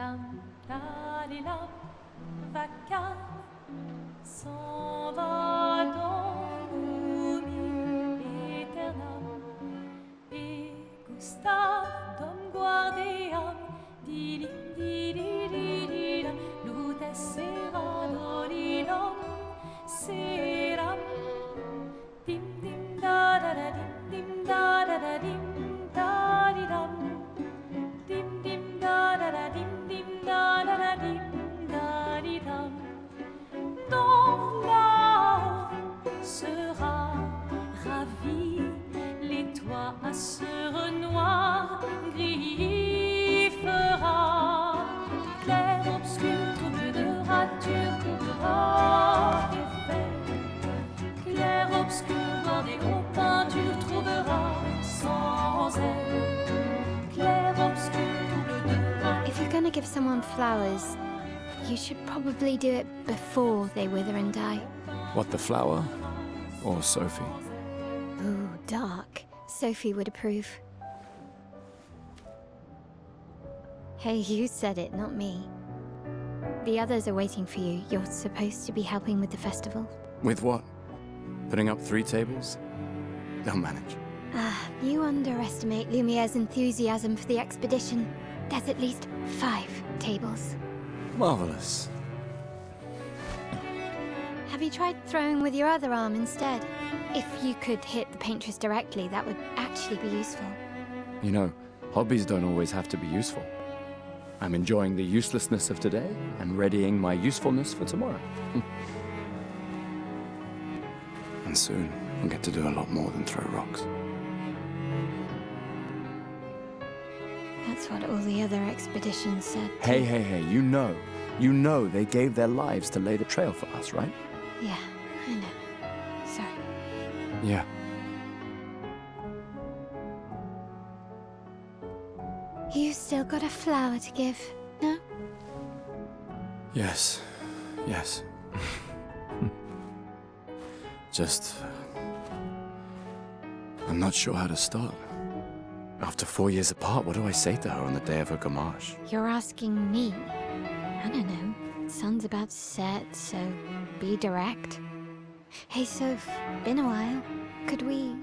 l'âme, allez l'âme, vacane, s'en va dans l'oubli éternel. Et Gustave, Dom guardiam, dilim, dilililila, lutes sera dolilom, seram, dim dim da da da dim da da da dim da di dam, dim dim da da da dim da da da dim da di dam. Donc là-haut sera ravi, les toits à ce noir gris fera. Clair obscur, trouble de rature, trouvera effet. Clair obscur, dans des hauts peintures, trouvera sans elle. Clair obscur, trouble de rature. If you're gonna give someone flowers, you should probably do it before they wither and die. What, the flower? Or Sophie? Ooh, dark. Sophie would approve. Hey, you said it, not me. The others are waiting for you. You're supposed to be helping with the festival. With what? Putting up 3 tables? They'll manage. You underestimate Lumiere's enthusiasm for the expedition. There's at least 5 tables. Marvelous. Have you tried throwing with your other arm instead? If you could hit the paintress directly, that would actually be useful. You know, hobbies don't always have to be useful. I'm enjoying the uselessness of today and readying my usefulness for tomorrow. And soon, I'll get to do a lot more than throw rocks. That's what all the other expeditions said. Hey, you know they gave their lives to lay the trail for us, right? Yeah, I know. Sorry. Yeah. You still got a flower to give, no? Yes. Just... I'm not sure how to start. After 4 years apart, what do I say to her on the day of her gamache? You're asking me? I don't know. Sun's about to set, so be direct. Hey, Soph, been a while. Could we...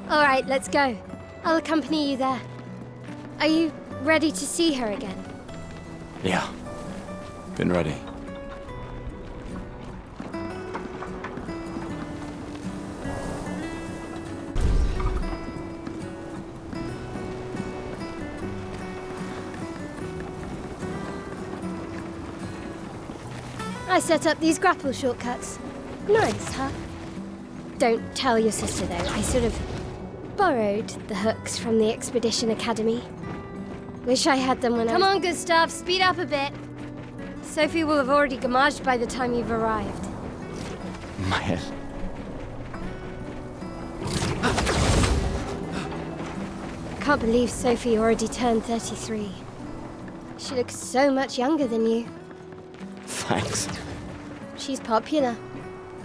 All right, let's go. I'll accompany you there. Are you ready to see her again? Yeah. Been ready. I set up these grapple shortcuts. Nice, huh? Don't tell your sister, though. I sort of borrowed the hooks from the Expedition Academy. Wish I had them when Come on, Gustav, speed up a bit. Sophie will have already gamaged by the time you've arrived. My head. I can't believe Sophie already turned 33. She looks so much younger than you. Thanks. She's popular.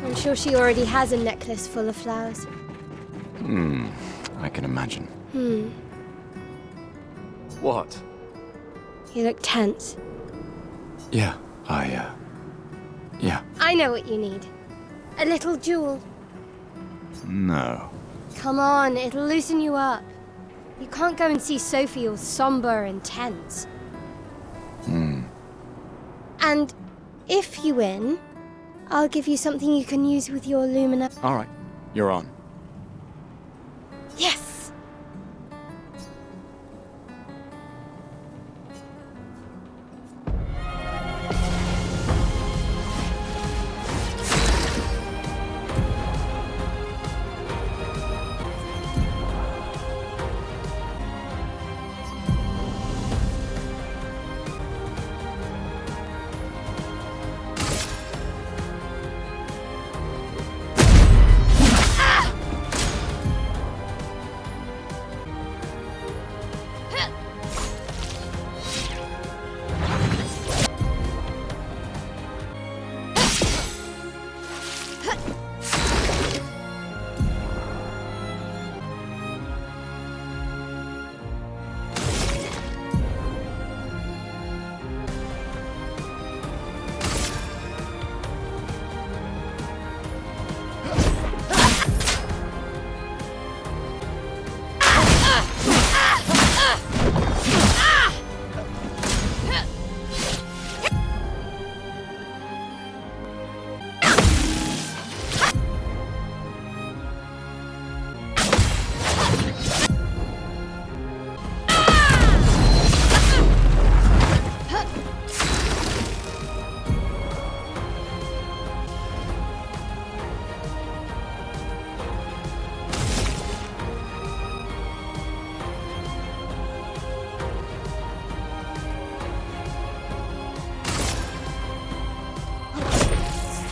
I'm sure she already has a necklace full of flowers. I can imagine. What? You look tense. Yeah, yeah. I know what you need. A little jewel. No. Come on, it'll loosen you up. You can't go and see Sophie all somber and tense. And if you win, I'll give you something you can use with your Lumina. All right, you're on. Yes!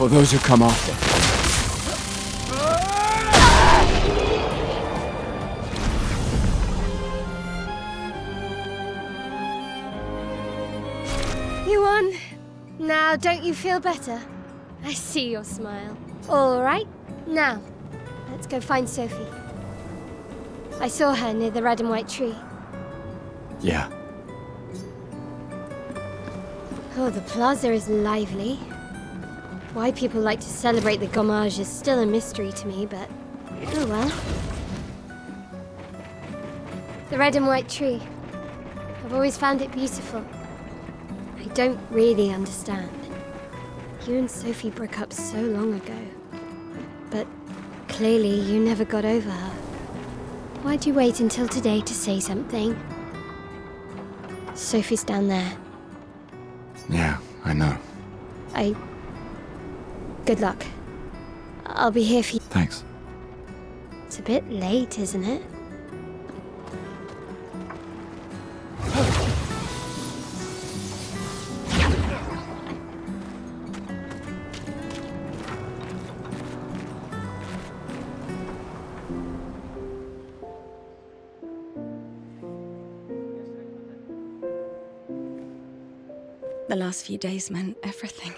for those who come after. You won. Now, don't you feel better? I see your smile. All right, now, let's go find Sophie. I saw her near the red and white tree. Yeah. Oh, the plaza is lively. Why people like to celebrate the gommage is still a mystery to me, but oh well. The red and white tree. I've always found it beautiful. I don't really understand. You and Sophie broke up so long ago. But clearly you never got over her. Why'd you wait until today to say something? Sophie's down there. Yeah, I know. Good luck. I'll be here for you. Thanks. It's a bit late, isn't it? The last few days meant everything.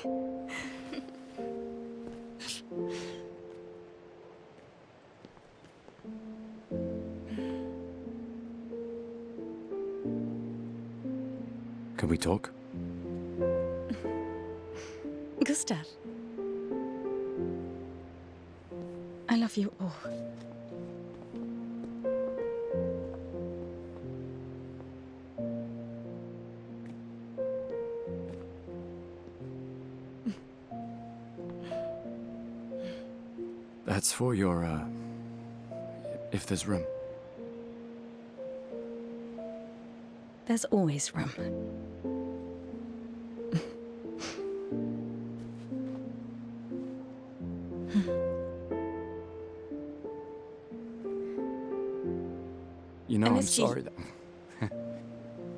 Can we talk? Gustav, I love you all. That's for your, if there's room. There's always room. You know, I I'm missed you. sorry that...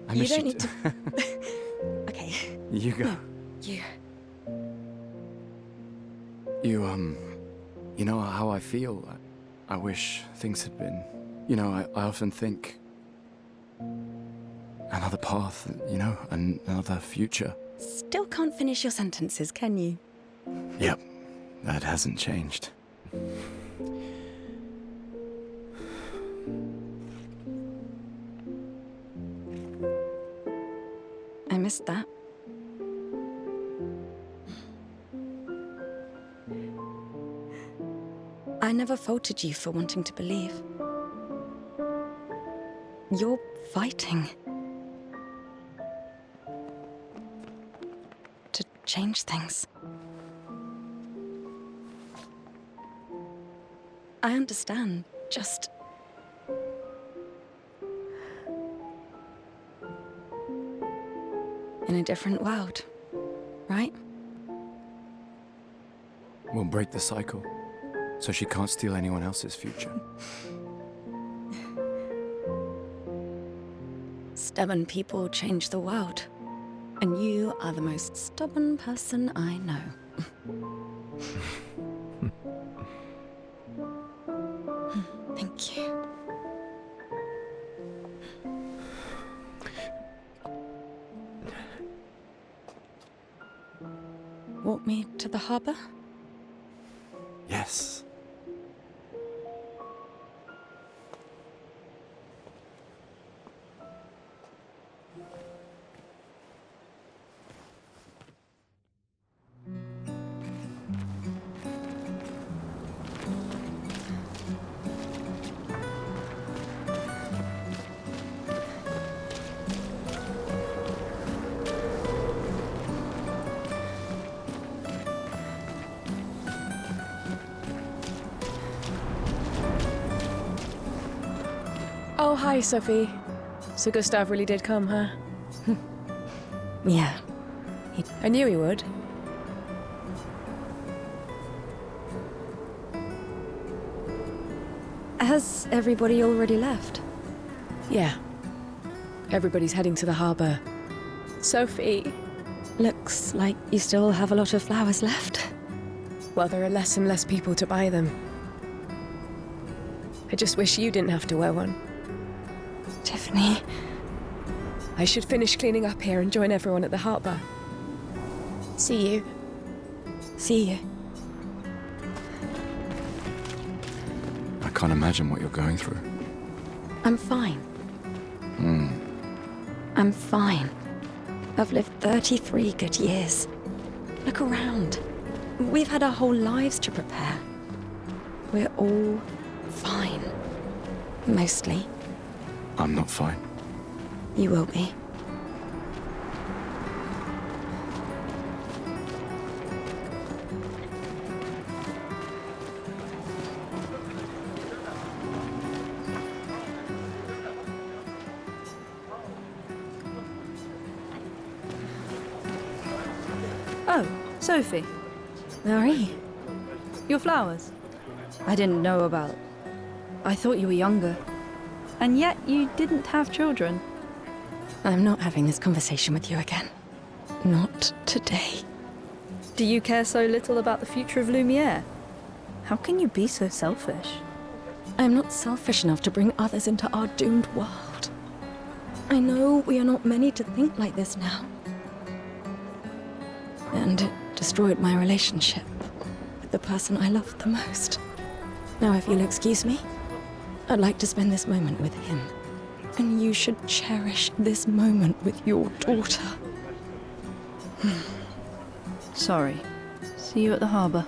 I You miss don't you need too. to. Okay. You go. No, you. You know how I feel? I wish things had been... You know, I often think... Another path, you know, another future. Still can't finish your sentences, can you? Yep, that hasn't changed. I missed that. I never faulted you for wanting to believe. You're fighting to change things. I understand, just... in a different world, right? We'll break the cycle, so she can't steal anyone else's future. Stubborn people change the world, and you are the most stubborn person I know. Thank you. Walk me to the harbor? Yes. Oh, hi, Sophie. So Gustav really did come, huh? Yeah. I knew he would. Has everybody already left? Yeah. Everybody's heading to the harbour. Sophie. Looks like you still have a lot of flowers left. Well, there are less and less people to buy them. I just wish you didn't have to wear one. Tiffany. I should finish cleaning up here and join everyone at the harbour. See you. See you. I can't imagine what you're going through. I'm fine. I'm fine. I've lived 33 good years. Look around. We've had our whole lives to prepare. We're all fine. Mostly. I'm not fine. You will be. Oh, Sophie. Marie. Your flowers. I didn't know about. I thought you were younger. And yet you didn't have children. I'm not having this conversation with you again. Not today. Do you care so little about the future of Lumiere? How can you be so selfish? I'm not selfish enough to bring others into our doomed world. I know we are not many to think like this now. And it destroyed my relationship with the person I loved the most. Now, if you'll excuse me, I'd like to spend this moment with him. And you should cherish this moment with your daughter. Sorry. See you at the harbour.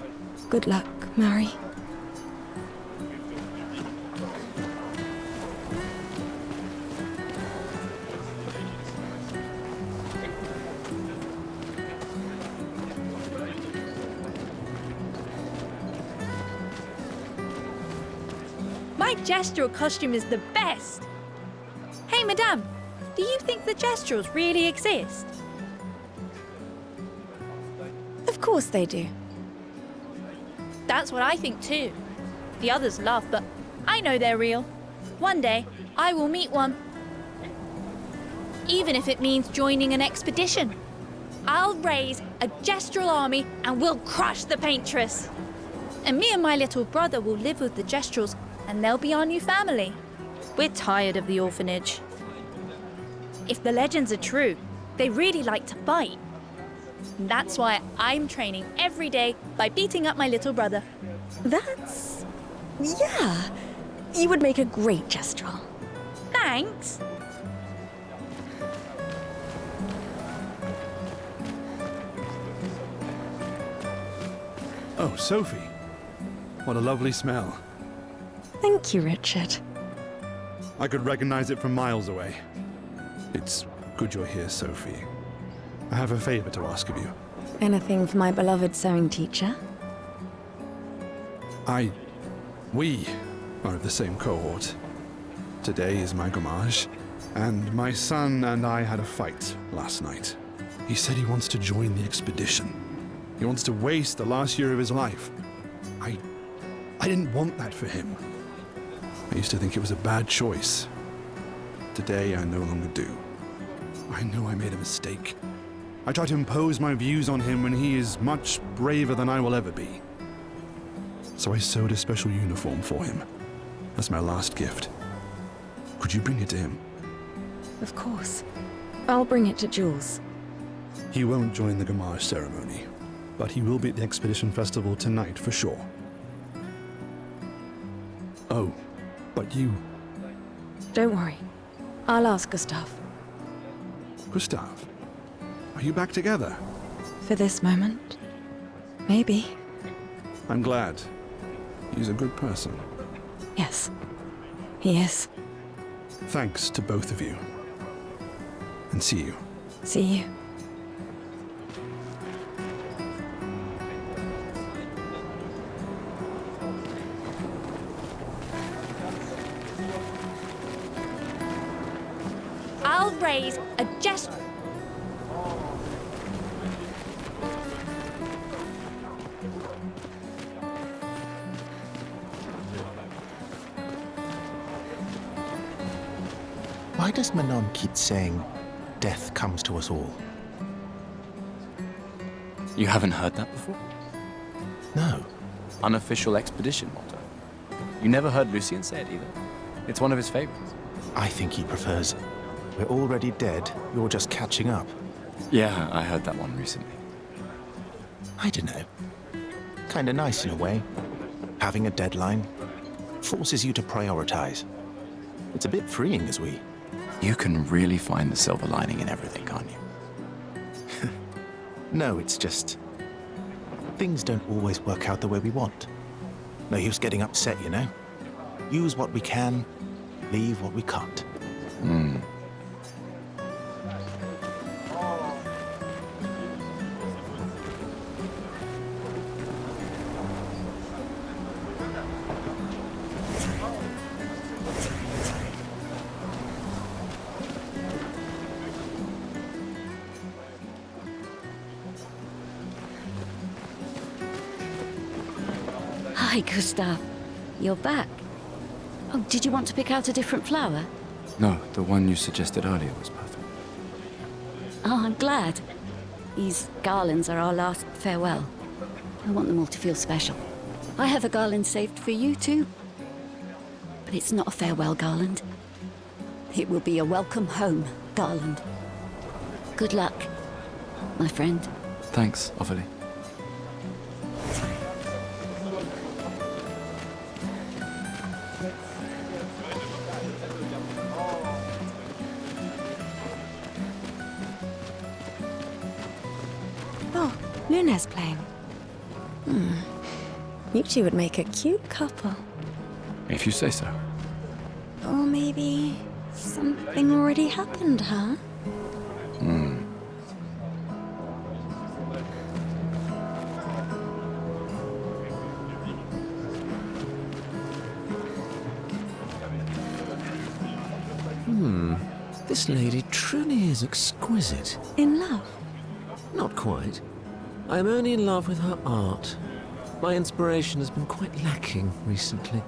Good luck, Mary. My gestural costume is the best! Hey, madame, do you think the gesturals really exist? Of course they do. That's what I think too. The others laugh, but I know they're real. One day, I will meet one. Even if it means joining an expedition. I'll raise a gestural army and we'll crush the paintress. And me and my little brother will live with the gesturals and they'll be our new family. We're tired of the orphanage. If the legends are true, they really like to bite. That's why I'm training every day by beating up my little brother. That's... yeah. You would make a great gestural. Thanks. Oh, Sophie. What a lovely smell. Thank you, Richard. I could recognize it from miles away. It's good you're here, Sophie. I have a favor to ask of you. Anything for my beloved sewing teacher? We are of the same cohort. Today is my gommage, and my son and I had a fight last night. He said he wants to join the expedition. He wants to waste the last year of his life. I didn't want that for him. I used to think it was a bad choice. Today, I no longer do. I know I made a mistake. I tried to impose my views on him when he is much braver than I will ever be. So I sewed a special uniform for him. That's my last gift. Could you bring it to him? Of course. I'll bring it to Jules. He won't join the gommage ceremony, but he will be at the Expedition Festival tonight for sure. Oh, but you... Don't worry. I'll ask Gustav. Gustav, are you back together? For this moment? Maybe. I'm glad. He's a good person. Yes. He is. Thanks to both of you. And see you. See you. I'll raise a gesture. Why does Manon keep saying, death comes to us all? You haven't heard that before? No. Unofficial expedition motto. You never heard Lucien say it either. It's one of his favorites. I think he prefers, "We're already dead, you're just catching up." Yeah, I heard that one recently. I don't know. Kinda nice in a way. Having a deadline forces you to prioritize. It's a bit freeing as we... You can really find the silver lining in everything, can't you? No, it's just... things don't always work out the way we want. No use getting upset, you know? Use what we can, leave what we can't. Hi, Gustav. You're back. Oh, did you want to pick out a different flower? No, the one you suggested earlier was perfect. Oh, I'm glad. These garlands are our last farewell. I want them all to feel special. I have a garland saved for you, too. But it's not a farewell garland. It will be a welcome home garland. Good luck, my friend. Thanks, Ophelie. Oh, Luna's playing. You two would make a cute couple. If you say so. Or maybe something already happened, huh? This lady truly is exquisite. In love? Not quite. I am only in love with her art. My inspiration has been quite lacking recently.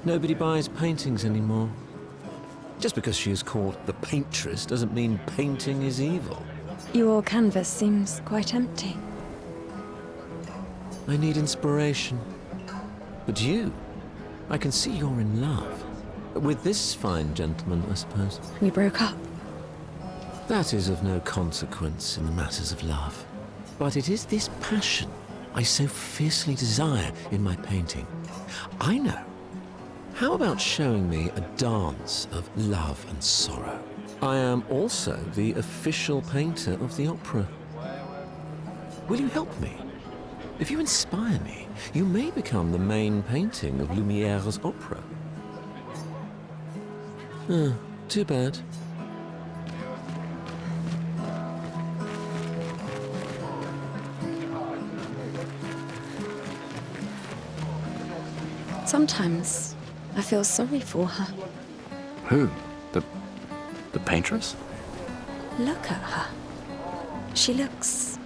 Nobody buys paintings anymore. Just because she is called the paintress doesn't mean painting is evil. Your canvas seems quite empty. I need inspiration. But you, I can see you're in love. With this fine gentleman, I suppose. We broke up. That is of no consequence in the matters of love. But it is this passion I so fiercely desire in my painting. I know. How about showing me a dance of love and sorrow? I am also the official painter of the opera. Will you help me? If you inspire me, you may become the main painting of Lumiere's opera. Too bad. Sometimes I feel sorry for her. Who? The paintress? Look at her. She looks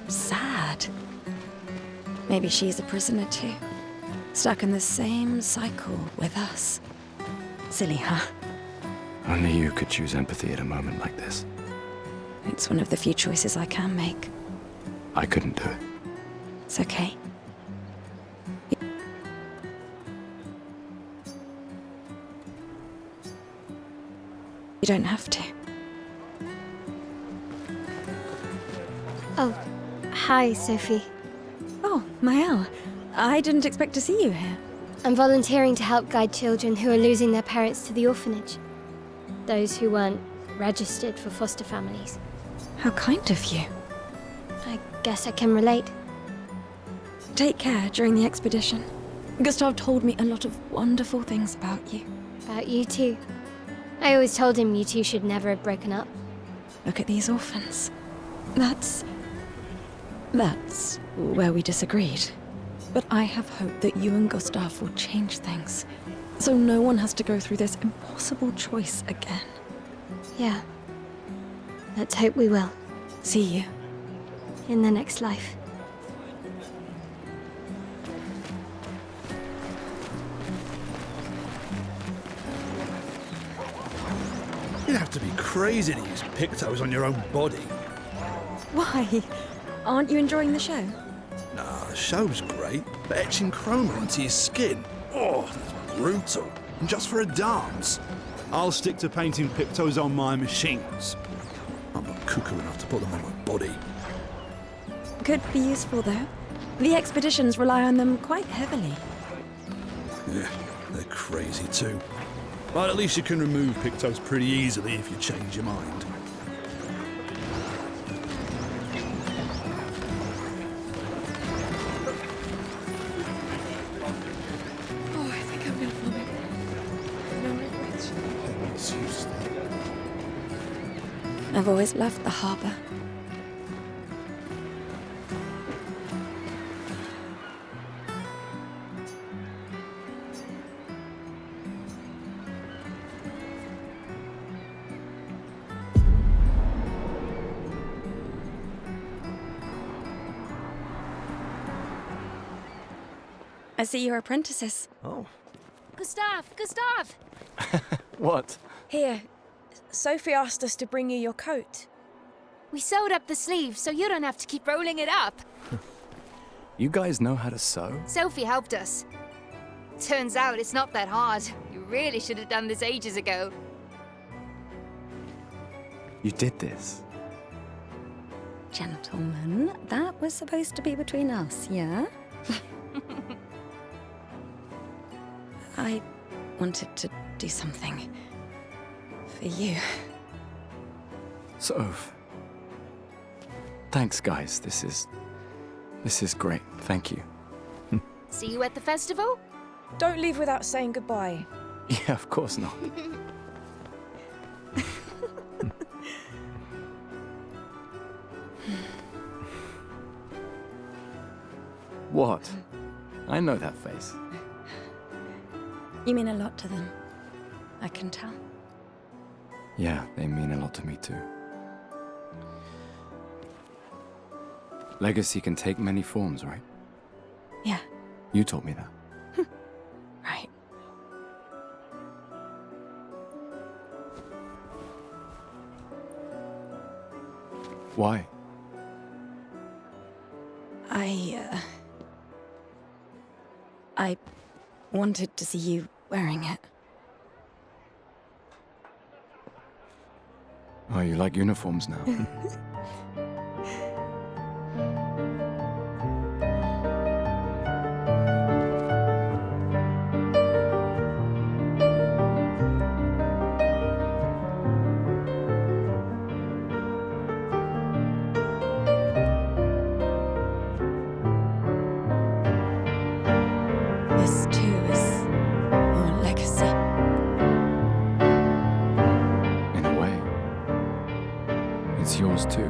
sad. Maybe she's a prisoner too. Stuck in the same cycle with us. Silly, huh? Only you could choose empathy at a moment like this. It's one of the few choices I can make. I couldn't do it. It's okay. You don't have to. Oh, hi, Sophie. Oh, Maëlle. I didn't expect to see you here. I'm volunteering to help guide children who are losing their parents to the orphanage. Those who weren't registered for foster families. How kind of you. I guess I can relate. Take care during the expedition. Gustav told me a lot of wonderful things about you. About you too. I always told him you two should never have broken up. Look at these orphans. That's where we disagreed. But I have hope that you and Gustav will change things. So no one has to go through this impossible choice again. Yeah. Let's hope we will. See you. In the next life. You'd have to be crazy to use pictos on your own body. Why? Aren't you enjoying the show? Nah, the show's great. mate, but etching chroma into your skin. Oh, that's brutal. And just for a dance. I'll stick to painting pictos on my machines. I'm not cuckoo enough to put them on my body. Could be useful, though. The expeditions rely on them quite heavily. Yeah, they're crazy too. But at least you can remove pictos pretty easily if you change your mind. Oh, I think I'm gonna vomit. No regrets. It's used. I've always loved the harbour. I see you're apprentices. Oh. Gustav! What? Here, Sophie asked us to bring you your coat. We sewed up the sleeves so you don't have to keep rolling it up. You guys know how to sew? Sophie helped us. Turns out it's not that hard. You really should have done this ages ago. You did this? Gentlemen, that was supposed to be between us, yeah? I wanted to do something for you. Soph. Thanks, guys. This is great. Thank you. See you at the festival? Don't leave without saying goodbye. Yeah, of course not. What? I know that face. You mean a lot to them. I can tell. Yeah, they mean a lot to me too. Legacy can take many forms, right? Yeah, You told me that. right. Why? I wanted to see you wearing it. Oh, you like uniforms now? This too is your legacy. In a way. It's yours too.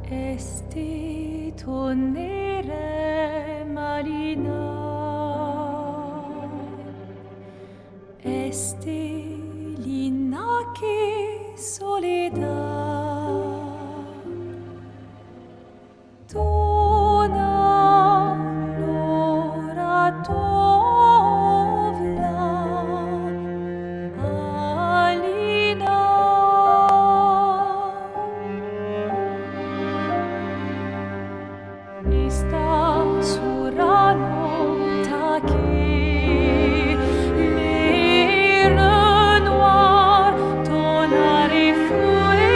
Esti tornere marina, esti l'inaki soledad, dona l'ora tovla, alina. Sta surano taki, le noir ton arrière.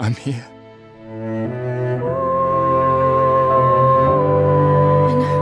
I'm here. I know.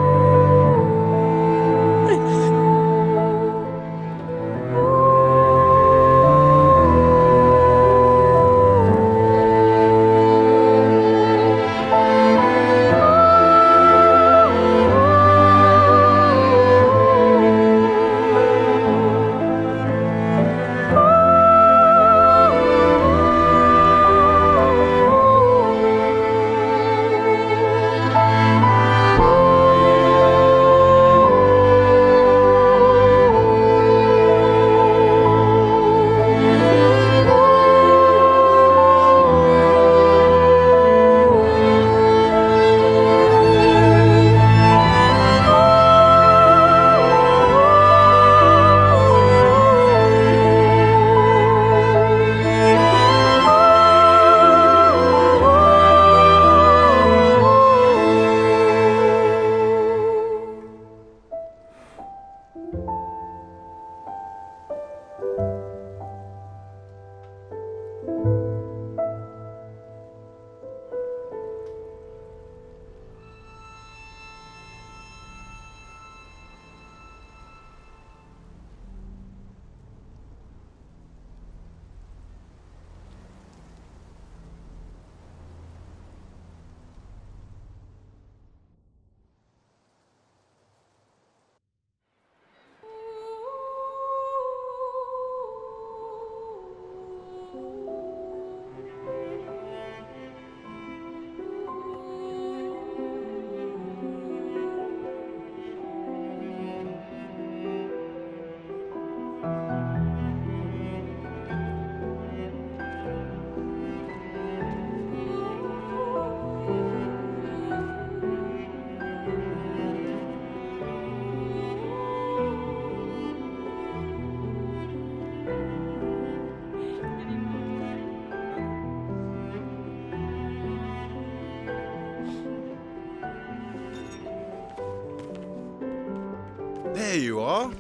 There you are.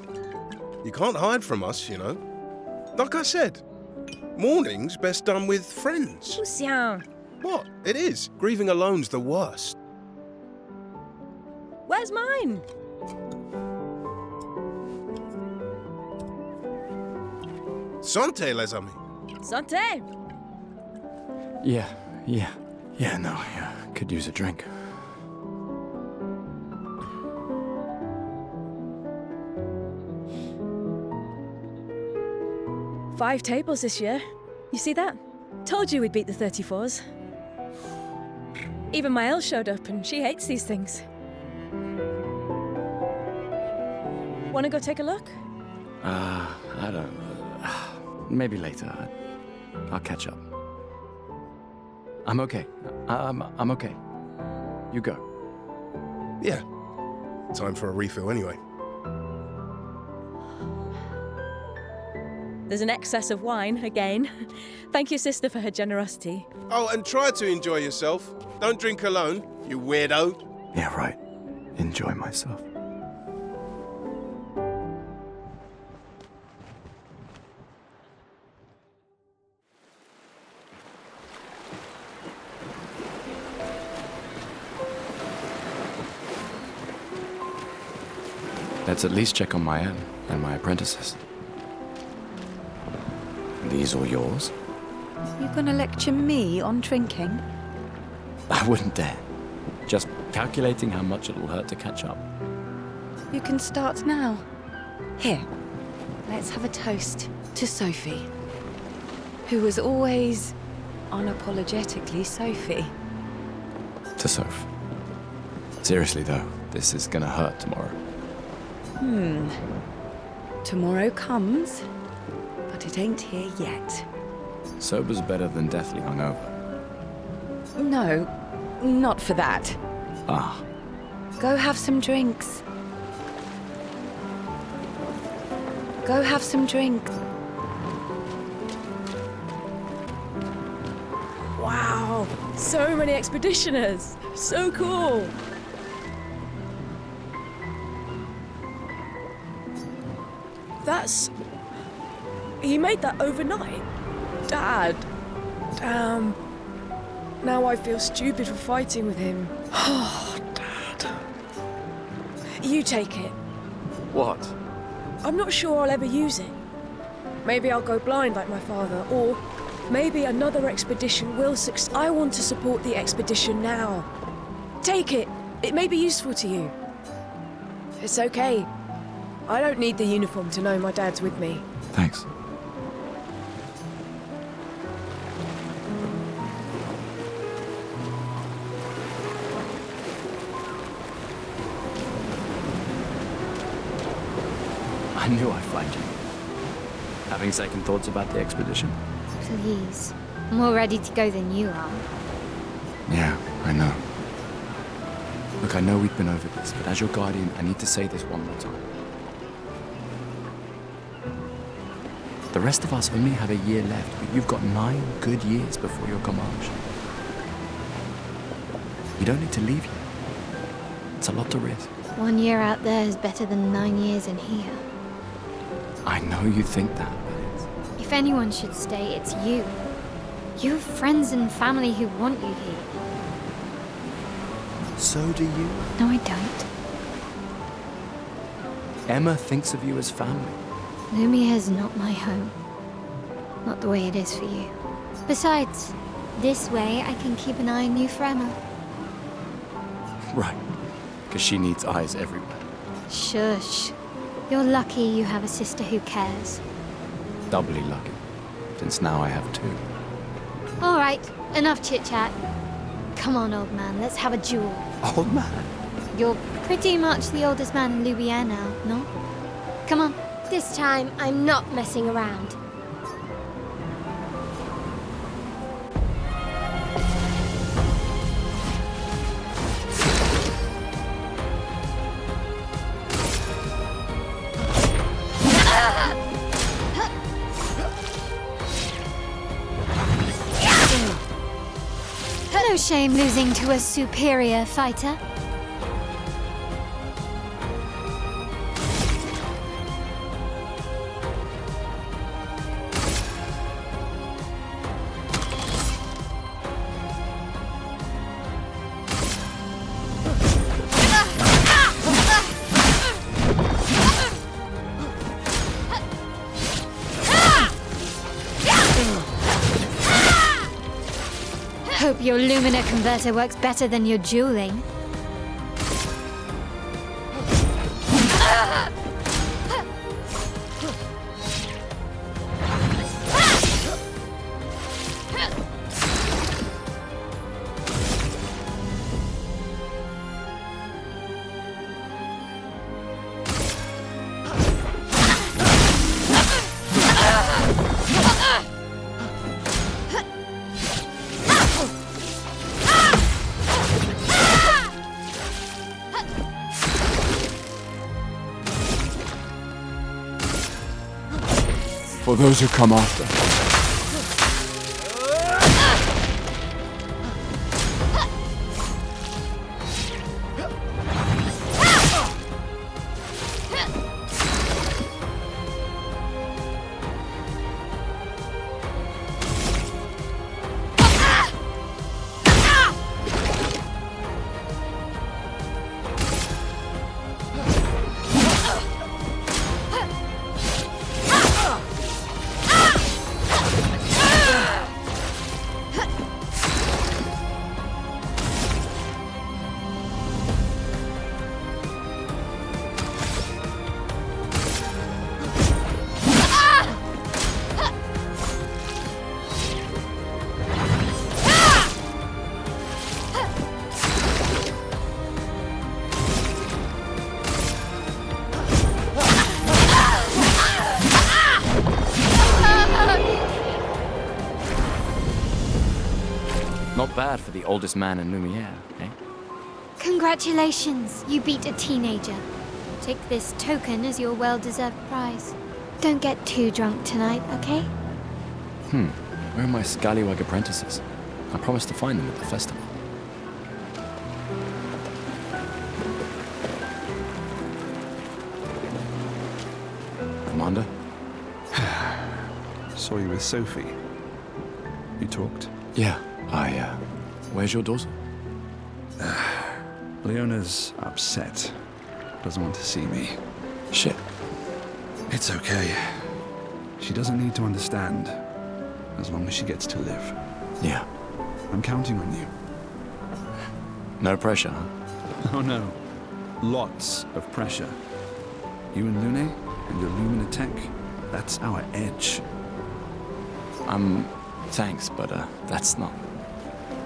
You can't hide from us, you know. Like I said, mourning's best done with friends. Lucien, What? It is. Grieving alone's the worst. where's mine? Santé, les amis. Santé. Yeah, no, yeah, could use a drink. Five tables this year. You see that? Told you we'd beat the 34s. Even Maëlle showed up and she hates these things. Wanna go take a look? I don't... maybe later. I'll catch up. I'm okay. I'm okay. You go. Yeah. Time for a refill anyway. There's an excess of wine, again. Thank your sister for her generosity. Oh, and try to enjoy yourself. Don't drink alone, you weirdo. Yeah, right. Enjoy myself. Let's at least check on Maëlle and my apprentices. These all yours? You gonna lecture me on drinking? I wouldn't dare. Just calculating how much it'll hurt to catch up. You can start now. Here, let's have a toast to Sophie, who was always unapologetically Sophie. To Soph. Seriously though, this is gonna hurt tomorrow. Tomorrow comes, but it ain't here yet. Sober's better than deathly hungover. No, not for that. Ah, Go have some drinks. Go have some drinks. Wow, so many expeditioners. So cool. That's... He made that overnight? Dad. Damn. Now I feel stupid for fighting with him. Oh, Dad. You take it. What? I'm not sure I'll ever use it. Maybe I'll go blind like my father, or maybe another expedition will succeed. I want to support the expedition now. Take it. It may be useful to you. It's okay. I don't need the uniform to know my dad's with me. Thanks. I knew I'd find you. Having second thoughts about the expedition? Please. I'm more ready to go than you are. Yeah, I know. Look, I know we've been over this, but as your guardian, I need to say this one more time. The rest of us only have a year left, but you've got 9 good years before your Gamage. You don't need to leave yet. It's a lot to risk. 1 year out there is better than 9 years in here. I know you think that, but it's... If anyone should stay, it's you. You have friends and family who want you here. So do you? No, I don't. Emma thinks of you as family. Lumia's not my home. Not the way it is for you. Besides, this way I can keep an eye on you for Emma. Right. Because she needs eyes everywhere. Shush. You're lucky you have a sister who cares. Doubly lucky, since now I have 2. All right, enough chit-chat. Come on, old man, let's have a duel. Old man? You're pretty much the oldest man in Louisiana now, no? Come on. This time, I'm not messing around. No shame losing to a superior fighter. Hope your Lumina converter works better than your dueling. For those who come after. Not bad for the oldest man in Lumiere, eh? Congratulations, you beat a teenager. Take this token as your well-deserved prize. Don't get too drunk tonight, okay? Where are my scallywag apprentices? I promised to find them at the festival. Commander? Saw you with Sophie. You talked? Yeah, Where's your daughter? Leona's upset. Doesn't want to see me. Shit. It's okay. She doesn't need to understand, as long as she gets to live. Yeah. I'm counting on you. No pressure, huh? Oh no. Lots of pressure. You and Lune and your Lumina tech, that's our edge. Thanks, but that's not.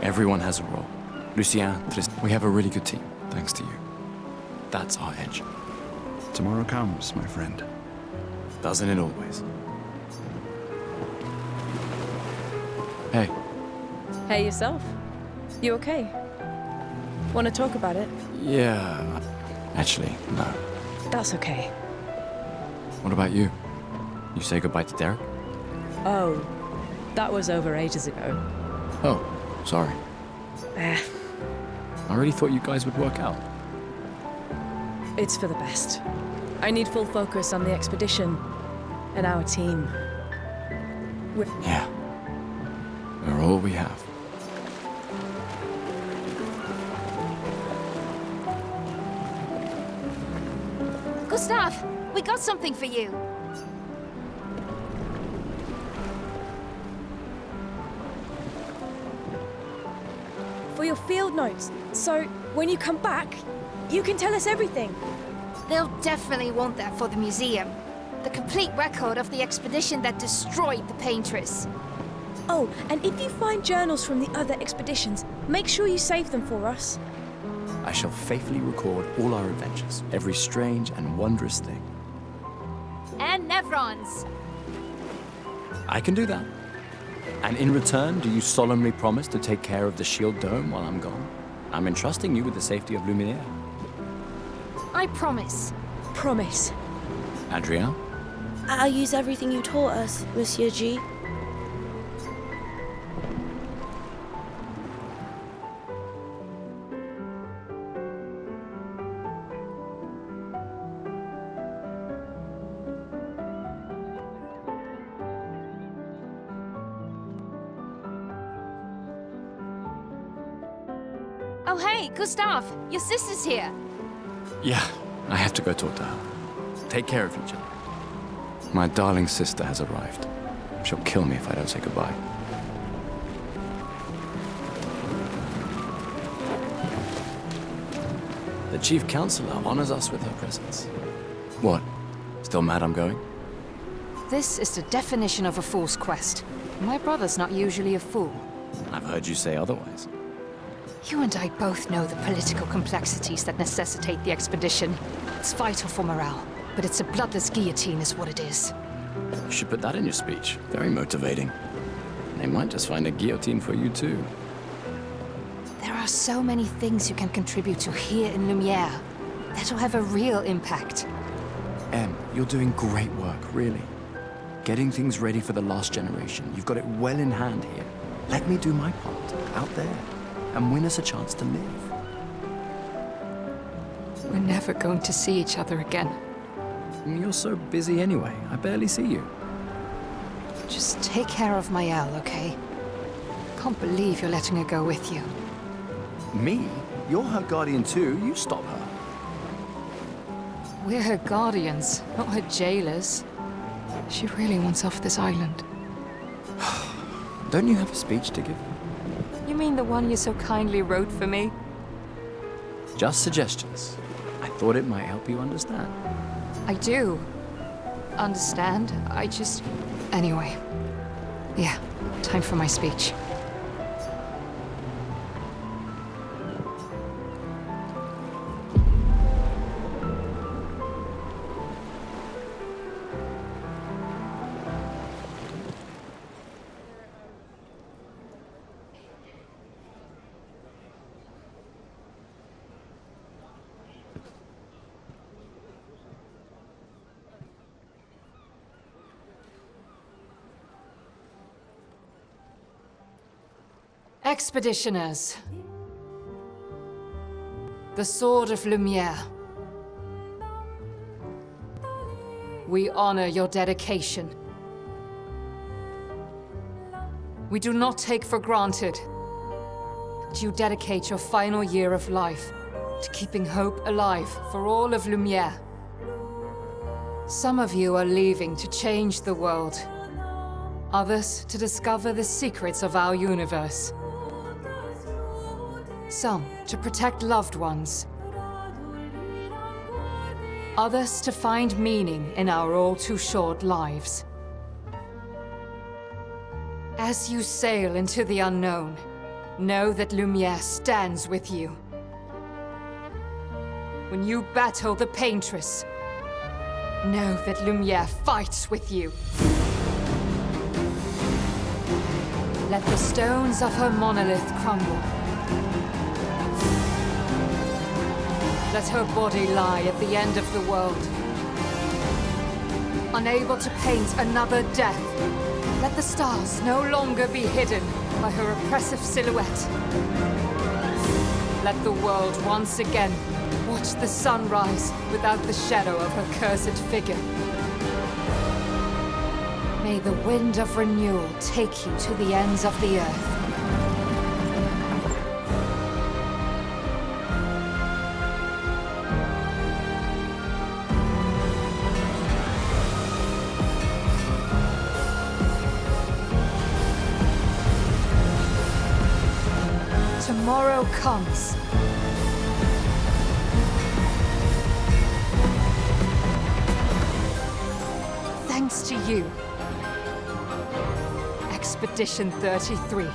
Everyone has a role. Lucien, Tristan, we have a really good team, thanks to you. That's our edge. Tomorrow comes, my friend. Doesn't it always? Hey. Hey yourself. You okay? Want to talk about it? Yeah. Actually, no. That's okay. What about you? You say goodbye to Derek? Oh, that was over ages ago. Oh, sorry. Eh, I really thought you guys would work out. it's for the best. I need full focus on the expedition and our team. Yeah. We're all we have. Gustav, we got something for you. For your field notes, so when you come back, you can tell us everything. They'll definitely want that for the museum. The complete record of the expedition that destroyed the Paintress. Oh, and if you find journals from the other expeditions, make sure you save them for us. I shall faithfully record all our adventures, every strange and wondrous thing. And Nevrons. I can do that. And in return, do you solemnly promise to take care of the shield dome while I'm gone? I'm entrusting you with the safety of Luminaire. I promise. Promise. Adrien? I'll use everything you taught us, Monsieur G. Oh hey, Gustav, your sister's here. Yeah, I have to go talk to her. Take care of each other. My darling sister has arrived. She'll kill me if I don't say goodbye. The Chief Counselor honors us with her presence. What? Still mad I'm going? This is the definition of a fool's quest. My brother's not usually a fool. I've heard you say otherwise. You and I both know the political complexities that necessitate the expedition. It's vital for morale, but it's a bloodless guillotine is what it is. You should put that in your speech. Very motivating. They might just find a guillotine for you too. There are so many things you can contribute to here in Lumiere that'll have a real impact. Em, you're doing great work, really. Getting things ready for the last generation. You've got it well in hand here. Let me do my part, out there, and win us a chance to live. We're never going to see each other again. You're so busy anyway. I barely see you. Just take care of Maëlle, okay? Can't believe you're letting her go with you. Me? You're her guardian too. You stop her. We're her guardians, not her jailers. She really wants off this island. Don't you have a speech to give? You mean the one you so kindly wrote for me? Just suggestions. I thought it might help you understand. I do. Understand? Anyway. Yeah, time for my speech. Expeditioners. The Sword of Lumiere. We honor your dedication. We do not take for granted do you dedicate your final year of life to keeping hope alive for all of Lumiere? Some of you are leaving to change the world. Others to discover the secrets of our universe. Some to protect loved ones. Others to find meaning in our all too short lives. As you sail into the unknown, know that Lumiere stands with you. When you battle the Paintress, know that Lumiere fights with you. Let the stones of her monolith crumble. Let her body lie at the end of the world. Unable to paint another death, let the stars no longer be hidden by her oppressive silhouette. Let the world once again watch the sun rise without the shadow of her cursed figure. May the wind of renewal take you to the ends of the earth. Tomorrow comes. Thanks to you. Expedition 33.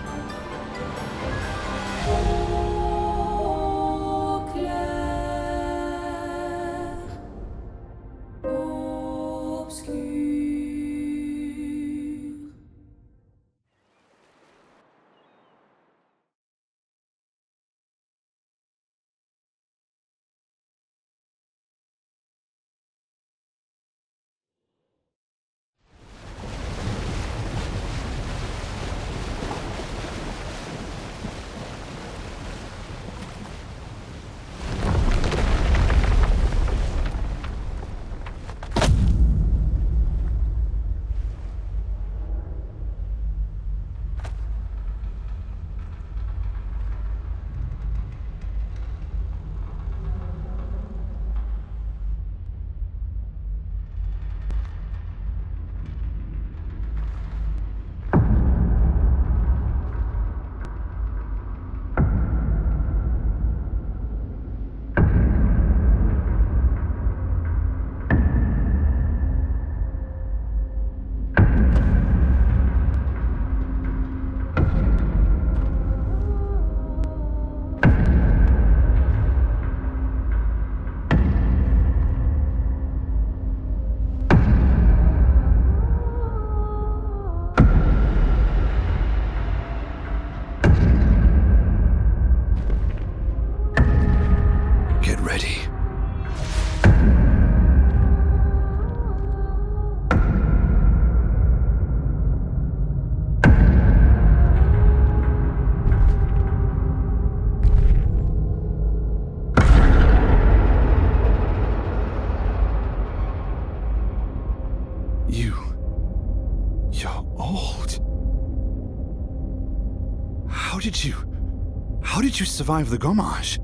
How did you survive the Gommage?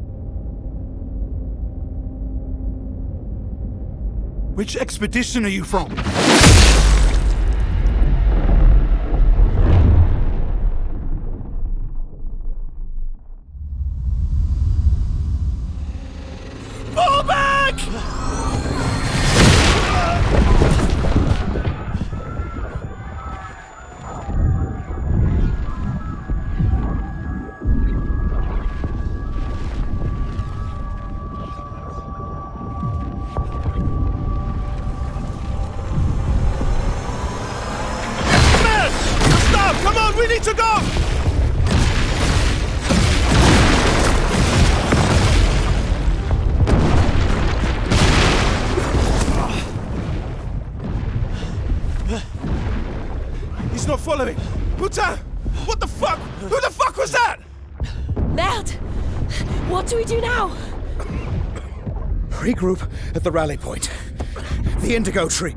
Which expedition are you from? Fall back! We need to go! He's not following. Putain! What the fuck? Who the fuck was that? Merde! What do we do now? Regroup at the rally point. The indigo tree.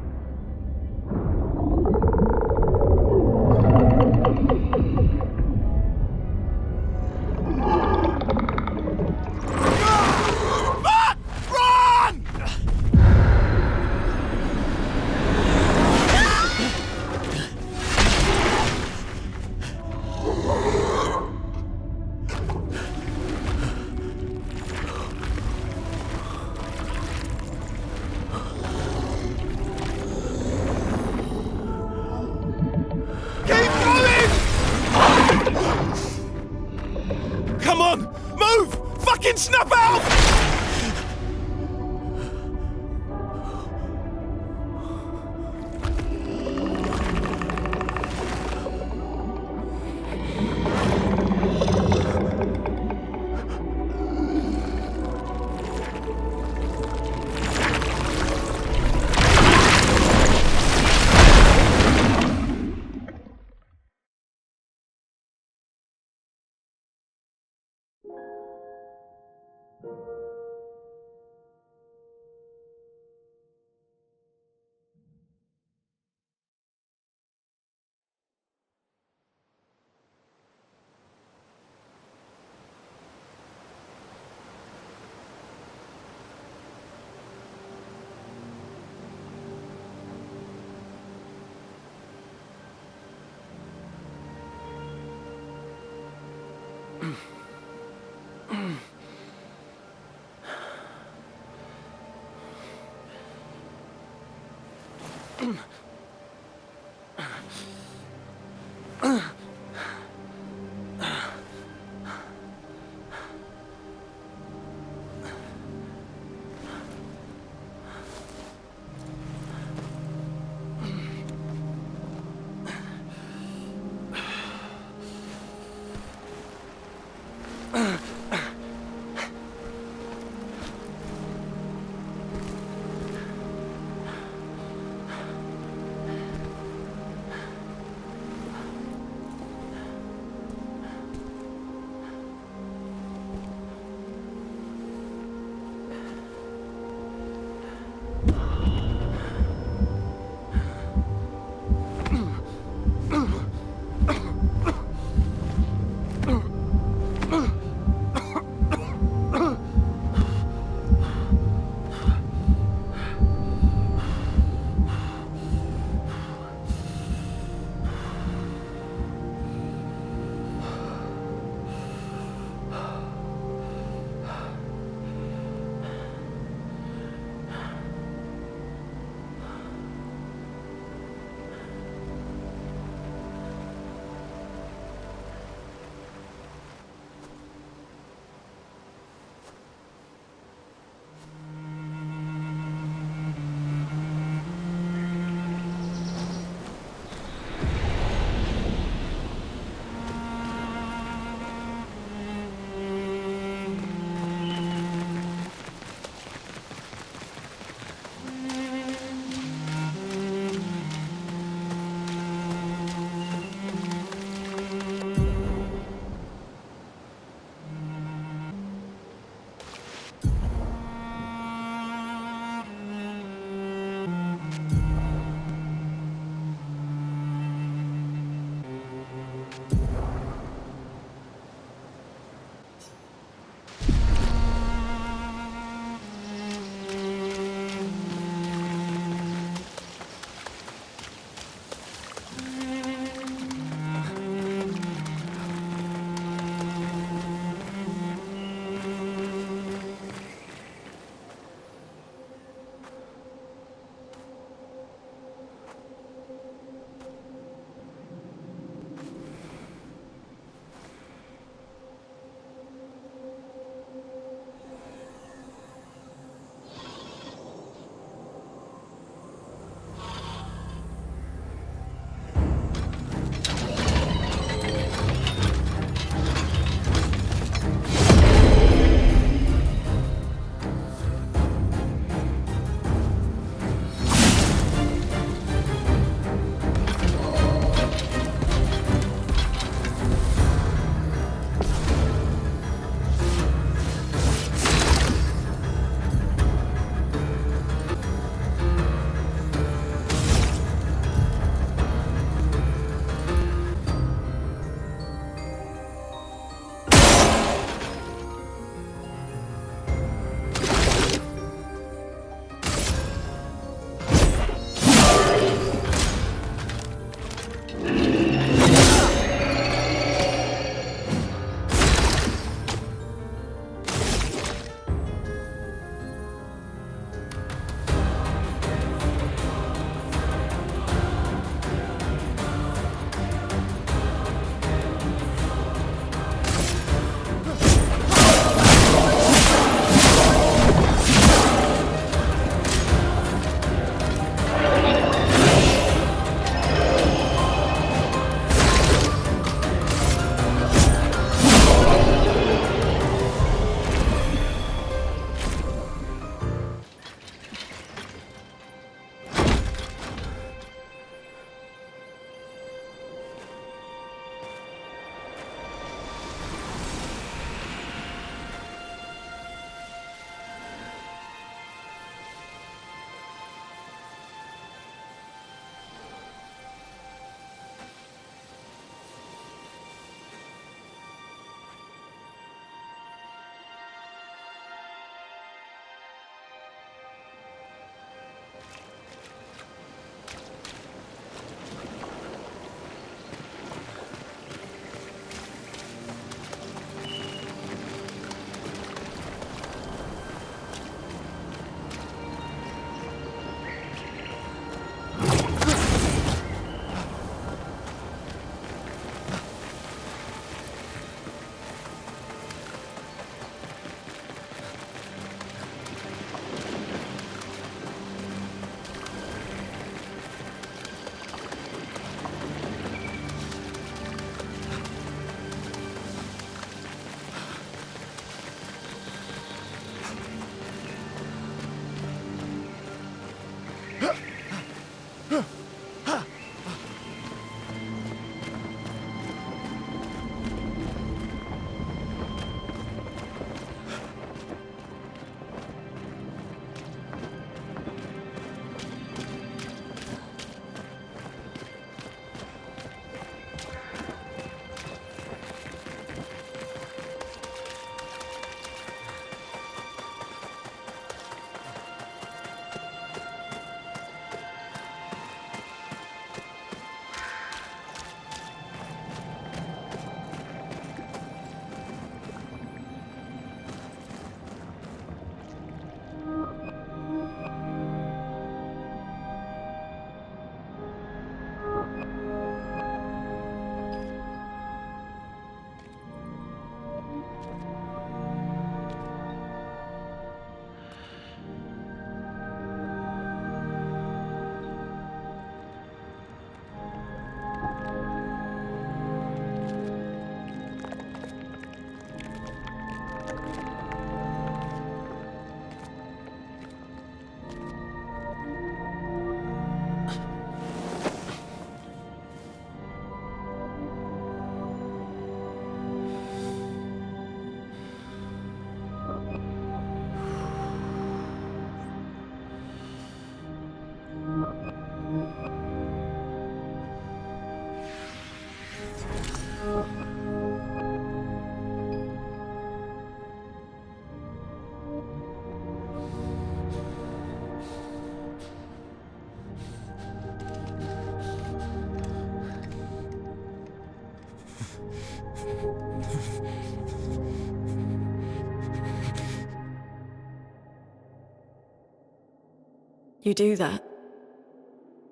You do that,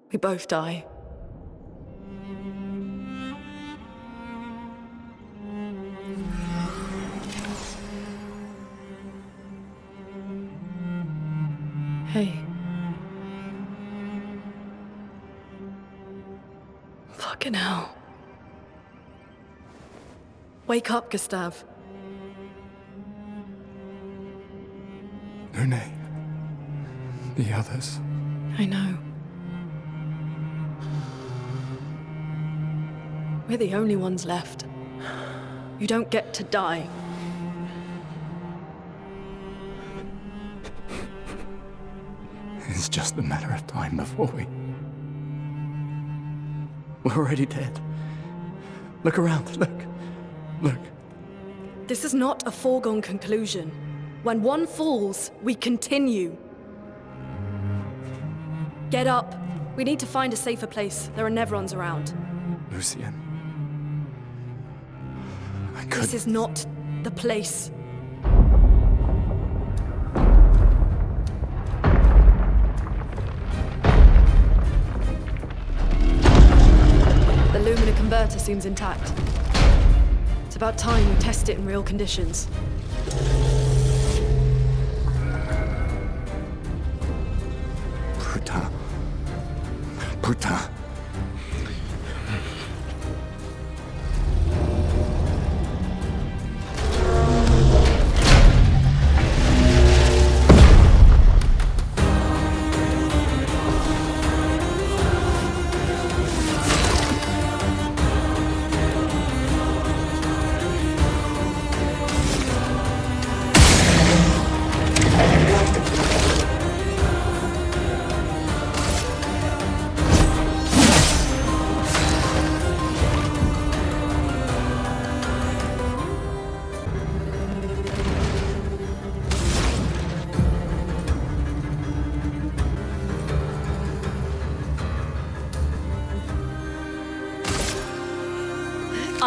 we both die. Hey. Fucking hell. Wake up, Gustave. Lune. The others. I know. We're the only ones left. You don't get to die. It's just a matter of time before we're already dead. Look around, look. Look. This is not a foregone conclusion. When one falls, we continue. Get up. We need to find a safer place. There are Nevrons around. Lucien. This is not the place. The Lumina converter seems intact. It's about time we test it in real conditions. Putain. Putain.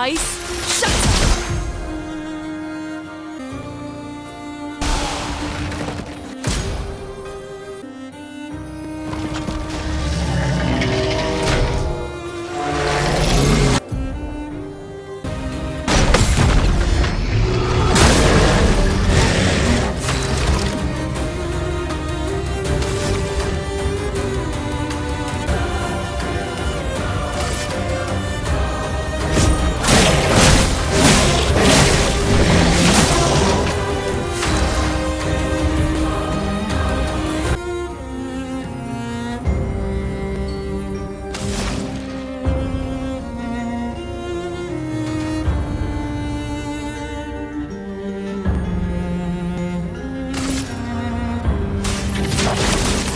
Ice, shatter!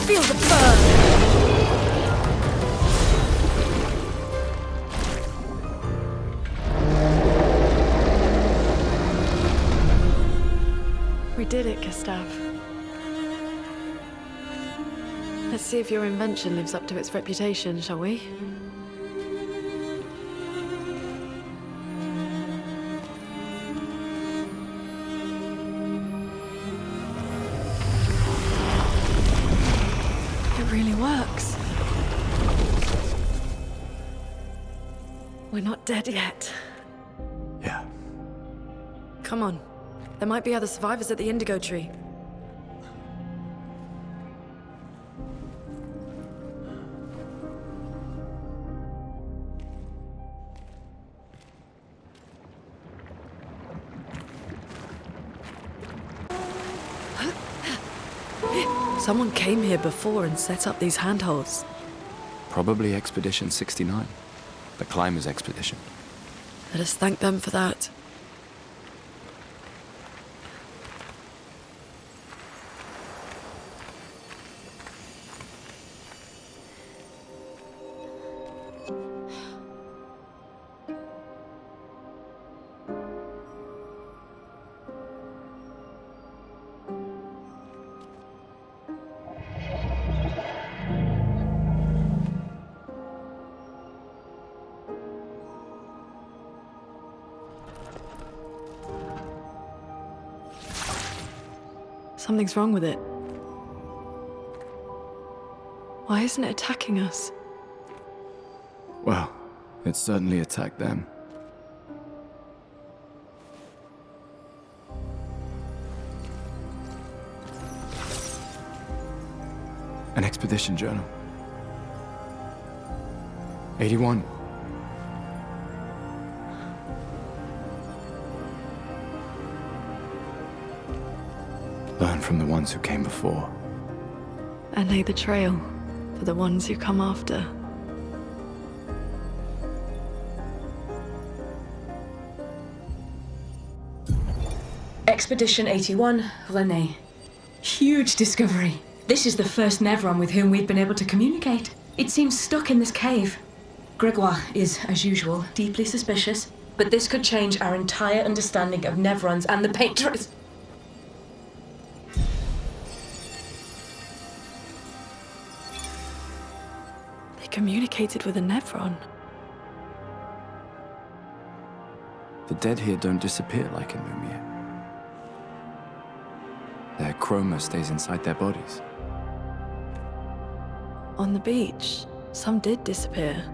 Feel the burn! We did it, Gustave. Let's see if your invention lives up to its reputation, shall we? It really works. We're not dead yet. Yeah. Come on. There might be other survivors at the Indigo Tree. Someone came here before and set up these handholds. Probably Expedition 69. The Climbers Expedition. Let us thank them for that. Something's wrong with it. Why isn't it attacking us? Well, it certainly attacked them. An expedition journal. 81. Learn from the ones who came before. And lay the trail for the ones who come after. Expedition 81, René. Huge discovery. This is the first Nevron with whom we've been able to communicate. It seems stuck in this cave. Gregoire is, as usual, deeply suspicious, but this could change our entire understanding of Nevrons and the Paintress. They communicated with a Nevron. The dead here don't disappear like in Lumiere. Their chroma stays inside their bodies. On the beach, some did disappear.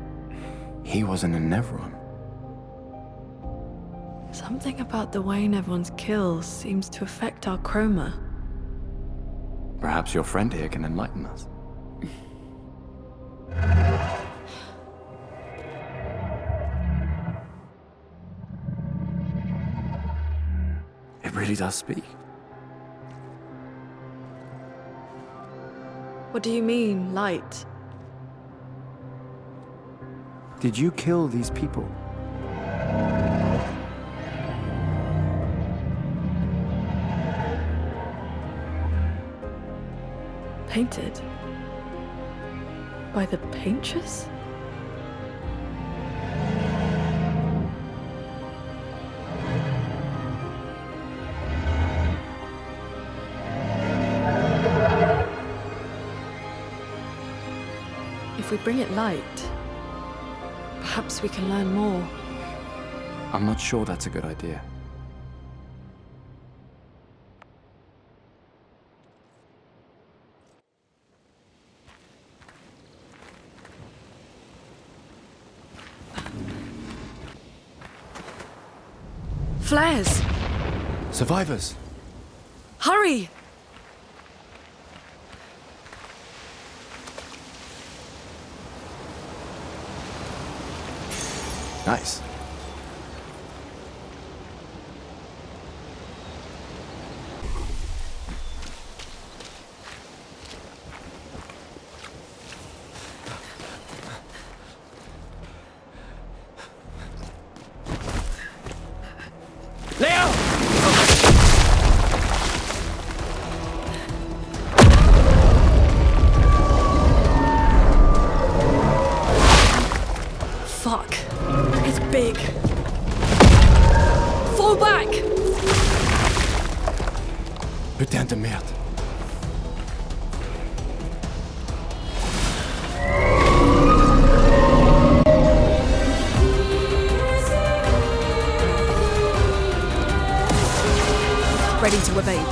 He wasn't a Nevron. Something about the way Nevrons kill seems to affect our chroma. Perhaps your friend here can enlighten us. It really does speak. What do you mean, light? Did you kill these people? Painted? By the Paintress? If we bring it light, perhaps we can learn more. I'm not sure that's a good idea. Flares! Survivors! Hurry! Nice. Leo! Fuck. It's big. Fall back! Putain de merde. Ready to evade.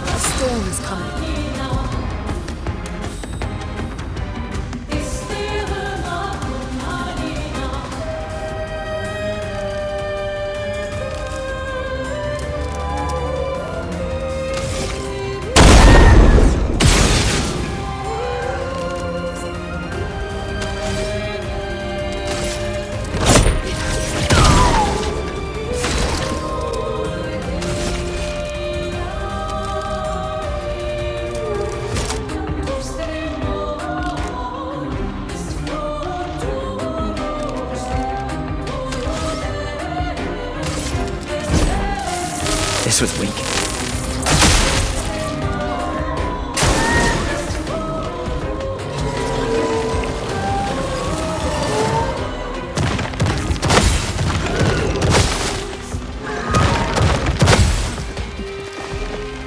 A storm is coming. This was weak.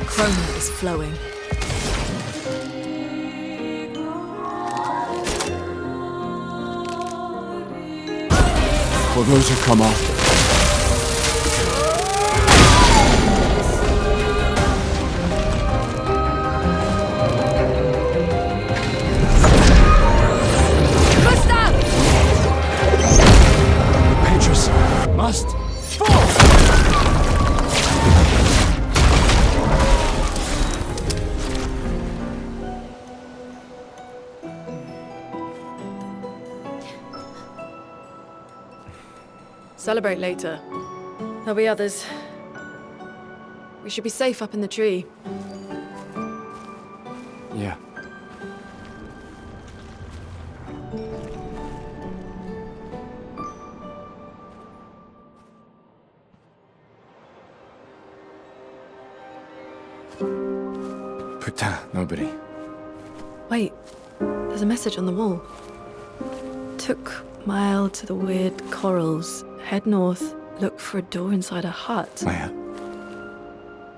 Chroma is flowing. For those who come after, must fall! Celebrate later. There'll be others. We should be safe up in the tree. Yeah. Putain, nobody. Wait, there's a message on the wall. Took mile to the weird corals. Head north, look for a door inside a hut. Maya.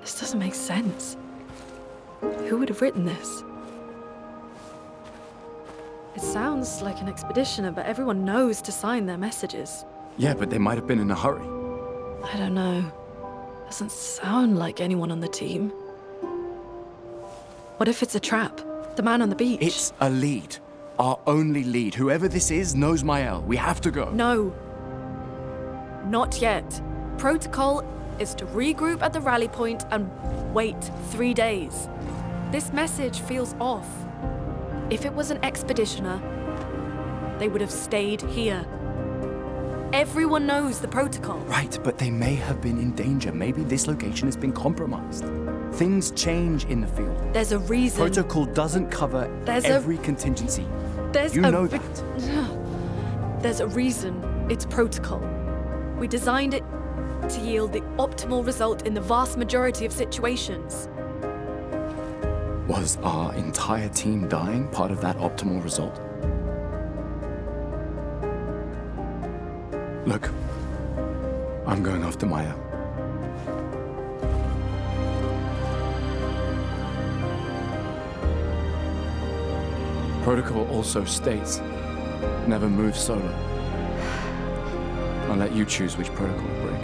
This doesn't make sense. Who would have written this? It sounds like an expeditioner, but everyone knows to sign their messages. Yeah, but they might have been in a hurry. I don't know. Doesn't sound like anyone on the team. What if it's a trap? The man on the beach? It's a lead. Our only lead. Whoever this is knows Mael. We have to go. No. Not yet. Protocol is to regroup at the rally point and wait 3 days. This message feels off. If it was an expeditioner, they would have stayed here. Everyone knows the protocol. Right, but they may have been in danger. Maybe this location has been compromised. Things change in the field. There's a reason. Protocol doesn't cover every contingency. You know that. There's a reason it's protocol. We designed it to yield the optimal result in the vast majority of situations. Was our entire team dying part of that optimal result? Look, I'm going after Maya. Protocol also states, never move solo. I'll let you choose which protocol to break.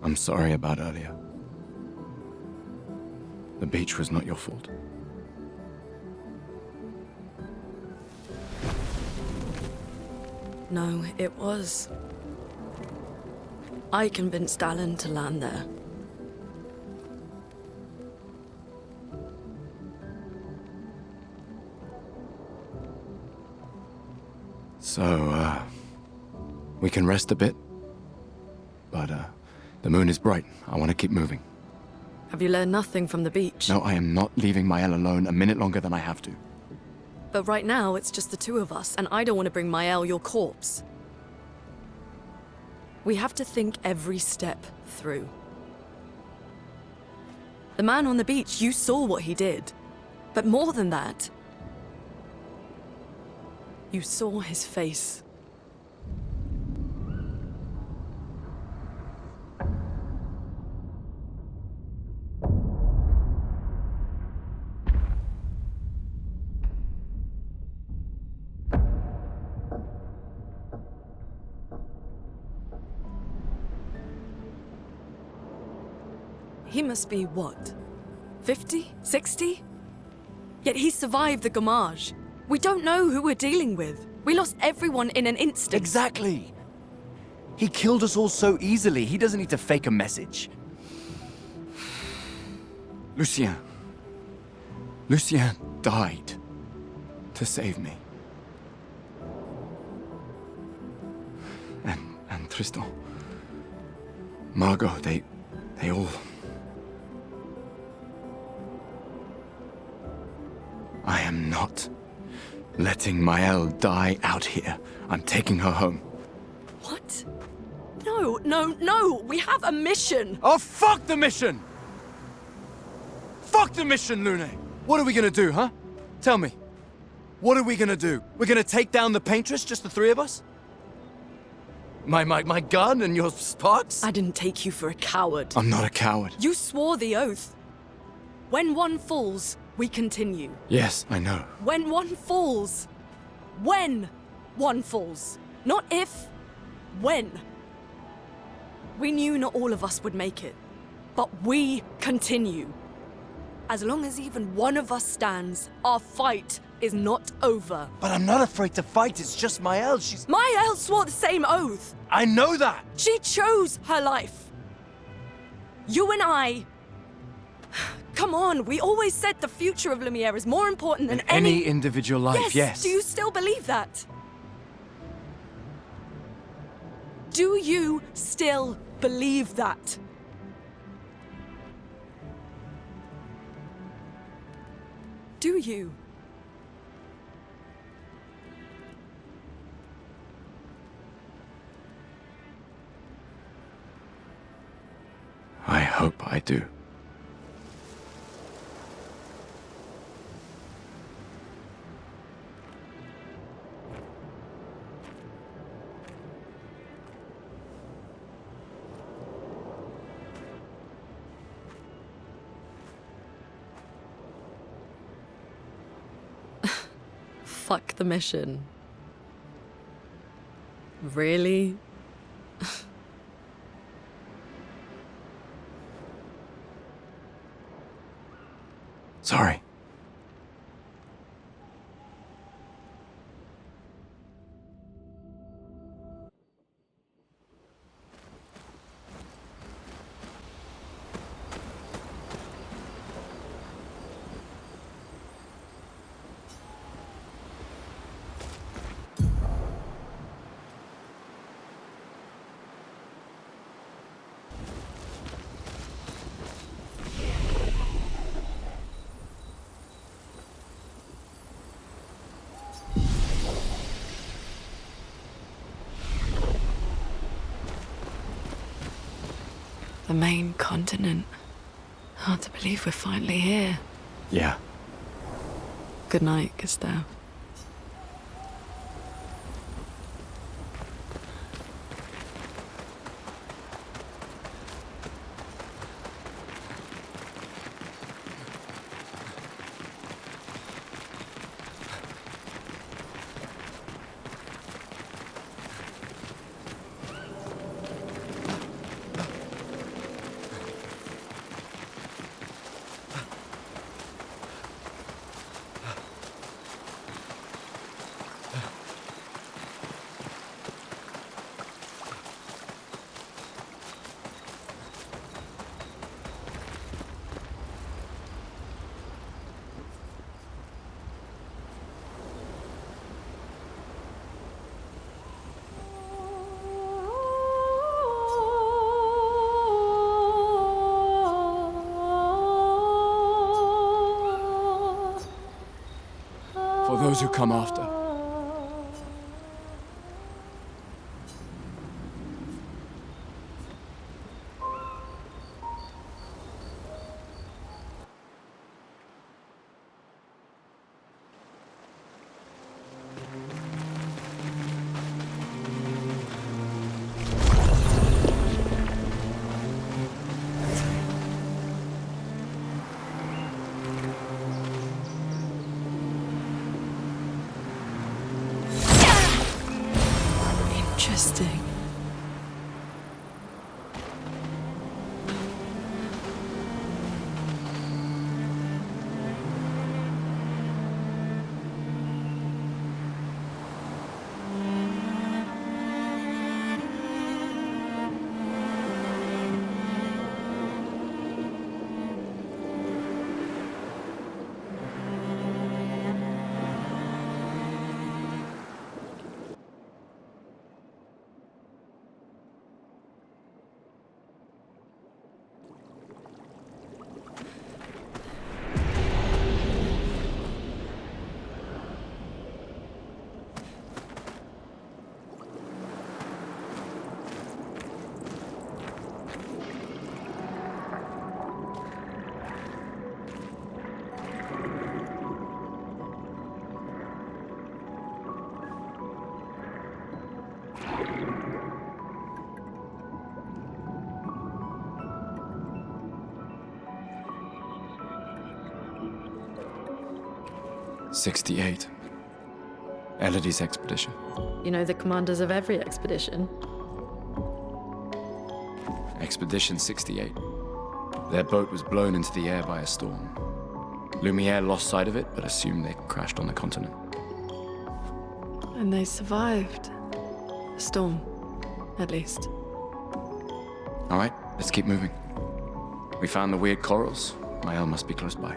I'm sorry about earlier. The beach was not your fault. No, it was. I convinced Alan to land there. So, we can rest a bit, but, the moon is bright. I want to keep moving. Have you learned nothing from the beach? No, I am not leaving Mael alone a minute longer than I have to. But right now, it's just the two of us, and I don't want to bring Mael your corpse. We have to think every step through. The man on the beach, you saw what he did. But more than that, you saw his face. He must be, what, 50? 60? Yet he survived the Gommage. We don't know who we're dealing with. We lost everyone in an instant. Exactly. He killed us all so easily. He doesn't need to fake a message. Lucien. Lucien died to save me. And Tristan. Margot, they all... I am not letting Maëlle die out here. I'm taking her home. What? No, no, no! We have a mission! Oh, fuck the mission! Fuck the mission, Lune! What are we gonna do, huh? Tell me. What are we gonna do? We're gonna take down the paintress, just the three of us? My gun and your sparks? I didn't take you for a coward. I'm not a coward. You swore the oath. When one falls, we continue. Yes, I know. When one falls. When one falls. Not if. When. We knew not all of us would make it. But we continue. As long as even one of us stands, our fight is not over. But I'm not afraid to fight, it's just Maëlle, she's... Maëlle swore the same oath. I know that! She chose her life. You and I... Come on, we always said the future of Lumiere is more important than any individual life, yes. Do you still believe that? Do you still believe that? Do you? I hope I do. Fuck the mission. Really? Sorry. The main continent. Hard to believe we're finally here. Yeah. Good night, Gustave. For those who come after. Interesting. 68. Elodie's expedition. You know the commanders of every expedition. Expedition 68. Their boat was blown into the air by a storm. Lumiere lost sight of it, but assumed they crashed on the continent. And they survived. The storm, at least. All right, let's keep moving. We found the weird corals. Mael must be close by.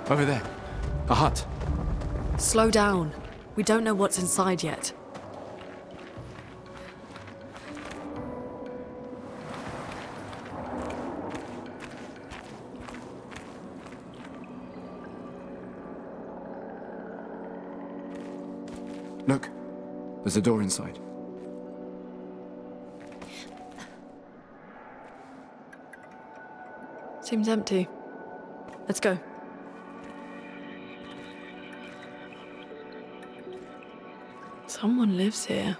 Over there. A hut. Slow down. We don't know what's inside yet. Look, there's a door inside. Seems empty. Let's go. Someone lives here.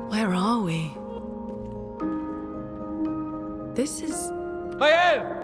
Where are we? This is... Mael!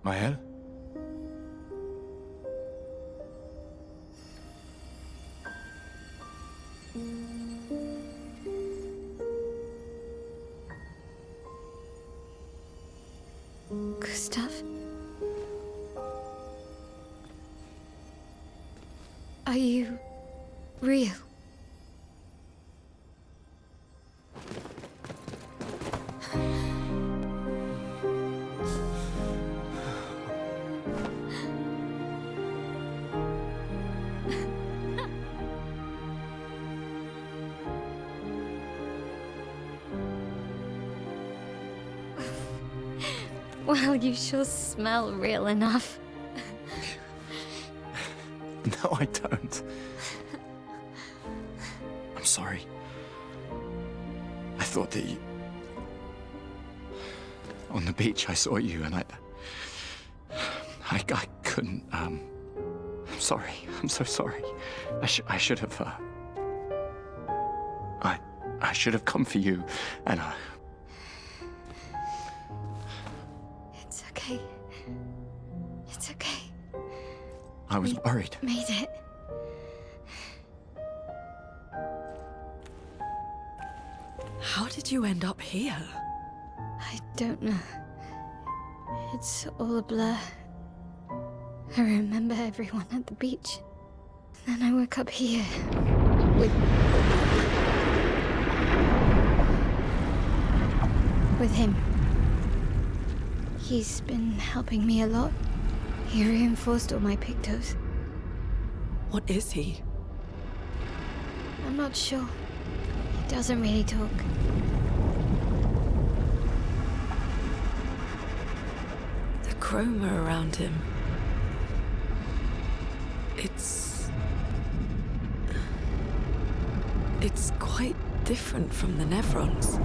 Mael? Gustav? Are you real? Well, you sure smell real enough. No, I don't. I'm sorry. I thought that you... On the beach, I saw you and I couldn't, I'm sorry. I'm so sorry. I should have, I should have come for you and It's okay. It's okay. I was worried. Made it. How did you end up here? I don't know. It's all a blur. I remember everyone at the beach. Then I woke up here. With him. He's been helping me a lot. He reinforced all my pictos. What is he? I'm not sure. He doesn't really talk. The chroma around him. It's quite different from the Nevrons.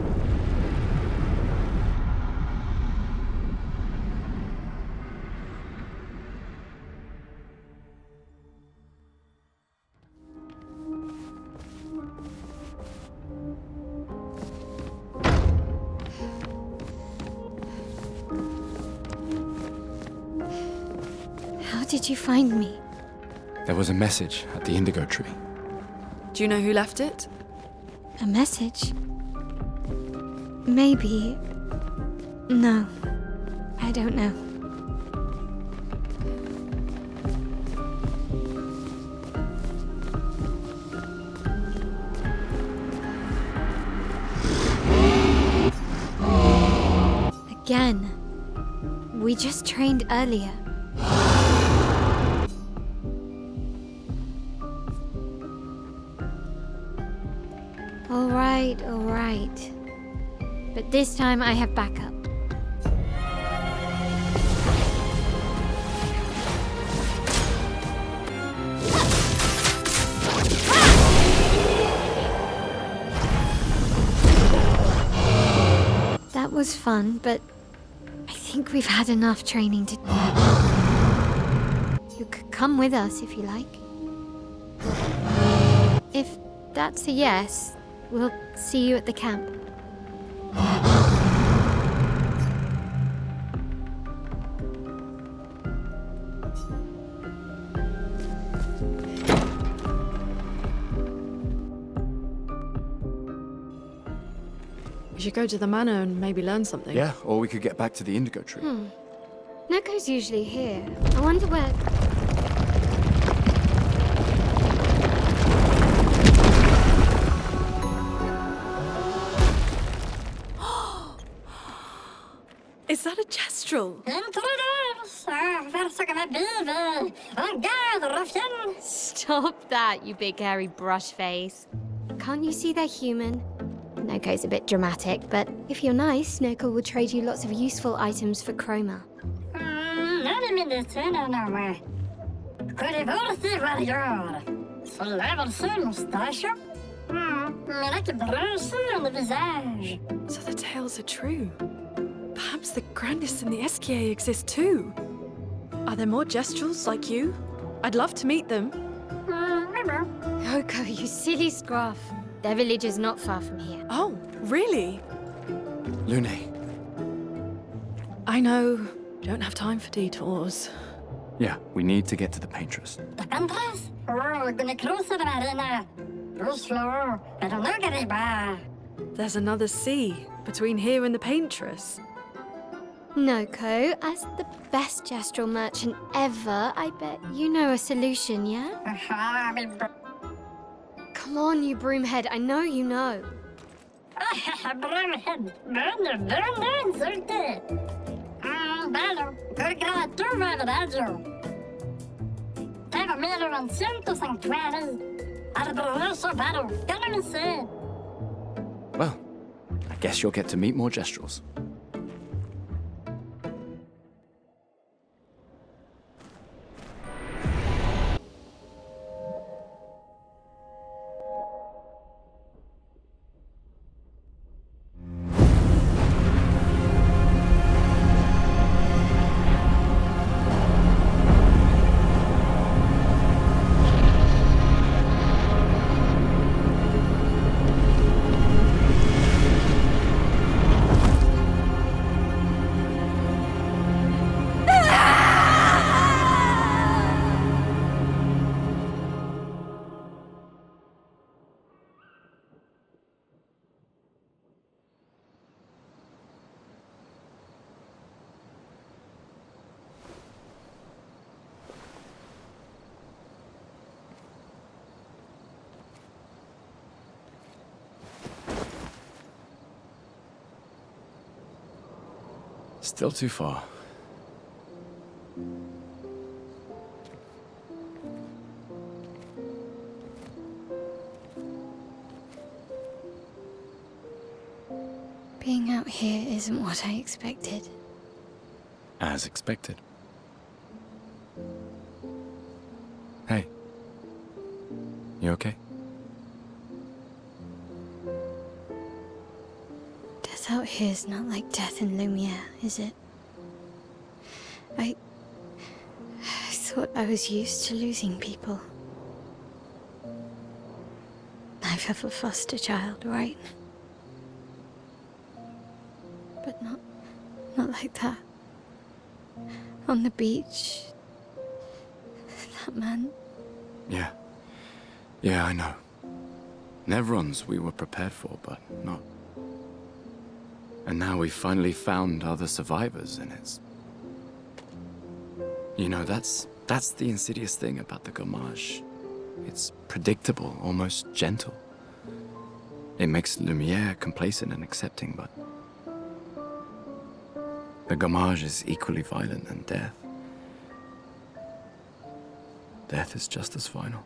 How did you find me? There was a message at the indigo tree. Do you know who left it? A message? Maybe. No. I don't know. Again. We just trained earlier. All right. But this time I have backup. That was fun, but I think we've had enough training to... You could come with us if you like. If that's a yes, we'll see you at the camp. We should go to the manor and maybe learn something. Yeah, or we could get back to the indigo tree. Neko's usually here. I wonder where... Is that a gestural? Stop that, you big hairy brush face. Can't you see they're human? Neko's a bit dramatic, but if you're nice, Neko will trade you lots of useful items for chroma. So the tales are true. Perhaps the grandest in the Esquier exist too. Are there more gestrals like you? I'd love to meet them. Neko, you silly scruff. Their village is not far from here. Oh, really? Lune. I know. Don't have time for detours. Yeah, we need to get to the paintress. There's another sea between here and the paintress. Neko, as the best gestural merchant ever, I bet you know a solution, yeah? Come on, you broomhead, I know you know. Well, I guess you'll get to meet more gestrals. Still too far. Being out here isn't what I expected. As expected. Hey. You okay? Death out here's not like death in Lumiere, is it? I thought I was used to losing people. I've have a foster child, right? But not like that. On the beach. That man. Yeah. Yeah, I know. Nevrons we were prepared for, but not. And now we've finally found other survivors, and it's... You know, that's the insidious thing about the Gommage. It's predictable, almost gentle. It makes Lumiere complacent and accepting, but... The Gommage is equally violent than death. Death is just as final.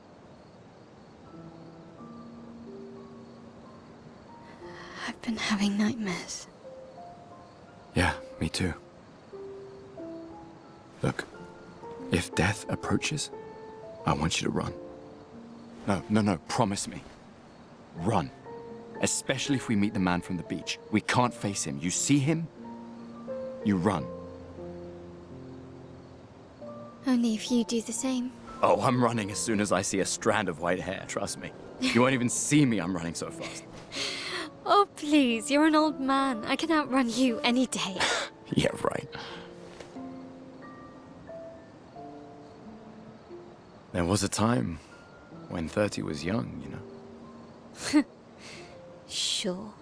I've been having nightmares. Yeah, me too. Look, if death approaches, I want you to run. No, promise me. Run. Especially if we meet the man from the beach. We can't face him. You see him, you run. Only if you do the same. Oh, I'm running as soon as I see a strand of white hair, trust me. You won't even see me, I'm running so fast. Oh, please, you're an old man. I can outrun you any day. Yeah, right. There was a time when 30 was young, you know? Sure.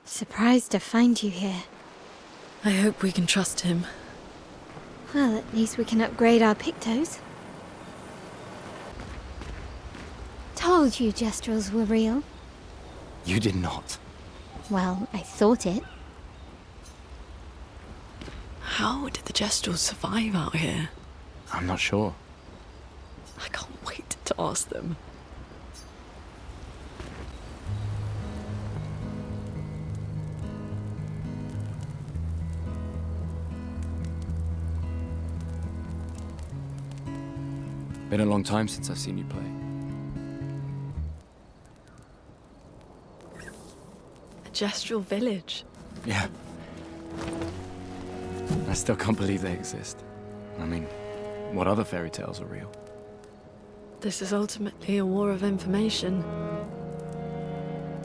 Surprised to find you here. I hope we can trust him. Well, at least we can upgrade our Pictos. Told you Gestrels were real. You did not. Well, I thought it. How did the Gestrels survive out here? I'm not sure. I can't wait to ask them. Been a long time since I've seen you play. A Gestral village. Yeah. I still can't believe they exist. I mean, what other fairy tales are real? This is ultimately a war of information.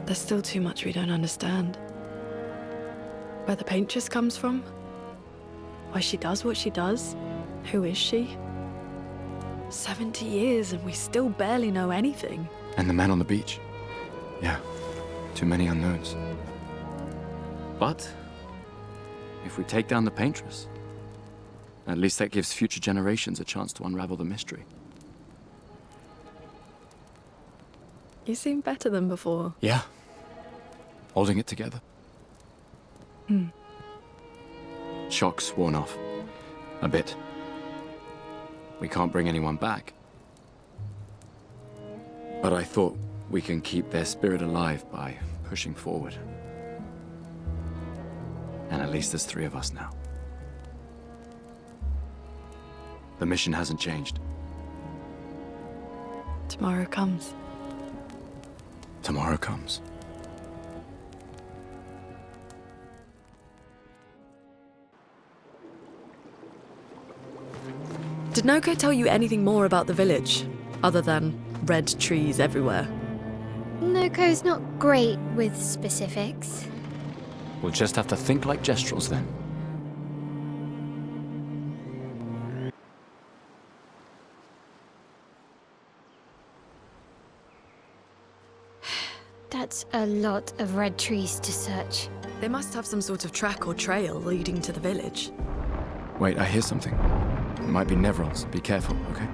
There's still too much we don't understand. Where the paintress comes from? Why she does what she does? Who is she? 70 years and we still barely know anything. And the man on the beach. Yeah, too many unknowns. But if we take down the paintress, at least that gives future generations a chance to unravel the mystery. You seem better than before. Yeah. Holding it together. Shock's worn off. A bit. We can't bring anyone back. But I thought we can keep their spirit alive by pushing forward. And at least there's 3 of us now. The mission hasn't changed. Tomorrow comes. Tomorrow comes. Did Noko tell you anything more about the village, other than red trees everywhere? Noko's not great with specifics. We'll just have to think like Gestrels then. That's a lot of red trees to search. They must have some sort of track or trail leading to the village. Wait, I hear something. Might be Nevrons. Be careful, okay?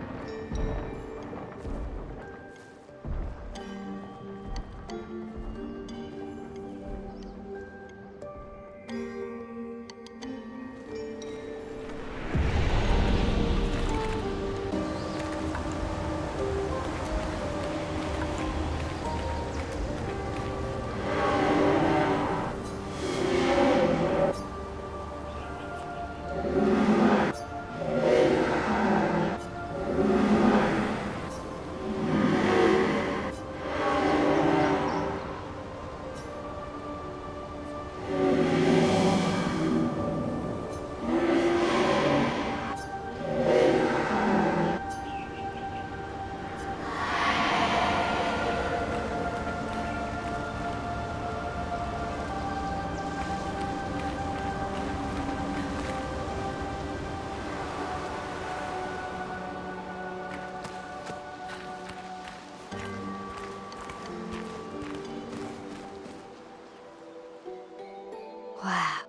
Wow.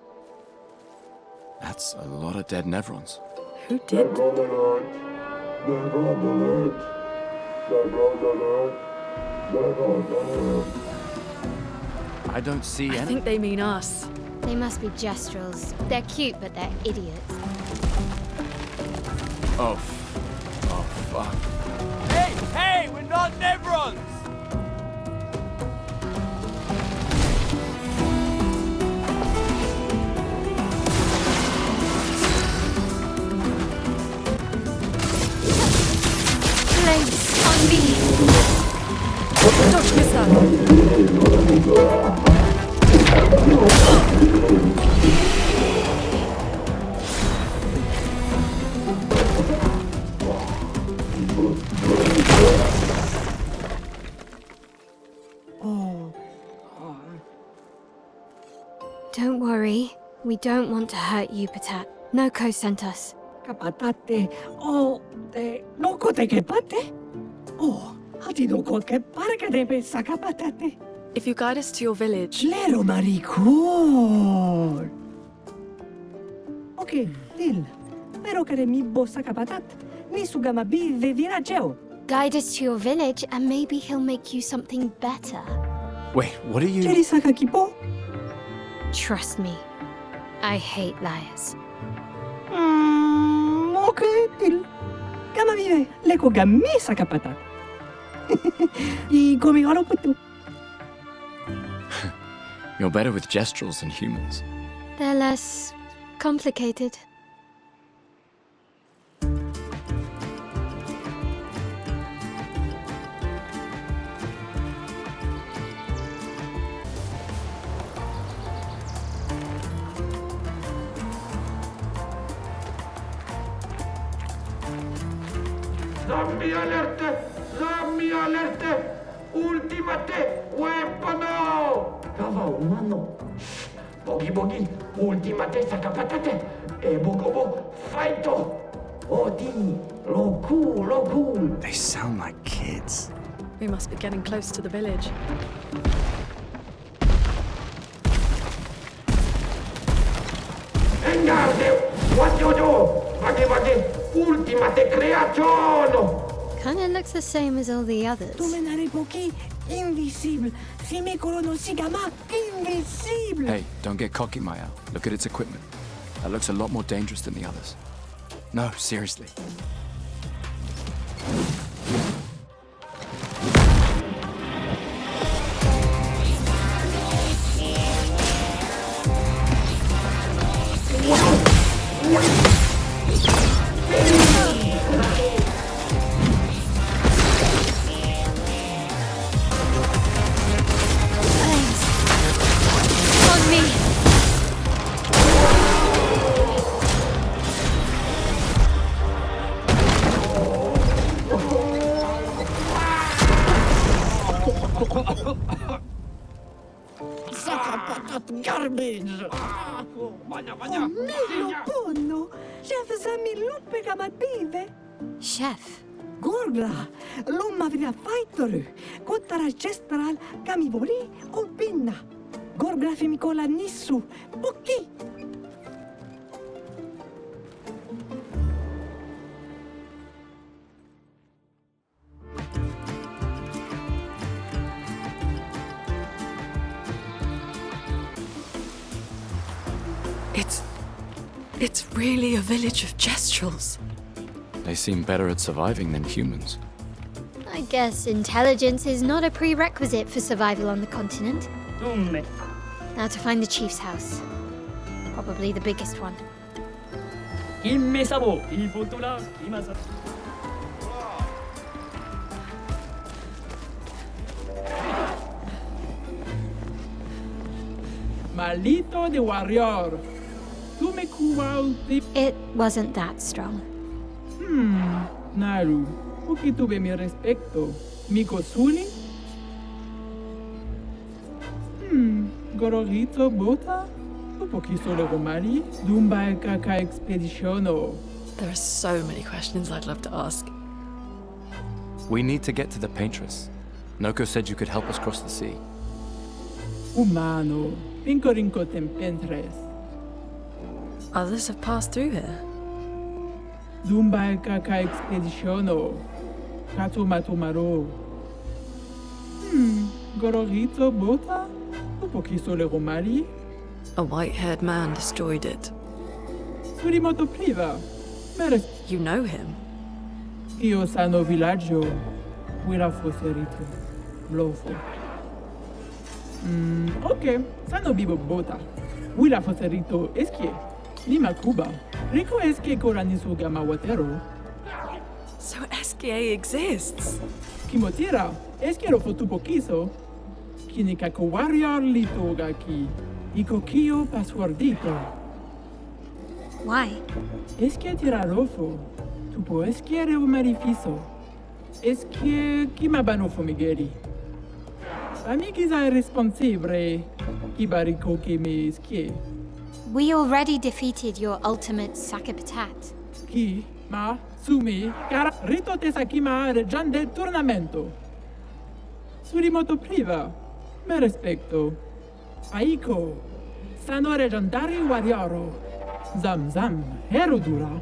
That's a lot of dead Nevrons. Who did? I don't see any. I think they mean us. They must be Gestrels. They're cute, but they're idiots. Oh. Oh, fuck. Hey, hey, we're not Nevrons! Place on me! Dodge missile! Don't worry. We don't want to hurt you, Patat. Noko sent us. Kapatate, oh, noko te kepate? Oh, hati noko keparka debe sakapatate. If you guide us to your village... Lero maricor! Okay, Lil. Pero kare mi bossa kapatat. Ni sugama bive virageo. Guide us to your village and maybe he'll make you something better. Wait, what are you... Cheri sakakipo? Trust me. I hate liars. Okay, Lil. Kama vive, leko gami sakapatat. I gomi haroputu. You're better with Gestrels than humans. They're less complicated. Zombie alerte! Zombie alerte! Ultimate weapono! Kawa umano. Bogi bogi, ultimate sakapatate. E bogobo, fighto. Odi, loku, loku. They sound like kids. We must be getting close to the village. Engarde, what you do? Vadi vadi, ultimate creationo. Kinda looks the same as all the others. Invisible. Si me corono sigama invisible. Hey, don't get cocky, Maya. Look at its equipment. That looks a lot more dangerous than the others. No, seriously. On me! Sakapatat garbage. Melo ponno. Chef sami luppe kamative. Chef. Gorgla. Lumma vria faitoru. Kottara gestral kamivori o pinna. Gorgla femikola nissu. Bukki. It's really a village of Jestrels. They seem better at surviving than humans. I guess intelligence is not a prerequisite for survival on the continent. Now to find the chief's house. Probably the biggest one. Malito de warrior. Tu me cuauti. It wasn't that strong. Naru. Porque tuve mi respecto. Mi cosuli? Gororito bota? Tu poquiso lo romari? Dumba kaka expeditiono. There are so many questions I'd love to ask. We need to get to the paintress. Noko said you could help us cross the sea. Humano. Pincorinco tempentres. Others have passed through here. Dumba kaka expeditiono. Kato matomaro. Gororito bota? Tu poquiso le romari? A white-haired man destroyed it. Surimoto priva. You know him? Io sano villaggio. Wira foserito. Lofo. Ok. Sano vivo bota. Wira foserito eskie. Lima Cuba. Rico eskie koranisu gamawatero. So SKA exists? Kimotira. Eskiero fotupo kiso. Kinikako warrior lito gaki. Ikokio passwordito. Why? Eskie tirarofo. Tupo eskiere umarifiso. Eskie kimabano fumigeri. Amikiza irresponsible. Kibariko me eskie. We already defeated your ultimate Sakapatat. Ki, ma, sumi, cara, rito tesakima regian del tournamento. Surimoto priva. Me respecto. Aiko. Sano legendari warrioro. Zam zam, herodura.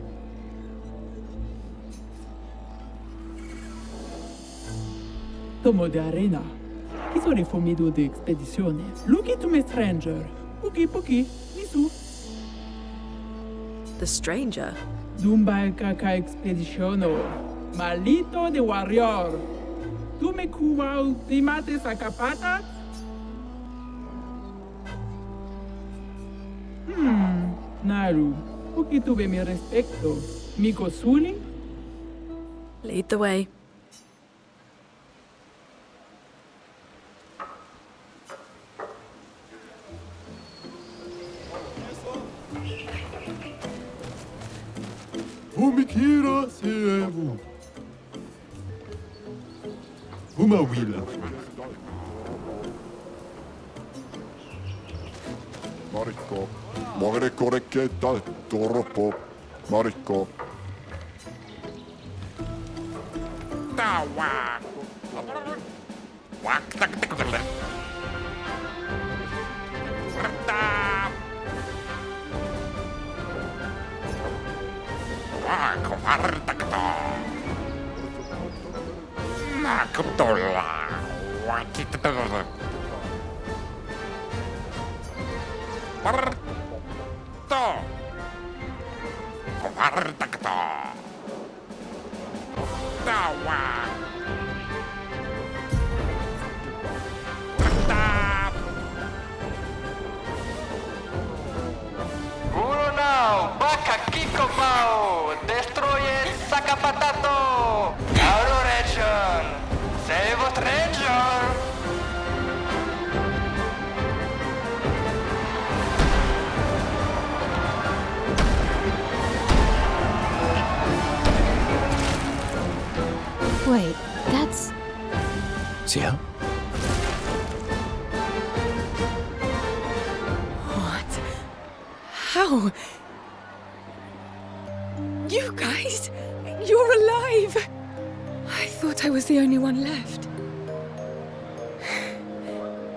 Tomo de arena. Kiso rifomido de expedizione. Luki to me stranger. Puki puki, nisu. The stranger? Dumba kaka expeditiono. Malito de warrior. Tu me cuba ultimate sacapata? Naru. Puki tuve mi respecto. Mi cosuli? Lead the way. Umikira sevu. Umawila. Mariko. Mariko reketa toropo. Mariko. Tawa. Wak tak tak tak. Mantap. Wak wartak to. Nakutola. Wakit to. Parto. Wartak to. Tawa. Mantap. Guru now, baka kiko pao, destroye sakapatato, Gauro region, save treasure. Wait, that's... Sia? What? How? You guys? You're alive! I thought I was the only one left.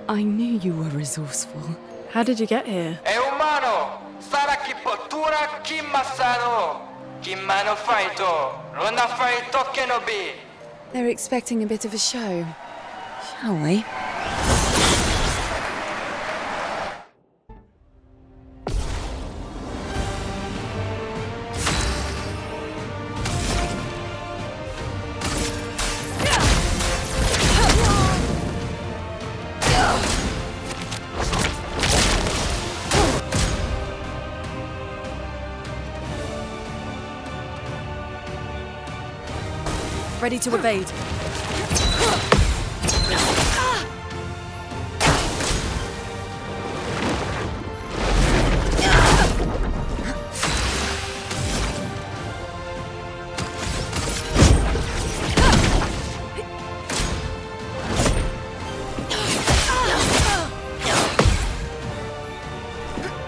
I knew you were resourceful. How did you get here? E umano, sara ki potura ki masano, ki mano faito, rona faito ke no bi. They're expecting a bit of a show. Shall we? Ready to evade.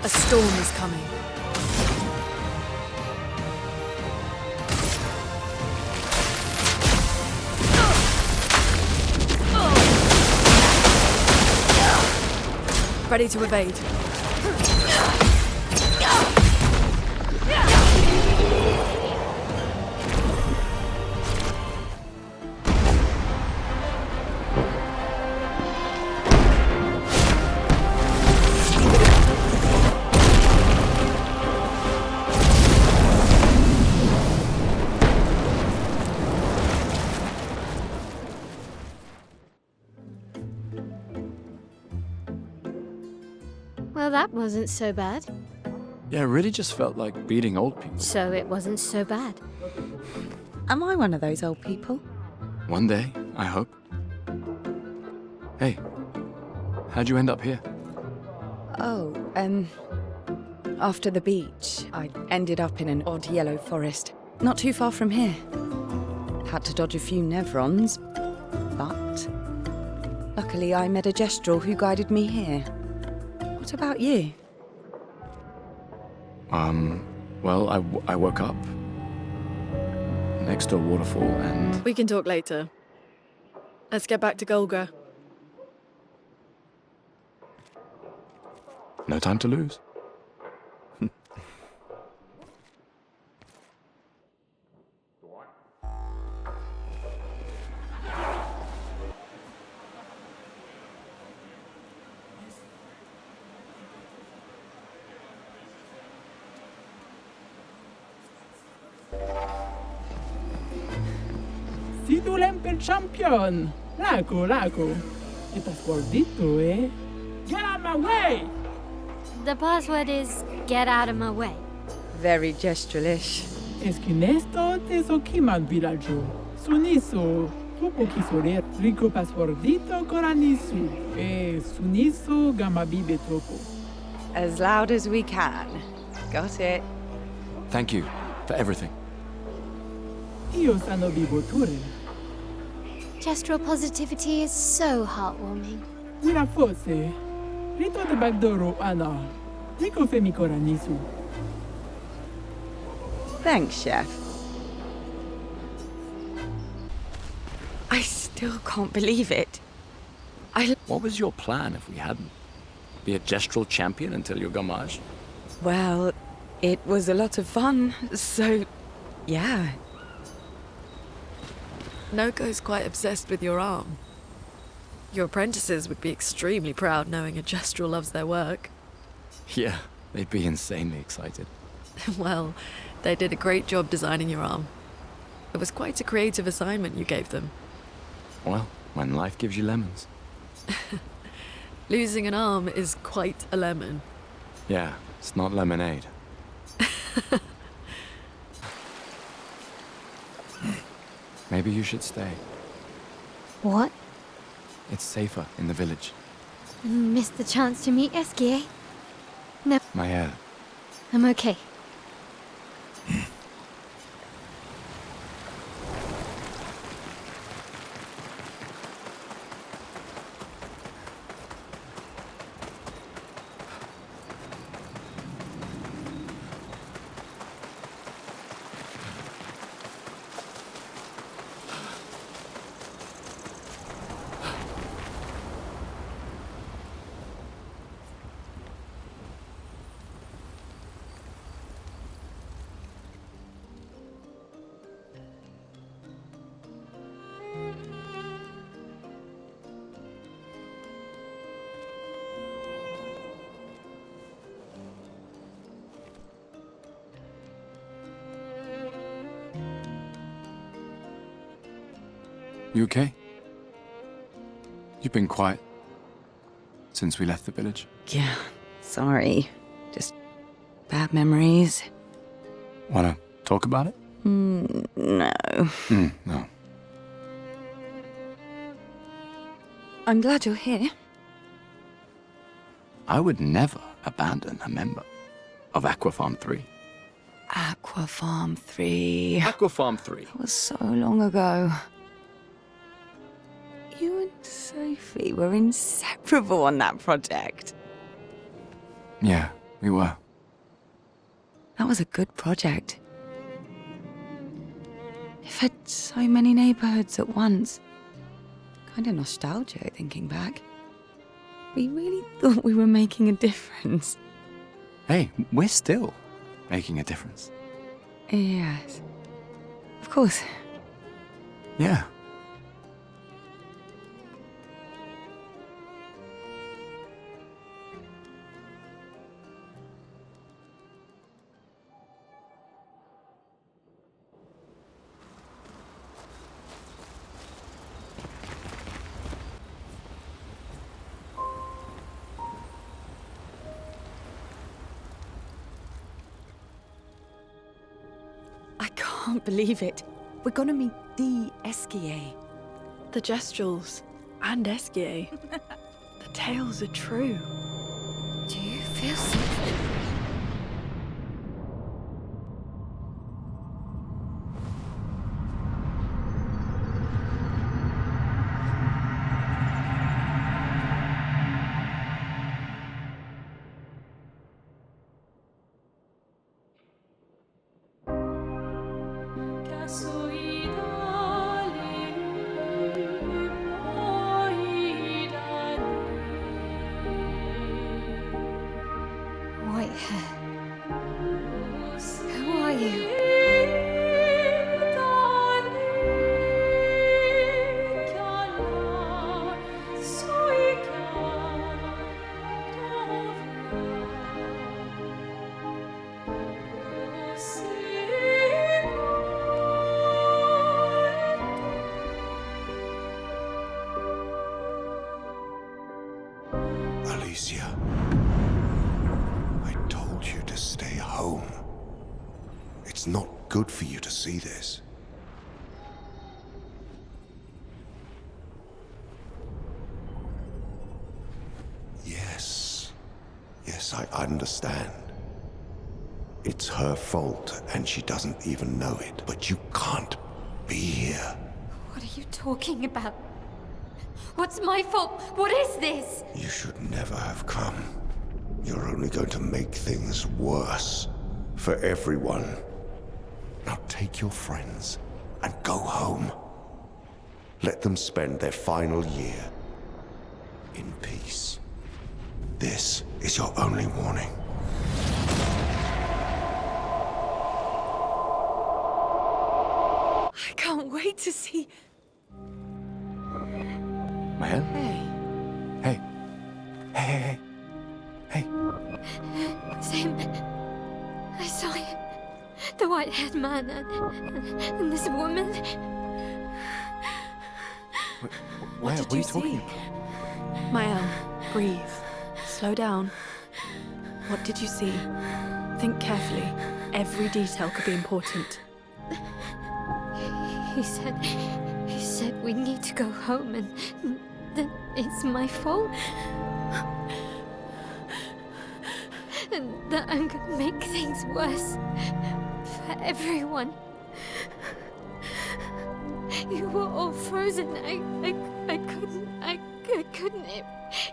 A storm is coming. Ready to evade. Well, that wasn't so bad. Yeah, it really just felt like beating old people. So it wasn't so bad. Am I one of those old people? One day, I hope. Hey, how'd you end up here? Oh, after the beach, I ended up in an odd yellow forest, not too far from here. Had to dodge a few nevrons, but luckily I met a gestural who guided me here. What about you? Well, I woke up next to a waterfall and... We can talk later. Let's get back to Golga. No time to lose. Si tu l'empel champion! Laco, laco. E passpordito, eh? Get out of my way! The password is get out of my way. Very gestural-ish. Esquinesto te sokiman villaggio. Suniso, tupo kisoret rico passpordito coranisu. E suniso gamabibe topo. As loud as we can. Got it. Thank you for everything. Io sano vivo ture. Gestural positivity is so heartwarming. Mira fosse. Rito de bagdoro ana. Rico femi coranisu. Thanks, Chef. I still can't believe it. What was your plan if we hadn't? Be a gestural champion until your gommage? Well, it was a lot of fun, so yeah. Noko's quite obsessed with your arm. Your apprentices would be extremely proud knowing a gestural loves their work. Yeah, they'd be insanely excited. Well, they did a great job designing your arm. It was quite a creative assignment you gave them. Well, when life gives you lemons. Losing an arm is quite a lemon. Yeah, it's not lemonade. Maybe you should stay. What? It's safer in the village. Missed the chance to meet Eskie, eh? No, My hair. I'm okay. You okay? You've been quiet since we left the village. Yeah, sorry. Just bad memories. Wanna talk about it? No. No. I'm glad you're here. I would never abandon a member of Aquafarm 3. Aquafarm 3. Aquafarm 3. That was so long ago. You and Sophie were inseparable on that project. Yeah, we were. That was a good project. It fed so many neighborhoods at once. Kind of nostalgic thinking back. We really thought we were making a difference. Hey, we're still making a difference. Yes. Of course. Yeah. I can't believe it. We're gonna meet the Esquier. The Gestrels and Esquier. The tales are true. Do you feel something? White hair. Who are you? Alicia, I told you to stay home. It's not good for you to see this. Yes, I understand. It's her fault, and she doesn't even know it. But you can't be here. What are you talking about? What's my fault? What is this? You should never have come. You're only going to make things worse for everyone. Now take your friends and go home. Let them spend their final year in peace. This is your only warning. I can't wait to see... Maya? Hey. Hey. Same. I saw him. The white-haired man and this woman. What are you talking about? Mael, breathe. Slow down. What did you see? Think carefully. Every detail could be important. He said we need to go home and that it's my fault. And that I'm gonna make things worse for everyone. You were all frozen. I couldn't.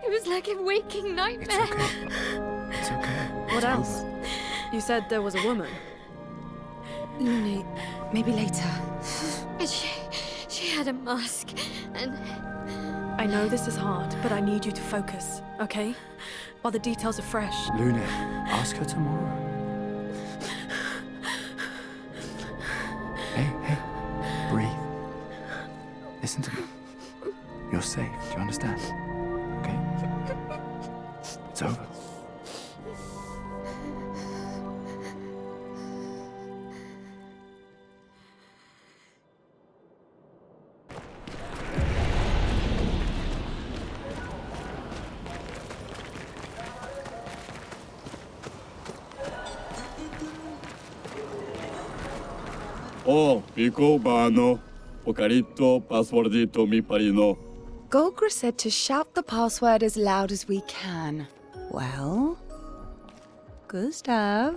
It was like a waking nightmare. It's okay. What else? You said there was a woman. Luna, maybe later. She had a mask and... I know this is hard, but I need you to focus, okay? While the details are fresh. Luna, ask her tomorrow. Hey, breathe. Listen to me. You're safe, do you understand? Okay? It's over. O, Pico Bano, Ocarito, Passwordito mi parino. Golgra said to shout the password as loud as we can. Well, Gustav,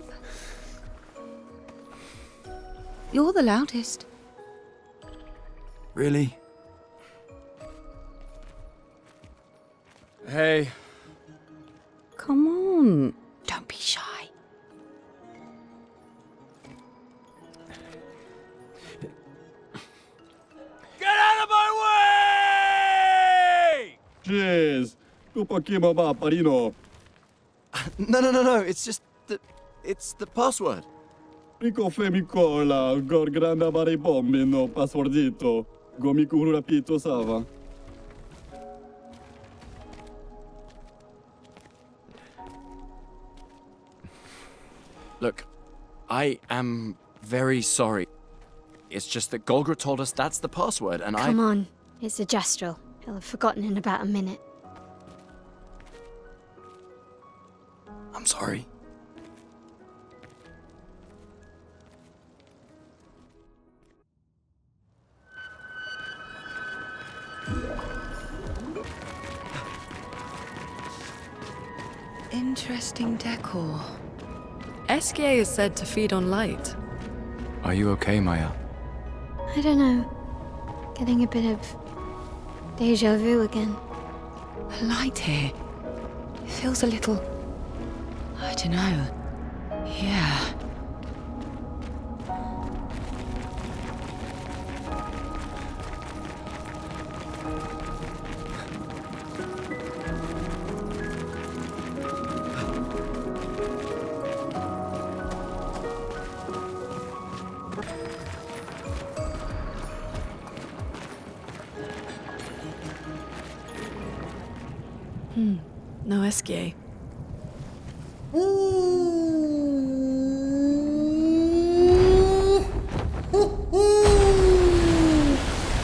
you're the loudest. Really? Hey. Come on, don't be shy. Get out of my way! Jeez, tu pochino va, parino. No, it's just it's the password. Pico femicola, gor granda vari bombino, passwordito. Gomiku rapito sava. Look, I am very sorry. It's just that Golgra told us that's the password, and Come on, it's a gestural. He'll have forgotten in about a minute. I'm sorry. Interesting decor. SKA is said to feed on light. Are you okay, Maya? I don't know. Getting a bit of deja vu again. The light here. It feels a little... I don't know. Yeah. No SKA.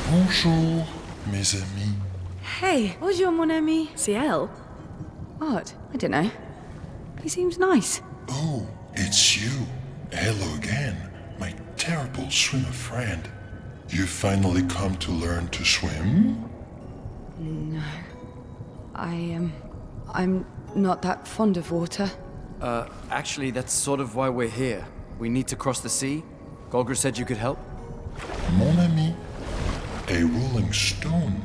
Bonjour, mes amis. Hey, bonjour mon ami. CL? What? I don't know. He seems nice. Oh, it's you. Hello again, my terrible swimmer friend. You finally come to learn to swim? No. I'm not that fond of water. Actually, that's sort of why we're here. We need to cross the sea. Golgra said you could help. Mon ami, a rolling stone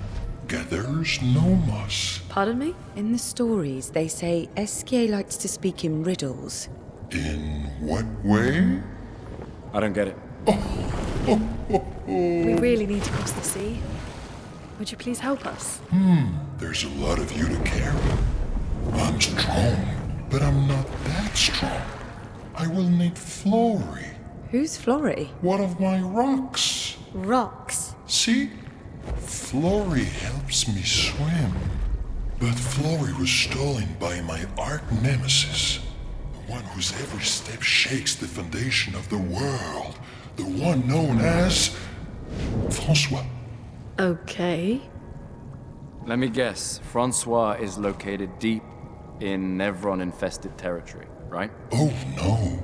gathers no moss. Pardon me? In the stories, they say SKA likes to speak in riddles. In what way? I don't get it. We really need to cross the sea. Would you please help us? There's a lot of you to carry. I'm strong, but I'm not that strong. I will need Flory. Who's Flory? One of my rocks. Rocks? See? Flory helps me swim. But Flory was stolen by my arch nemesis. The one whose every step shakes the foundation of the world. The one known as... Francois. Okay. Let me guess. Francois is located deep in Nevron-infested territory, right? Oh, no.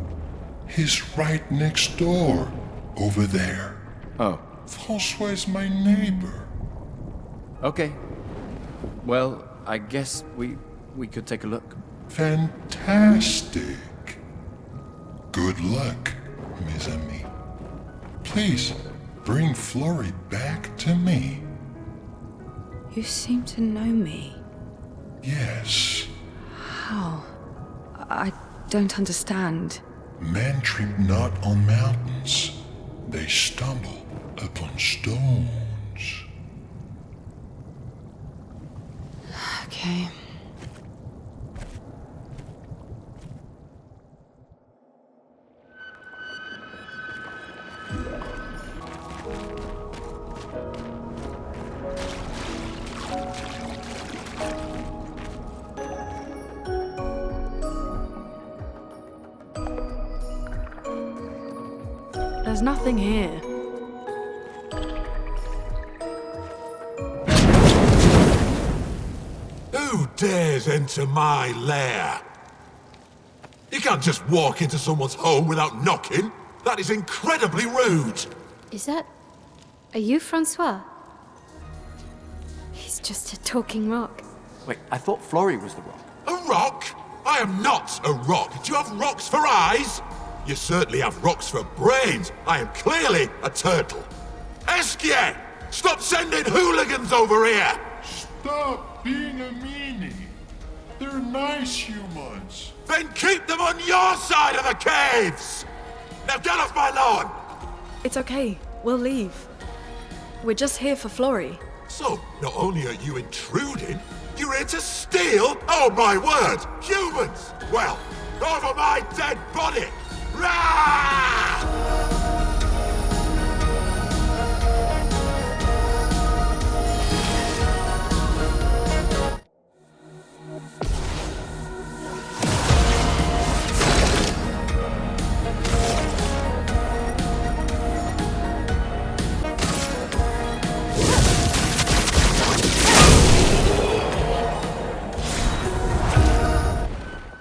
He's right next door. Over there. Oh. Francois is my neighbor. Okay. Well, I guess we could take a look. Fantastic. Good luck, mes amis. Please, bring Flory back to me. You seem to know me. Yes. How? I don't understand. Men trip not on mountains. They stumble upon stones. Okay. There's nothing here. Who dares enter my lair? You can't just walk into someone's home without knocking. That is incredibly rude. Is that... Are you Francois? He's just a talking rock. Wait, I thought Florrie was the rock. A rock? I am not a rock. Do you have rocks for eyes? You certainly have rocks for brains. I am clearly a turtle. Esquier! Stop sending hooligans over here! Stop being a meanie. They're nice humans. Then keep them on your side of the caves! Now get off my lawn! It's okay. We'll leave. We're just here for Florrie. So, not only are you intruding, you're here to steal? Oh my word! Humans! Well, over my dead body! Rah!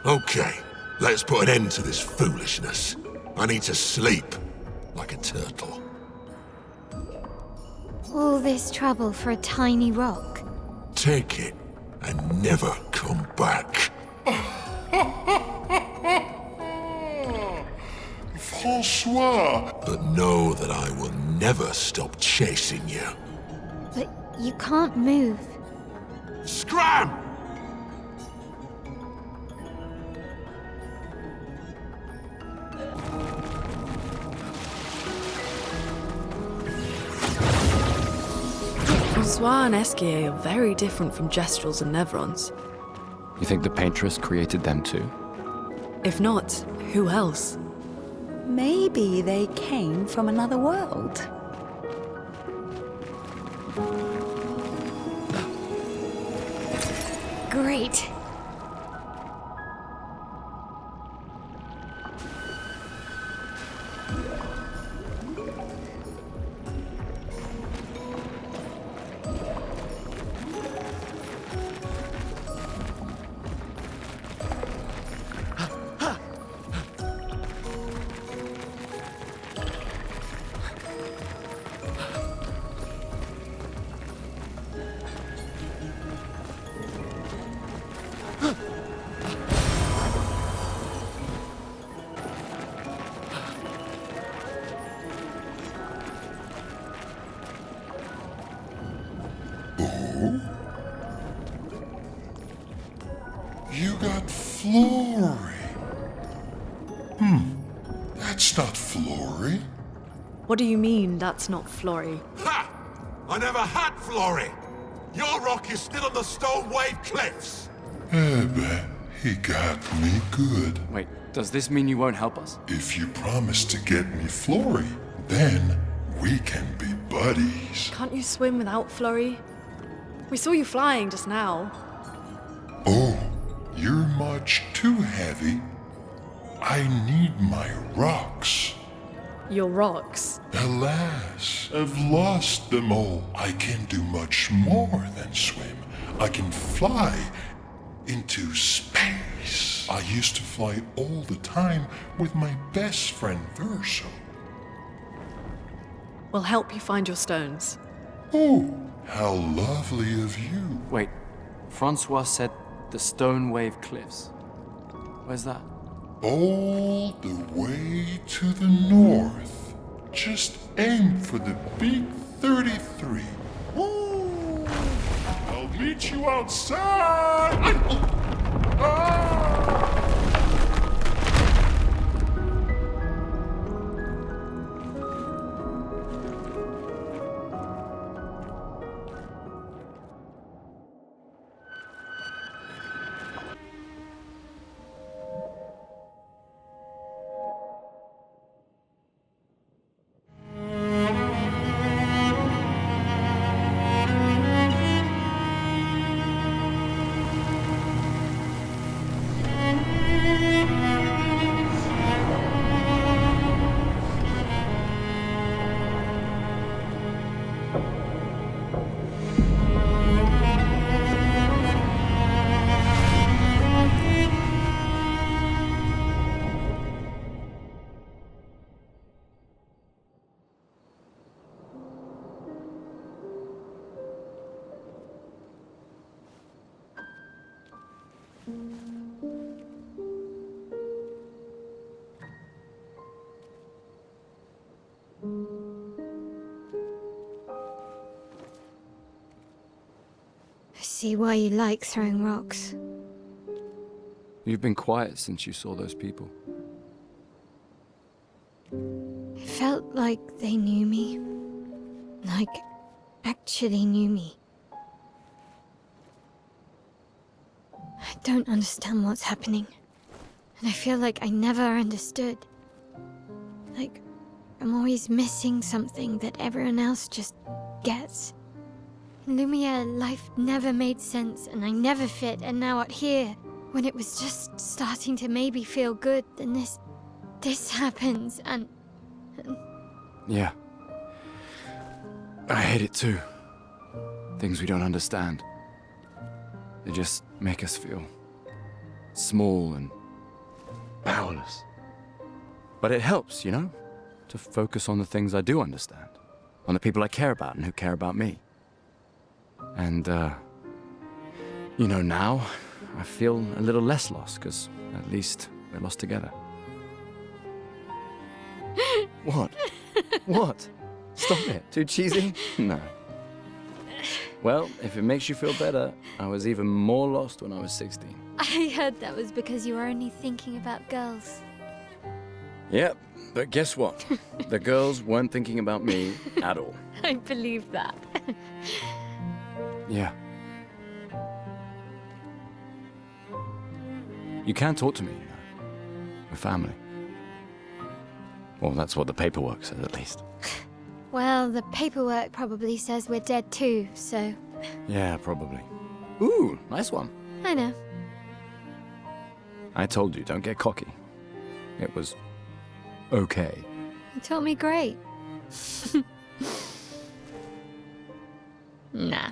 Okay, let's put an end to this foolishness. I need to sleep like a turtle. All this trouble for a tiny rock. Take it and never come back. Francois! But know that I will never stop chasing you. But you can't move. Scram! Francois and Esquier are very different from Gestrels and Nevrons. You think the paintress created them too? If not, who else? Maybe they came from another world. Great. You got Florrie. That's not Florrie. What do you mean, that's not Florrie? Ha! I never had Florrie! Your rock is still on the Stone Wave Cliffs! But he got me good. Wait, does this mean you won't help us? If you promise to get me Florrie, then we can be buddies. Can't you swim without Florrie? We saw you flying just now. Oh, you're much too heavy. I need my rocks. Your rocks? Alas, I've lost them all. I can do much more than swim. I can fly into space. I used to fly all the time with my best friend Verso. We'll help you find your stones. Oh, how lovely of you. Wait, Francois said the Stone Wave Cliffs. Where's that? All the way to the north. Just aim for the big 33. Woo! I'll meet you outside! Ah! see why you like throwing rocks. You've been quiet since you saw those people. It felt like they knew me. Like, actually knew me. I don't understand what's happening. And I feel like I never understood. Like, I'm always missing something that everyone else just gets. In Lumiere, life never made sense, and I never fit, and now out here, when it was just starting to maybe feel good, then this happens, and... Yeah. I hate it too. Things we don't understand. They just make us feel small and powerless. But it helps, you know, to focus on the things I do understand, on the people I care about and who care about me. And, you know, now I feel a little less lost, because at least we're lost together. What? What? Stop it. Too cheesy? No. Well, if it makes you feel better, I was even more lost when I was 16. I heard that was because you were only thinking about girls. Yep, but guess what? The girls weren't thinking about me at all. I believe that. Yeah. You can talk to me, you know. We're family. Well, that's what the paperwork says, at least. Well, the paperwork probably says we're dead too, so... Yeah, probably. Ooh, nice one. I know. I told you, don't get cocky. It was... okay. You taught me great. Nah.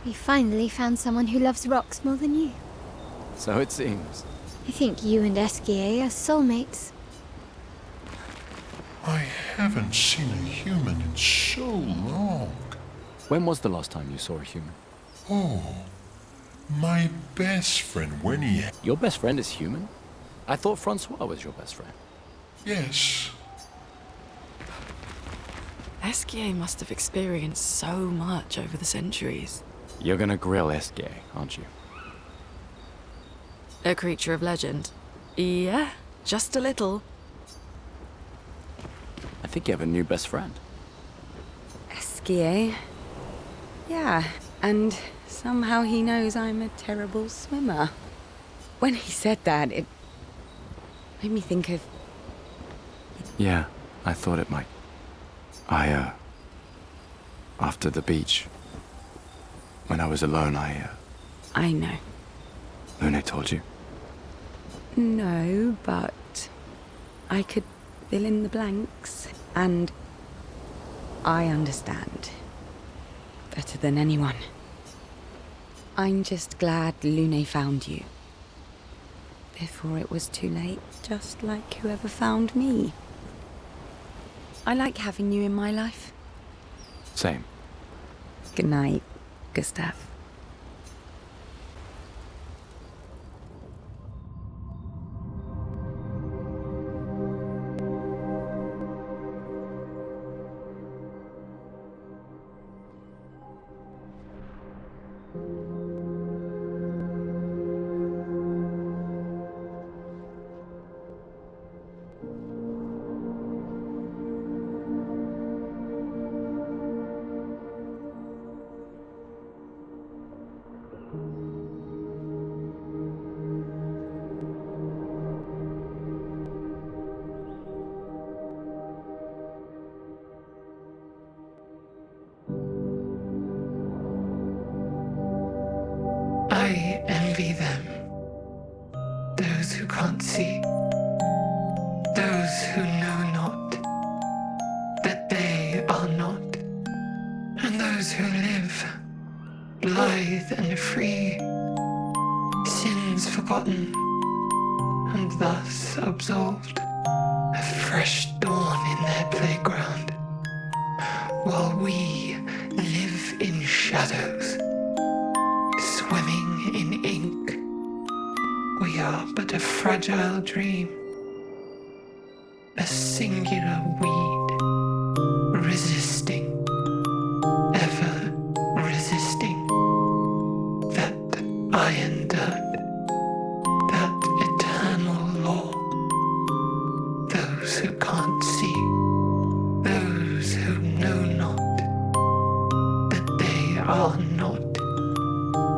We finally found someone who loves rocks more than you. So it seems. I think you and Esquier are soulmates. I haven't seen a human in so long. When was the last time you saw a human? Oh, my best friend when he... Your best friend is human? I thought Francois was your best friend. Yes. Esquier must have experienced so much over the centuries. You're gonna grill Esquier, aren't you? A creature of legend. Yeah, just a little. I think you have a new best friend. Esquier? Yeah, and somehow he knows I'm a terrible swimmer. When he said that, it made me think of... Yeah, I thought it might. After the beach, when I was alone, I know. Lune told you? No, but I could fill in the blanks, and I understand better than anyone. I'm just glad Lune found you. Before it was too late, just like whoever found me. I like having you in my life. Same. Good night, Gustav. I envy them. Those who can't see. Those who know not that they are not. And those who live, blithe and free, sins forgotten, and thus absolved, a fresh dawn in their playground, while we live in shadows, swimming in ink, but a fragile dream. A singular weed, resisting, ever resisting. That iron dirt, that eternal law. Those who can't see, those who know not, that they are not.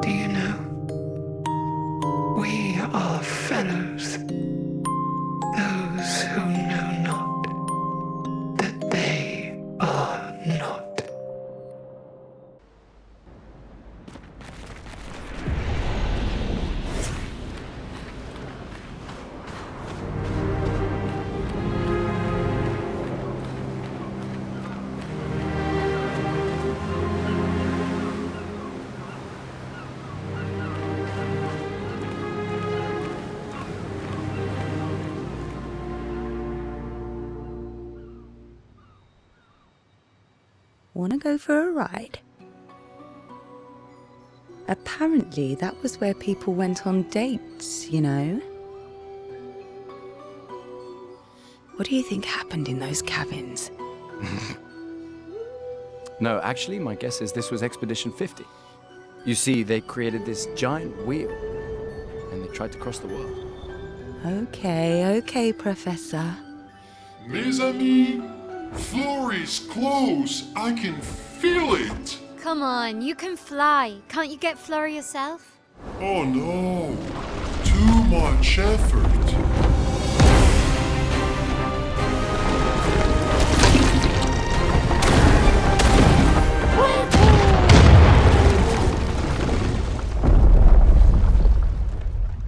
Do you know? We are fellows. Those who know not, that they are not. Wanna go for a ride? Apparently that was where people went on dates, you know? What do you think happened in those cabins? No, actually, my guess is this was Expedition 50. You see, they created this giant wheel, and they tried to cross the world. Okay, Professor. Mes amis, Florey's close. I can feel it. Come on, you can fly. Can't you get Florey yourself? Oh no, too much effort.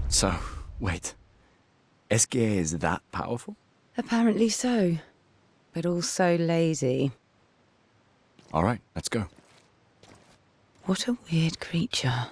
So, wait. Esquier is that powerful? Apparently so, but also lazy. All right, let's go. What a weird creature.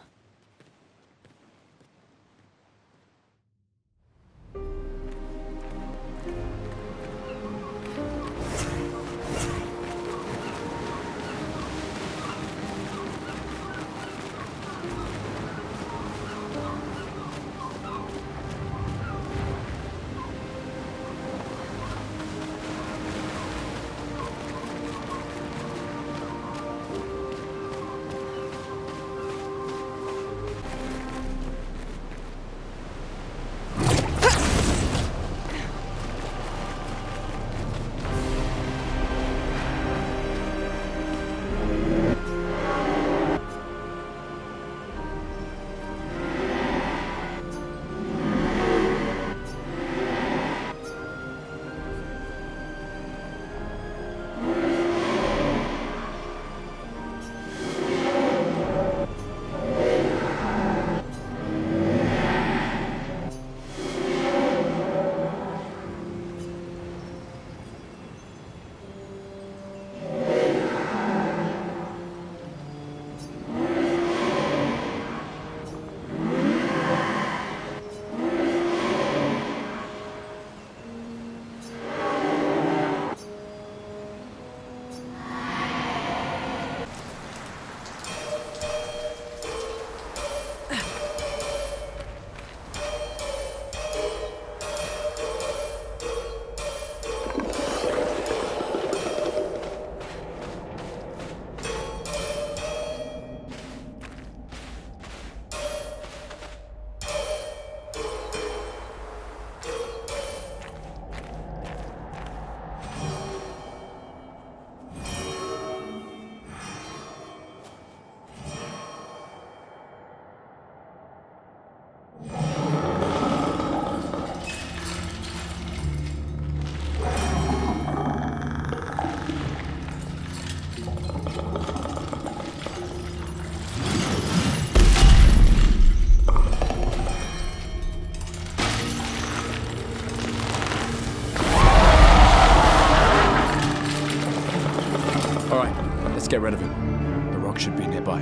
Get rid of him. The rock should be nearby.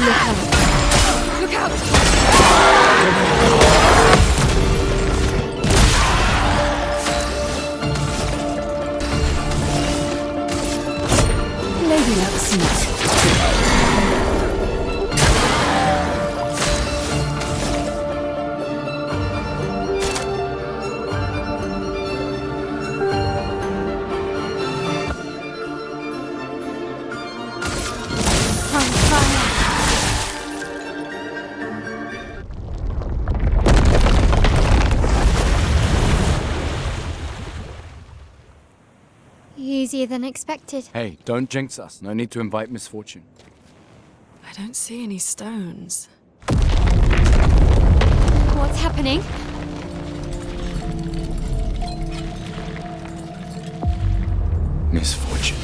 Look out. Easier than expected. Hey, don't jinx us. No need to invite misfortune. I don't see any stones. What's happening? Misfortune.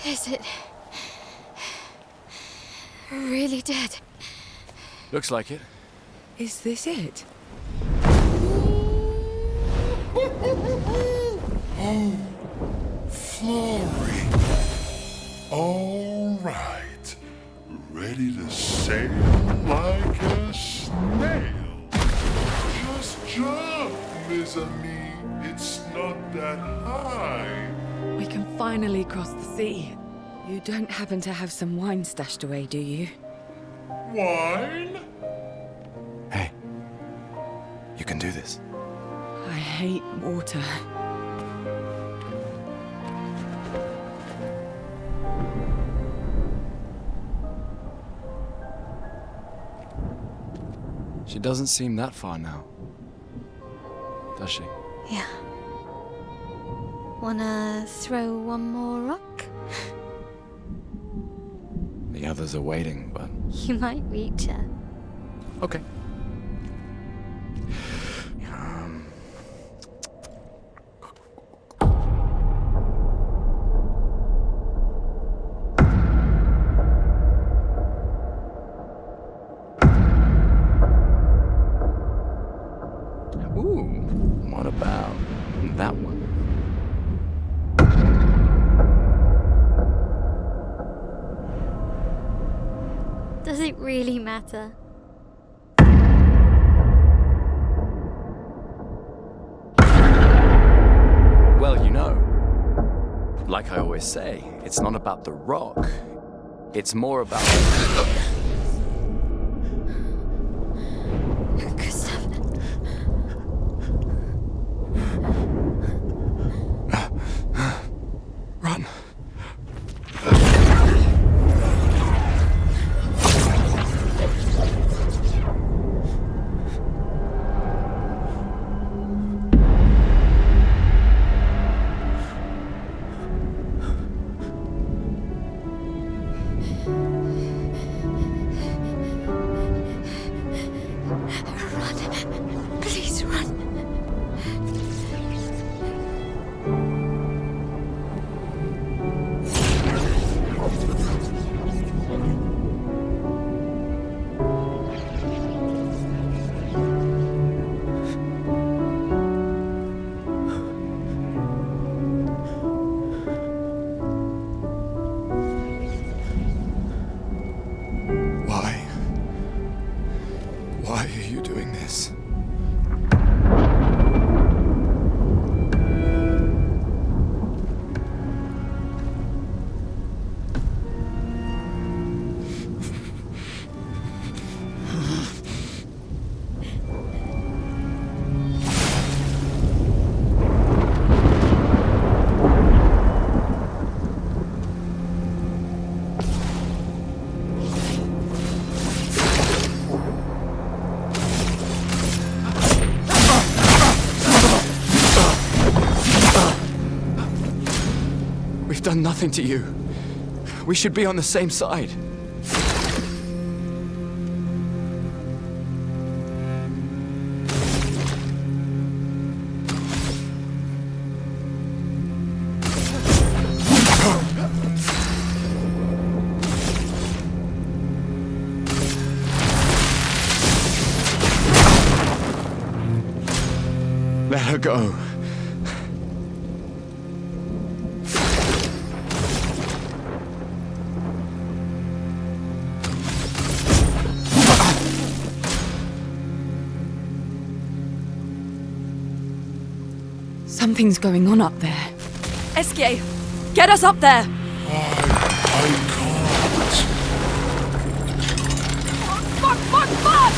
Is it really dead? Looks like it. Is this it? Oh, Flory. All right. Ready to sail like a snail. Just jump, mes amis. It's not that high. We can finally cross the sea. You don't happen to have some wine stashed away, do you? Wine? Hey, you can do this. I hate water. She doesn't seem that far now, does she? Yeah. Wanna throw one more rock? The others are waiting, but... You might reach her. Okay. Ooh, what about that one? Does it really matter? Well, you know, like I always say, it's not about the rock. It's more about... Run. Please run. Why are you doing this? done nothing to you. We should be on the same side. Let her go. Something's going on up there. Esquier, get us up there! I can't. Fuck, fuck, fuck!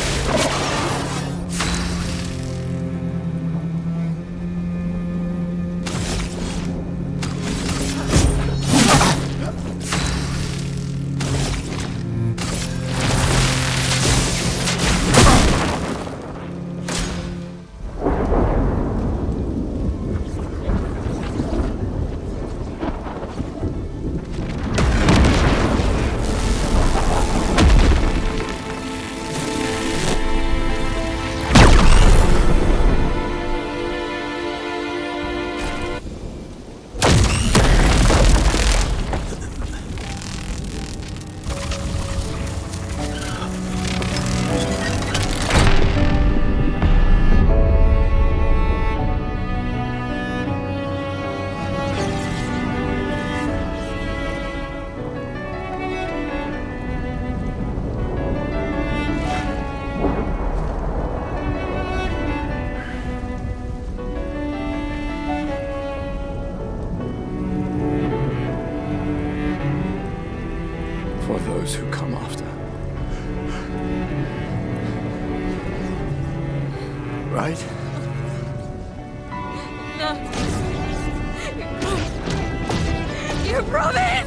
For those who come after. Right? No. You promised!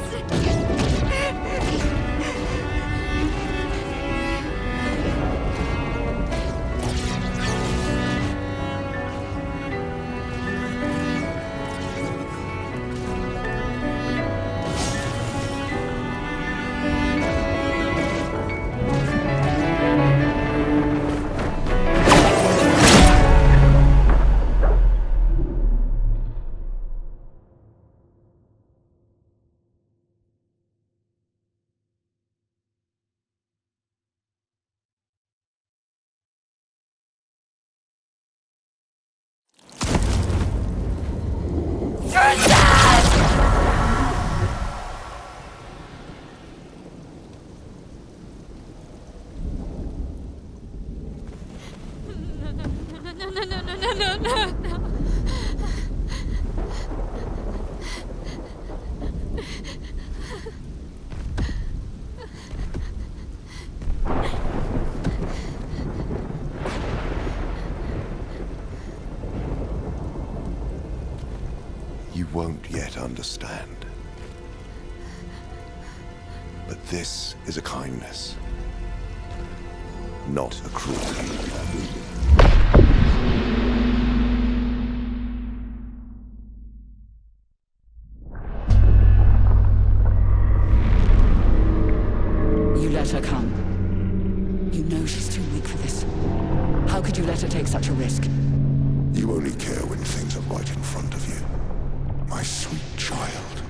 You won't yet understand. But this is a kindness, not a cruelty. You let her come. You know she's too weak for this. How could you let her take such a risk? You only care when things are right in front of you. My sweet child,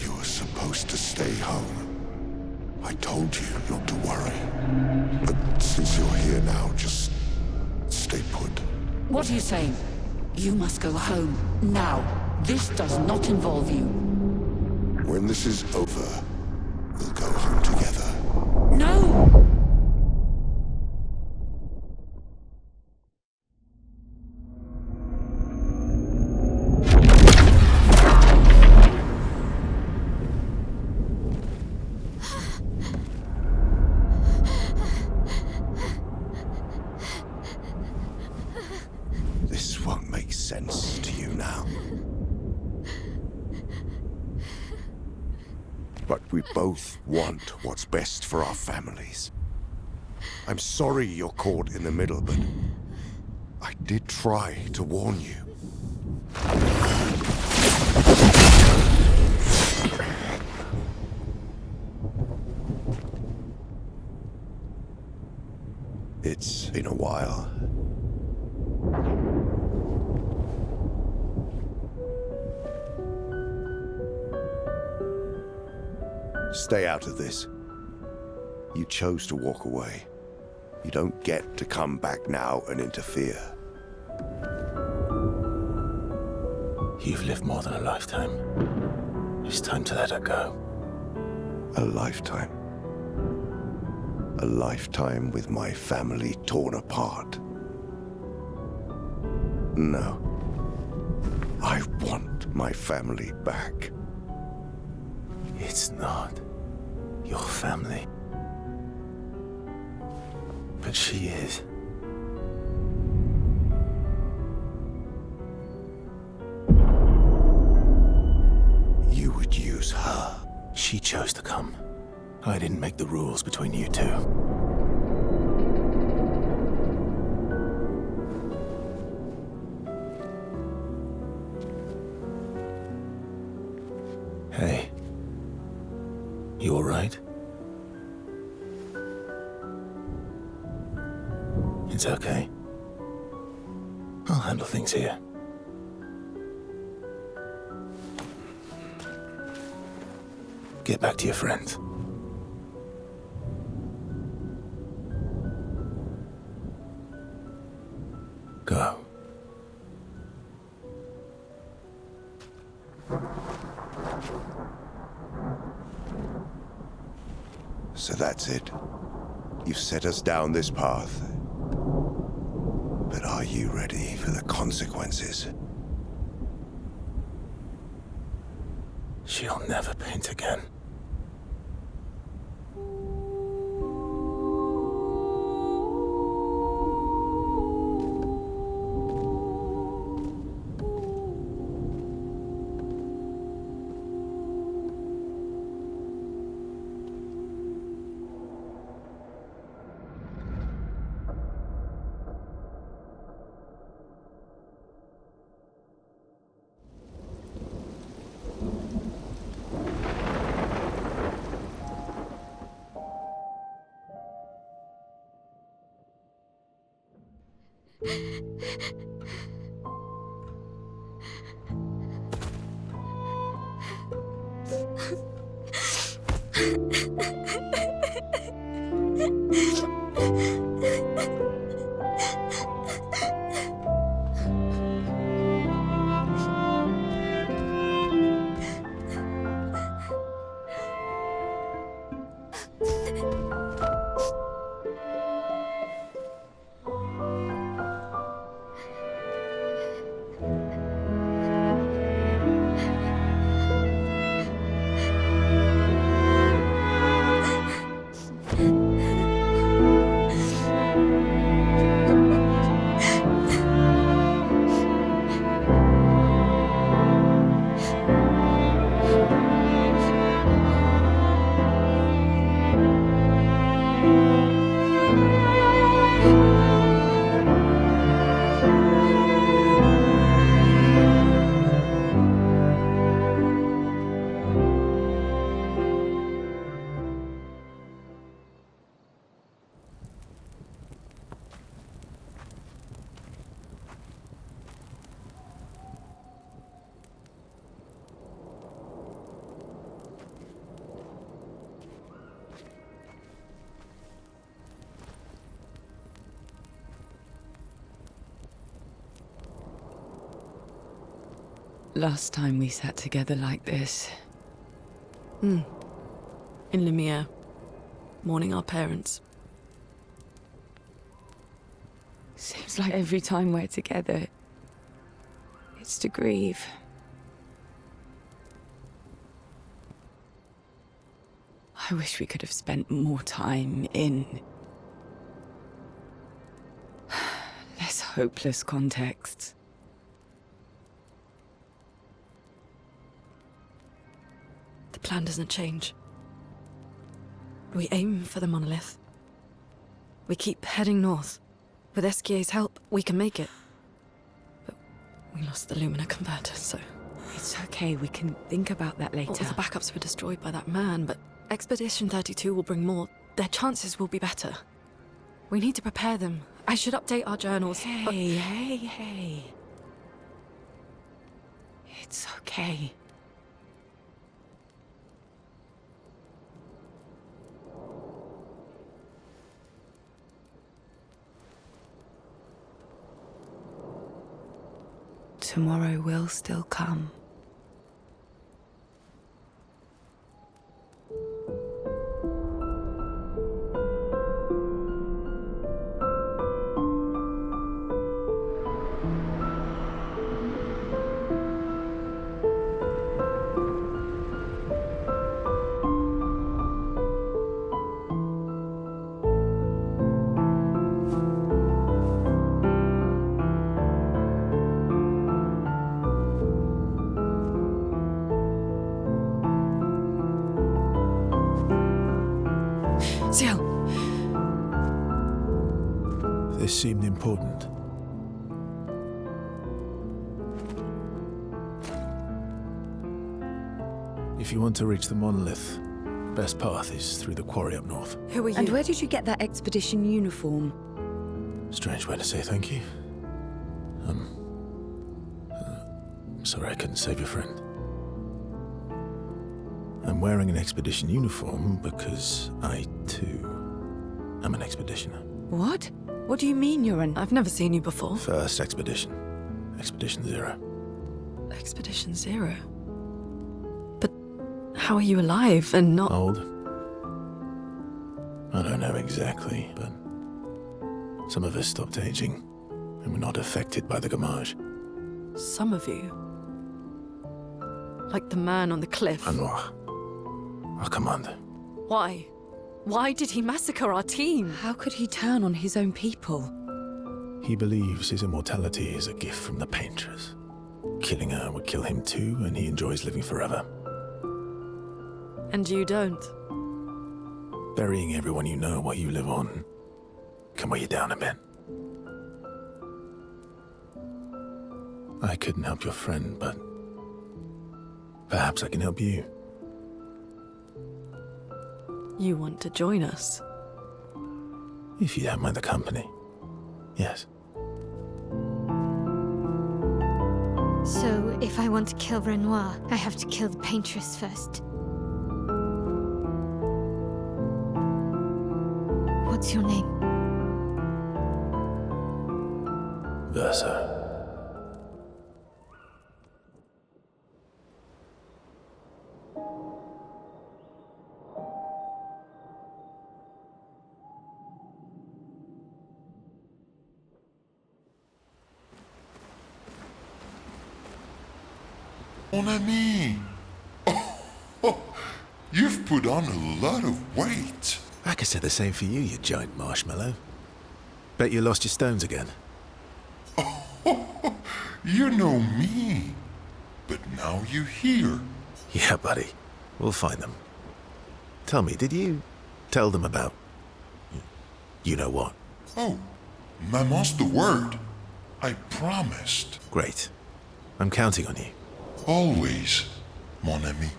you are supposed to stay home. I told you not to worry. But since you're here now, just stay put. What are you saying? You must go home, now. This does not involve you. When this is over, we'll go home together. No! This won't make sense to you now. But we both want what's best for our families. I'm sorry you're caught in the middle, but I did try to warn you. It's been a while. Stay out of this. You chose to walk away. You don't get to come back now and interfere. You've lived more than a lifetime. It's time to let her go. A lifetime. A lifetime with my family torn apart. No. I want my family back. It's not your family. But she is. You would use her. She chose to come. I didn't make the rules between you two. Hey. You all right? It's okay. I'll handle things here. Get back to your friends. Go. So that's it. You've set us down this path. But are you ready for the consequences? She'll never paint again. Last time we sat together like this. In Lemire, mourning our parents. Seems like every time we're together, it's to grieve. I wish we could have spent more time in less hopeless contexts. The plan doesn't change. We aim for the monolith. We keep heading north. With Esquier's help, we can make it. But we lost the Lumina converter, so... It's okay, we can think about that later. All the backups were destroyed by that man, but Expedition 32 will bring more. Their chances will be better. We need to prepare them. I should update our journals. Hey. It's okay. Tomorrow will still come. This seemed important. If you want to reach the monolith, best path is through the quarry up north. Who are you? And where did you get that expedition uniform? Strange way to say thank you. Sorry I couldn't save your friend. I'm wearing an expedition uniform because I, too, am an expeditioner. What? What do you mean you're an... I've never seen you before. First expedition. Expedition 0. Expedition 0? But how are you alive and not... Old? I don't know exactly, but some of us stopped aging, and we're not affected by the gamage. Some of you? Like the man on the cliff? Anwar, our commander. Why? Why did he massacre our team? How could he turn on his own people? He believes his immortality is a gift from the paintress. Killing her would kill him too, and he enjoys living forever. And you don't? Burying everyone you know while you live on can weigh you down a bit. I couldn't help your friend, but perhaps I can help you. You want to join us? If you don't mind the company, yes. So, if I want to kill Renoir, I have to kill the paintress first. What's your name? Versa. Mon ami! You've put on a lot of weight. I could say the same for you, you giant marshmallow. Bet you lost your stones again. You know me. But now you're here. Yeah, buddy. We'll find them. Tell me, did you tell them about... you know what? Oh, Maman's the word. I promised. Great. I'm counting on you. Always, mon ami.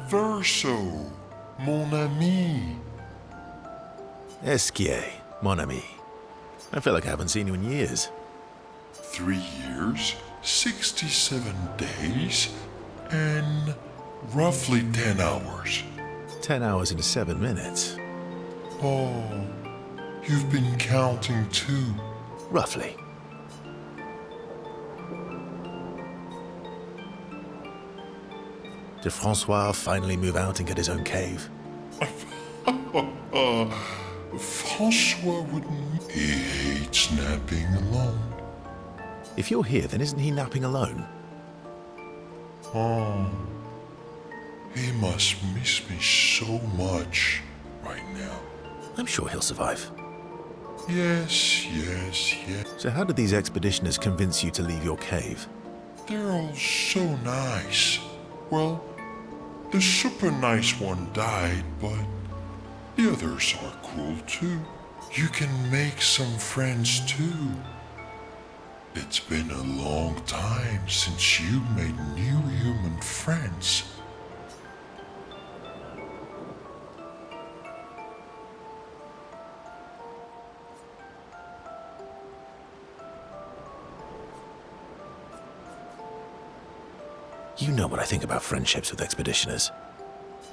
Verso, mon ami. Esquier, mon ami. I feel like I haven't seen you in years. 3 years, 67 days, and roughly 10 hours. 10 hours into 7 minutes. Oh, you've been counting too. Roughly. Did Francois finally move out and get his own cave? Francois wouldn't. He hates napping alone. If you're here, then isn't he napping alone? Oh. He must miss me so much right now. I'm sure he'll survive. Yes. So how did these expeditioners convince you to leave your cave? They're all so nice. Well, the super nice one died, but the others are cool too. You can make some friends too. It's been a long time since you made new human friends. You know what I think about friendships with expeditioners.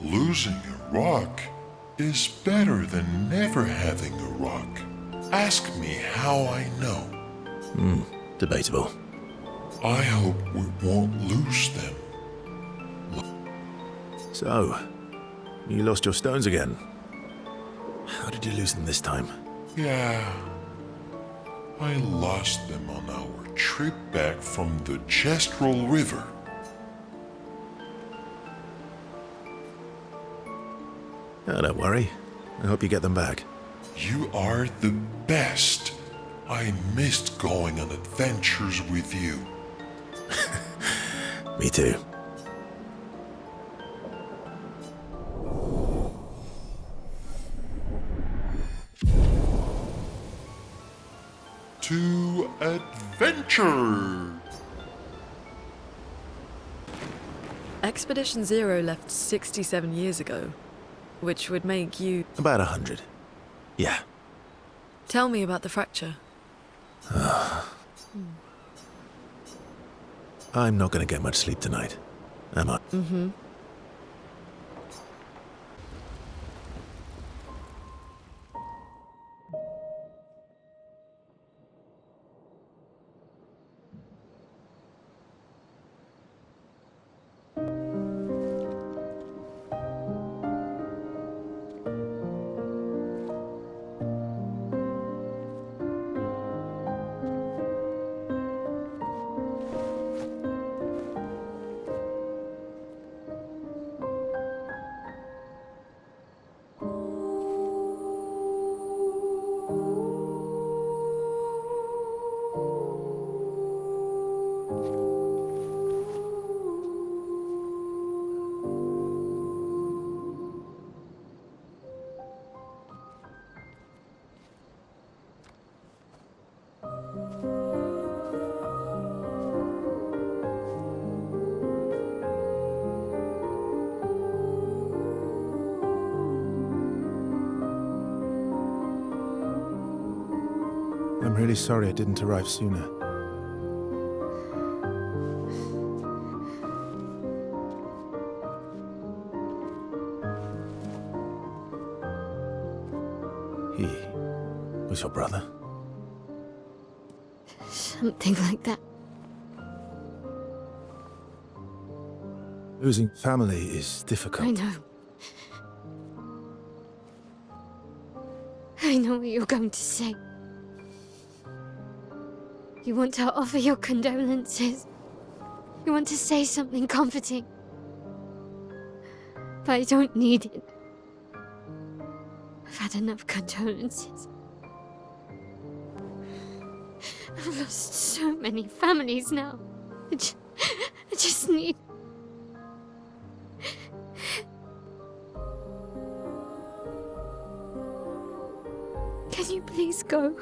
Losing a rock is better than never having a rock. Ask me how I know. Debatable. I hope we won't lose them. So, you lost your stones again. How did you lose them this time? Yeah. I lost them on our trip back from the Gestrel River. Oh, don't worry. I hope you get them back. You are the best. I missed going on adventures with you. Me too. To adventure! Expedition Zero left 67 years ago, which would make you... About 100. Yeah. Tell me about the fracture. I'm not going to get much sleep tonight, am I? Mm-hmm. I'm really sorry I didn't arrive sooner. He was your brother? Something like that. Losing family is difficult. I know. I know what you're going to say. You want to offer your condolences. You want to say something comforting. But I don't need it. I've had enough condolences. I've lost so many families now. I just need... Can you please go?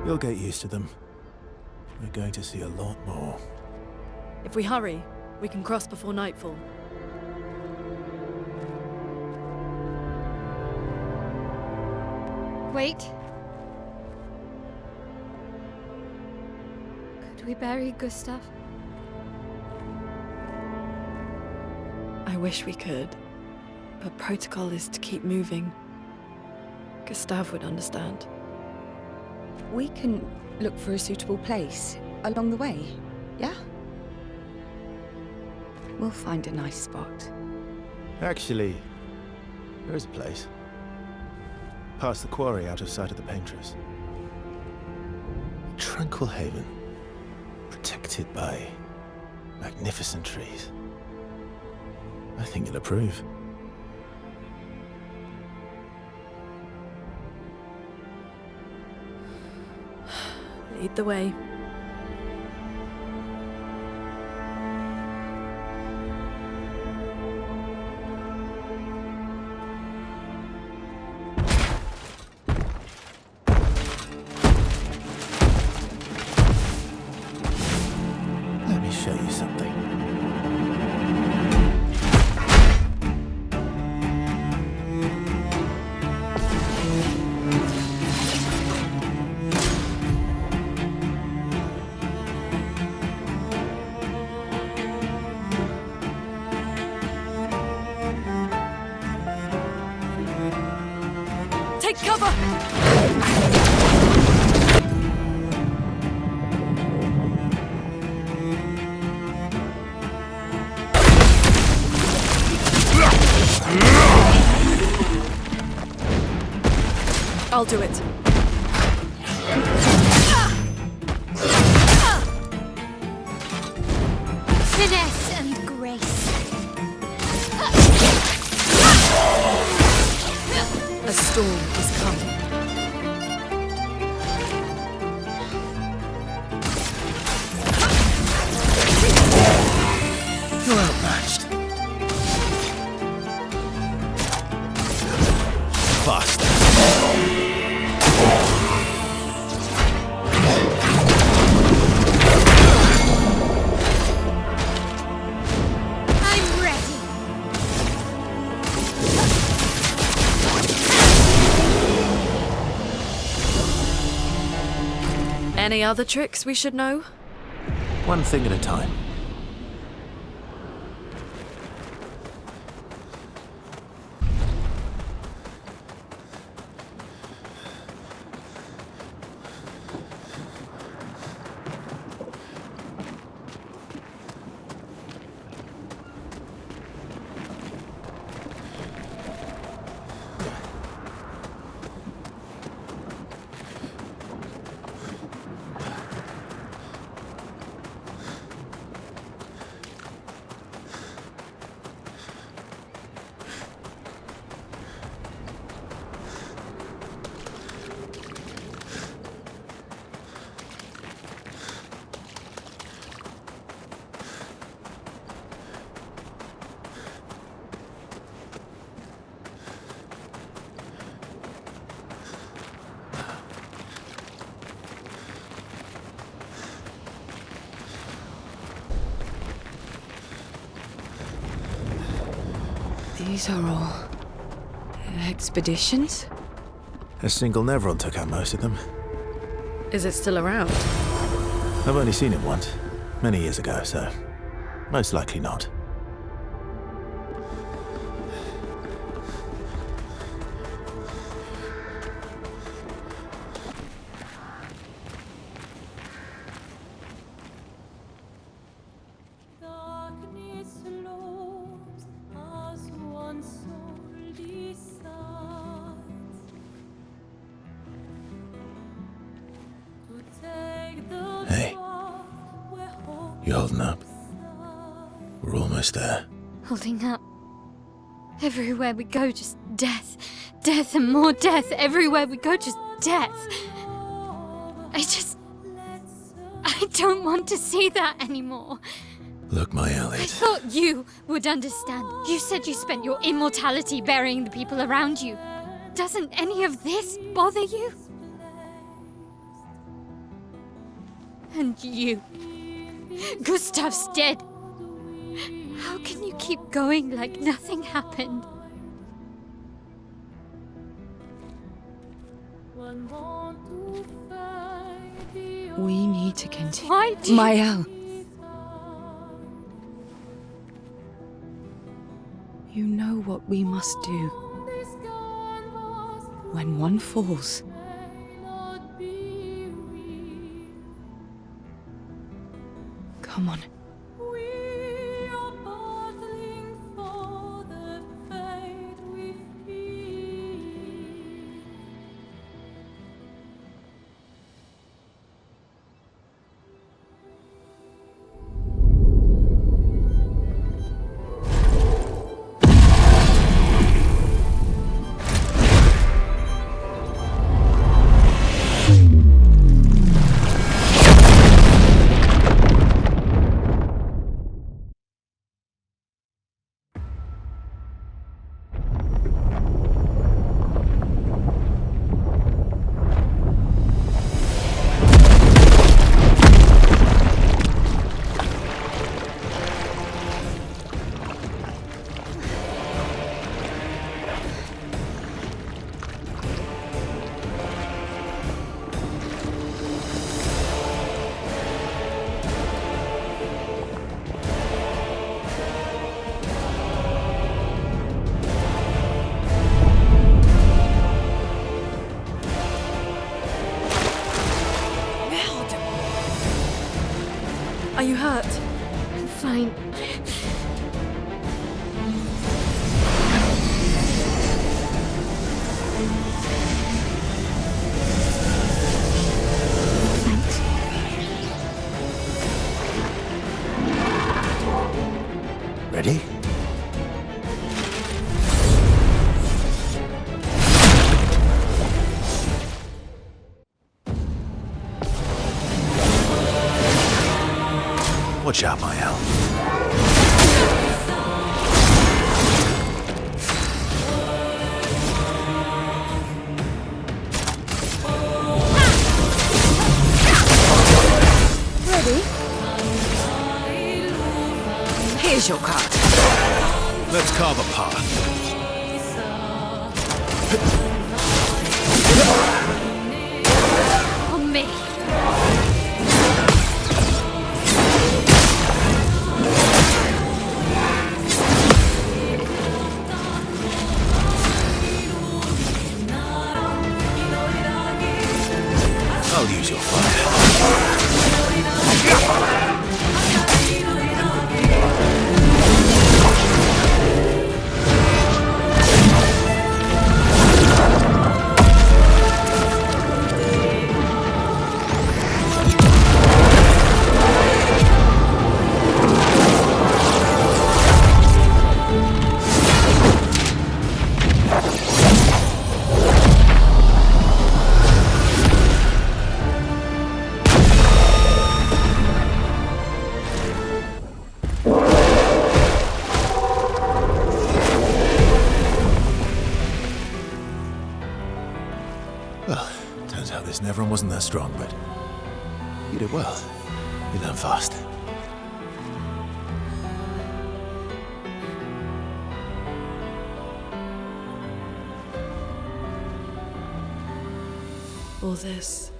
You'll get used to them. We're going to see a lot more. If we hurry, we can cross before nightfall. Wait. Could we bury Gustav? wish we could, but protocol is to keep moving. Gustav would understand. We can look for a suitable place along the way, yeah? We'll find a nice spot. Actually, there is a place. Past the quarry, out of sight of the painters. A tranquil haven, protected by magnificent trees. I think you'll approve. Lead the way. Let me show you something. Take cover! I'll do it. Finesse and grace. A storm is coming. You're outmatched. Faster. I'm ready. Any other tricks we should know? One thing at a time. These are all expeditions? A single Nevron took out most of them. Is it still around? I've only seen it once, many years ago, so most likely not. Hey, you holding up? We're almost there. Holding up. Everywhere we go, just death. Death and more death. Everywhere we go, just death. I don't want to see that anymore. Look, my I Elliot. thought you would understand. You said you spent your immortality burying the people around you. Doesn't any of this bother you? And you. Gustav's dead. How can you keep going like nothing happened? We need to continue. Why do you... Mael. You know what we must do. When one falls, come on. Are you hurt? I'm fine. Ready? Watch out, my Al. Ready? Here's your card. Let's carve a path. On me. I'll use your fire. Well, turns out this Nevron wasn't that strong, but you did well. You learn fast. All this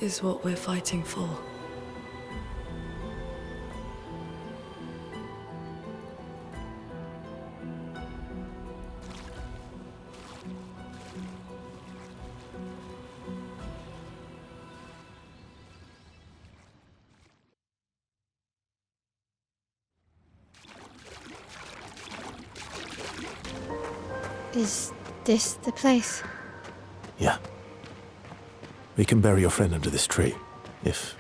is what we're fighting for. Is this the place? Yeah. We can bury your friend under this tree, if...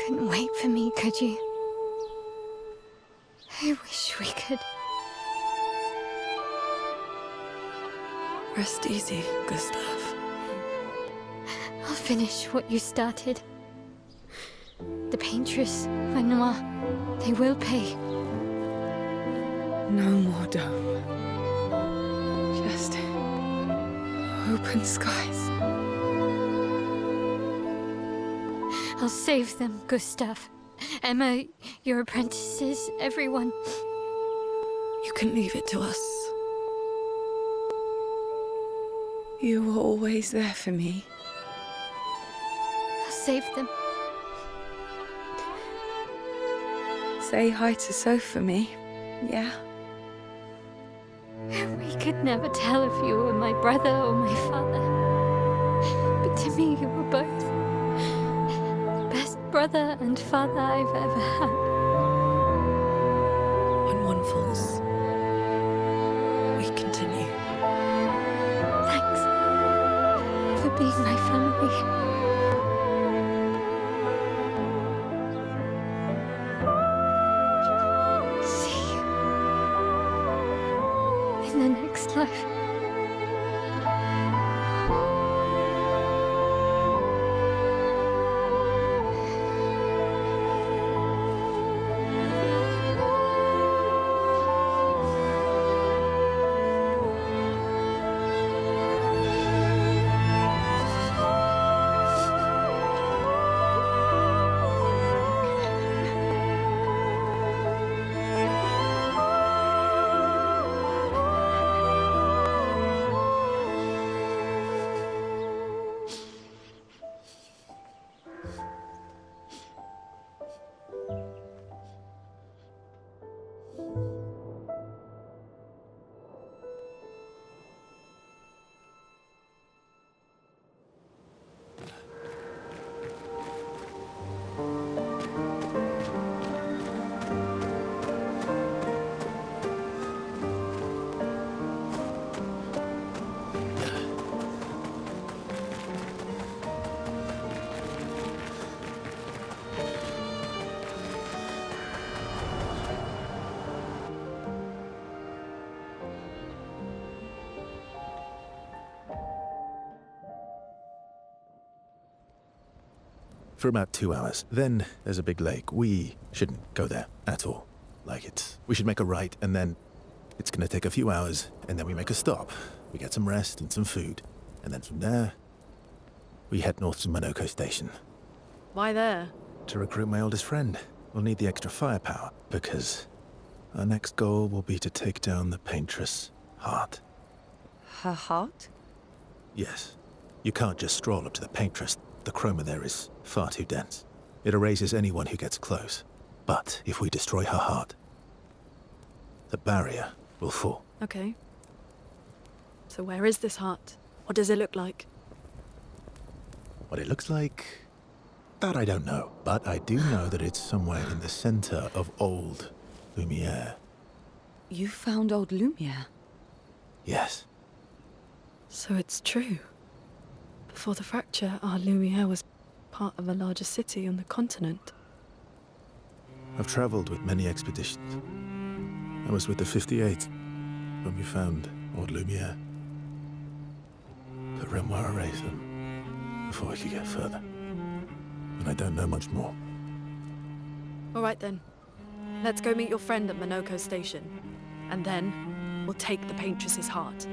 couldn't wait for me, could you? I wish we could. Rest easy, Gustav. I'll finish what you started. The paintress, Renoir, they will pay. No more dome. Just open skies. I'll save them, Gustav. Emma, your apprentices, everyone. You can leave it to us. You were always there for me. I'll save them. Say hi to Soph for me, yeah? We could never tell if you were my brother or my father. But to me, you were both. Best brother and father I've ever had. When one falls, we continue. Thanks for being my family. See you in the next life. For about 2 hours. Then there's a big lake. We shouldn't go there at all. We should make a right, and then it's gonna take a few hours, and then we make a stop. We get some rest and some food. And then from there, we head north to Monoko Station. Why there? To recruit my oldest friend. We'll need the extra firepower, because our next goal will be to take down the paintress' heart. Her heart? Yes. You can't just stroll up to the paintress. The chroma there is far too dense. It erases anyone who gets close. But if we destroy her heart, the barrier will fall. Okay. So where is this heart? What does it look like? What it looks like, that I don't know. But I do know that it's somewhere in the center of old Lumiere. You found old Lumiere? Yes. So it's true. Before the fracture, our Lumiere was part of a larger city on the continent. I've traveled with many expeditions. I was with the 58th when we found old Lumiere. But Renoir erased them before we could get further. And I don't know much more. All right then. Let's go meet your friend at Monoko Station. And then, we'll take the paintress's heart.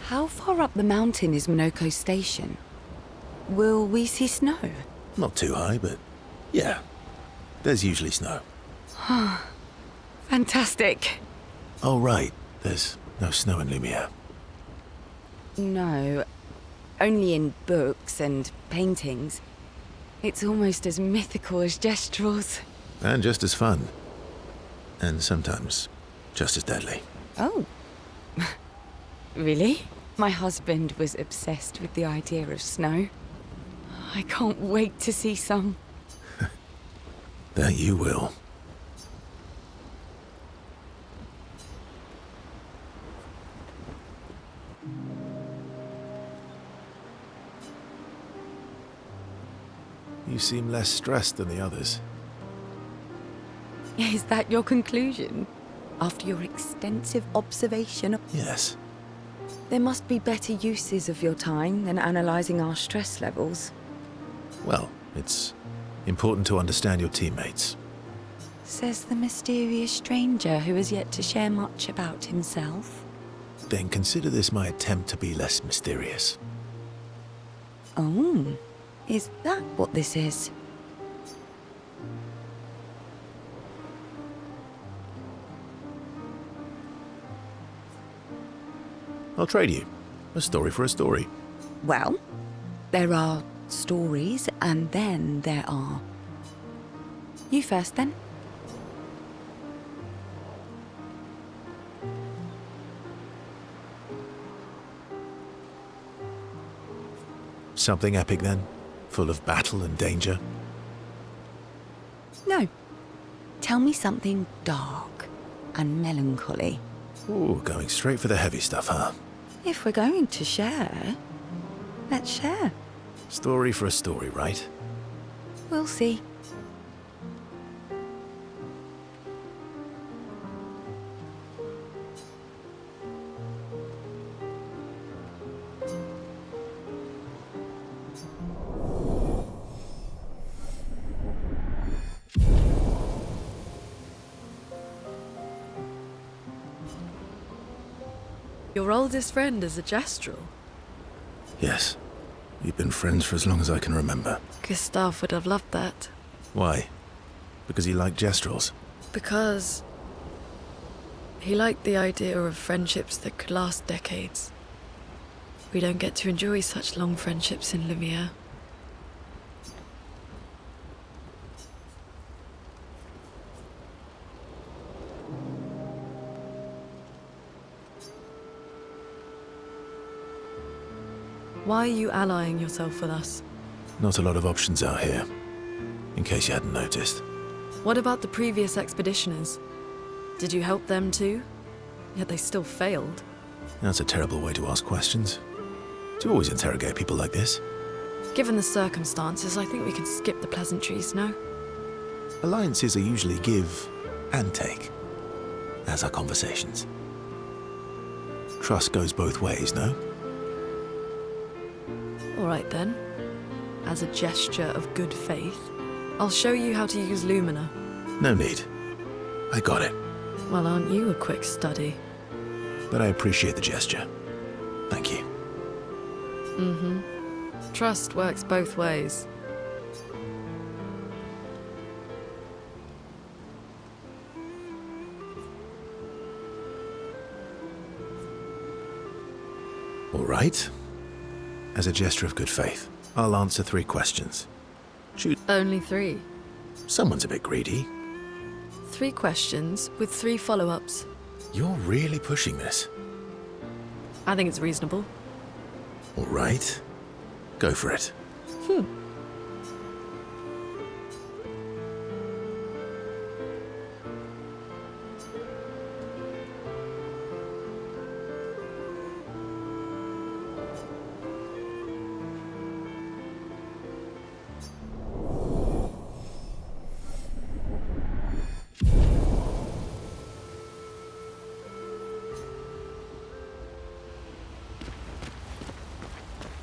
How far up the mountain is Monoko Station? Will we see snow? Not too high, but yeah. There's usually snow. Fantastic. Oh, right. There's no snow in Lumiere. No. Only in books and paintings. It's almost as mythical as Gestrels. And just as fun. And sometimes just as deadly. Oh. Really? My husband was obsessed with the idea of snow. I can't wait to see some. That you will. You seem less stressed than the others. Is that your conclusion? After your extensive observation of... Yes. There must be better uses of your time than analysing our stress levels. Well, it's important to understand your teammates. Says the mysterious stranger who has yet to share much about himself. Then consider this my attempt to be less mysterious. Oh, is that what this is? I'll trade you. A story for a story. Well, there are stories, and then there are... You first, then. Something epic, then? Full of battle and danger? No. Tell me something dark and melancholy. Ooh, going straight for the heavy stuff, huh? If we're going to share, let's share. Story for a story, right? We'll see. Your oldest friend is a Gestrel. Yes. We've been friends for as long as I can remember. Gustav would have loved that. Why? Because he liked Gestrels? Because he liked the idea of friendships that could last decades. We don't get to enjoy such long friendships in Lumiere. Why are you allying yourself with us? Not a lot of options out here, in case you hadn't noticed. What about the previous expeditioners? Did you help them too? Yet they still failed. That's a terrible way to ask questions. Do you always interrogate people like this? Given the circumstances, I think we can skip the pleasantries, no? Alliances are usually give and take, as are conversations. Trust goes both ways, no? All right then. As a gesture of good faith, I'll show you how to use Lumina. No need. I got it. Well, aren't you a quick study? But I appreciate the gesture. Thank you. Mm-hmm. Trust works both ways. All right. As a gesture of good faith, I'll answer 3 questions. Choose. Only 3. Someone's a bit greedy. 3 questions with 3 follow-ups. You're really pushing this. I think it's reasonable. All right. Go for it.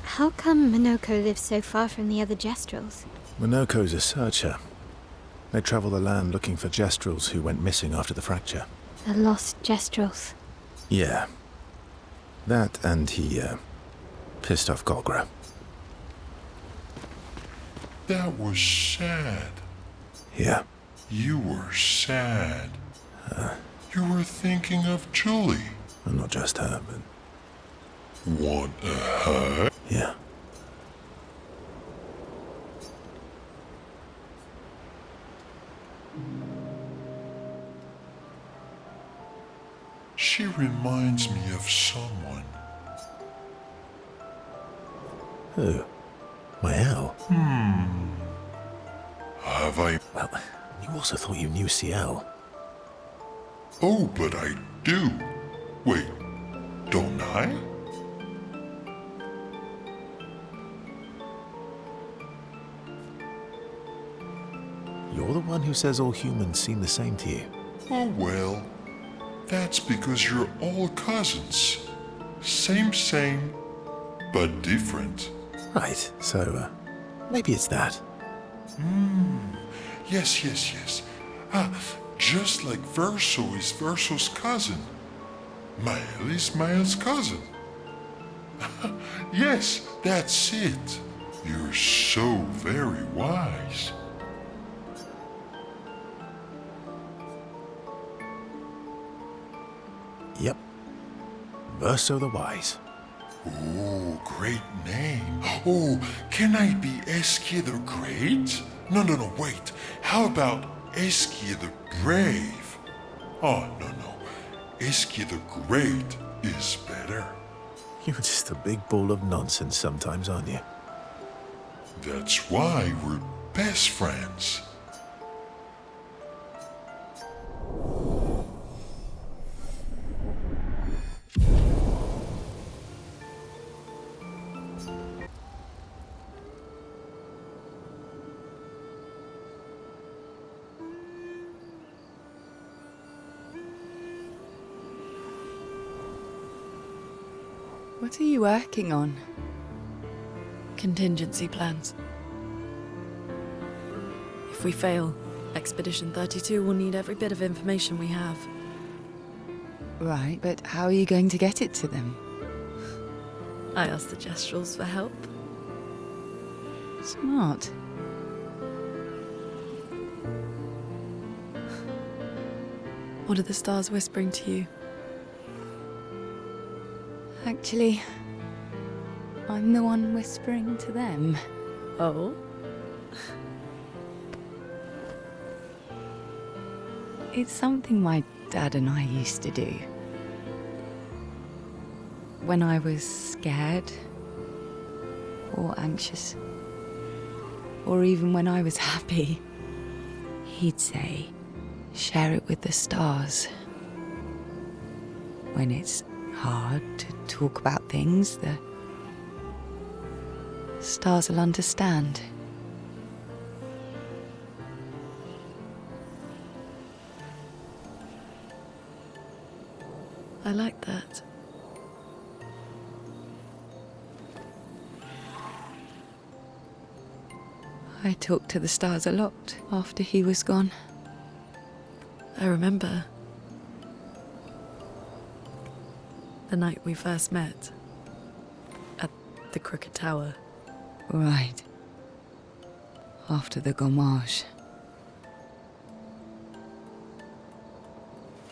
How come Minoko lives so far from the other Gestrels? Minoko's a searcher. They travel the land looking for Gestrels who went missing after the fracture. The lost Gestrels. Yeah. That and he, pissed off Golgra. That was sad. Yeah. You were sad. You were thinking of Julie. Well, not just her, but... Want a hug? Yeah. She reminds me of someone. Who? Well. Have I? Well, you also thought you knew CL. Oh, but I do. Wait, don't I? You're the one who says all humans seem the same to you. Oh, well, that's because you're all cousins. Same, but different. Right, so, maybe it's that. Yes. Just like Verso is Verso's cousin. Mael is Mael's cousin. Yes, that's it. You're so very wise. Yep. Verso the Wise. Oh, great name. Oh, can I be Eskia the Great? No, wait. How about Eskia the Brave? Oh, no. Eskia the Great is better. You're just a big ball of nonsense sometimes, aren't you? That's why we're best friends. What are you working on? Contingency plans. If we fail, Expedition 32 will need every bit of information we have. Right, but how are you going to get it to them? I asked the Gestrals for help. Smart. What are the stars whispering to you? Actually, I'm the one whispering to them. Oh? It's something my dad and I used to do. When I was scared, or anxious, or even when I was happy, he'd say, share it with the stars. When it's hard to talk about things, the stars will understand. I like that. I talked to the stars a lot after he was gone. I remember the night we first met at the Crooked Tower. Right. After the gommage.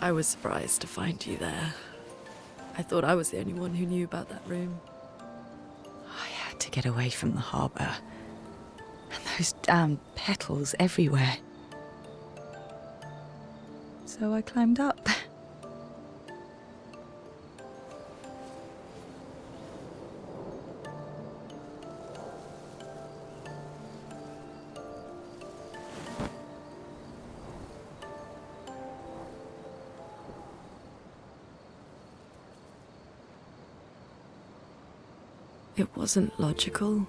I was surprised to find you there. I thought I was the only one who knew about that room. I had to get away from the harbour. And those damn petals everywhere. So I climbed up. It wasn't logical.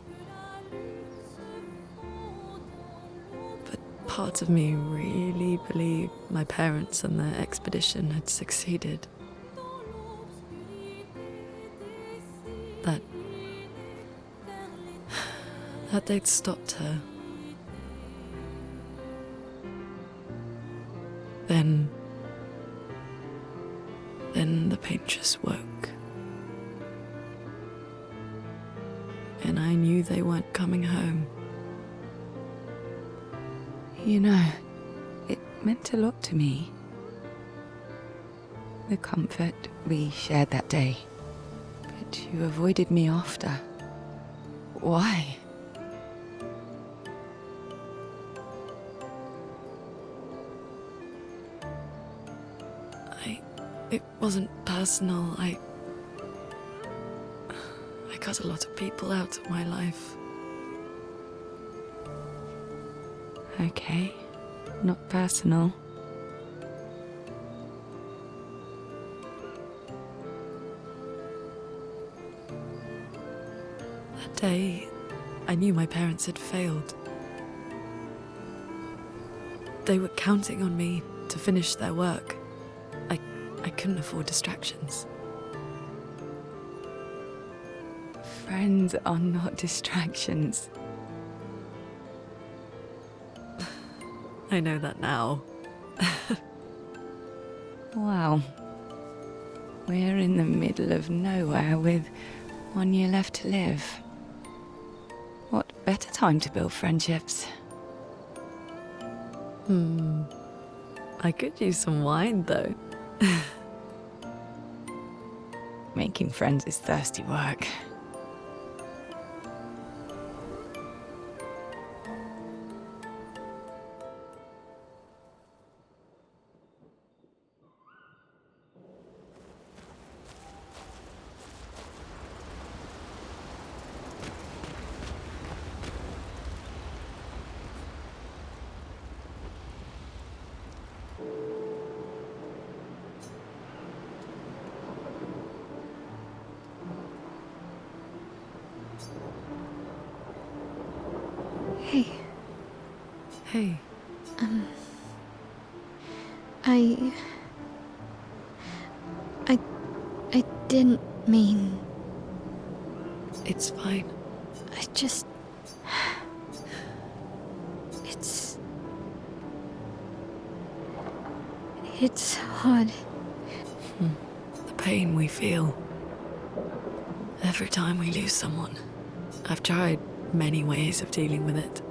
But part of me really believed my parents and their expedition had succeeded. That they'd stopped her. Then the paint just woke. And I knew they weren't coming home. You know, it meant a lot to me. The comfort we shared that day. But you avoided me after. Why? It wasn't personal. I cut a lot of people out of my life. Okay, not personal. That day, I knew my parents had failed. They were counting on me to finish their work. I couldn't afford distractions. Friends are not distractions. I know that now. Wow. We're in the middle of nowhere with 1 year left to live. What better time to build friendships? I could use some wine, though. Making friends is thirsty work. Hey. Hey. I didn't mean... It's fine. I just... It's hard. The pain we feel every time we lose someone. I've tried many ways of dealing with it.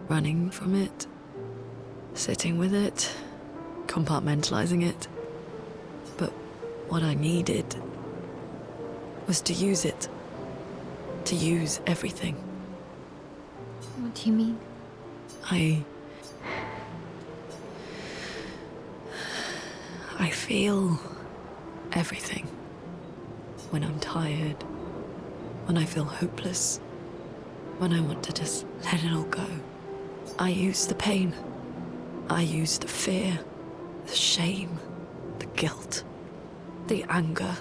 Running from it, sitting with it, compartmentalizing it. But what I needed was to use it. To use everything. What do you mean? I feel everything. When I'm tired, when I feel hopeless, when I want to just let it all go. I use the pain. I use the fear, the shame, the guilt, the anger.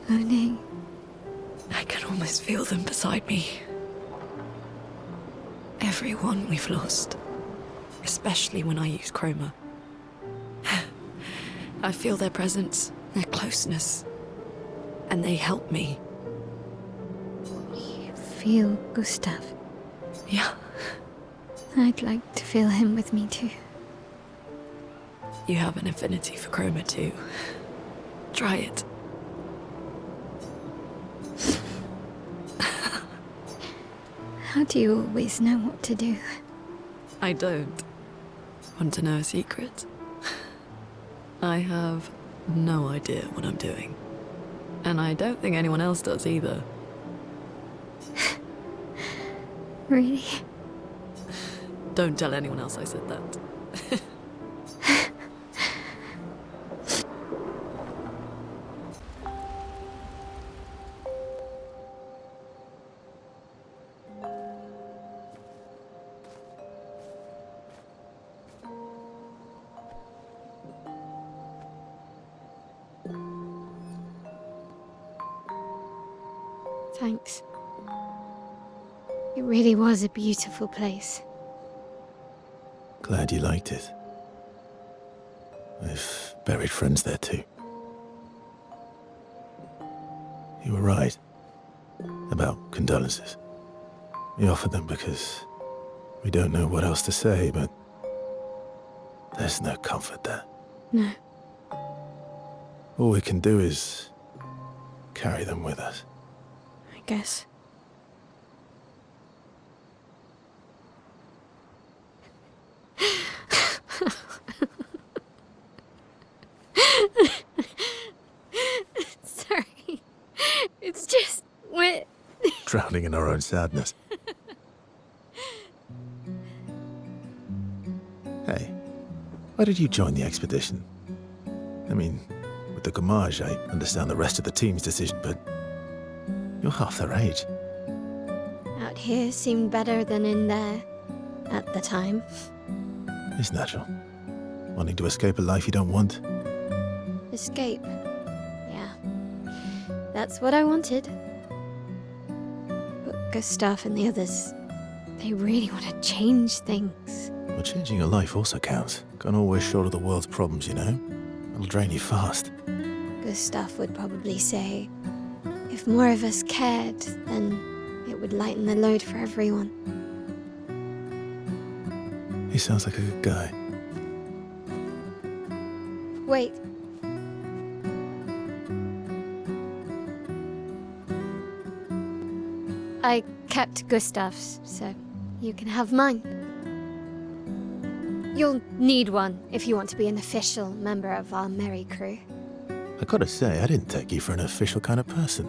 Monet. I can almost feel them beside me. Everyone we've lost, especially when I use chroma. I feel their presence, their closeness, and they help me. You feel Gustav? Yeah. I'd like to feel him with me too. You have an affinity for chroma too. Try it. How do you always know what to do? I don't. Want to know a secret? I have no idea what I'm doing. And I don't think anyone else does either. Really? Don't tell anyone else I said that. Thanks. It really was a beautiful place. Glad you liked it. I've buried friends there too. You were right about condolences. We offered them because we don't know what else to say, but there's no comfort there. No. All we can do is carry them with us. I guess. Sorry. It's just wet. Drowning in our own sadness. Hey, why did you join the expedition? I mean, with the gommage, I understand the rest of the team's decision, but you're half their age. Out here seemed better than in there at the time. It's natural. Wanting to escape a life you don't want. Escape. Yeah. That's what I wanted. But Gustav and the others, they really want to change things. Well, changing your life also counts. Can't always shoulder the world's problems, you know? It'll drain you fast. Gustav would probably say, if more of us cared, then it would lighten the load for everyone. He sounds like a good guy. Wait. I kept Gustav's, so you can have mine. You'll need one if you want to be an official member of our merry crew. I gotta say, I didn't take you for an official kind of person.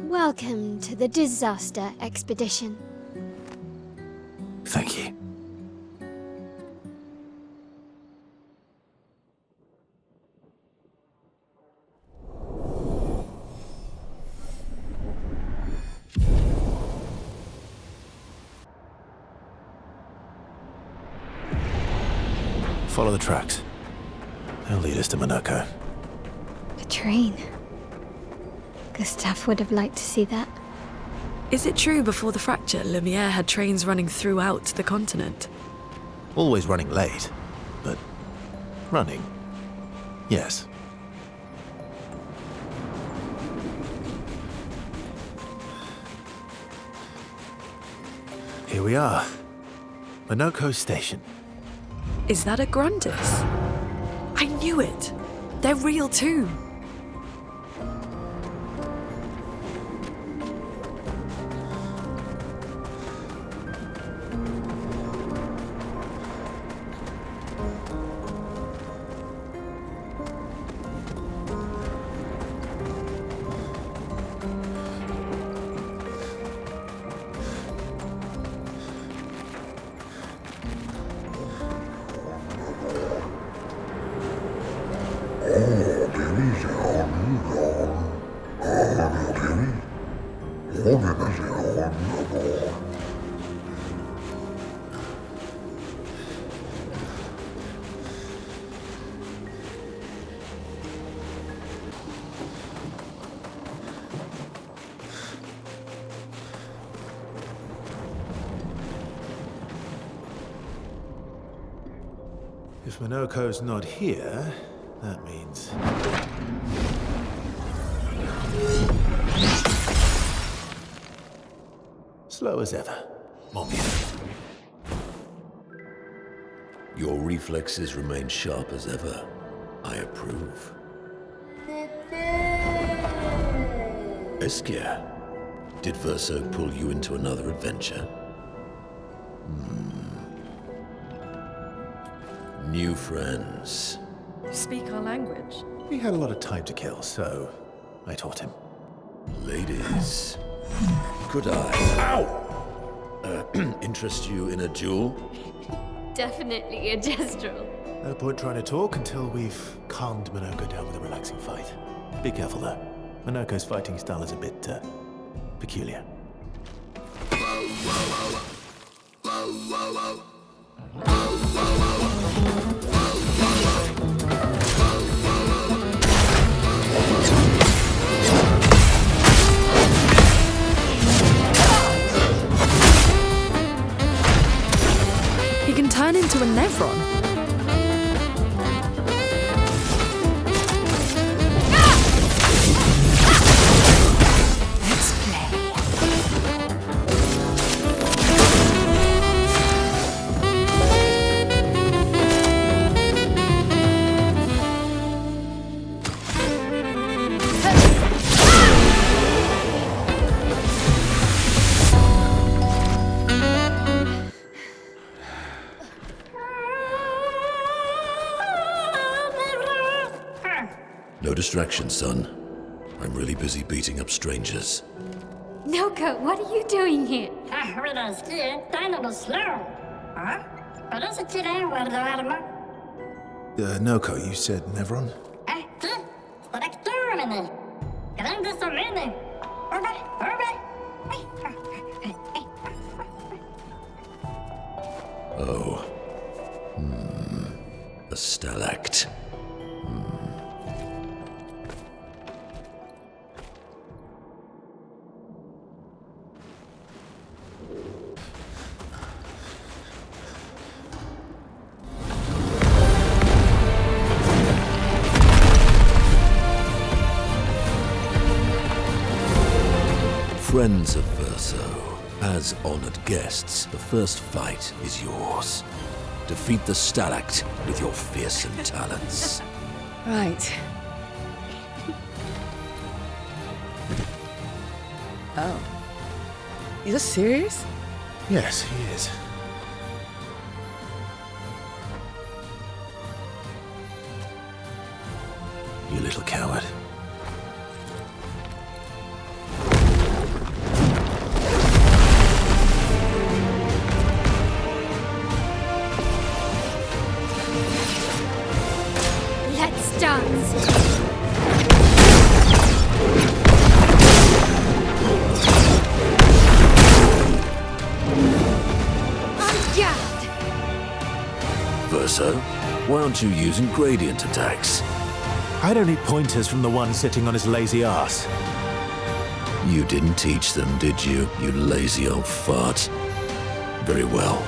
Welcome to the disaster expedition. Thank you. Follow the tracks. They'll lead us to Monaco. A train. Gustav would have liked to see that. Is it true before the fracture, Lumiere had trains running throughout the continent? Always running late, but running, yes. Here we are. Monaco Station. Is that a Grundis? I knew it! They're real too! If Monaco's not here, that means... slow as ever. Mommy. Your reflexes remain sharp as ever. I approve. Esquire, did Verso pull you into another adventure? New friends. Speak our language. He had a lot of time to kill, so I taught him. Ladies, could I, interest you in a duel? Definitely a gestural. No point trying to talk until we've calmed Monaco down with a relaxing fight. Be careful though. Monaco's fighting style is a bit, peculiar. He can turn into a Nevron. No distraction, son. I'm really busy beating up strangers. Noko, what are you doing here? When I ski, kind of slow. Huh? Parece que era guardarma. Noko, you said Nevron? Aqui, Stracturmini. Grande Somini. Orbe, orbe. Oh. A stalact. Friends of Verso, as honored guests, the first fight is yours. Defeat the stalact with your fearsome talents. Right. Oh. Is this serious? Yes, he is. You little coward. Let's dance. Verso, why aren't you using gradient attacks? I don't need pointers from the one sitting on his lazy ass. You didn't teach them, did you, you lazy old fart? Very well.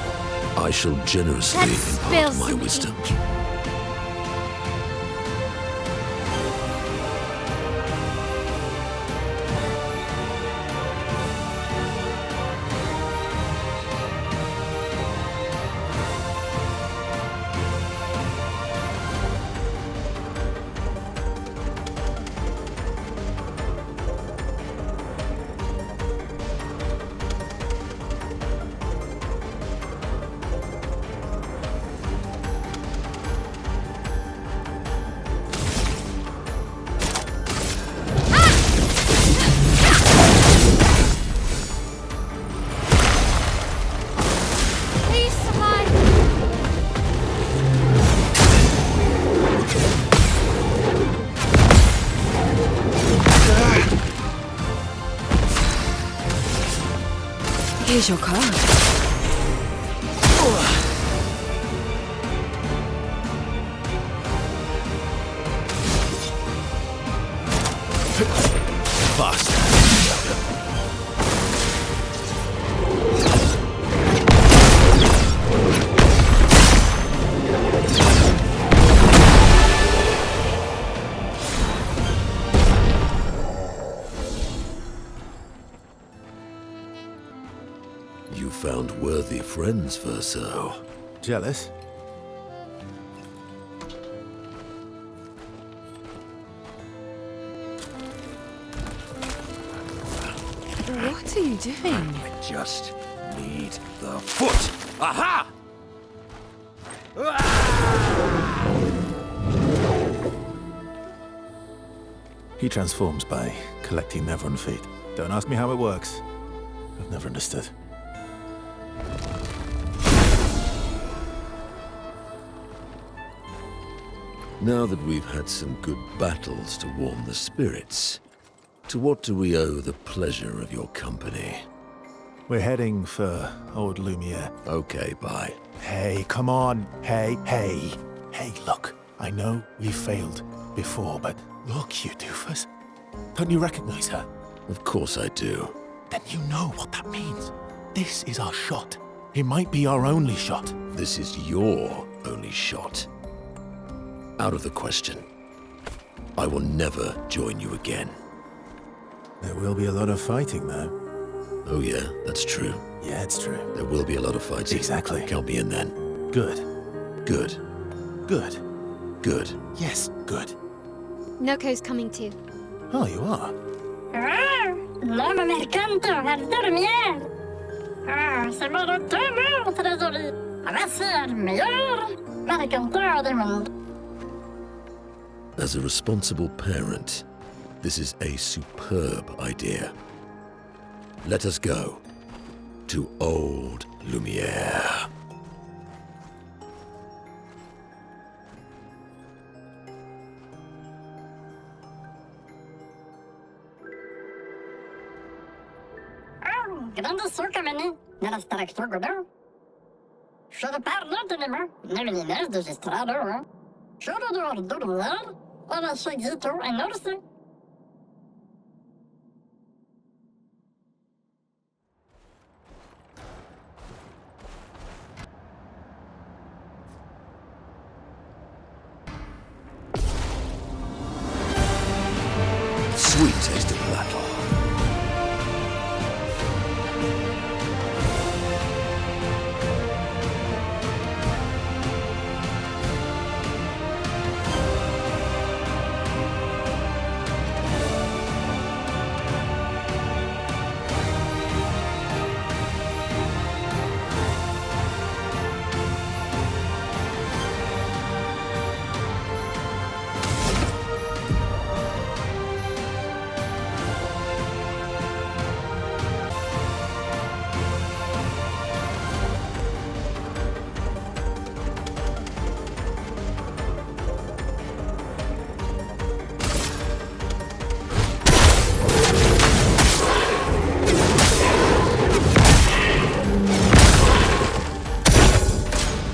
I shall generously impart my wisdom. Here's your card. Fast. You found worthy friends, Verso. Jealous? What are you doing? I just need the foot. Aha! He transforms by collecting Nevron feet. Don't ask me how it works. I've never understood. Now that we've had some good battles to warm the spirits, to what do we owe the pleasure of your company? We're heading for old Lumiere. Okay, bye. Hey, come on. Hey. Hey, look. I know we failed before, but look, you doofus. Don't you recognize her? Of course I do. Then you know what that means. This is our shot. It might be our only shot. This is your only shot. Out of the question. I will never join you again. There will be a lot of fighting, though. Oh yeah, that's true. Yeah, it's true. There will be a lot of fighting. Exactly. Count me in then. Good. Good. Good. Good. Yes, good. Noko's coming too. Oh, you are? L'homme mercanto al dormir. C'est mon retour, trésorier. Voici le meilleur mercanteur du monde. As a responsible parent, this is a superb idea. Let us go to old Lumiere. Grande socamene, nella staraktör godo. Şöyle parlatınımı, ne bileyim de registrado. Şöyle diyor durumlar, ona şegito enorse. Sweet taste of battle.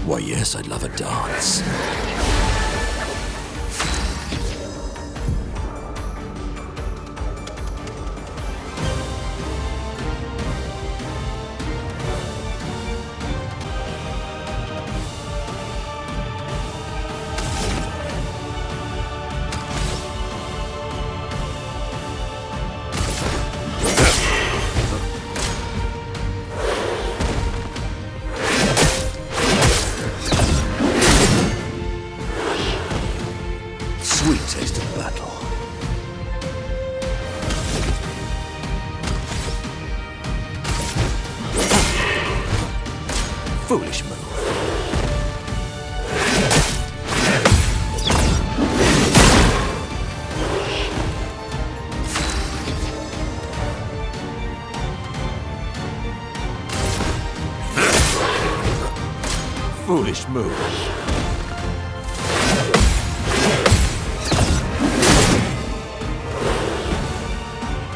Why, yes, I'd love a dance. Sweet taste of battle. Foolish move. Foolish move.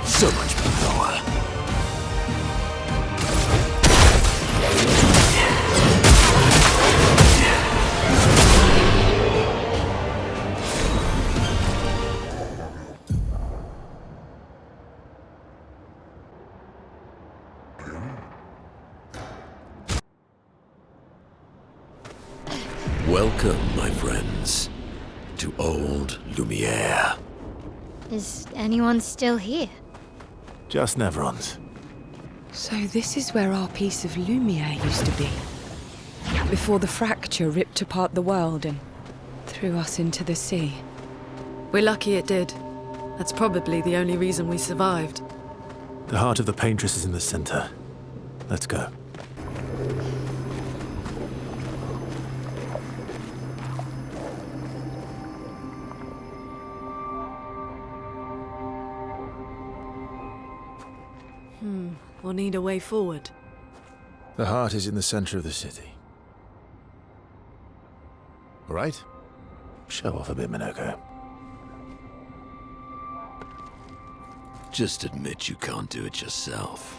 So much power. Welcome, my friends, to old Lumiere. Is anyone still here? Just Nevrons. So this is where our piece of Lumiere used to be. Before the fracture ripped apart the world and threw us into the sea. We're lucky it did. That's probably the only reason we survived. The heart of the paintress is in the center. Let's go. We'll need a way forward. The heart is in the center of the city. All right? Show off a bit, Minoko. Just admit you can't do it yourself.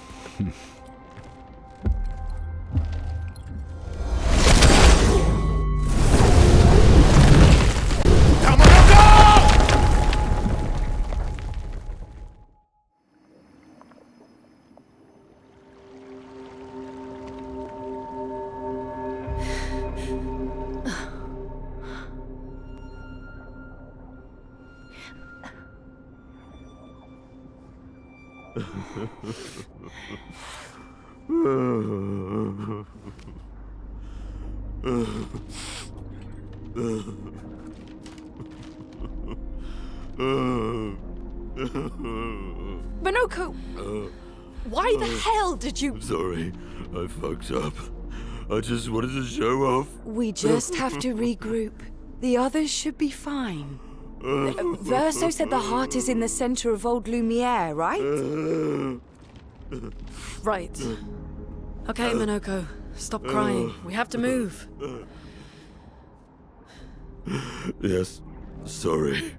Minoko! Why the hell did you... Sorry, I fucked up. I just wanted to show off. We just have to regroup. The others should be fine. Verso said the heart is in the center of old Lumiere, right? Right. Okay, Minoko, stop crying. We have to move. Yes, sorry.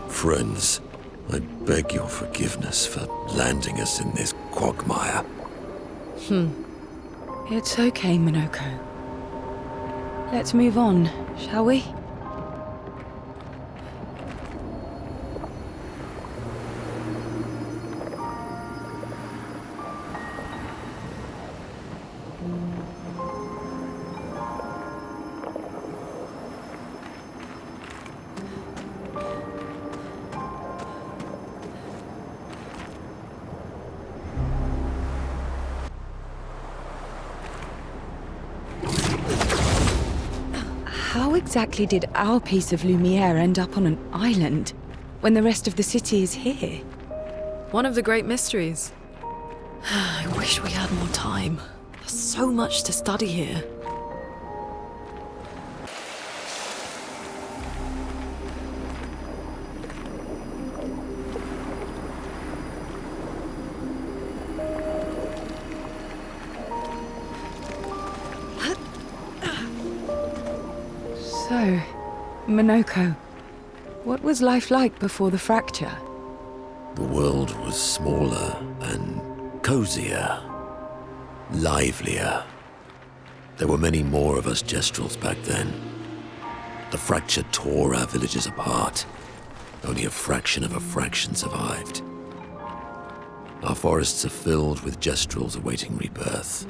Friends, I beg your forgiveness for landing us in this quagmire. It's okay, Minoko. Let's move on, shall we? How exactly did our piece of Lumiere end up on an island when the rest of the city is here? One of the great mysteries. I wish we had more time. There's so much to study here. So, Minoko, what was life like before the fracture? The world was smaller and cozier, livelier. There were many more of us Gestrels back then. The fracture tore our villages apart. Only a fraction of a fraction survived. Our forests are filled with Gestrels awaiting rebirth.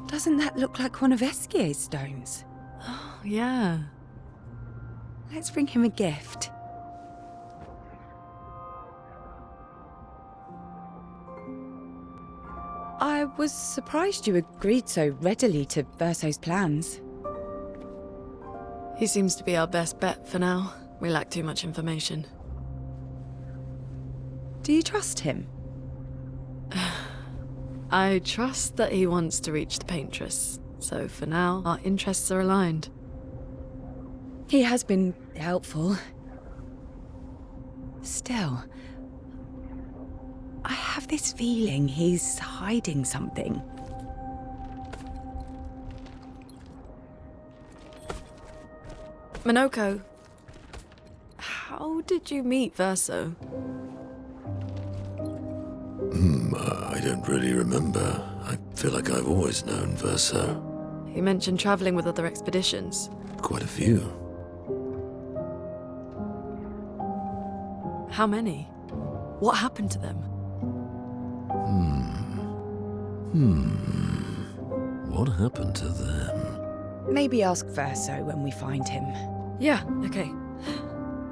Doesn't that look like one of Esquier's stones? Oh, yeah. Let's bring him a gift. I was surprised you agreed so readily to Verso's plans. He seems to be our best bet for now. We lack too much information. Do you trust him? I trust that he wants to reach the Paintress, so for now, our interests are aligned. He has been helpful. Still, I have this feeling he's hiding something. Minoko, how did you meet Verso? I don't really remember. I feel like I've always known Verso. You mentioned traveling with other expeditions. Quite a few. How many? What happened to them? What happened to them? Maybe ask Verso when we find him. Yeah, okay.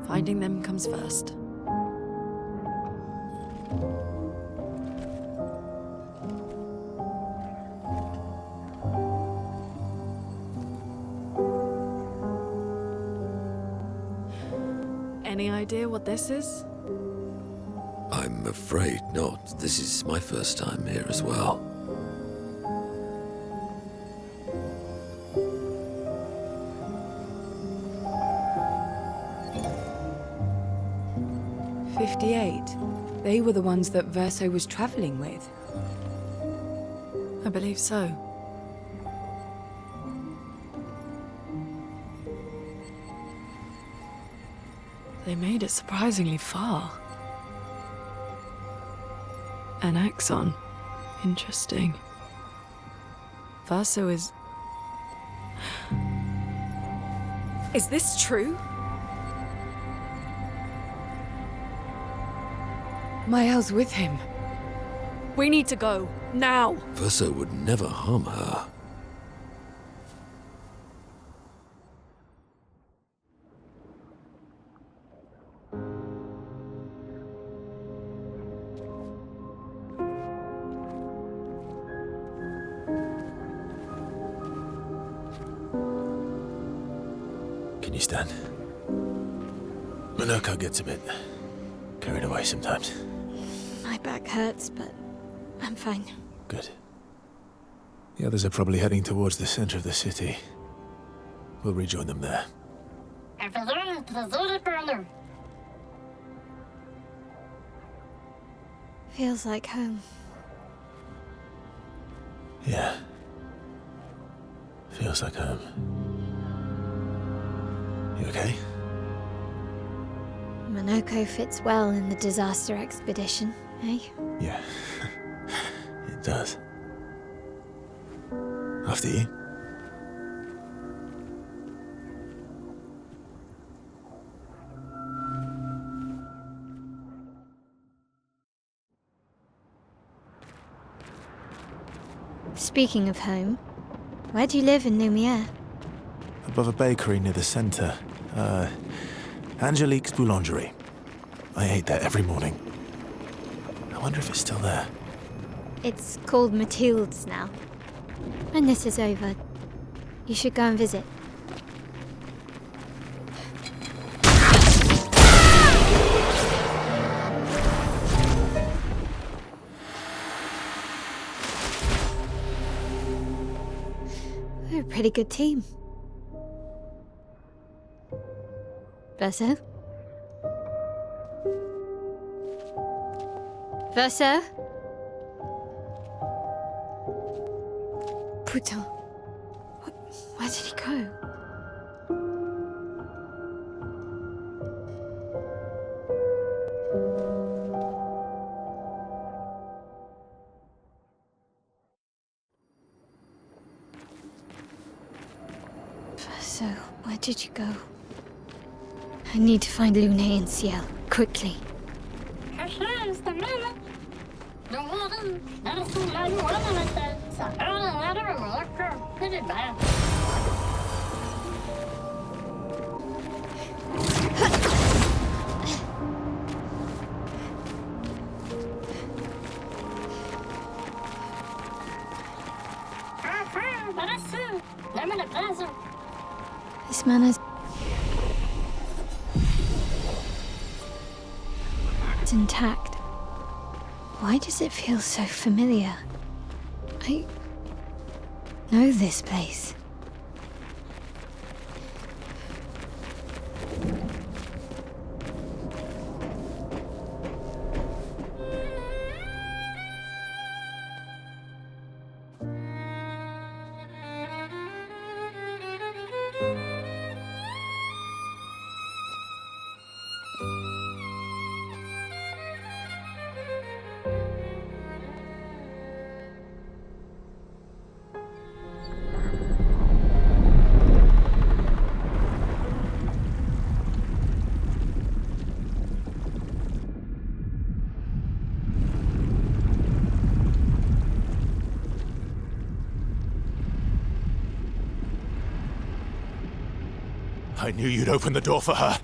Finding them comes first. Any idea what this is? I'm afraid not. This is my first time here as well. They were the ones that Verso was traveling with. I believe so. They made it surprisingly far. An axon. Interesting. Verso is... Is this true? Mael's with him. We need to go. Now! Verso would never harm her. Can you stand? Minoko gets a bit carried away sometimes. My back hurts, but I'm fine. Good. The others are probably heading towards the center of the city. We'll rejoin them there. Feels like home. Yeah. Feels like home. You okay? Minoko fits well in the disaster expedition, eh? Yeah. It does. After you. Speaking of home, where do you live in Lumiere? Above a bakery near the center. Angelique's Boulangerie. I ate there every morning. I wonder if it's still there. It's called Mathilde's now. When this is over, you should go and visit. We're a pretty good team. Verso? Verso? Putain. Where did he go? Verso, where did you go? I need to find Lune and Ciel, quickly. This man is... It's intact. Why does it feel so familiar? I know this place. I knew you'd open the door for her.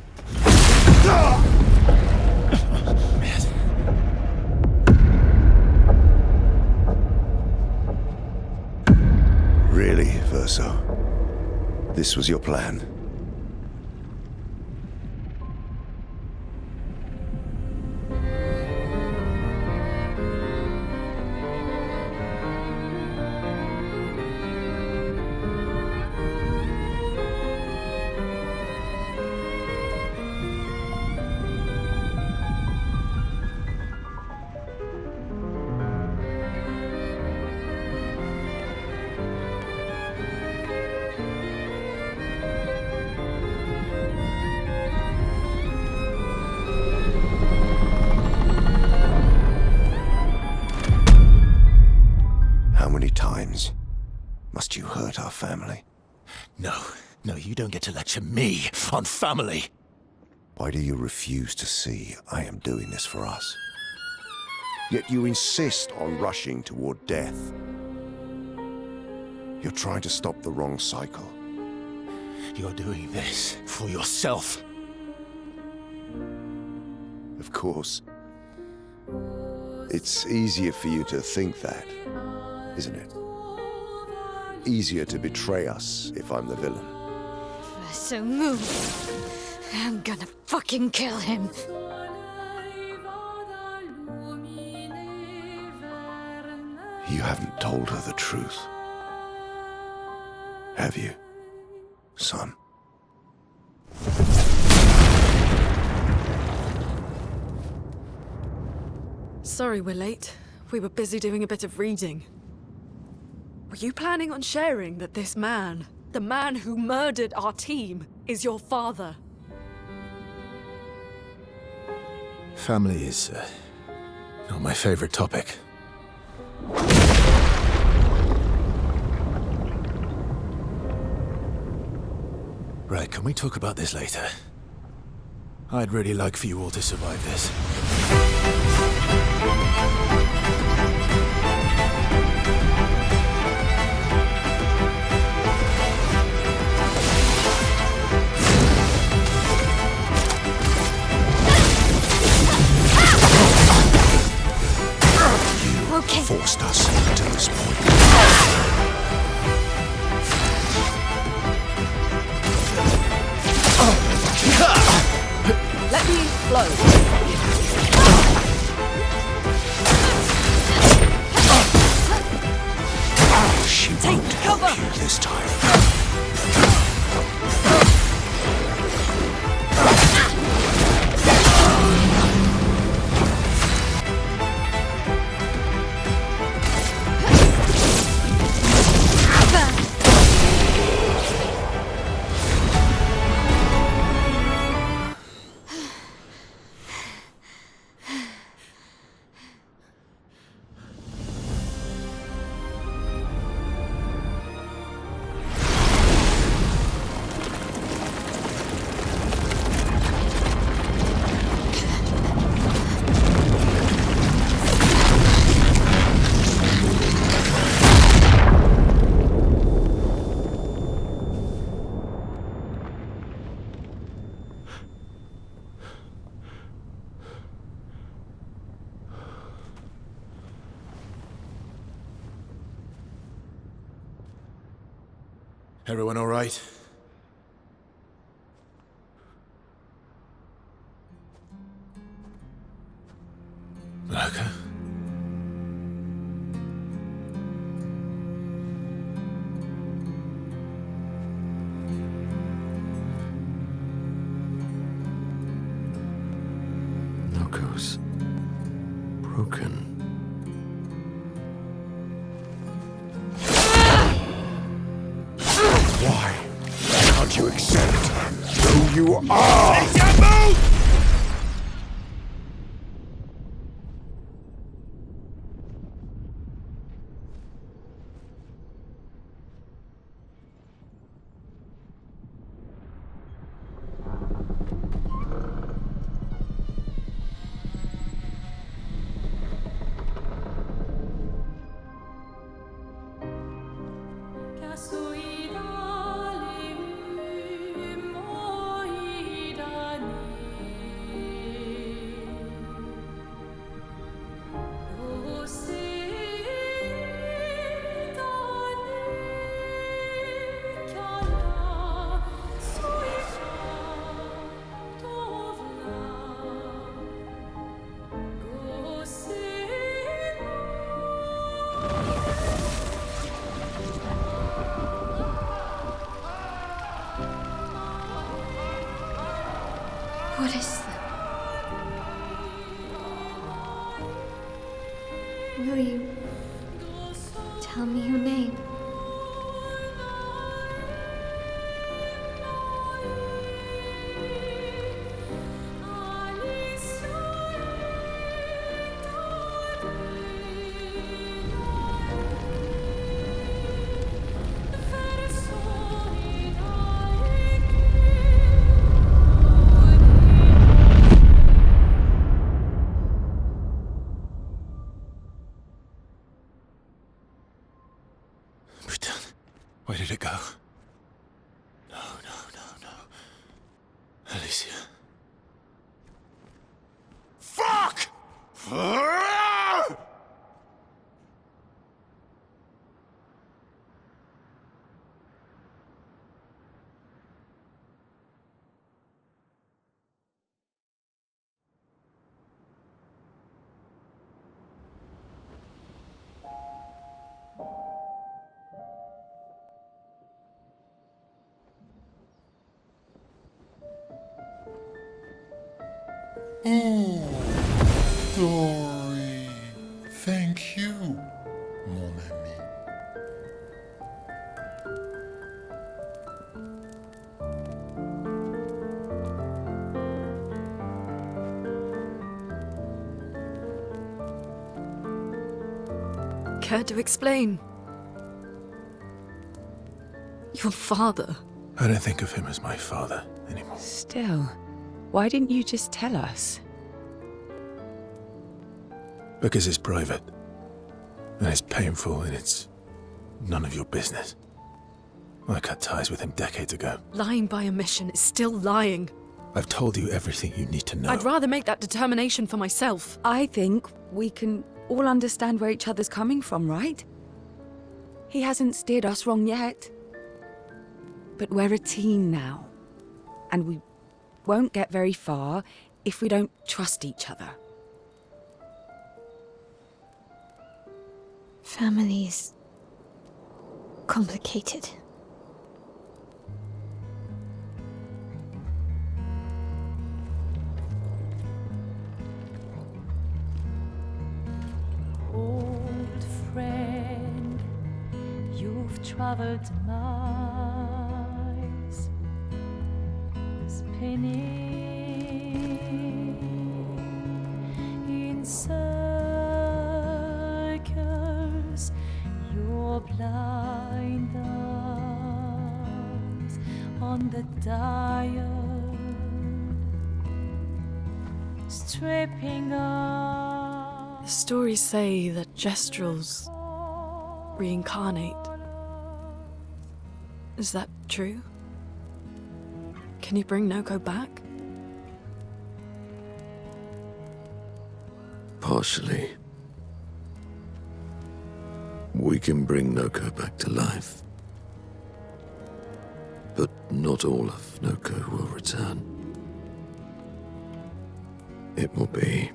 Really, Verso? This was your plan? Must you hurt our family? No, you don't get to lecture me on family. Why do you refuse to see I am doing this for us? Yet you insist on rushing toward death. You're trying to stop the wrong cycle. You're doing this for yourself. Of course. It's easier for you to think that, isn't it? Easier to betray us if I'm the villain. So move. I'm gonna fucking kill him. You haven't told her the truth. Have you, son? Sorry we're late. We were busy doing a bit of reading. Were you planning on sharing that this man, the man who murdered our team, is your father? Family is not my favorite topic. Right, can we talk about this later? I'd really like for you all to survive this. You forced us to this point. Let me flow. She won't help you this time. Everyone all right? Blanca? Knuckles. Broken. Why can't you accept who you are? What is that? Will you tell me your name? Where did it go? No, no, no, no. Alicia. Fuck! Oh, Dory. Thank you, mon ami. Care to explain? Your father. I don't think of him as my father anymore. Still, why didn't you just tell us? Because it's private. And it's painful and it's none of your business. I cut ties with him decades ago. Lying by omission is still lying. I've told you everything you need to know. I'd rather make that determination for myself. I think we can all understand where each other's coming from, right? He hasn't steered us wrong yet. But we're a team now. And we won't get very far if we don't trust each other. Family's complicated. Old friend, you've traveled miles, spinning in circles, your blind eyes on the dial, stripping off. The stories say that Gestrels reincarnate. Is that true? Can you bring Noko back? Partially. We can bring Noko back to life. But not all of Noko will return. It will be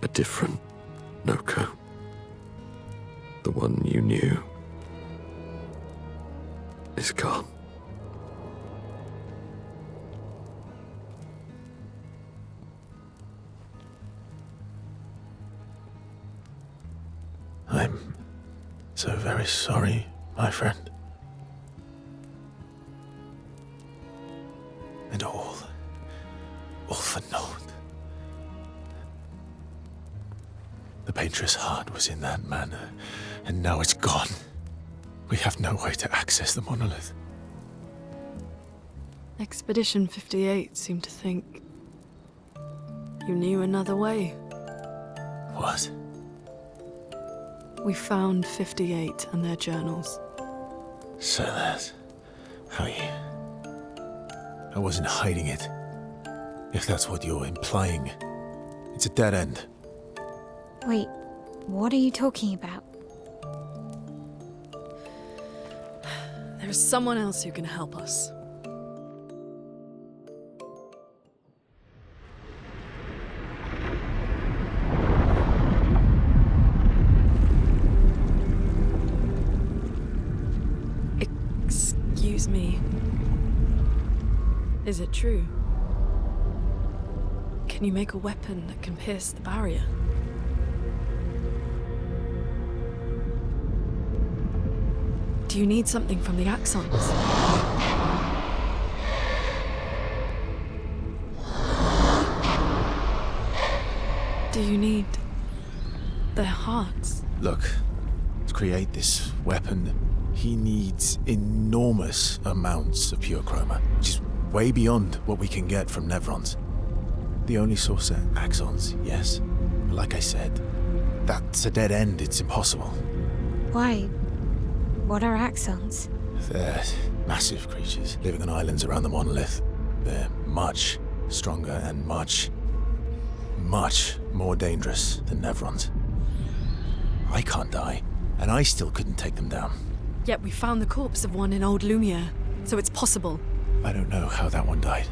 a different Noko. The one you knew is gone. I'm so very sorry, my friend. And all for naught. The painter's heart was in that manor, and now it's gone. We have no way to access the monolith. Expedition 58 seemed to think you knew another way. What? We found 58 and their journals. So that's how you... I wasn't hiding it. If that's what you're implying. It's a dead end. Wait, what are you talking about? There is someone else who can help us. Excuse me. Is it true? can you make a weapon that can pierce the barrier? Do you need something from the axons? Do you need their hearts? Look, to create this weapon, he needs enormous amounts of pure chroma, which is way beyond what we can get from Nevrons. The only source are axons, yes. But like I said, that's a dead end. It's impossible. Why? What are axons? They're massive creatures living on islands around the monolith. They're much stronger and much more dangerous than Nevrons. I can't die, and I still couldn't take them down. Yet we found the corpse of one in Old Lumiere, so it's possible. I don't know how that one died.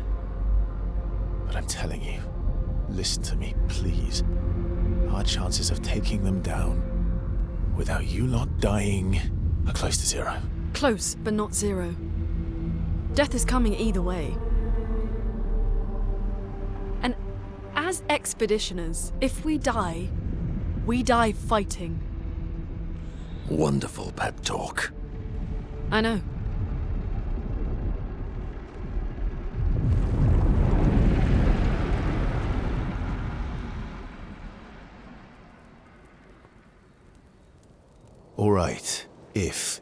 But I'm telling you, listen to me, please. Our chances of taking them down without you lot dying are close to zero. Close, but not zero. Death is coming either way. And as expeditioners, if we die fighting. Wonderful pep talk. I know. All right, if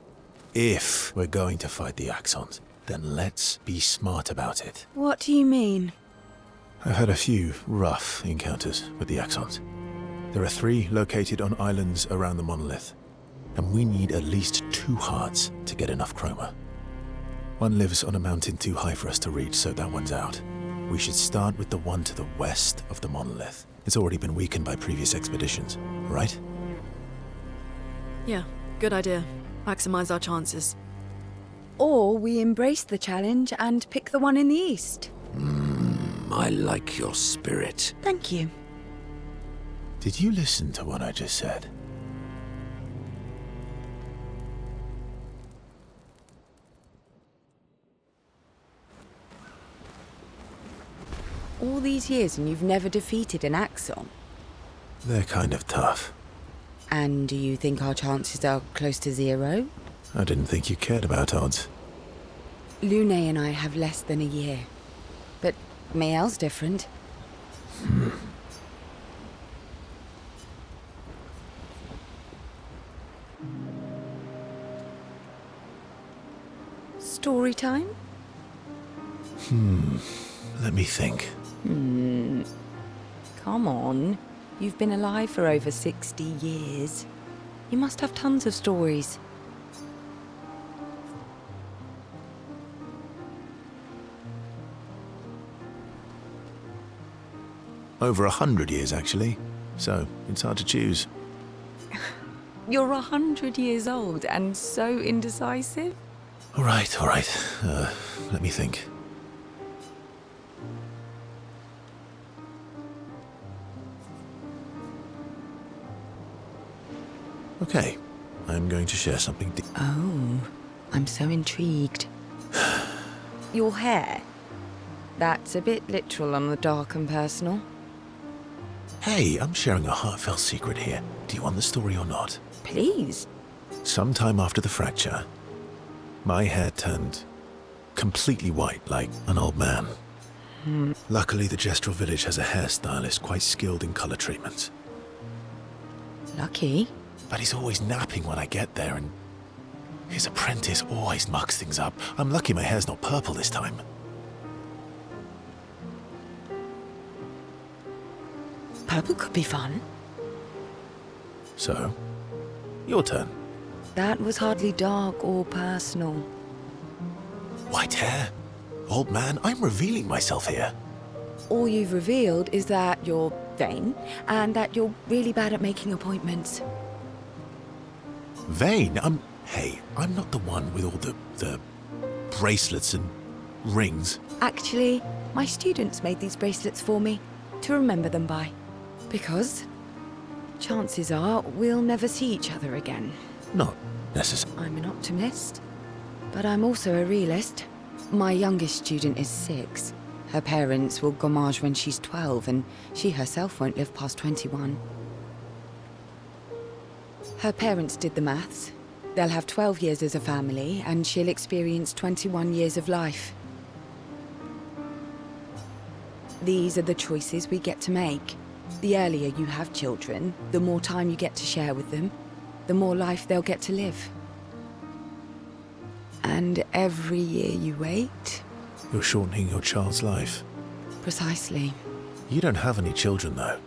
we're going to fight the axons, then let's be smart about it. What do you mean? I've had a few rough encounters with the axons. There are 3 located on islands around the monolith, and we need at least 2 hearts to get enough chroma. One lives on a mountain too high for us to reach, so that one's out. We should start with the one to the west of the monolith. It's already been weakened by previous expeditions, right? Yeah, good idea. Maximize our chances. Or we embrace the challenge and pick the one in the east. I like your spirit. Thank you. Did you listen to what I just said? All these years and you've never defeated an axon? They're kind of tough. And do you think our chances are close to zero? I didn't think you cared about odds. Lune and I have less than a year. But Mael's different. Story time? Let me think. Come on. You've been alive for over 60 years. You must have tons of stories. Over 100 years, actually. So, it's hard to choose. You're 100 years old and so indecisive? All right. Let me think. Okay, I'm going to share something. Oh, I'm so intrigued. Your hair? That's a bit literal on the dark and personal. Hey, I'm sharing a heartfelt secret here. Do you want the story or not? Please. Sometime after the fracture, my hair turned completely white, like an old man. Luckily, the Gestural village has a hairstylist quite skilled in color treatments. Lucky? But he's always napping when I get there, and his apprentice always mucks things up. I'm lucky my hair's not purple this time. Purple could be fun. So, your turn. That was hardly dark or personal. White hair? Old man, I'm revealing myself here. All you've revealed is that you're vain, and that you're really bad at making appointments. Vain? Hey, I'm not the one with all the bracelets and rings. Actually, my students made these bracelets for me, to remember them by. Because chances are we'll never see each other again. Not necessarily. I'm an optimist, but I'm also a realist. My youngest student is 6. Her parents will gommage when she's 12, and she herself won't live past 21. Her parents did the maths. They'll have 12 years as a family, and she'll experience 21 years of life. These are the choices we get to make. The earlier you have children, the more time you get to share with them, the more life they'll get to live. And every year you wait... You're shortening your child's life. Precisely. You don't have any children, though.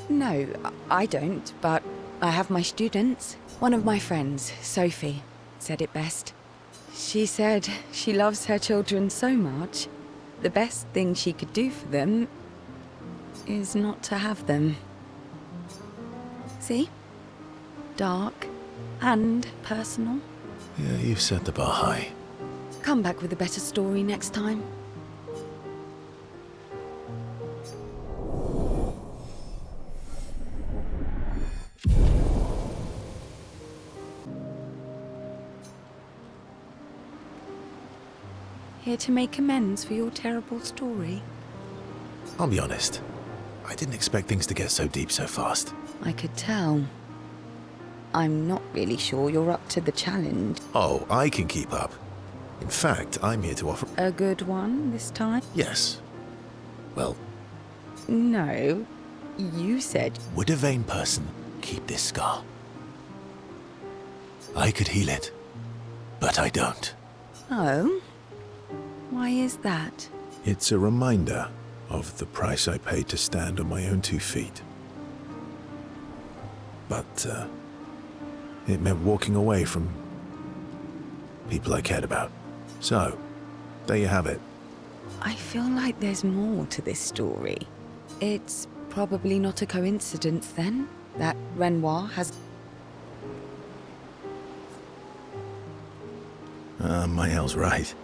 No, I don't, but I have my students. One of my friends, Sophie, said it best. She said she loves her children so much, the best thing she could do for them is not to have them. See? Dark and personal. Yeah, you've set the bar high. Come back with a better story next time. Here to make amends for your terrible story? I'll be honest. I didn't expect things to get so deep so fast. I could tell. I'm not really sure you're up to the challenge. Oh, I can keep up. In fact, I'm here to offer... A good one this time? Yes. Well... No. You said... Would a vain person keep this scar? I could heal it, but I don't. Oh? Why is that? It's a reminder of the price I paid to stand on my own 2 feet. But, it meant walking away from people I cared about. So, there you have it. I feel like there's more to this story. It's probably not a coincidence, then, that Renoir has... Maël's right.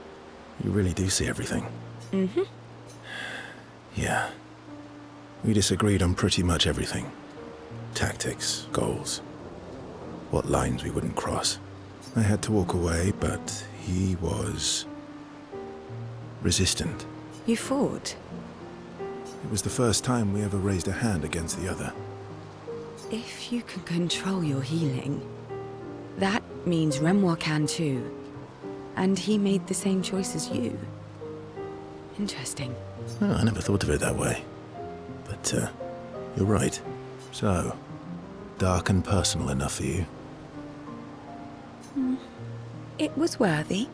You really do see everything. Mm-hmm. Yeah. We disagreed on pretty much everything. Tactics, goals, what lines we wouldn't cross. I had to walk away, but he was... resistant. You fought? It was the first time we ever raised a hand against the other. If you can control your healing, that means Renoir can too. And he made the same choice as you. Interesting. Oh, I never thought of it that way. But, you're right. So, dark and personal enough for you? It was worthy.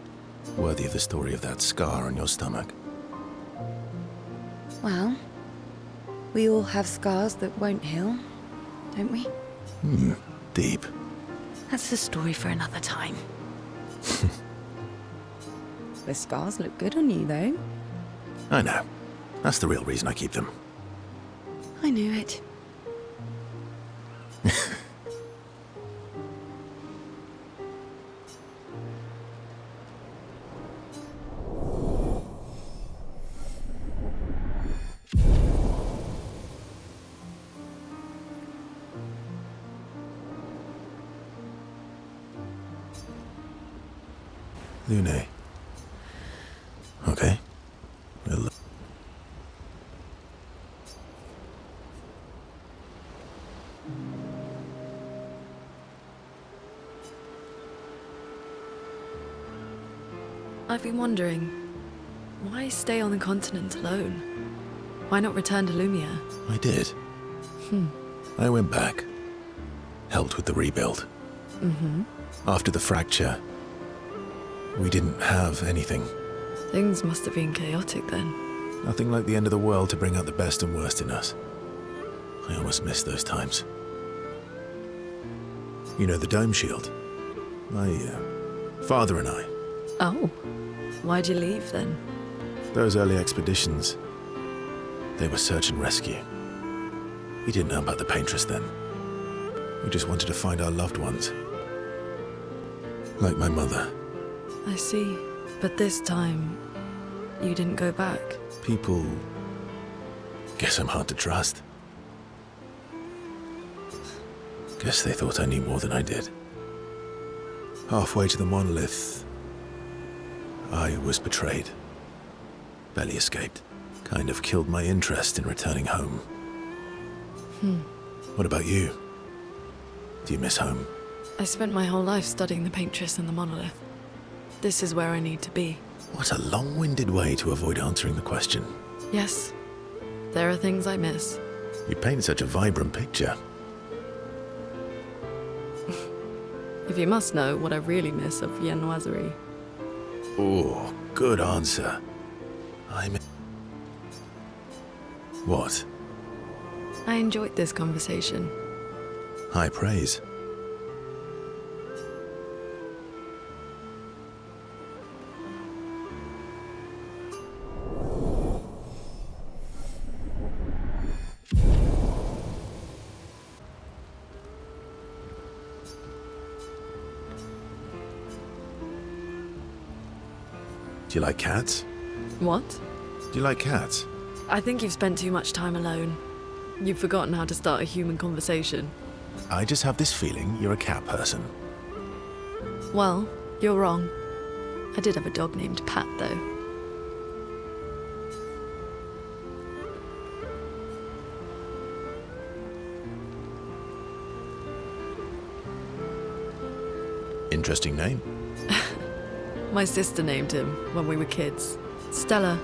Worthy of the story of that scar on your stomach. Well, we all have scars that won't heal, don't we? Deep. That's a story for another time. The scars look good on you, though. I know. That's the real reason I keep them. I knew it. Lune. Okay. Well, I've been wondering, why stay on the continent alone? Why not return to Lumia? I did. I went back. Helped with the rebuild. After the fracture, we didn't have anything. Things must have been chaotic then. Nothing like the end of the world to bring out the best and worst in us. I almost miss those times. You know the dome shield? My father and I. Oh, why'd you leave then? Those early expeditions, they were search and rescue. We didn't know about the Paintress then. We just wanted to find our loved ones. Like my mother. I see. But this time, you didn't go back. People... guess I'm hard to trust. Guess they thought I knew more than I did. Halfway to the monolith, I was betrayed. Barely escaped. Kind of killed my interest in returning home. What about you? Do you miss home? I spent my whole life studying the paintress and the monolith. This is where I need to be. What a long-winded way to avoid answering the question. Yes, there are things I miss. You paint such a vibrant picture. If you must know what I really miss of viennoiserie. Oh, good answer. What? I enjoyed this conversation. High praise. Do you like cats? What? Do you like cats? I think you've spent too much time alone. You've forgotten how to start a human conversation. I just have this feeling you're a cat person. Well, you're wrong. I did have a dog named Pat, though. Interesting name. My sister named him when we were kids. Stella.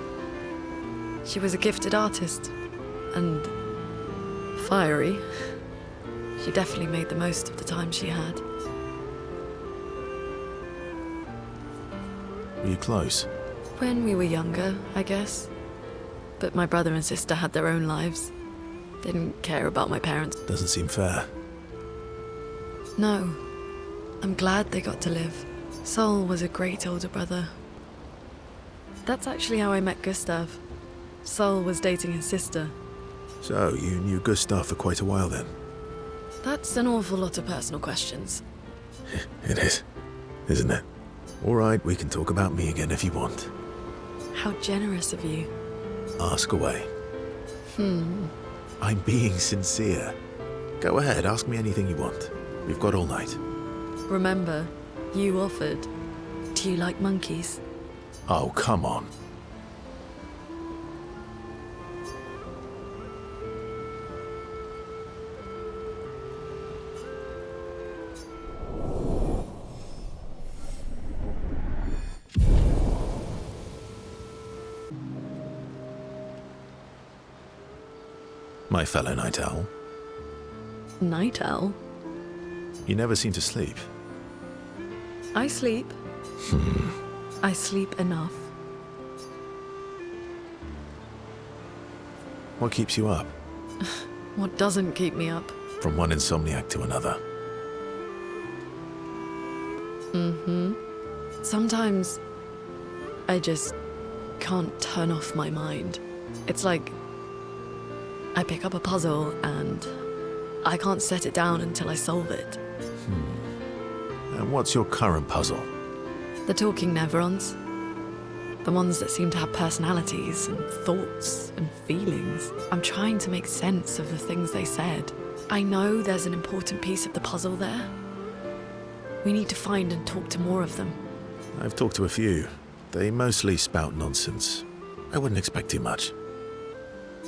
She was a gifted artist. And fiery. She definitely made the most of the time she had. Were you close? When we were younger, I guess. But my brother and sister had their own lives. They didn't care about my parents. Doesn't seem fair. No. I'm glad they got to live. Sol was a great older brother. That's actually how I met Gustav. Sol was dating his sister. So, you knew Gustav for quite a while then? That's an awful lot of personal questions. It is, isn't it? All right, we can talk about me again if you want. How generous of you. Ask away. I'm being sincere. Go ahead, ask me anything you want. We've got all night. Remember, you offered. Do you like monkeys? Oh, come on. My fellow night owl. Night owl? You never seem to sleep. I sleep. I sleep enough. What keeps you up? What doesn't keep me up? From one insomniac to another. Sometimes I just can't turn off my mind. It's like I pick up a puzzle and I can't set it down until I solve it. And what's your current puzzle? The talking Neverons. The ones that seem to have personalities and thoughts and feelings. I'm trying to make sense of the things they said. I know there's an important piece of the puzzle there. We need to find and talk to more of them. I've talked to a few. They mostly spout nonsense. I wouldn't expect too much.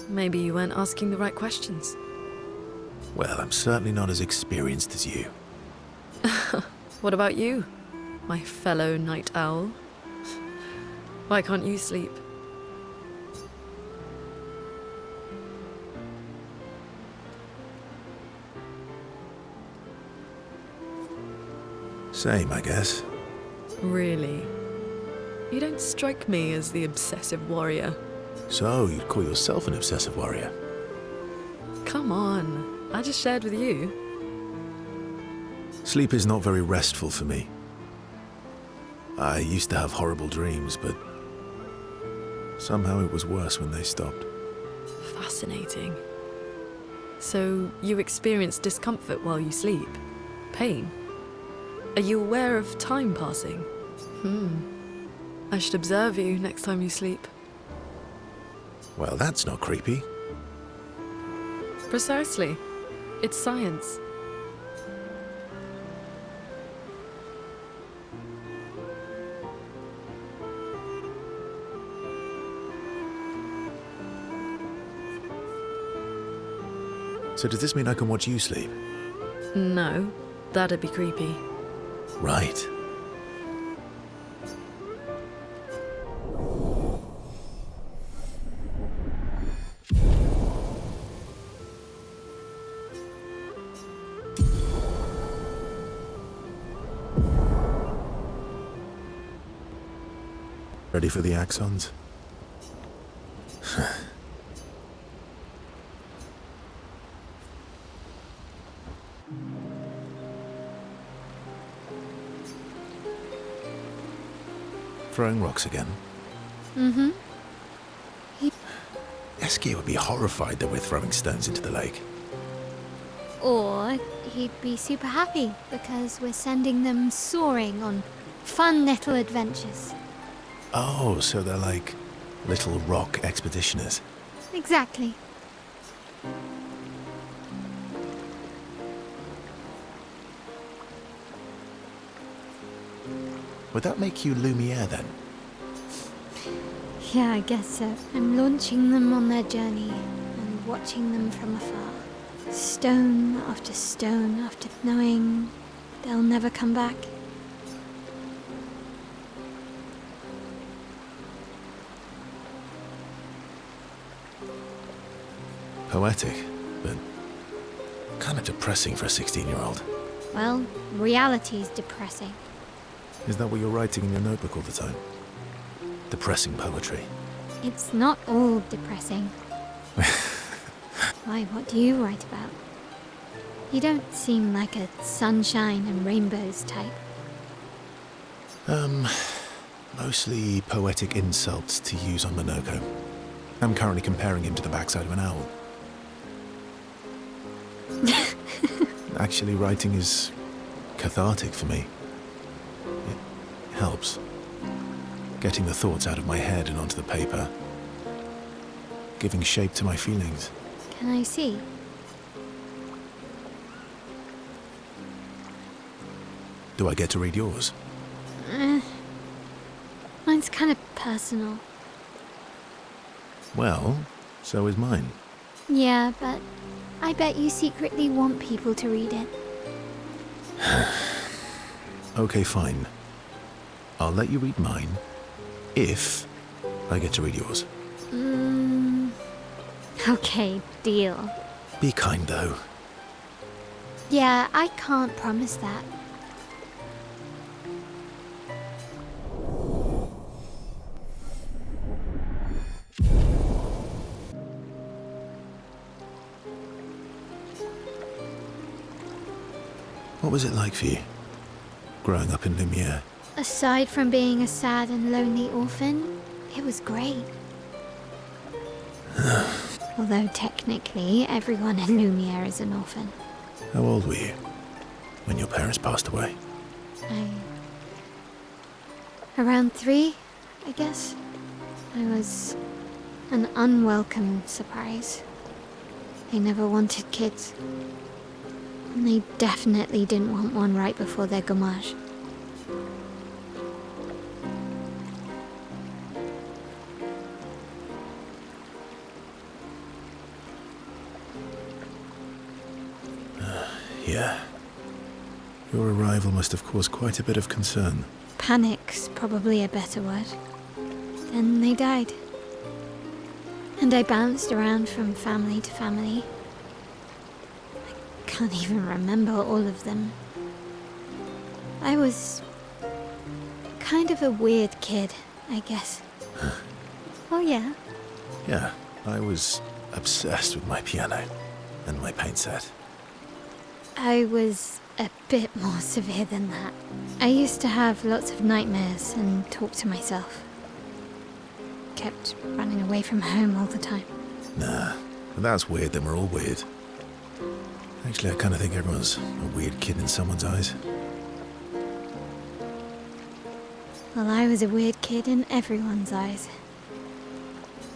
Maybe you weren't asking the right questions. Well, I'm certainly not as experienced as you. What about you, my fellow night owl? Why can't you sleep? Same, I guess. Really? You don't strike me as the obsessive warrior. So, you'd call yourself an obsessive warrior? Come on, I just shared with you. Sleep is not very restful for me. I used to have horrible dreams, but somehow it was worse when they stopped. Fascinating. So, you experience discomfort while you sleep? Pain? Are you aware of time passing? I should observe you next time you sleep. Well, that's not creepy. Precisely. It's science. So does this mean I can watch you sleep? No, that'd be creepy. Right. Ready for the axons? Throwing rocks again? Mm-hmm. Eskia would be horrified that we're throwing stones into the lake. Or he'd be super happy because we're sending them soaring on fun little adventures. Oh, so they're like little rock expeditioners. Exactly. Would that make you Lumiere then? Yeah, I guess so. I'm launching them on their journey and watching them from afar. Stone after knowing they'll never come back. Poetic, but kind of depressing for a 16-year-old. Well, reality's depressing. Is that what you're writing in your notebook all the time? Depressing poetry. It's not all depressing. Why, what do you write about? You don't seem like a sunshine and rainbows type. Mostly poetic insults to use on Monoko. I'm currently comparing him to the backside of an owl. Actually, writing is cathartic for me. It helps. Getting the thoughts out of my head and onto the paper. Giving shape to my feelings. Can I see? Do I get to read yours? Mine's kind of personal. Well, so is mine. Yeah, but I bet you secretly want people to read it. Okay, fine. I'll let you read mine, if I get to read yours. Okay, deal. Be kind, though. Yeah, I can't promise that. What was it like for you, growing up in Lumiere? Aside from being a sad and lonely orphan, it was great. Although technically, everyone in Lumiere is an orphan. How old were you when your parents passed away? Around 3, I guess. I was an unwelcome surprise. They never wanted kids. And they definitely didn't want one right before their gommage. Yeah. Your arrival must have caused quite a bit of concern. Panic's probably a better word. Then they died. And I bounced around from family to family. I can't even remember all of them. I was kind of a weird kid, I guess. Oh yeah? Yeah, I was obsessed with my piano and my paint set. I was a bit more severe than that. I used to have lots of nightmares and talk to myself. Kept running away from home all the time. Nah, if that's weird, then we're all weird. Actually, I kind of think everyone's a weird kid in someone's eyes. Well, I was a weird kid in everyone's eyes.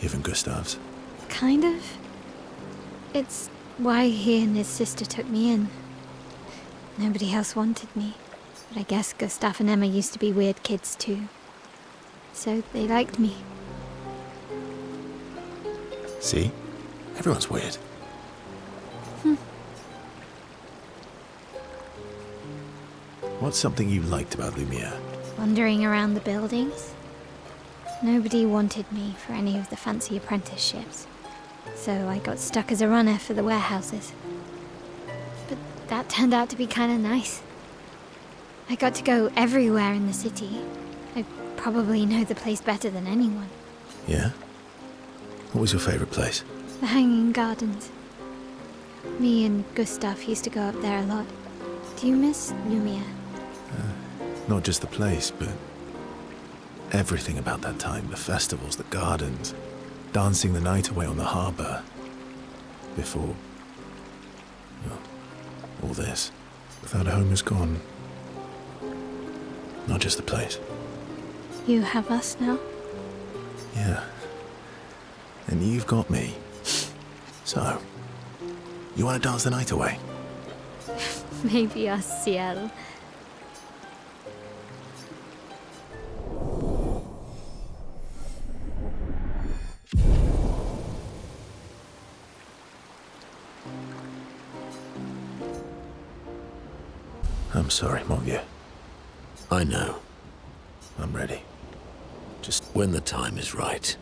Even Gustav's. Kind of. It's why he and his sister took me in. Nobody else wanted me. But I guess Gustav and Emma used to be weird kids too. So they liked me. See? Everyone's weird. What's something you liked about Lumiere? Wandering around the buildings. Nobody wanted me for any of the fancy apprenticeships, so I got stuck as a runner for the warehouses. But that turned out to be kind of nice. I got to go everywhere in the city. I probably know the place better than anyone. Yeah? What was your favorite place? The Hanging Gardens. Me and Gustav used to go up there a lot. Do you miss Lumiere? Not just the place, but everything about that time. The festivals, the gardens, dancing the night away on the harbour. Before, well, all this. Without home is gone. Not just the place. You have us now? Yeah. And you've got me. So, you want to dance the night away? Maybe us, Ciel. I'm sorry, mon vieux. I know. I'm ready. Just when the time is right.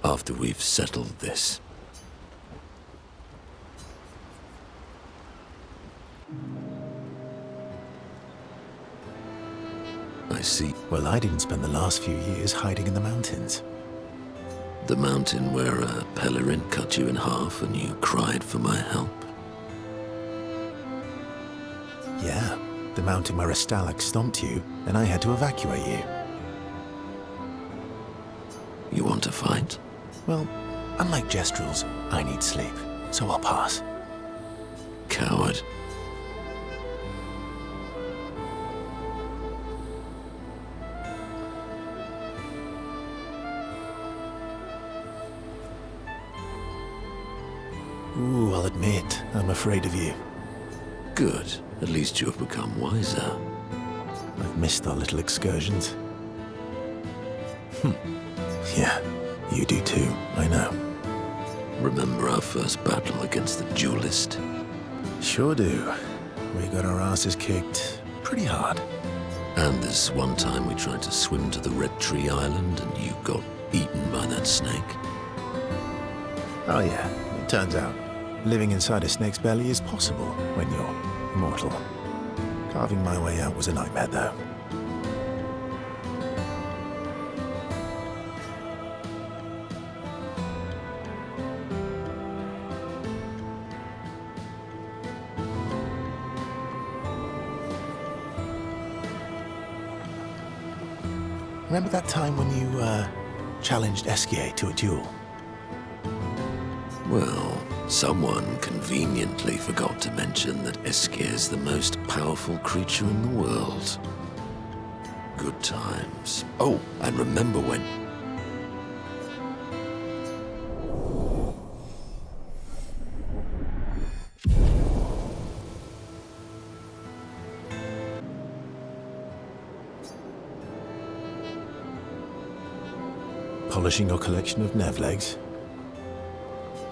After we've settled this. I see. Well, I didn't spend the last few years hiding in the mountains. The mountain where a pelerin cut you in half and you cried for my help? Yeah, the mountain where a stalag stomped you and I had to evacuate you. You want to fight? Well, unlike Gestrels, I need sleep, so I'll pass. Coward. Ooh, I'll admit, I'm afraid of you. Good. At least you have become wiser. I've missed our little excursions. Yeah, you do too, I know. Remember our first battle against the duelist? Sure do. We got our asses kicked pretty hard. And this one time we tried to swim to the Red Tree Island and you got eaten by that snake? Oh yeah, it turns out living inside a snake's belly is possible when you're immortal. Carving my way out was a nightmare though. Remember that time when you, challenged Esquier to a duel? Well, someone conveniently forgot to mention that Esquier is the most powerful creature in the world. Good times. Oh, and remember when... Polishing your collection of Nevlegs?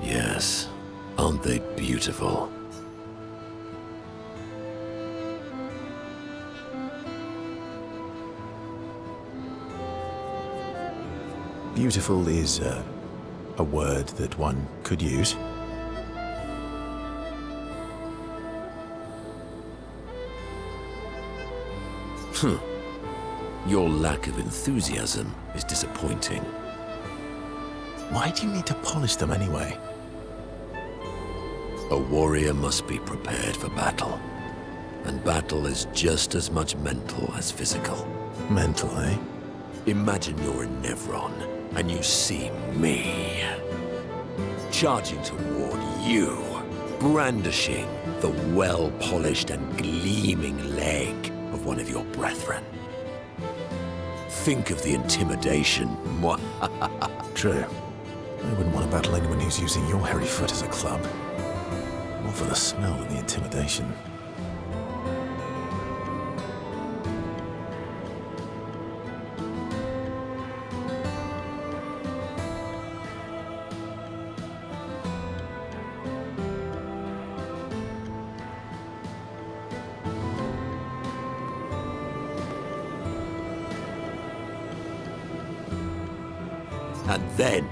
Yes. Aren't they beautiful? Beautiful is a word that one could use. Your lack of enthusiasm is disappointing. Why do you need to polish them anyway? A warrior must be prepared for battle. And battle is just as much mental as physical. Mental, eh? Imagine you're in Nevron, and you see me. Charging toward you, brandishing the well-polished and gleaming leg of one of your brethren. Think of the intimidation. True. I wouldn't want to battle anyone who's using your hairy foot as a club. More for the smell than the intimidation. And then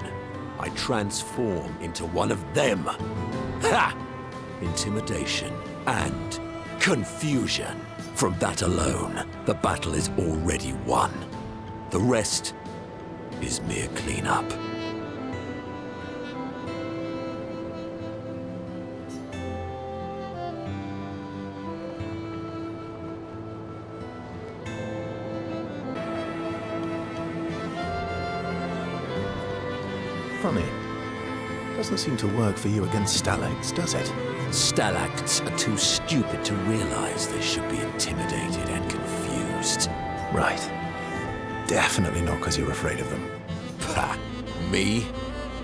I transform into one of them. Ha! Intimidation and confusion. From that alone, the battle is already won. The rest is mere cleanup. Funny. Doesn't seem to work for you against stalacts, does it? Stalacts are too stupid to realize they should be intimidated and confused. Right. Definitely not because you're afraid of them. Pah! Me?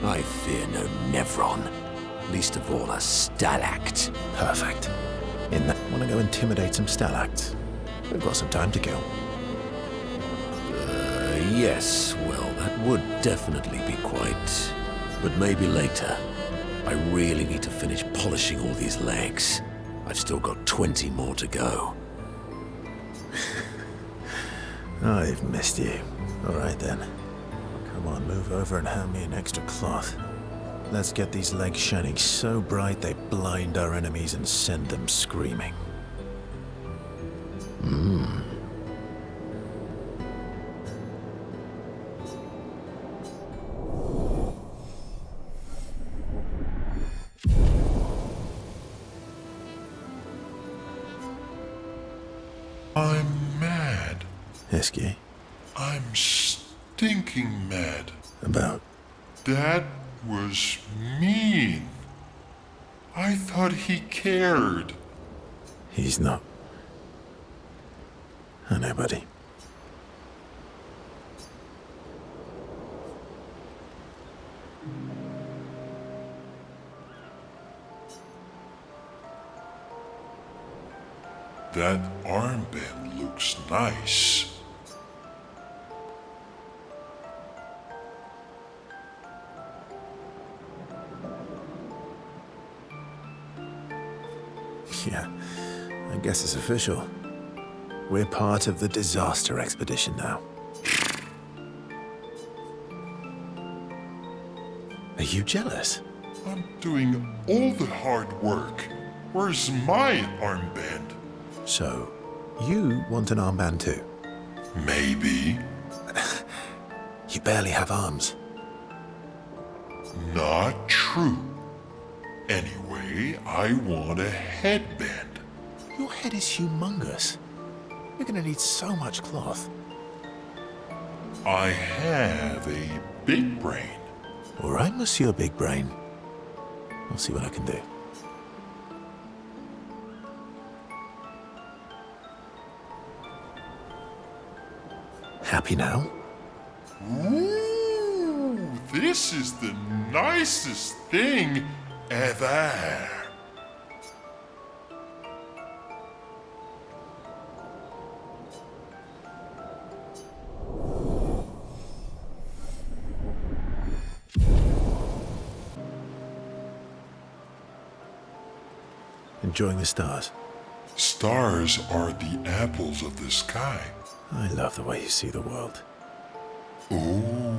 I fear no Nevron. Least of all a stalact. Perfect. In that, want to go intimidate some stalacts? We've got some time to kill. Yes, well, that would definitely be quite... But maybe later. I really need to finish polishing all these legs. I've still got 20 more to go. I've missed you. All right then. Come on, move over and hand me an extra cloth. Let's get these legs shining so bright they blind our enemies and send them screaming. I'm mad. Esky? I'm stinking mad. About? That was mean. I thought he cared. He's not. I know, buddy. That armband looks nice. Yeah, I guess it's official. We're part of the disaster expedition now. Are you jealous? I'm doing all the hard work. Where's my armband? So, you want an armband too? Maybe. You barely have arms. Not true. Anyway, I want a headband. Your head is humongous. You're gonna need so much cloth. I have a big brain. All right, Monsieur Big Brain. I'll see what I can do. Happy now? Ooh, this is the nicest thing ever. Enjoying the stars? Stars are the apples of the sky. I love the way you see the world. Ooh,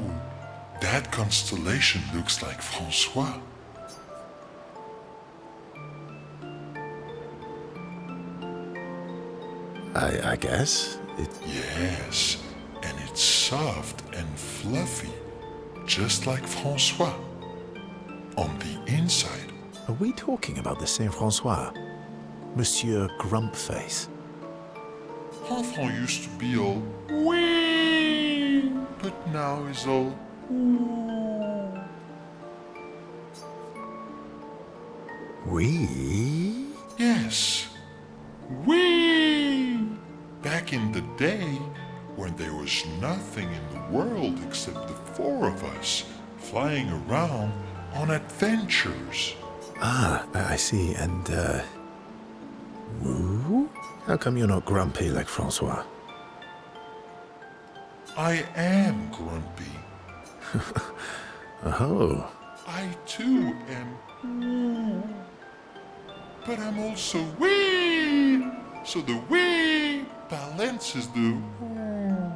that constellation looks like Francois. I guess. Yes, and it's soft and fluffy, just like Francois. On the inside. Are we talking about the Saint Francois? Monsieur Grumpface? Enfant used to be all wee, but now he's all ooh. We? Yes, we. Back in the day, when there was nothing in the world except the four of us flying around on adventures. Ah, I see. And, woo? How come you're not grumpy like Francois? I am grumpy. Oh. I too am woo. But I'm also wee. So the wee balances the woo.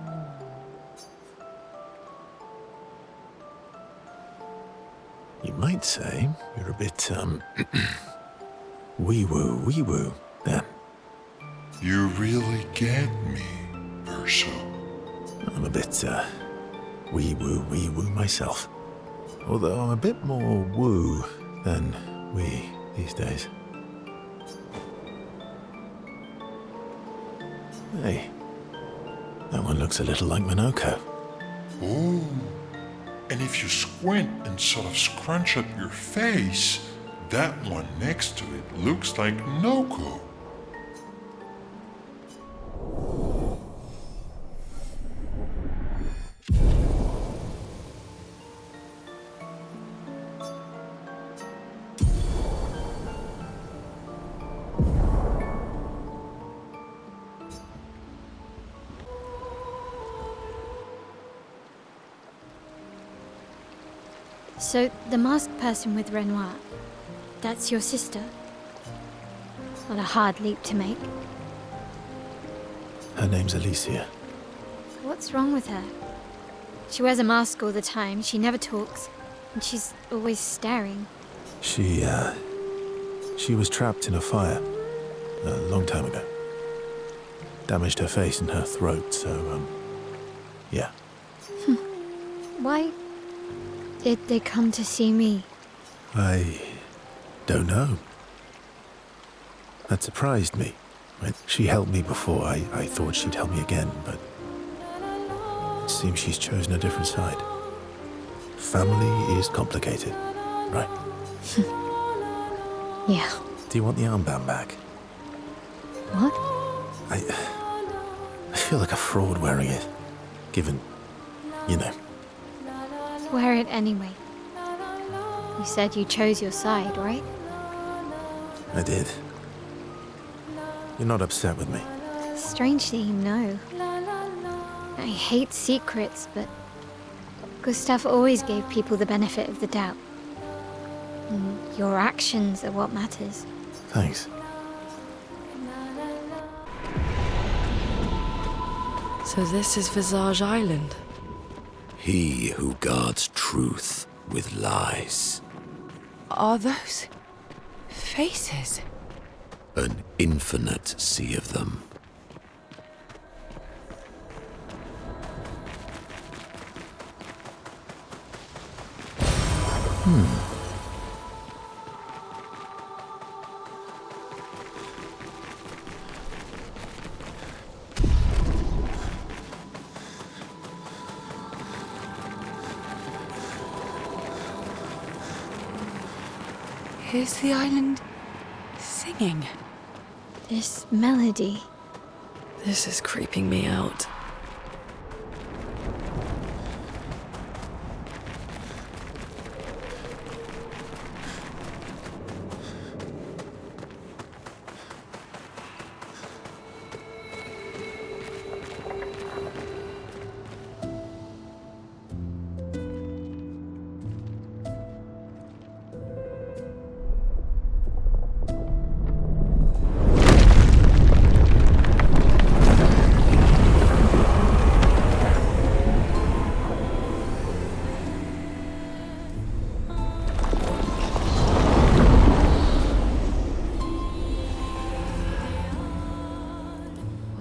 You might say you're a bit, wee-woo, then. You really get me, Urso. I'm a bit, wee-woo myself. Although I'm a bit more woo than wee these days. Hey, that one looks a little like Minoko. Oh, and if you squint and sort of scrunch up your face, that one next to it looks like Noko. So, the masked person with Renoir, that's your sister? Not a hard leap to make. Her name's Alicia. What's wrong with her? She wears a mask all the time, she never talks, and she's always staring. She was trapped in a fire a long time ago. Damaged her face and her throat, so, yeah. Why did they come to see me? I don't know. That surprised me. She helped me before. I thought she'd help me again, but it seems she's chosen a different side. Family is complicated, right? Yeah. Do you want the armband back? What? I feel like a fraud wearing it, given, you know. Wear it anyway. You said you chose your side, right? I did. You're not upset with me. Strangely, no. I hate secrets, but Gustav always gave people the benefit of the doubt. And your actions are what matters. Thanks. So this is Visage Island? He who guards truth with lies. Are those faces? An infinite sea of them. Is the island singing? This melody. This is creeping me out.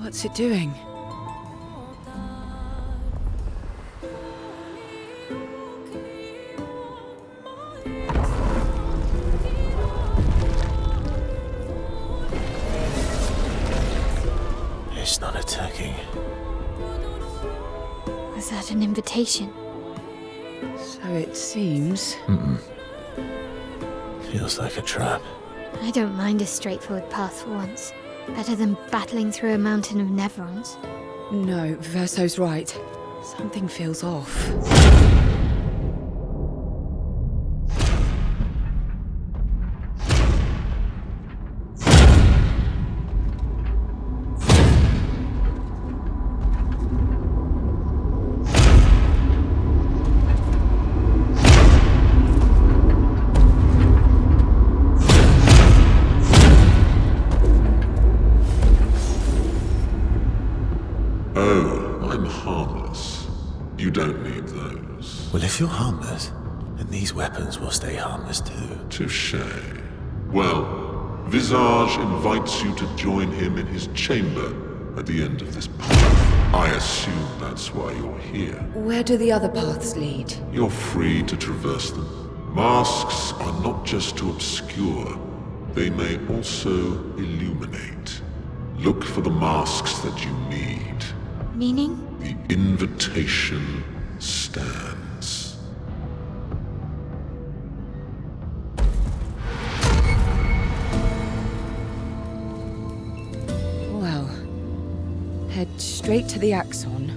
What's it doing? It's not attacking. Was that an invitation? So it seems. Feels like a trap. I don't mind a straightforward path for once. Better than battling through a mountain of Nevrons. No, Verso's right. Something feels off. Oh, I'm harmless. You don't need those. Well, if you're harmless, And these weapons will stay harmless too. Touché. Well, Visage invites you to join him in his chamber at the end of this path. I assume that's why you're here. Where do the other paths lead? You're free to traverse them. Masks are not just to obscure, they may also illuminate. Look for the masks that you need. Meaning? The invitation stands. Well, head straight to the Axon.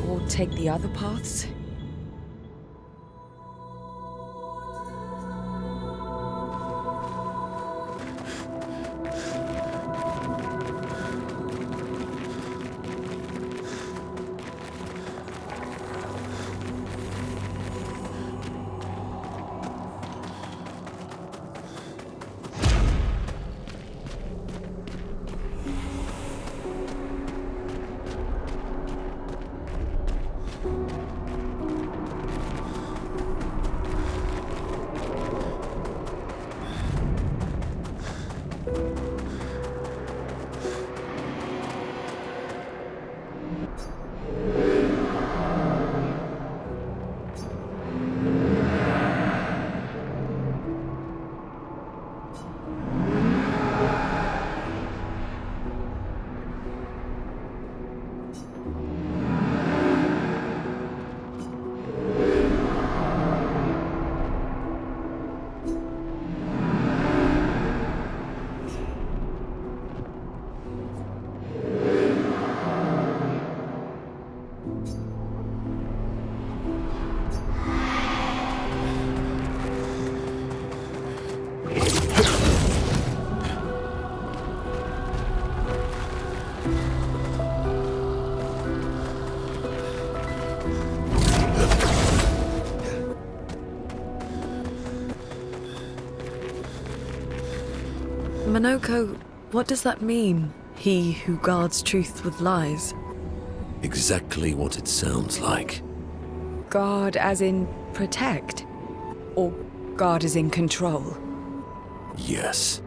Or take the other paths. Monoko, what does that mean? He who guards truth with lies? Exactly what it sounds like. Guard as in protect? Or guard as in control? Yes.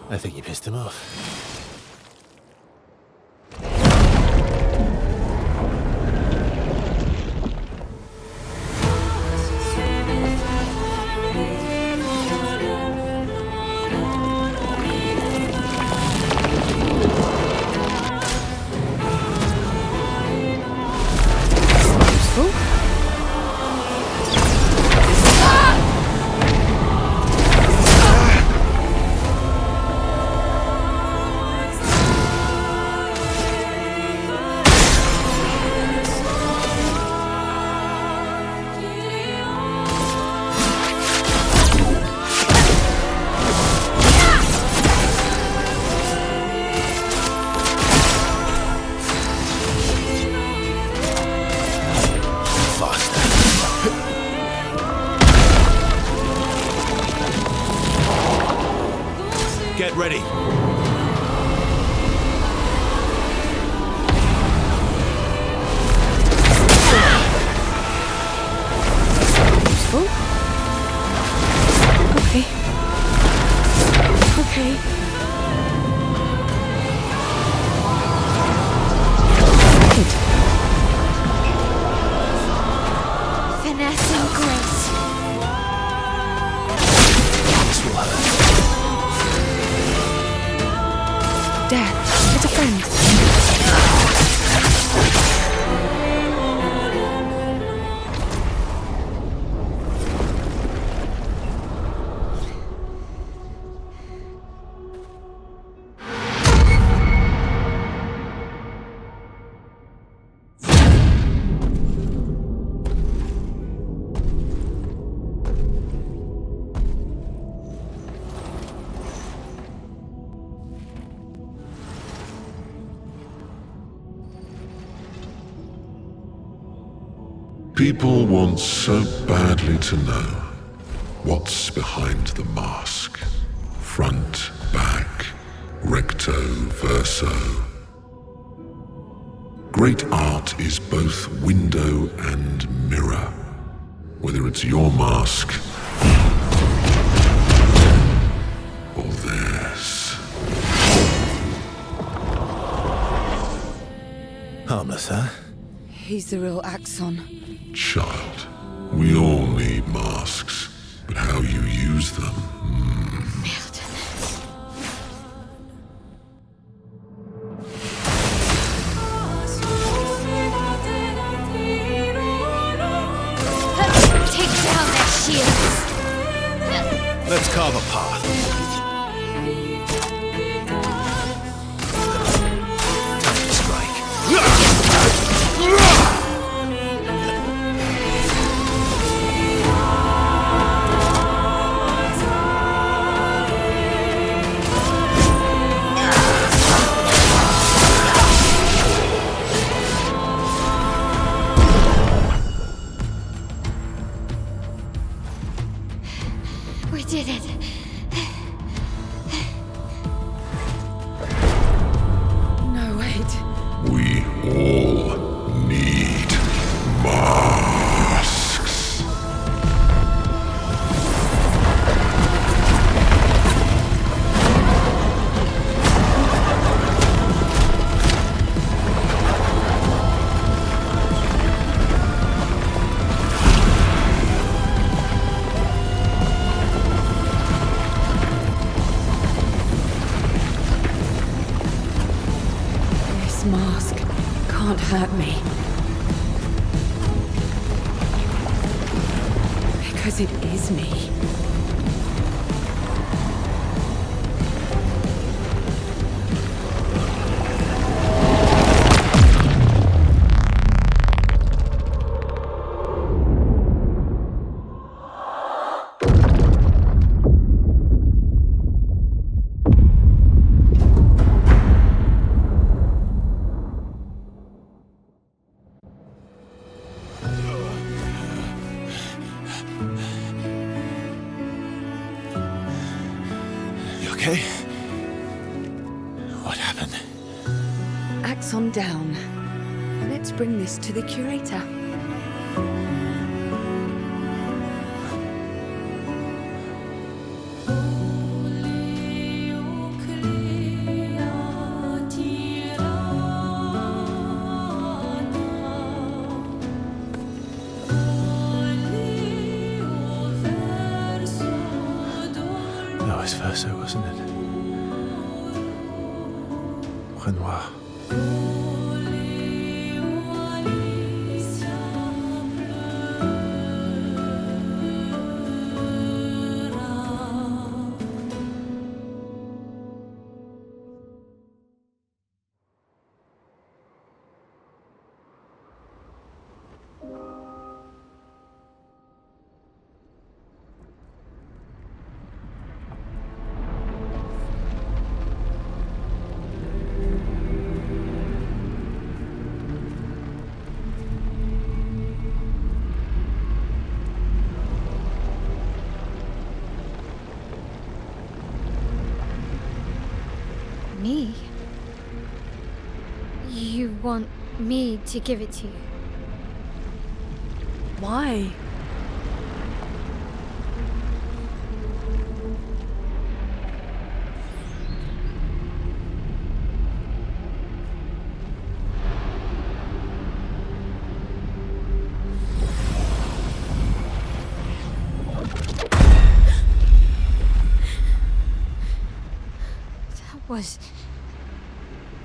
I think you pissed him off. Get ready. Useful. Okay. Okay. Good. Finesse and grace. This will hurt. Death. It's a friend. People want so badly to know what's behind the mask. Front, back, recto, verso. Great art is both window and mirror. Whether it's your mask or theirs. Harmless, huh? He's the real Axon. Child, we all need masks, but how you use them. Take down their shields. Let's carve a path. Time to strike. We did it. No, wait. We all need masks. This mask can't hurt me. Because it is me. You okay? What happened? Axon down. Let's bring this to the curator. That was verso, wasn't it? Renoir. Me? You want me to give it to you? Why?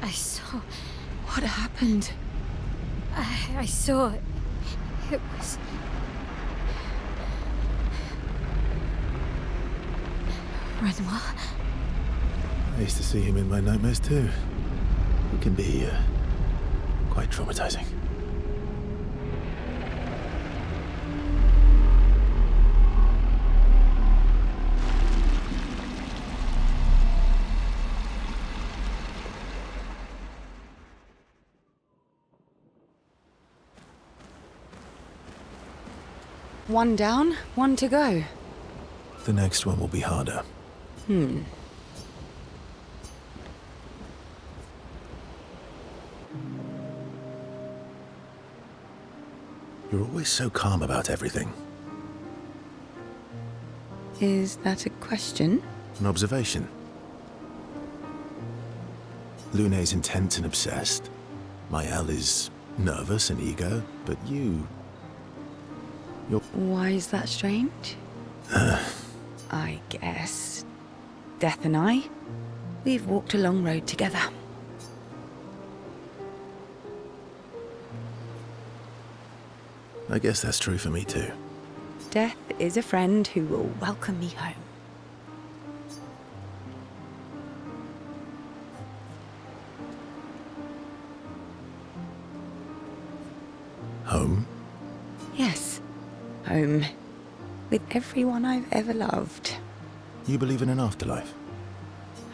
I saw. What happened? I saw it. It was. Renoir. I used to see him in my nightmares too. It can be quite traumatizing. One down, one to go. The next one will be harder. You're always so calm about everything. Is that a question? An observation. Lune's intense and obsessed. Maëlle is nervous and eager, but you're... Why is that strange? I guess... Death and I, we've walked a long road together. I guess that's true for me too. Death is a friend who will welcome me home. Home? Yes, home. With everyone I've ever loved. You believe in an afterlife?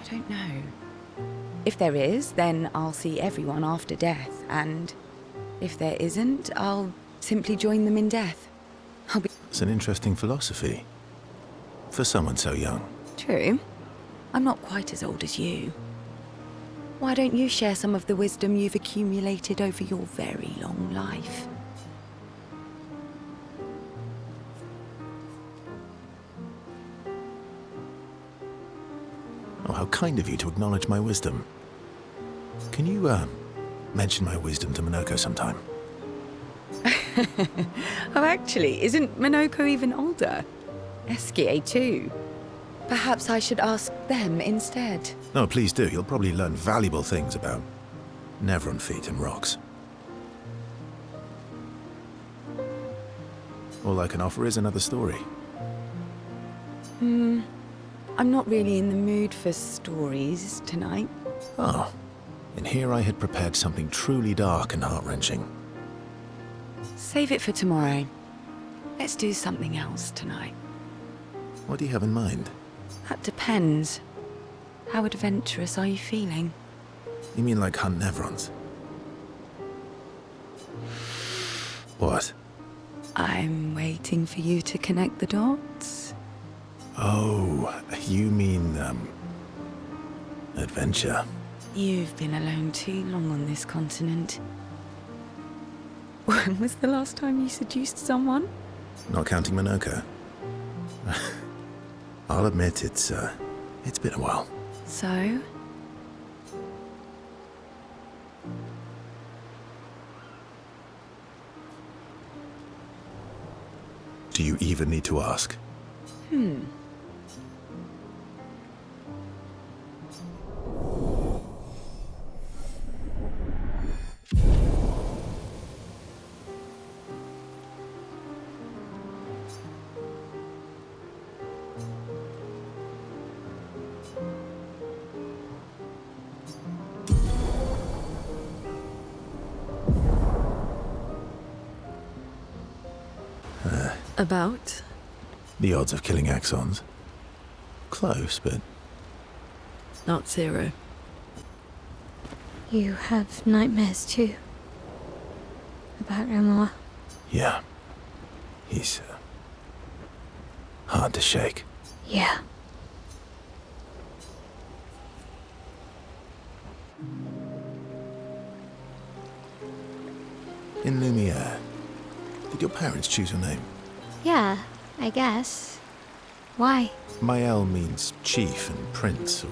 I don't know. If there is, then I'll see everyone after death, and if there isn't, I'll simply join them in death. I'll be... It's an interesting philosophy. For someone so young. True. I'm not quite as old as you. Why don't you share some of the wisdom you've accumulated over your very long life? Oh, how kind of you to acknowledge my wisdom. Can you, mention my wisdom to Minoko sometime? Oh, actually, isn't Minoko even older? Eskie too. Perhaps I should ask them instead. No, please do. You'll probably learn valuable things about Nevron feet and rocks. All I can offer is another story. I'm not really in the mood for stories tonight. Oh, and here I had prepared something truly dark and heart-wrenching. Save it for tomorrow. Let's do something else tonight. What do you have in mind? That depends. How adventurous are you feeling? You mean like hunt Nevrons? What? I'm waiting for you to connect the dots. Oh, you mean, adventure. You've been alone too long on this continent. When was the last time you seduced someone? Not counting Minoko. I'll admit it's been a while. So? Do you even need to ask? About? The odds of killing Axons. Close, but... Not zero. You have nightmares too? About Renoir? Yeah. He's, hard to shake. Yeah. In Lumiere, did your parents choose your name? Yeah, I guess. Why? Mael means chief and prince, or,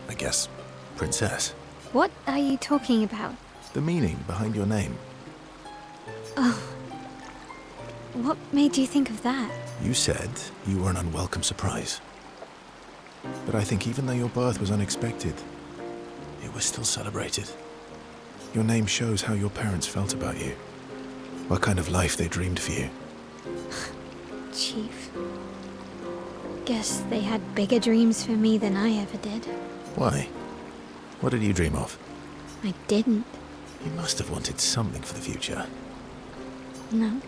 I guess, princess. What are you talking about? The meaning behind your name. Oh. What made you think of that? You said you were an unwelcome surprise. But I think even though your birth was unexpected, it was still celebrated. Your name shows how your parents felt about you. What kind of life they dreamed for you. Chief. Guess they had bigger dreams for me than I ever did. Why? What did you dream of? I didn't. You must have wanted something for the future. No.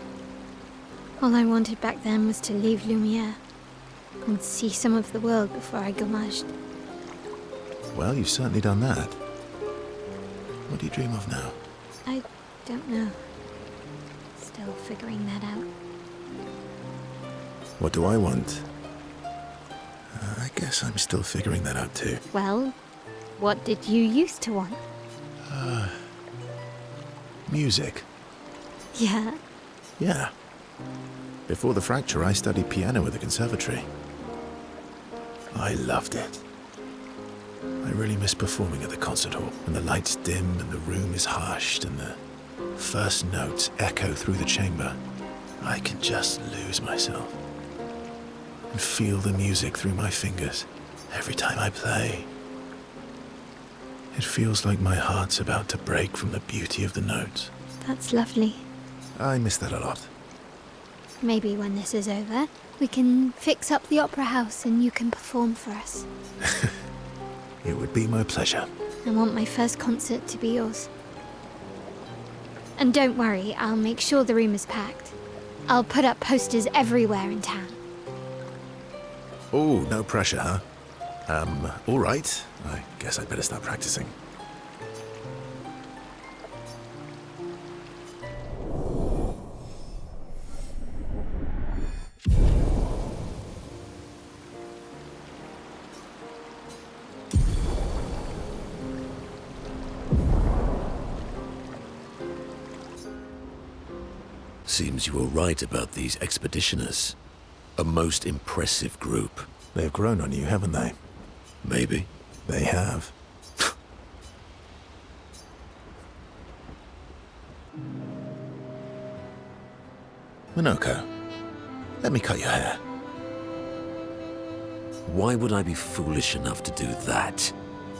All I wanted back then was to leave Lumiere and see some of the world before I gommaged. Well, you've certainly done that. What do you dream of now? I don't know. Still figuring that out. What do I want? I guess I'm still figuring that out too. Well, what did you used to want? Music. Yeah? Yeah. Before the fracture, I studied piano at the conservatory. I loved it. I really miss performing at the concert hall, when the lights dim and the room is hushed and the first notes echo through the chamber. I can just lose myself and feel the music through my fingers every time I play. It feels like my heart's about to break from the beauty of the notes. That's lovely. I miss that a lot. Maybe when this is over, we can fix up the opera house and you can perform for us. It would be my pleasure. I want my first concert to be yours. And don't worry, I'll make sure the room is packed. I'll put up posters everywhere in town. Oh, no pressure, huh? All right. I guess I'd better start practicing. Seems you were right about these expeditioners. A most impressive group. They've grown on you, haven't they? Maybe. They have. Minoko, let me cut your hair. Why would I be foolish enough to do that?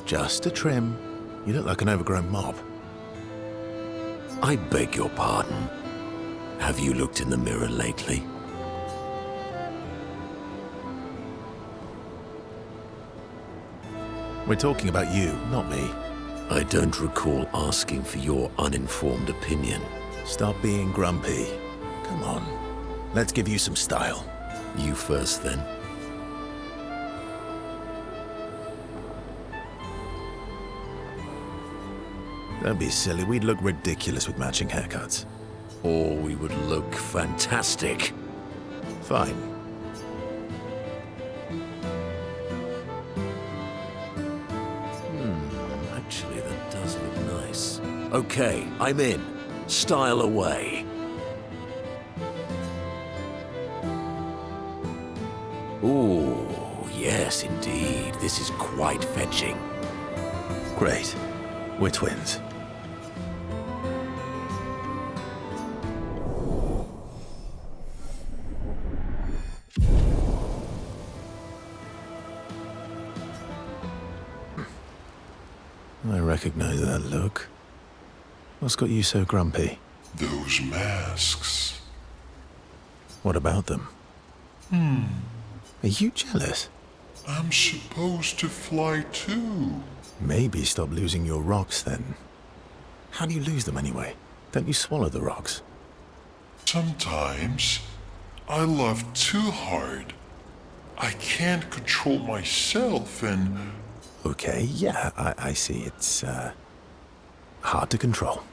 Just a trim. You look like an overgrown mob. I beg your pardon. Have you looked in the mirror lately? We're talking about you, not me. I don't recall asking for your uninformed opinion. Stop being grumpy. Come on. Let's give you some style. You first, then. Don't be silly. We'd look ridiculous with matching haircuts. Or we would look fantastic. Fine. Actually, that does look nice. Okay, I'm in. Style away. Ooh, yes, indeed. This is quite fetching. Great. We're twins. I recognize that look. What's got you so grumpy? Those masks. What about them? Are you jealous? I'm supposed to fly too. Maybe stop losing your rocks then. How do you lose them anyway? Don't you swallow the rocks? Sometimes I love too hard. I can't control myself and... Okay, yeah, I see. It's, hard to control.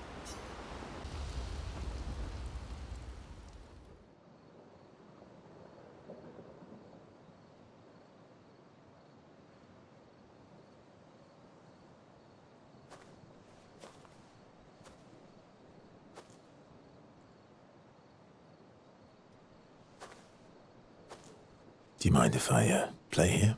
you mind if I play here?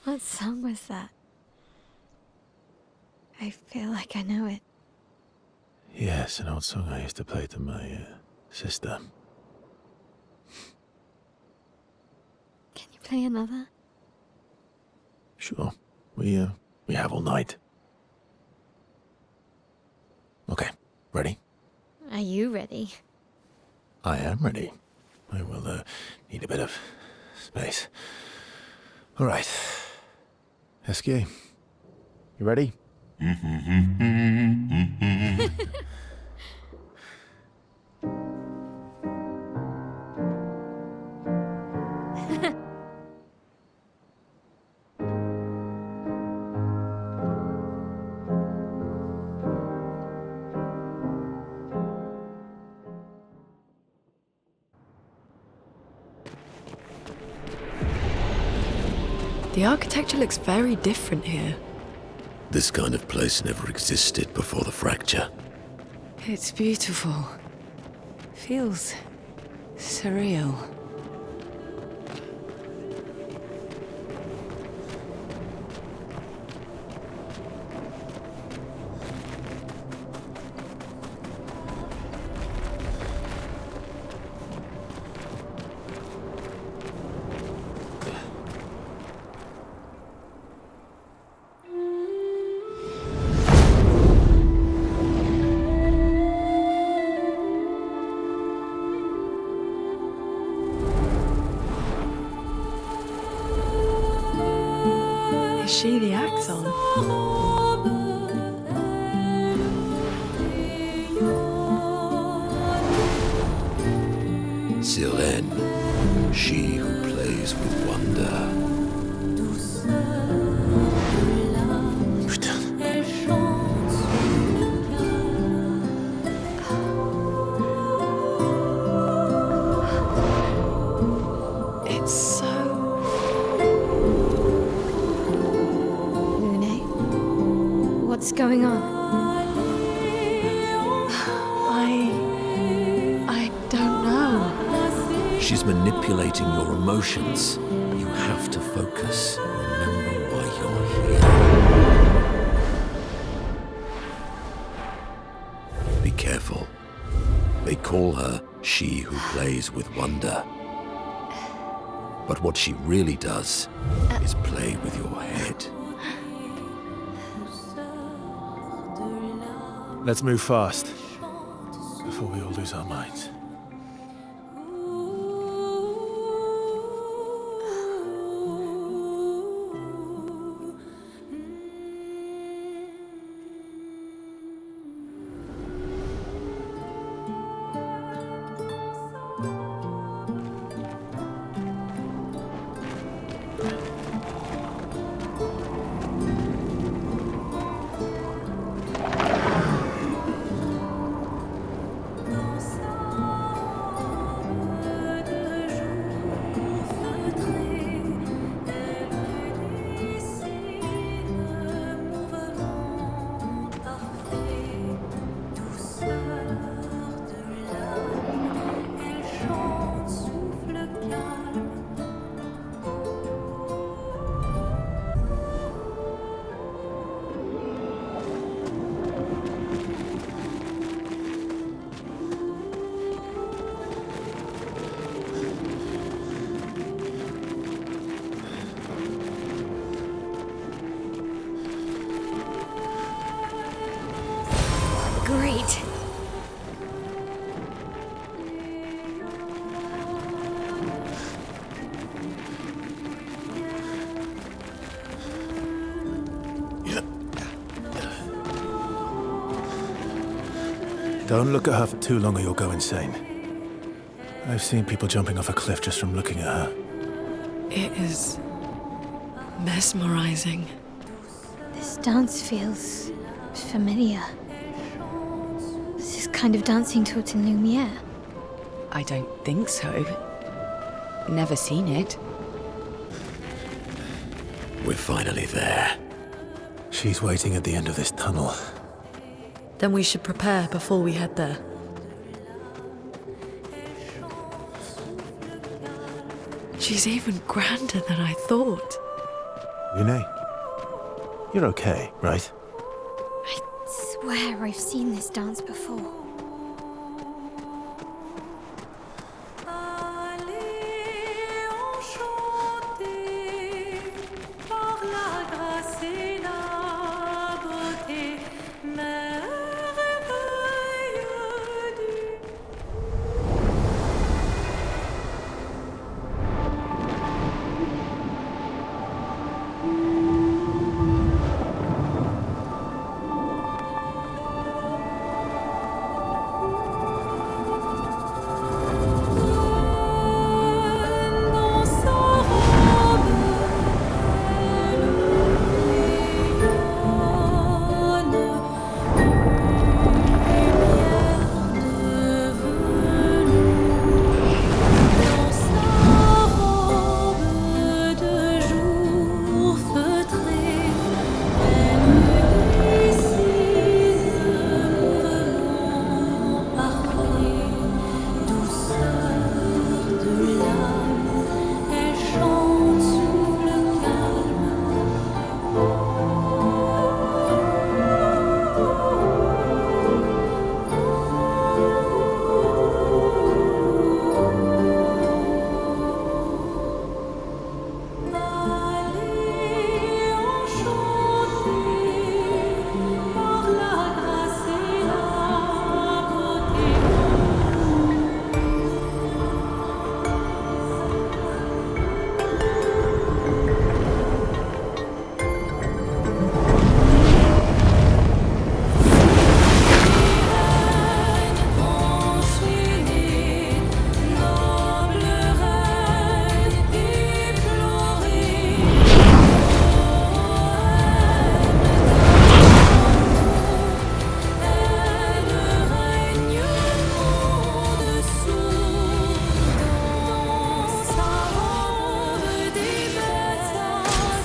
What song was that? I feel like I know it. Yes, an old song I used to play to my sister. Can you play another? Sure. We have all night. Okay, ready? Are you ready? I am ready. I will need a bit of space. All right. Esquier, you ready? The architecture looks very different here. This kind of place never existed before the fracture. It's beautiful. Feels surreal. Is she the Axon? Sirène, she who plays with wonder. It's so... What's going on? I don't know. She's manipulating your emotions. You have to focus. Remember why you're here. call her she who plays with wonder. But what she really does is play with your head. Let's move fast, before we all lose our minds. Great. Don't look at her for too long or you'll go insane. I've seen people jumping off a cliff just from looking at her. It is mesmerizing. This dance feels familiar. This is kind of dancing to it in Lumiere. I don't think so. Never seen it. We're finally there. She's waiting at the end of this tunnel. Then we should prepare before we head there. She's even grander than I thought. Renee, you're okay, right? I swear I've seen this dance before.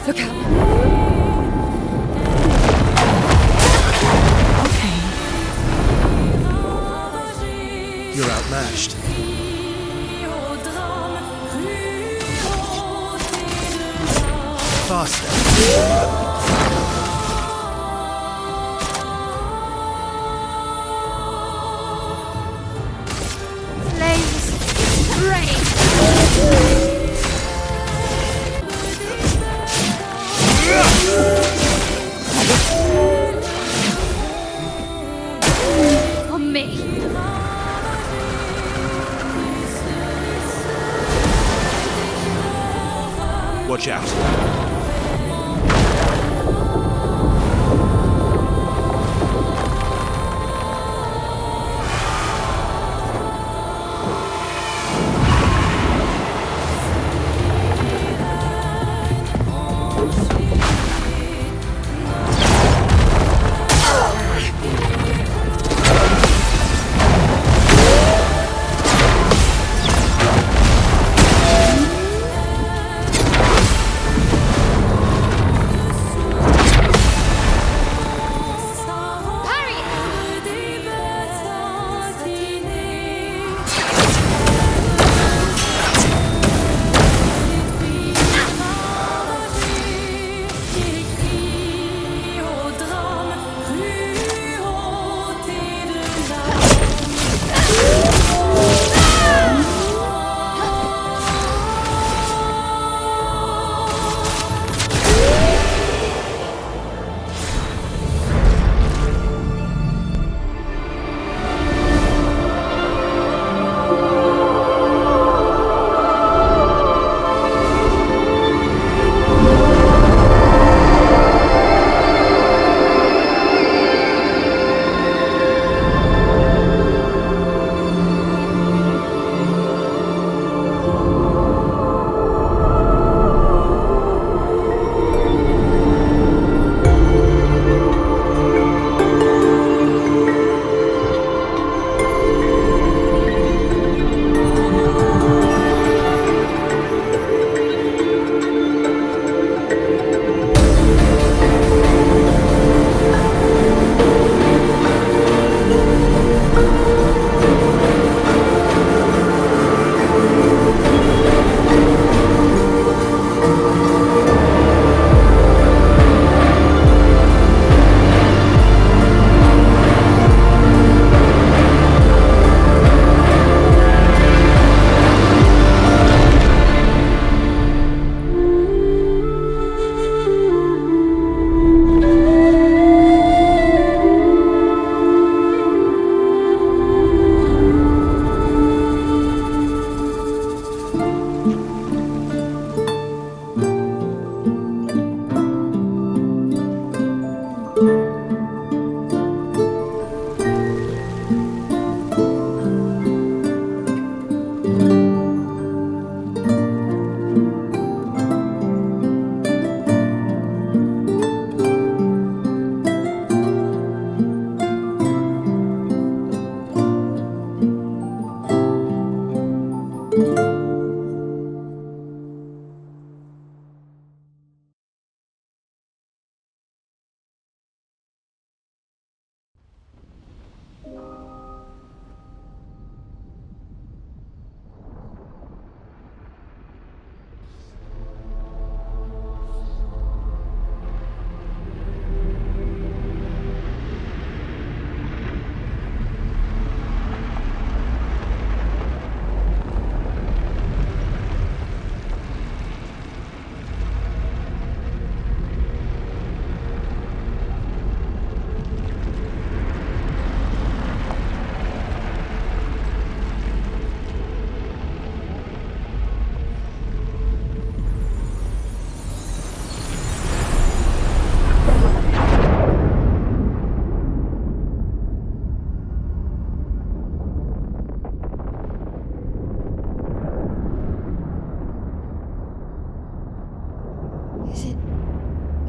Look out! Okay. You're outmatched. Faster. Watch out.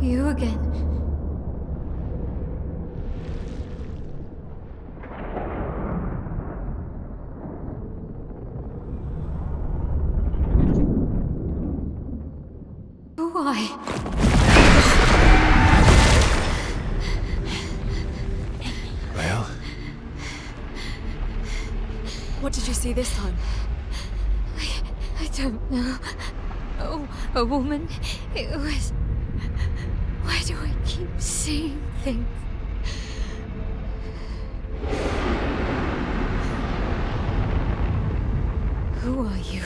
You again. Why? Well? What did you see this time? I don't know. Oh, a woman. It was... Why do I keep seeing things? Who are you?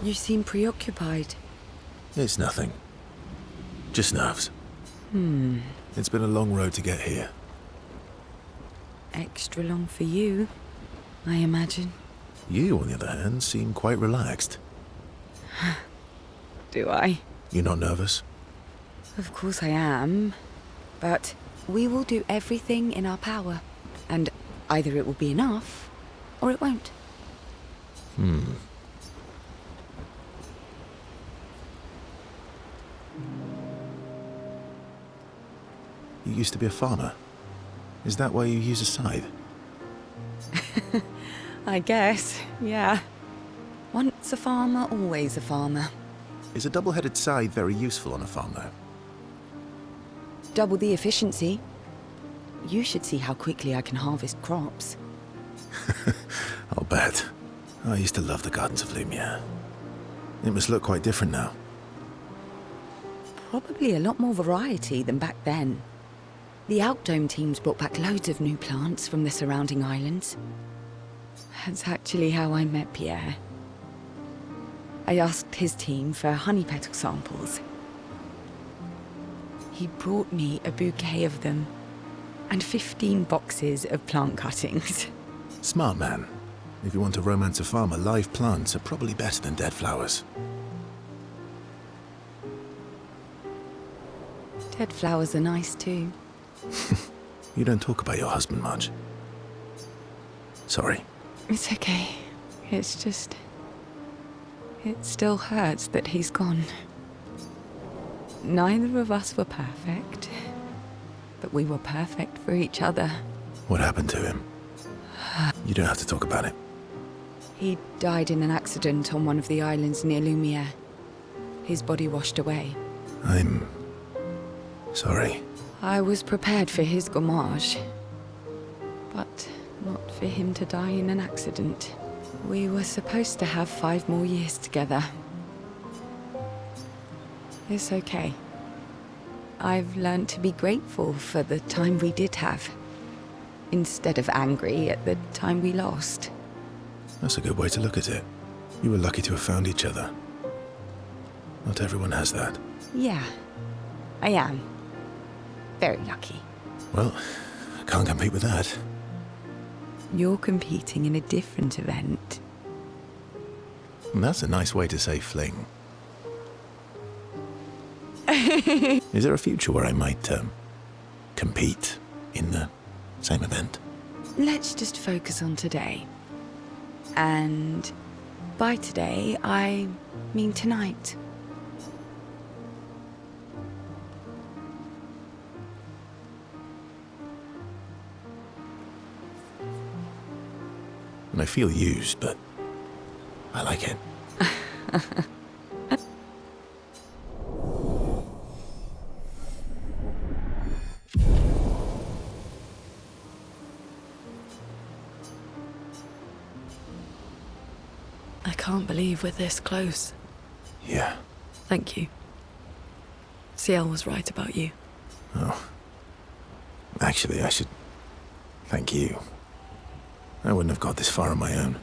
You seem preoccupied. It's nothing. Just nerves. It's been a long road to get here. Extra long for you, I imagine. You, on the other hand, seem quite relaxed. Do I? You're not nervous? Of course I am. But we will do everything in our power. And either it will be enough, or it won't. You used to be a farmer. Is that why you use a scythe? I guess, yeah. Once a farmer, always a farmer. Is a double-headed scythe very useful on a farm, though? Double the efficiency. You should see how quickly I can harvest crops. I'll bet. I used to love the gardens of Lumiere. It must look quite different now. Probably a lot more variety than back then. The Outdome teams brought back loads of new plants from the surrounding islands. That's actually how I met Pierre. I asked his team for honey petal samples. He brought me a bouquet of them, and 15 boxes of plant cuttings. Smart man. If you want to romance a farmer, live plants are probably better than dead flowers. Dead flowers are nice too. You don't talk about your husband much. Sorry. It's okay. It's just... it still hurts that he's gone. Neither of us were perfect, but we were perfect for each other. What happened to him? You don't have to talk about it. He died in an accident on one of the islands near Lumiere. His body washed away. I'm... sorry. I was prepared for his gommage, but not for him to die in an accident. We were supposed to have 5 more years together. It's okay. I've learned to be grateful for the time we did have, instead of angry at the time we lost. That's a good way to look at it. You were lucky to have found each other. Not everyone has that. Yeah, I am. Very lucky. Well, I can't compete with that. You're competing in a different event. That's a nice way to say fling. Is there a future where I might, compete in the same event? Let's just focus on today. And by today, I mean tonight. And I feel used, but I like it. I can't believe we're this close. Yeah. Thank you. CL was right about you. Oh. Actually, I should thank you. I wouldn't have got this far on my own.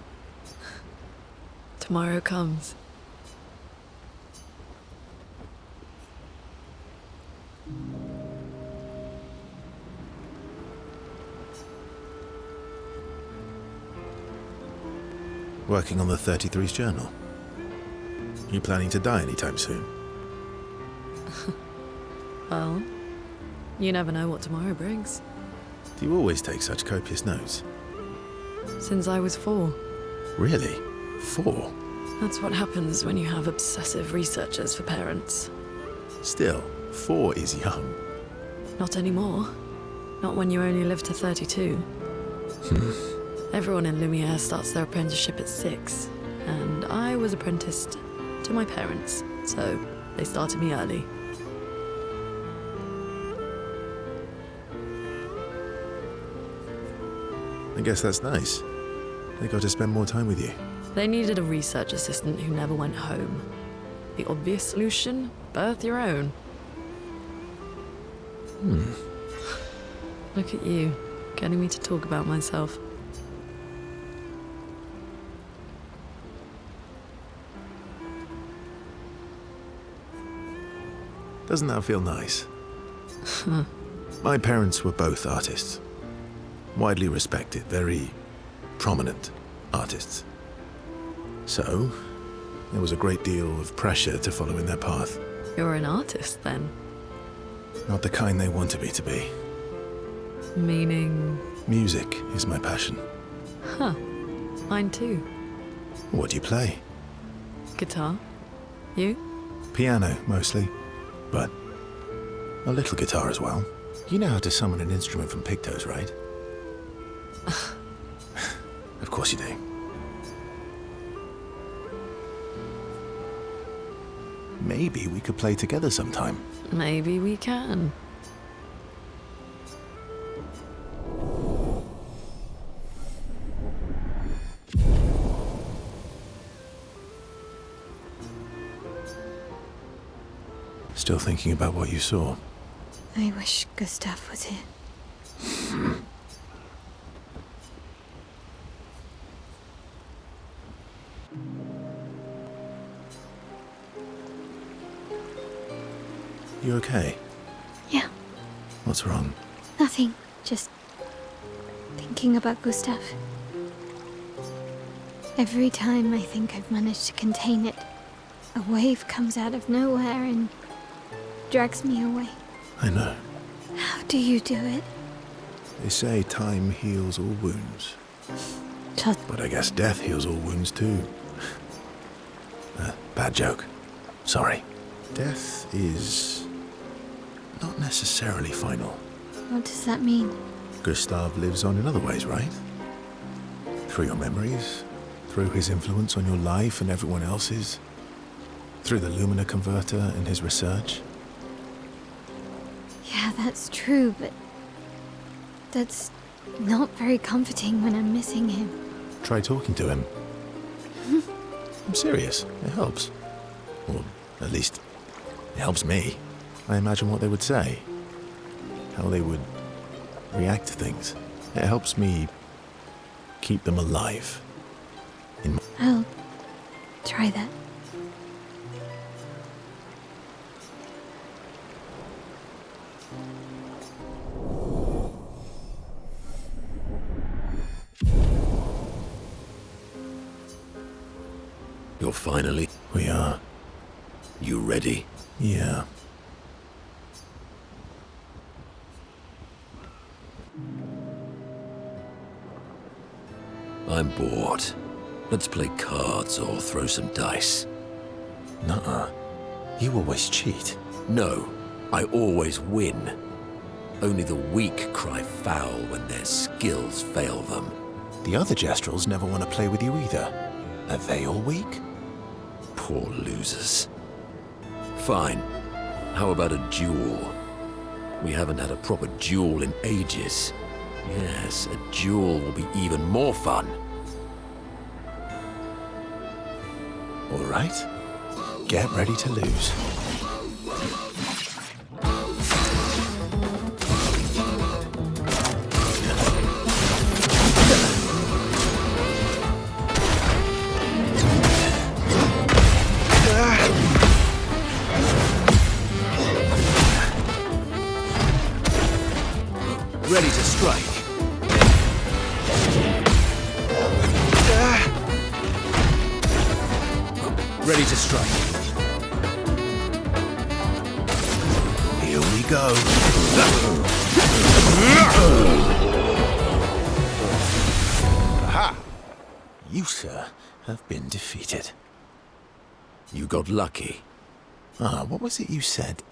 Tomorrow comes. Working on the 33's journal. You planning to die anytime soon? Well, you never know what tomorrow brings. Do you always take such copious notes? Since I was 4. Really? 4? That's what happens when you have obsessive researchers for parents. Still, 4 is young. Not anymore. Not when you only live to 32. Everyone in Lumiere starts their apprenticeship at 6, and I was apprenticed to my parents, so they started me early. I guess that's nice. They got to spend more time with you. They needed a research assistant who never went home. The obvious solution? Birth your own. Look at you, getting me to talk about myself. Doesn't that feel nice? My parents were both artists. Widely respected, very prominent artists. So, there was a great deal of pressure to follow in their path. You're an artist, then? Not the kind they wanted me to be. Meaning? Music is my passion. Huh. Mine too. What do you play? Guitar. You? Piano, mostly. But a little guitar as well. You know how to summon an instrument from pigtoes, right? Of course you do. Maybe we could play together sometime. Maybe we can. Still thinking about what you saw? I wish Gustav was here. You okay? Yeah, What's wrong? nothing. Just thinking about Gustav. Every time I think I've managed to contain it, a wave comes out of nowhere and drags me away. I know. How do you do it? They say time heals all wounds. But I guess death heals all wounds too. Bad joke. Sorry. Death is not necessarily final. What does that mean? Gustav lives on in other ways, right? Through your memories, through his influence on your life and everyone else's, through the Lumina converter and his research. Yeah, that's true, but that's not very comforting when I'm missing him. Try talking to him. I'm serious. It helps. Or at least, it helps me. I imagine what they would say. How they would react to things. It helps me keep them alive. I'll try that. You're finally... We are. You ready? Yeah. I'm bored. Let's play cards or throw some dice. Nuh-uh. You always cheat. No, I always win. Only the weak cry foul when their skills fail them. The other Jestrels never want to play with you either. Are they all weak? Poor losers. Fine. How about a duel? We haven't had a proper duel in ages. Yes, a duel will be even more fun. All right. Get ready to lose. Ready to strike. Ready to strike. Here we go. Aha! You, sir, have been defeated. You got lucky. What was it you said?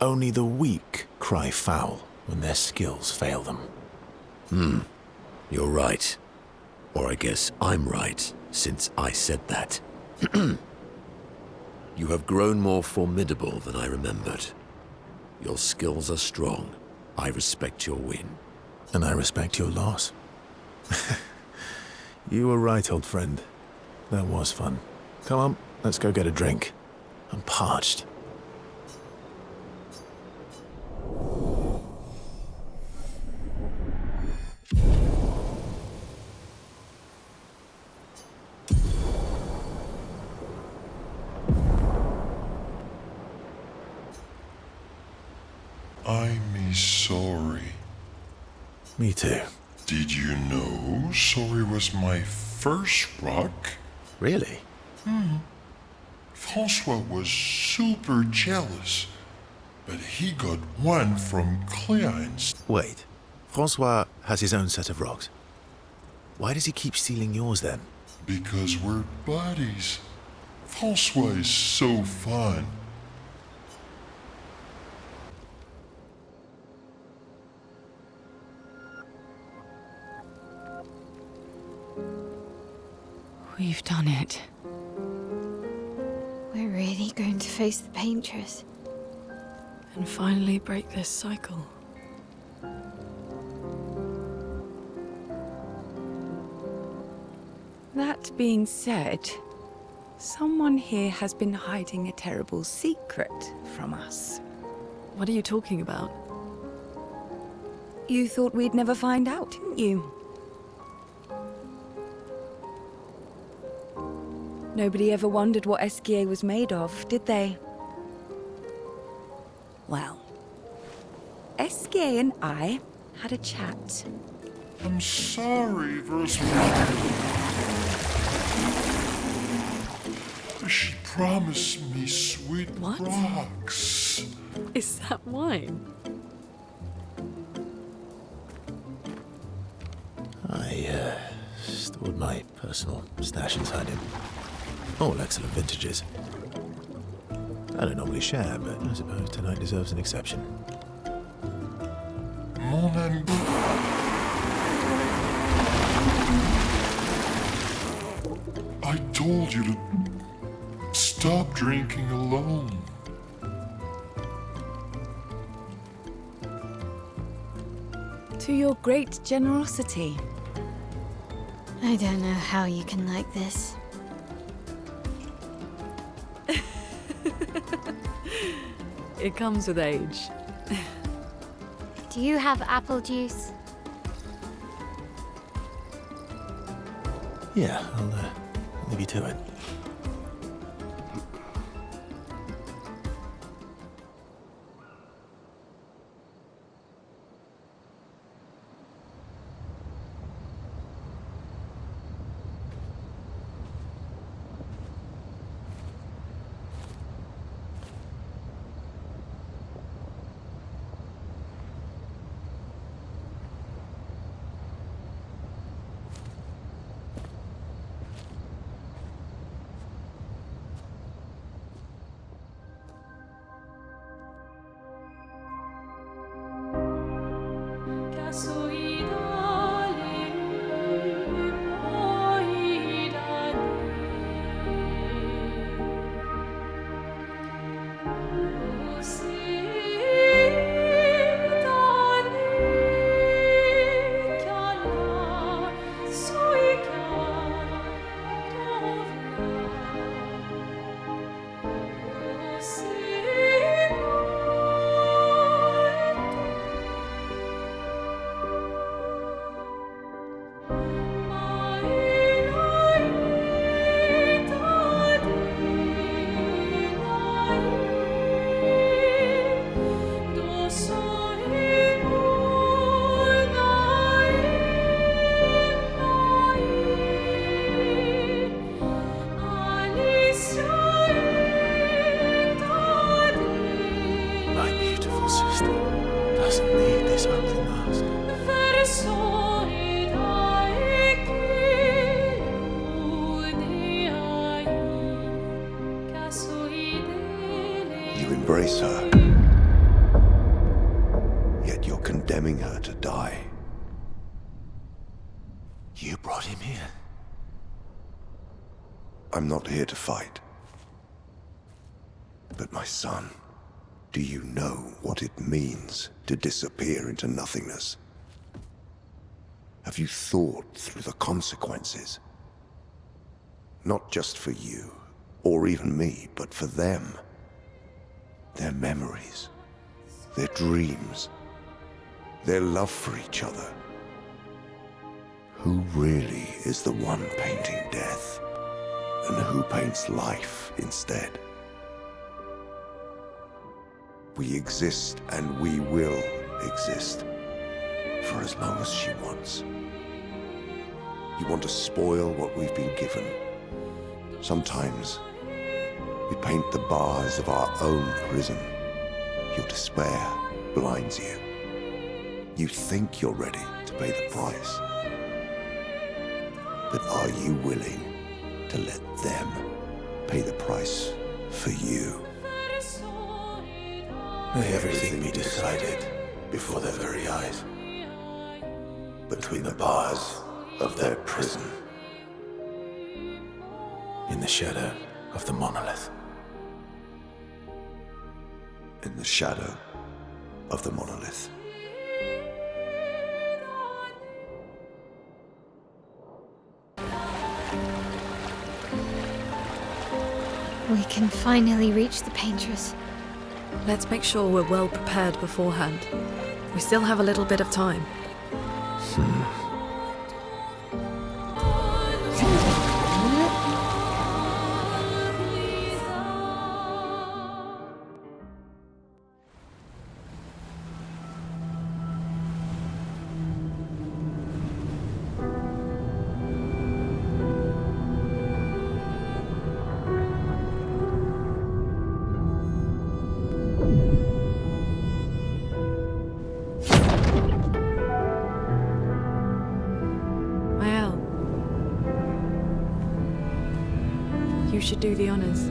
Only the weak cry foul when their skills fail them. You're right. Or I guess I'm right, since I said that. You have grown more formidable than I remembered. Your skills are strong. I respect your win. And I respect your loss. You were right, old friend. That was fun. Come on, let's go get a drink. I'm parched. I'm sorry. Me too. Did you know sorry was my first rock? Really? Francois was super jealous, but he got one from Claire instead. Wait. Francois has his own set of rocks. Why does he keep stealing yours then? Because we're buddies. Francois is so fun. We've done it. We're really going to face the painters. And finally break this cycle. That being said, someone here has been hiding a terrible secret from us. What are you talking about? You thought we'd never find out, didn't you? Nobody ever wondered what Esquier was made of, did they? Well, Esquier and I had a chat. I'm sorry, Verse. She promised me sweet rocks. Is that wine? I stored my personal stash inside him. All excellent vintages. I don't normally share, but I suppose tonight deserves an exception. Mon ami. I told you to stop drinking alone. To your great generosity. I don't know how you can like this. It comes with age. Do you have apple juice? Yeah, I'll leave you to it. Embrace her. Yet you're condemning her to die. You brought him here. I'm not here to fight. But my son, do you know what it means to disappear into nothingness? Have you thought through the consequences? Not just for you, or even me, but for them. Their memories, their dreams, their love for each other. Who really is the one painting death, and who paints life instead? We exist and we will exist. For as long as she wants. You want to spoil what we've been given. Sometimes we paint the bars of our own prison. Your despair blinds you. You think you're ready to pay the price. But are you willing to let them pay the price for you? May everything be decided before their very eyes. Between the bars of their prison. In the shadow of the monolith. In the shadow of the monolith. We can finally reach the painters. Let's make sure we're well prepared beforehand. We still have a little bit of time. You should do the honors.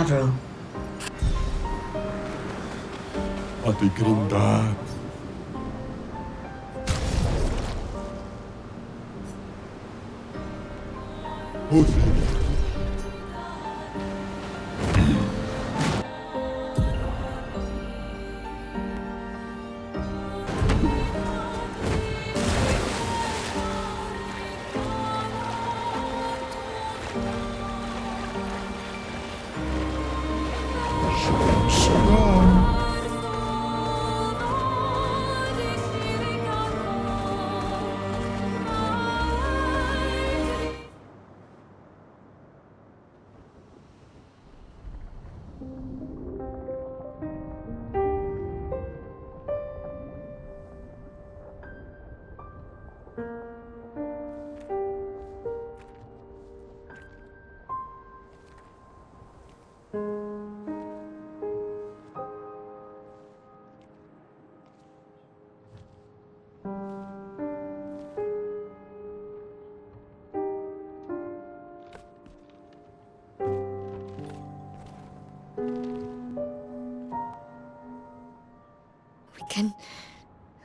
Avril. Até grindar.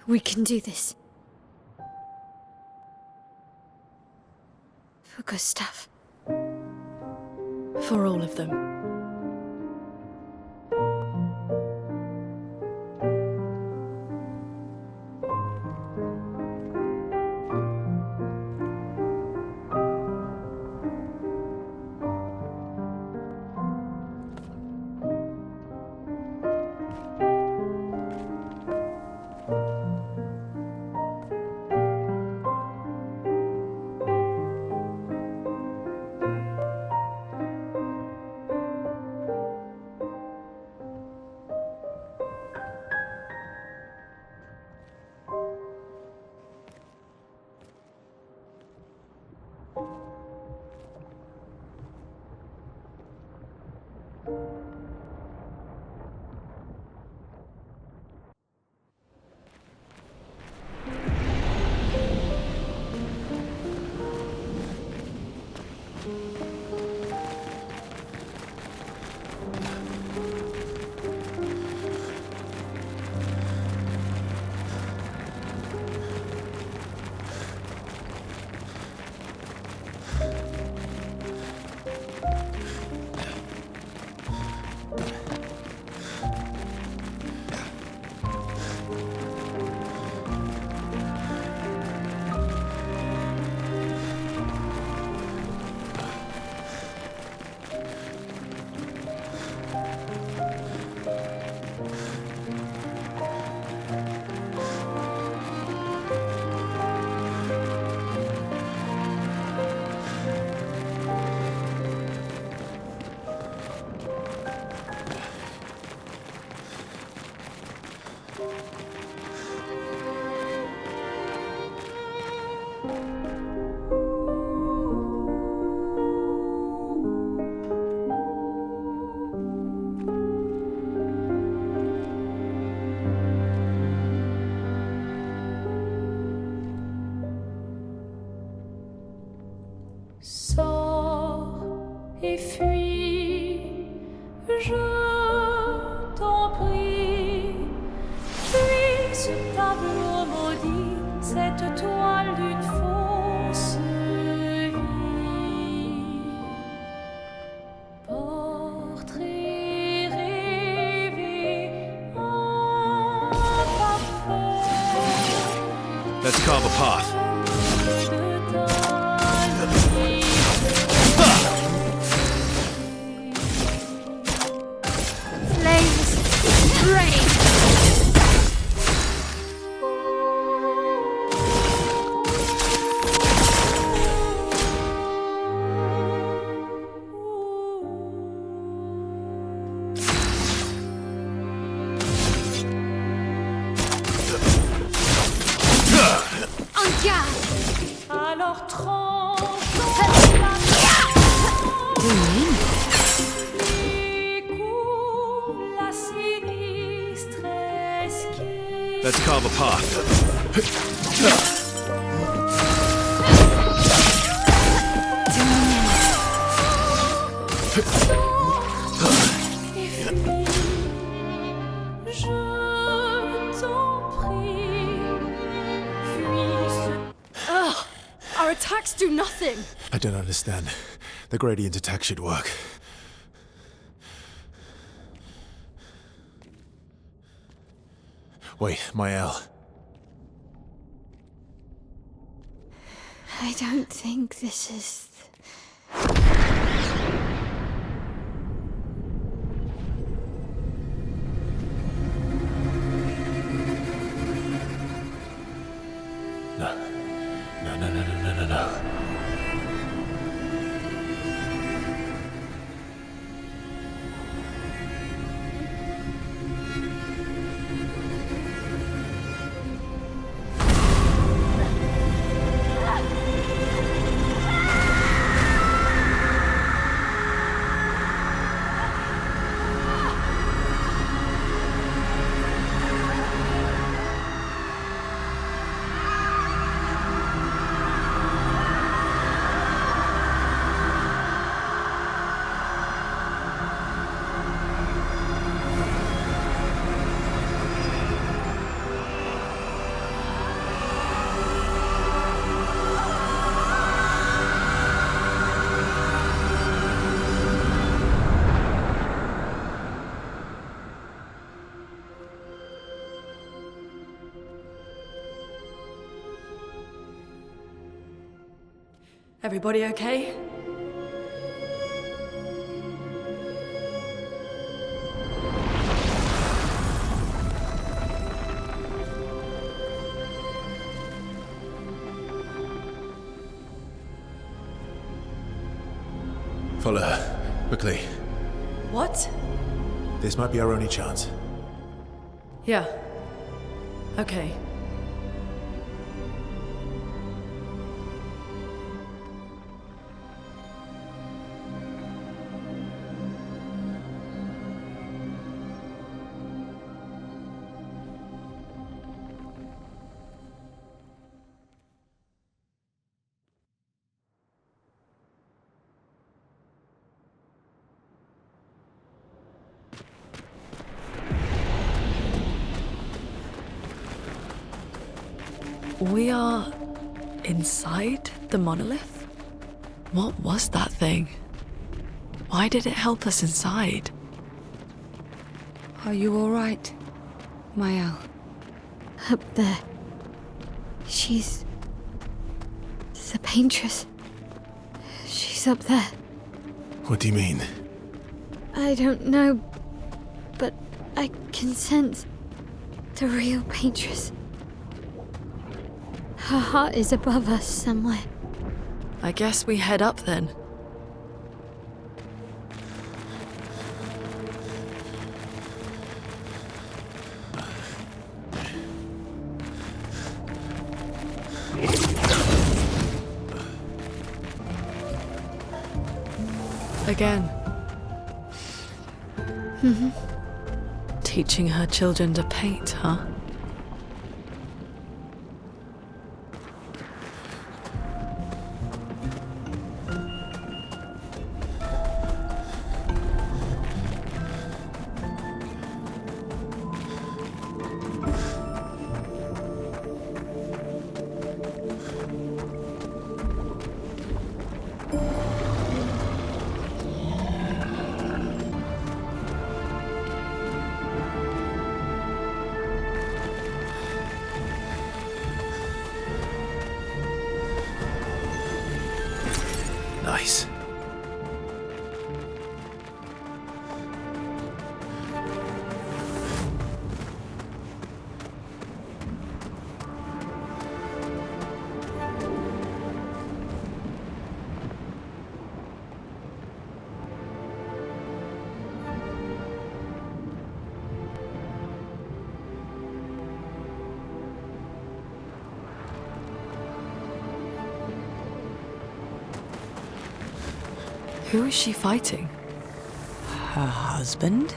We can do this. For Gustav. For all of them. Sors et fuis, je t'en prie. Fuis ce tableau maudit, cette toile d'une fausse vie. Portrait rêvé, imparfait. Let's carve a path. Alors tranche la sinistre esquive. Let's carve a path. Our attacks do nothing. I don't understand. The gradient attack should work. Wait, Mael. I don't think this is... No. Everybody okay? Follow her. Quickly. What? This might be our only chance. Yeah. Okay. We are inside the monolith? What was that thing? Why did it help us inside? Are you all right, Mael? Up there. She's... the paintress. She's up there. What do you mean? I don't know, but I can sense the real paintress. Her heart is above us somewhere. I guess we head up then. Again. Teaching her children to paint, huh? Nice. Who is she fighting? Her husband?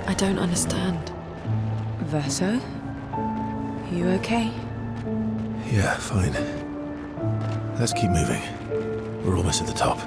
I don't understand. Verso? You okay? Yeah, fine. Let's keep moving. We're almost at the top.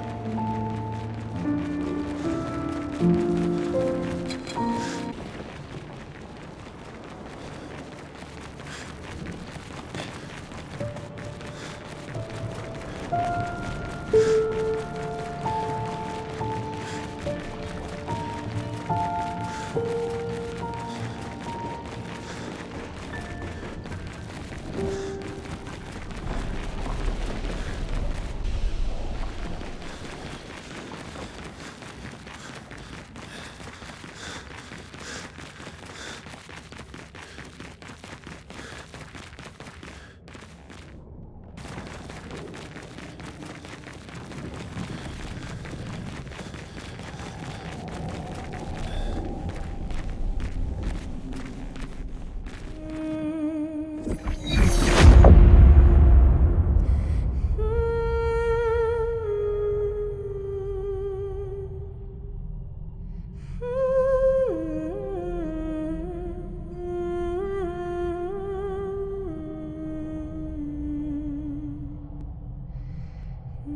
Is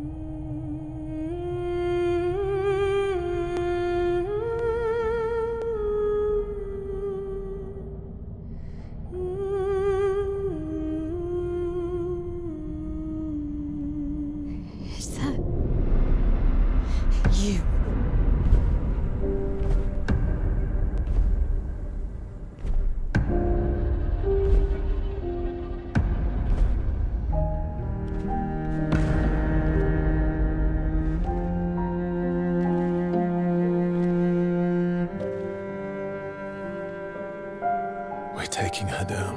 that you? We're taking her down.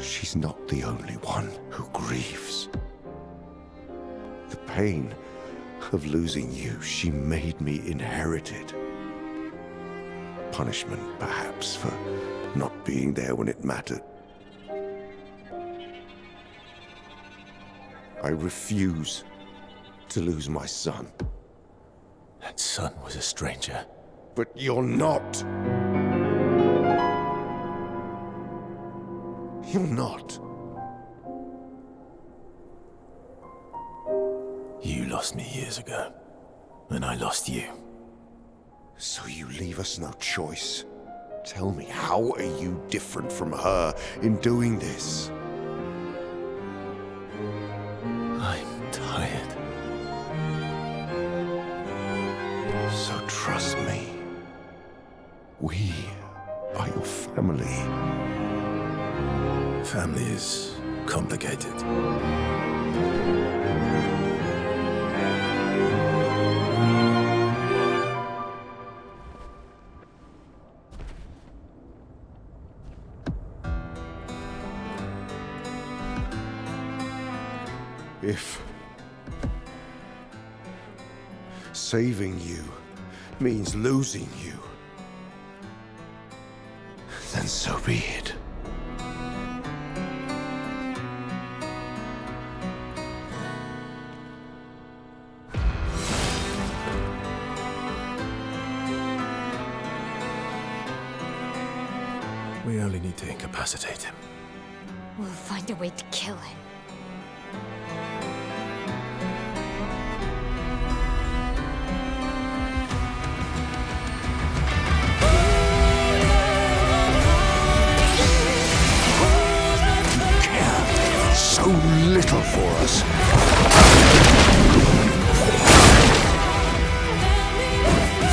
She's not the only one who grieves. The pain of losing you, she made me inherit it. Punishment, perhaps, for not being there when it mattered. I refuse to lose my son. That son was a stranger. But you're not. You're not. You lost me years ago, and I lost you. So you leave us no choice. Tell me, how are you different from her in doing this? I'm tired. So trust me. We are your family. Family is complicated. If saving you means losing you, then so be it. We only need to incapacitate him. we'll find a way to kill him. So little for us.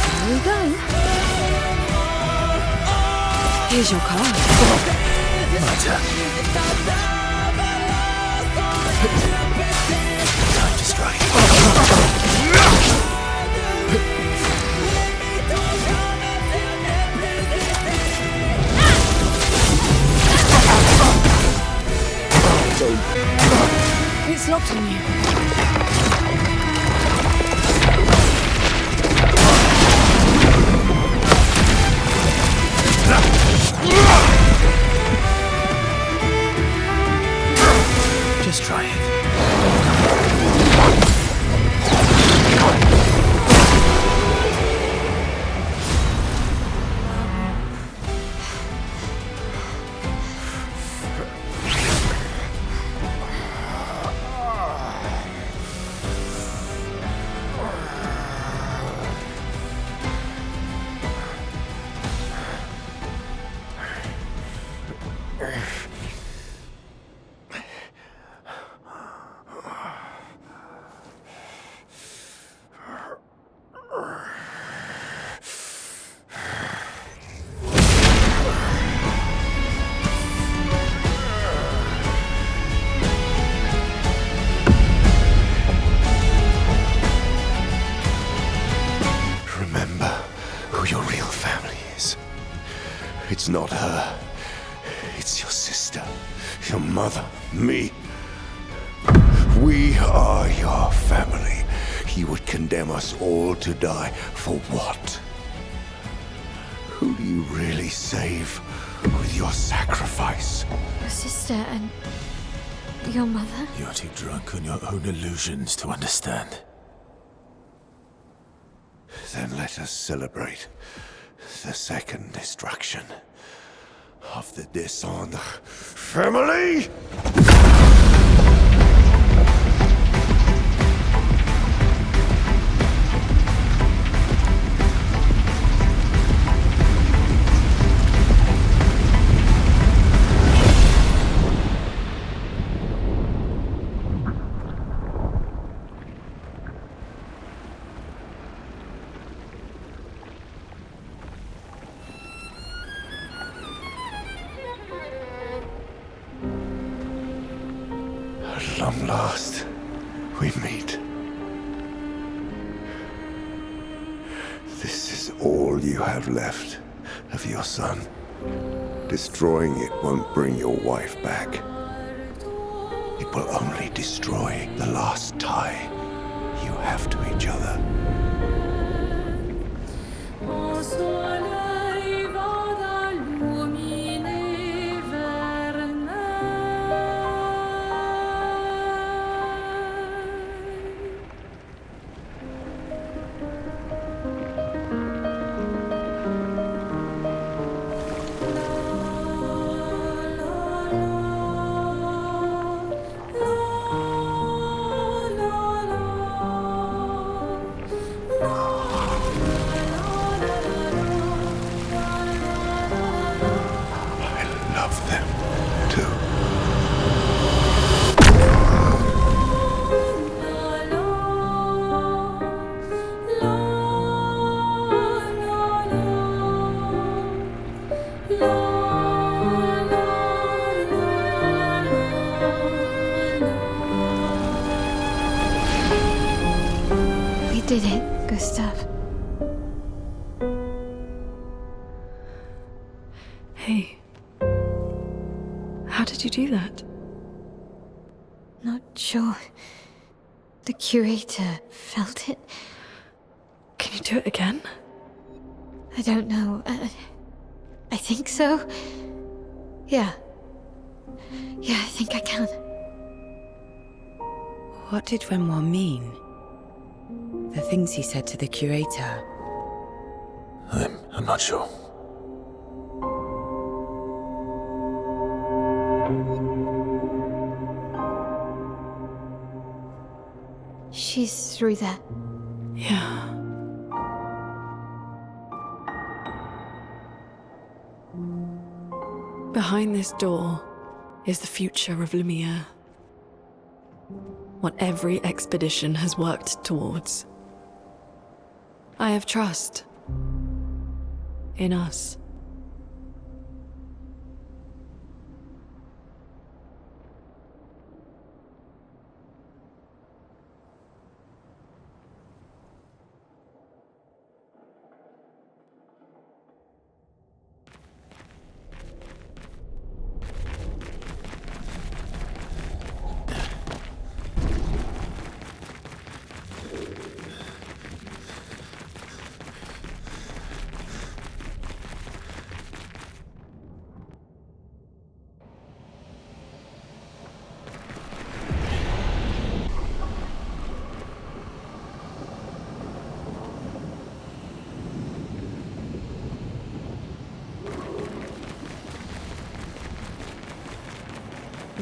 Here we go. Here's your card. My turn. Time to strike. It's locked on you. Just try it. It's not her. It's your sister, your mother, me. We are your family. He would condemn us all to die. For what? Who do you really save with your sacrifice? Your sister and your mother? You're too drunk on your own illusions to understand. Then let us celebrate the second destruction of the Descendre family! At long last, we meet. This is all you have left of your son. Destroying it won't bring your wife back. It will only destroy the last tie you have to each other. Did it, Gustav? Hey. How did you do that? Not sure. The curator felt it. Can you do it again? I don't know. I think so. Yeah. Yeah, I think I can. What did Renoir mean? The things he said to the curator. I'm not sure. She's through there. Yeah. Behind this door is the future of Lumiere. What every expedition has worked towards. I have trust in us.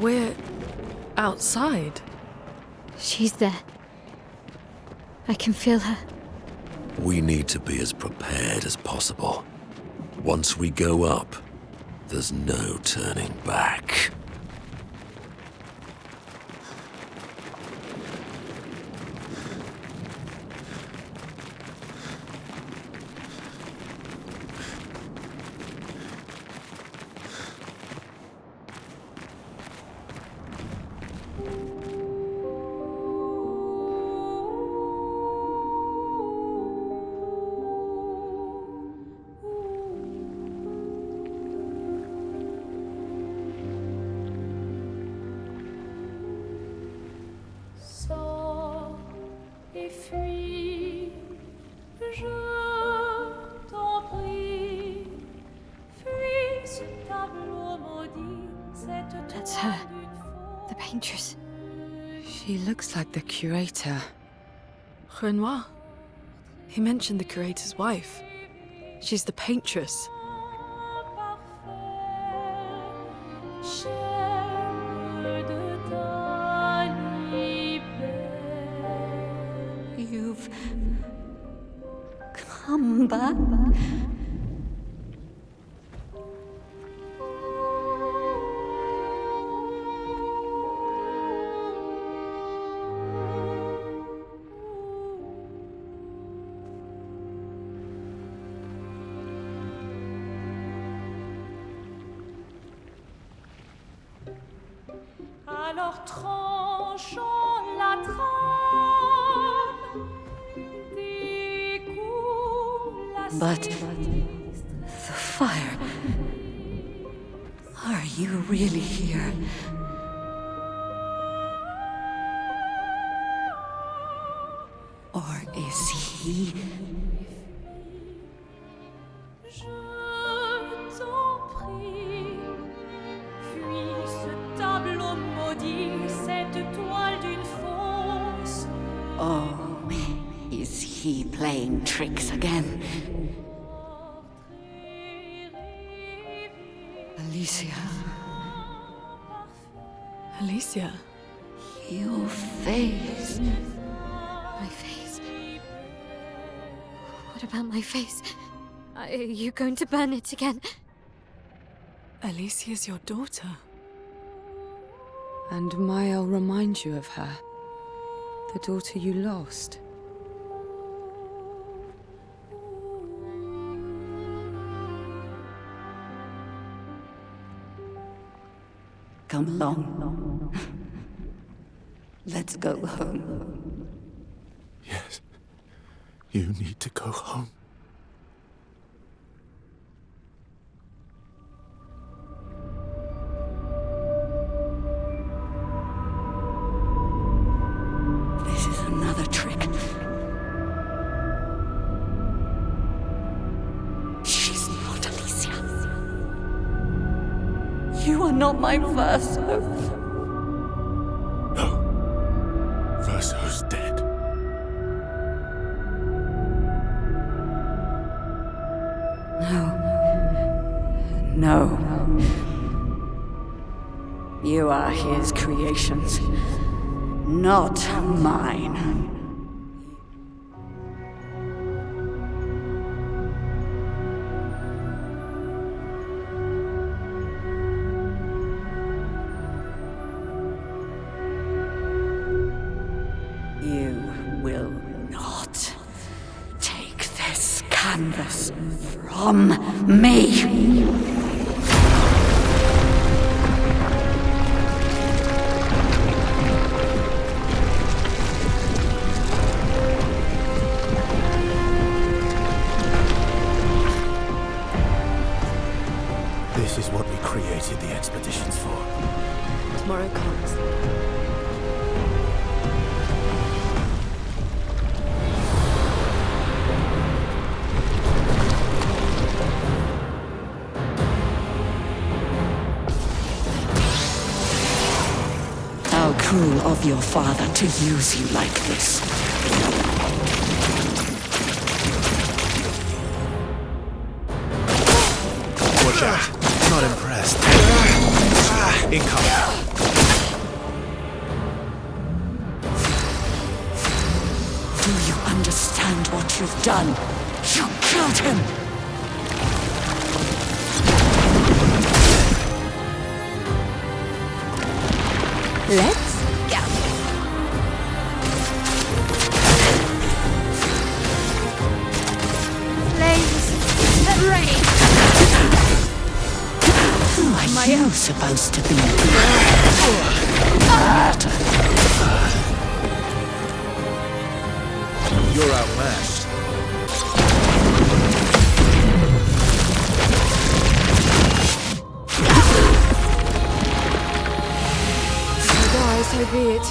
We're outside. She's there. I can feel her. We need to be as prepared as possible. Once we go up, there's no turning back. That's her. The paintress. She looks like the curator. Renoir. He mentioned the curator's wife. She's the paintress. You've come back? Alors tremble. tranchant la trame, découle la But the fire. Are you really here? Or is he? Je t'en prie, fuis ce tableau maudit, cette toile d'une fausse. Oh, is he playing tricks again? Alicia. Alicia. Your face. My face. What about my face? Are you going to burn it again? Alicia's your daughter. And I'll remind you of her. The daughter you lost. Come along. Let's go home. Yes. You need to go home. This is another trick. She's not Alicia. You are not my Verso. Verso's dead. No. You are his creations, not mine. You will not take this canvas from me. This is what we created the expeditions for. Tomorrow comes. How cruel of your father to use you like this. Watch out. Not impressed. Incoming. Do you understand what you've done? You killed him! Let's go. Flames that rain. Who are you supposed to be? You're outmatched. So be it.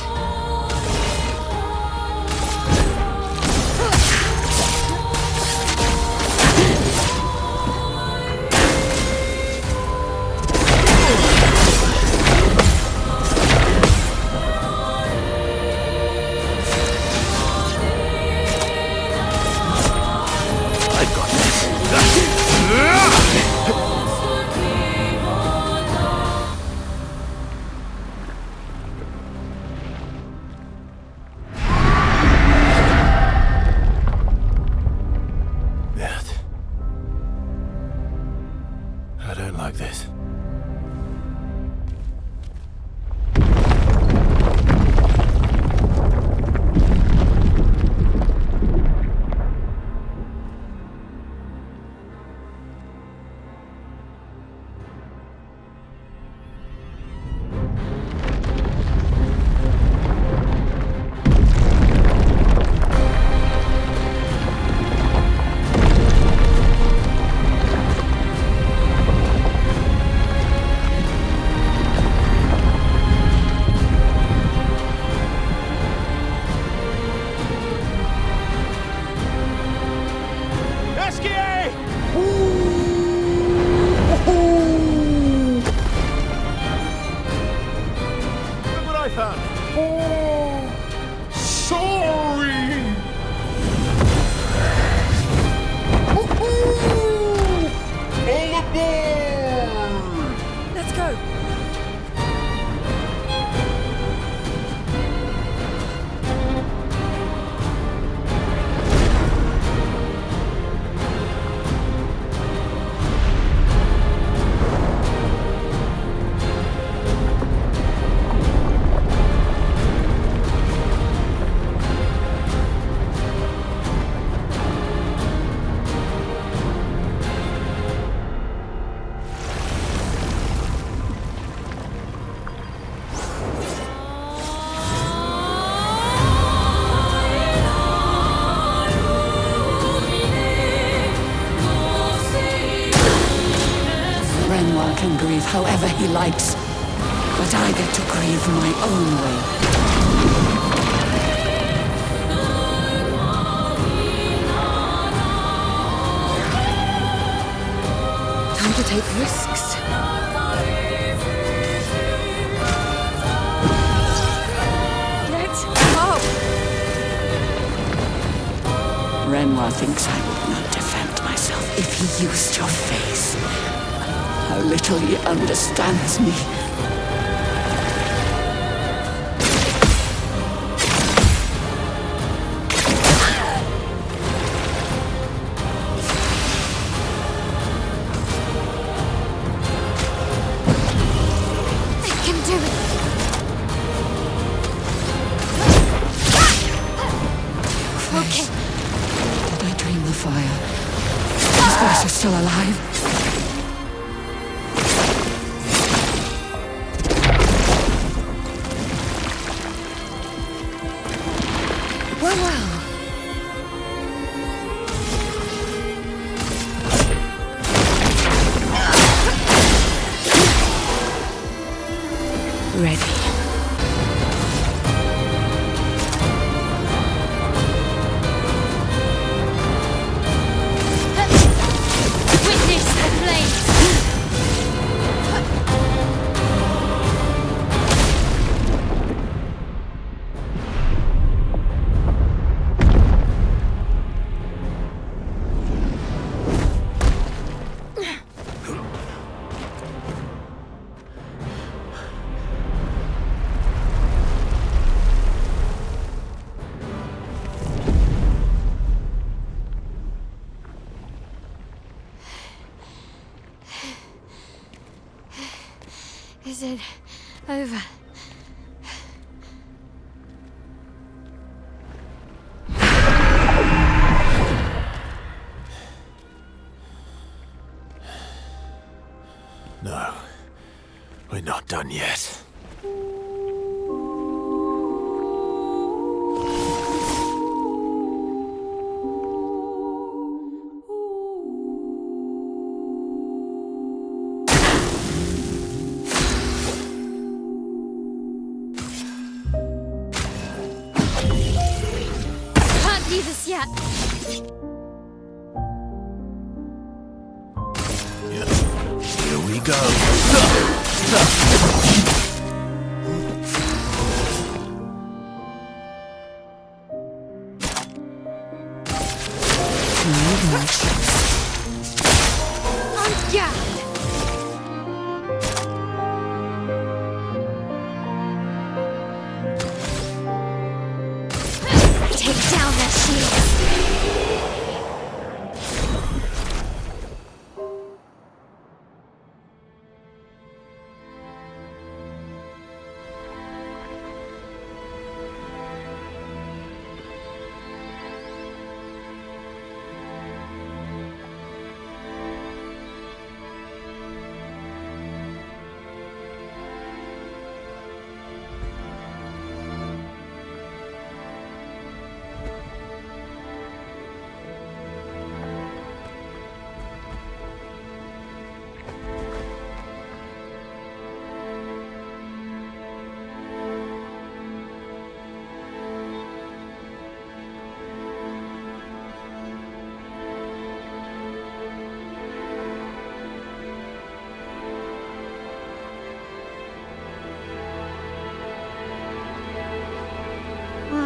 Sorry! All aboard! Let's go. Can grieve however he likes, but I get to grieve my own way. Time to take risks. Let's go! Renoir thinks I would not defend myself if he used your face. How little he understands me. I can do it. Okay. Did I dream the fire? His voice is still alive. Is it over? No, we're not done yet. Can't leave us yet. Here we go. Take down their shields.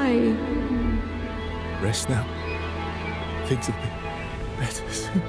try. Rest now. Things will be better soon.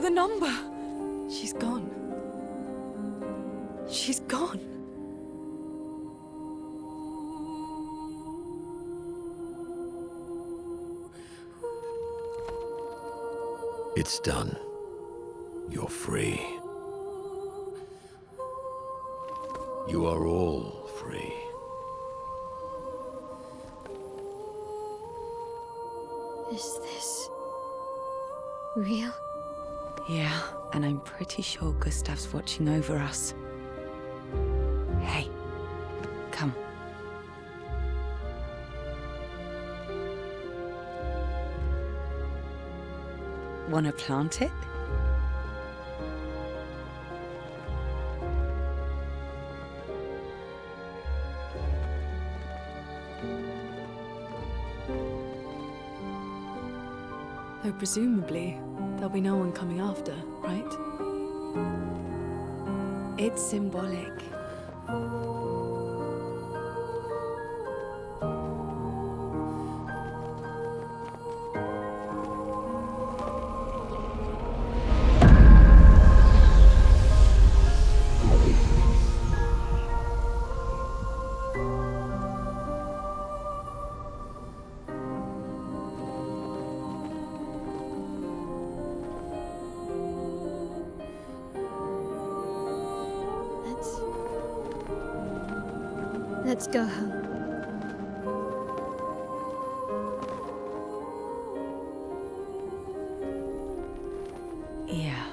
The number! She's gone. She's gone. It's done. You're free. You are all free. Is this real? Yeah, and I'm pretty sure Gustav's watching over us. Hey, come. Wanna plant it? Though presumably, there'll be no one coming after, right? It's symbolic. Let's go home. Yeah.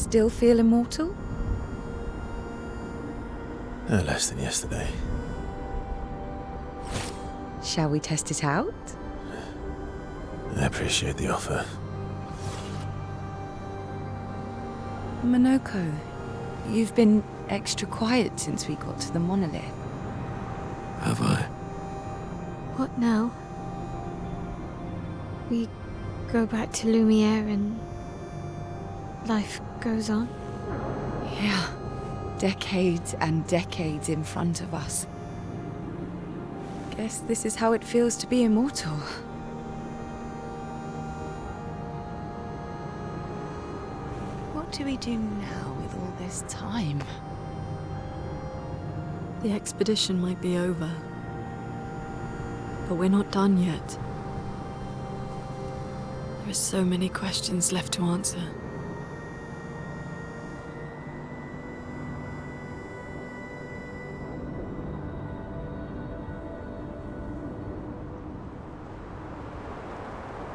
still feel immortal? Less than yesterday. Shall we test it out? I appreciate the offer. Monoko, you've been extra quiet since we got to the monolith. Have I? What now? We go back to Lumiere and life goes on? Yeah. Decades and decades in front of us. Guess this is how it feels to be immortal. What do we do now with all this time? The expedition might be over, but we're not done yet. There are so many questions left to answer.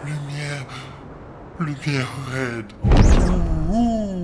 Lumière, lumière red. Ooh.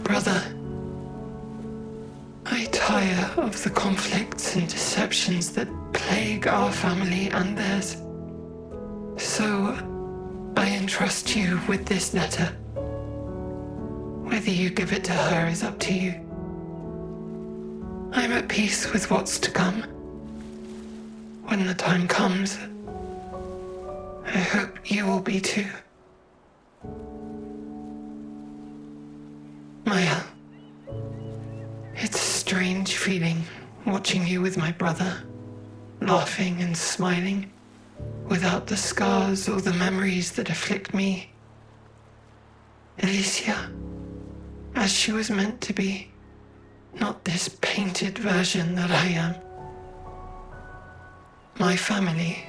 Brother, I tire of the conflicts and deceptions that plague our family and theirs. So, I entrust you with this letter. Whether you give it to her is up to you. I'm at peace with what's to come. When the time comes, I hope you will be too. Maya, it's a strange feeling watching you with my brother, laughing and smiling, without the scars or the memories that afflict me. Alicia, as she was meant to be, Not this painted version that I am. My family,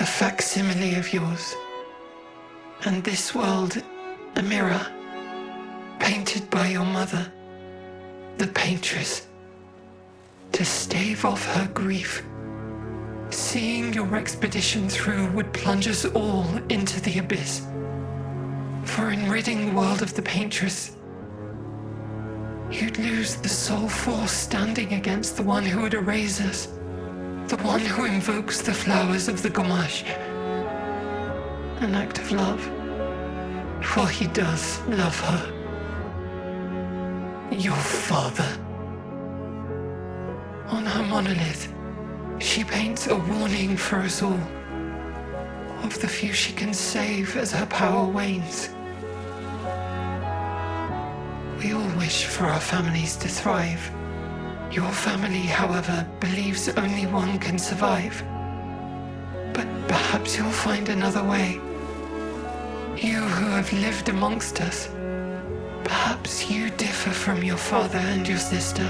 a facsimile of yours. And this world, a mirror, painted by your mother, the paintress. To stave off her grief, seeing your expedition through would plunge us all into the abyss. For in ridding the world of the paintress, you'd lose the sole force standing against the one who would erase us, the one who invokes the flowers of the gommage. An act of love, for he does love her. Your father. On her monolith, she paints a warning for us all, of the few she can save as her power wanes. We all wish for our families to thrive. Your family, however, believes only one can survive. But perhaps you'll find another way. You who have lived amongst us, perhaps you differ from your father and your sister,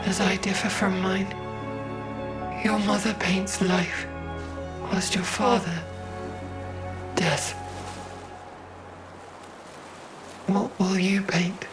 as I differ from mine. Your mother paints life, whilst your father, death. What will you paint?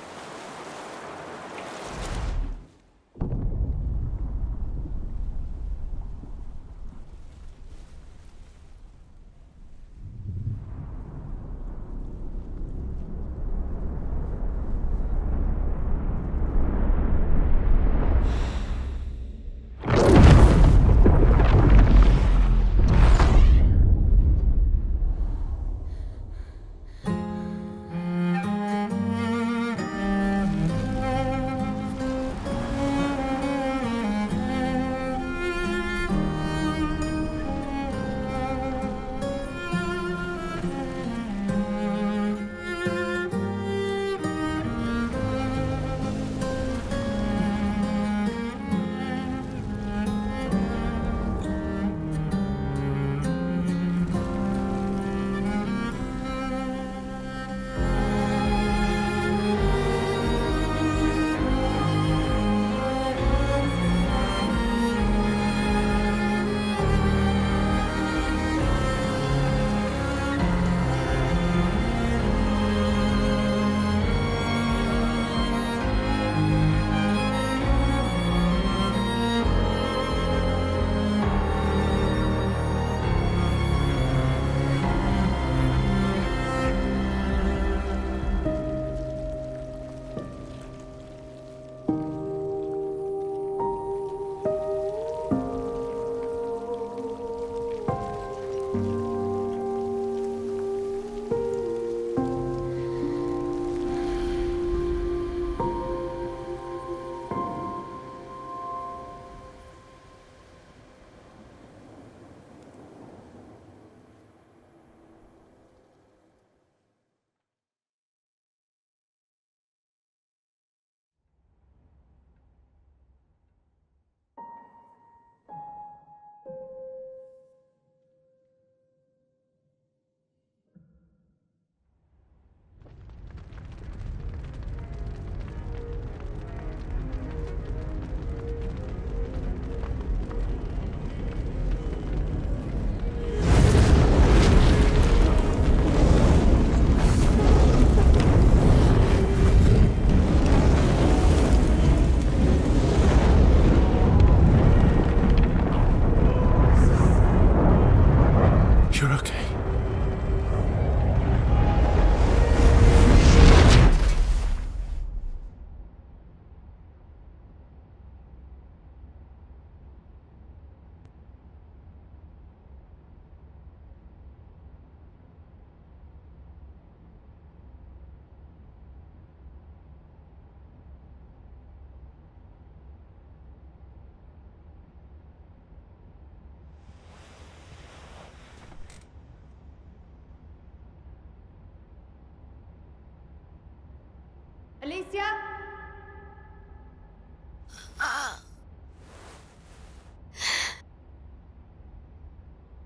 Alicia?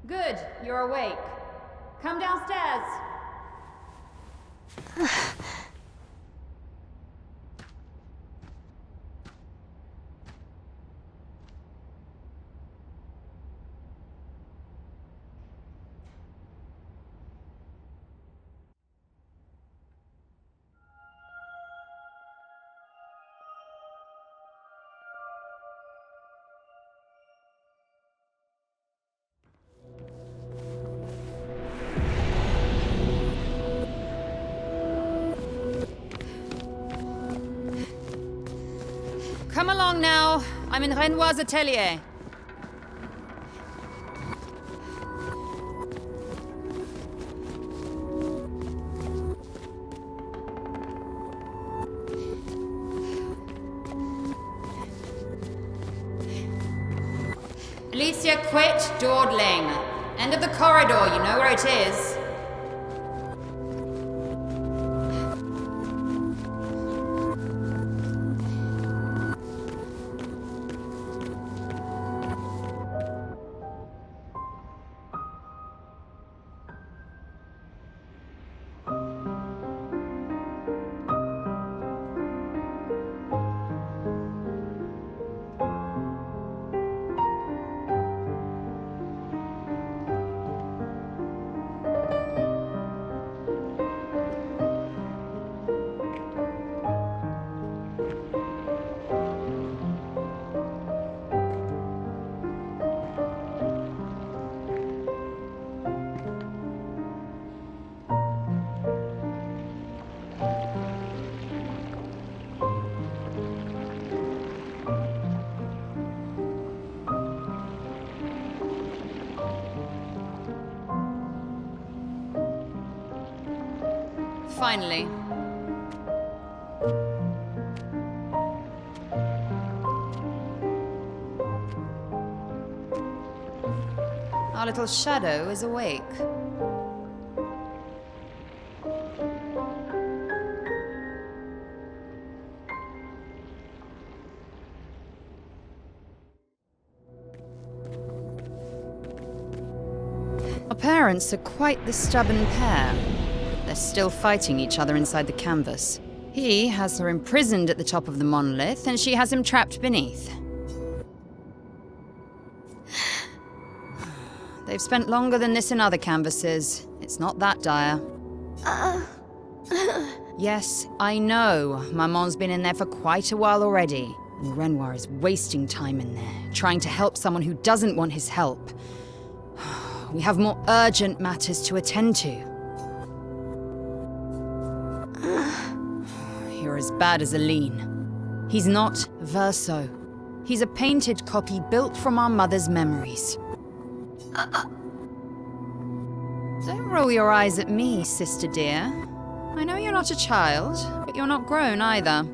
Good, you're awake. Come downstairs. Come along now. I'm in Renoir's atelier. Alicia, quit dawdling. End of the corridor, you know where it is. Finally. Our little shadow is awake. Our parents are quite the stubborn pair. They're still fighting each other inside the canvas. He has her imprisoned at the top of the monolith, and she has him trapped beneath. They've spent longer than this in other canvases. It's not that dire. Yes, I know. Maman's been in there for quite a while already. And Renoir is wasting time in there, trying to help someone who doesn't want his help. We have more urgent matters to attend to. You're as bad as Aline. He's not Verso. He's a painted copy built from our mother's memories. Don't roll your eyes at me, sister dear. I know you're not a child, but you're not grown either.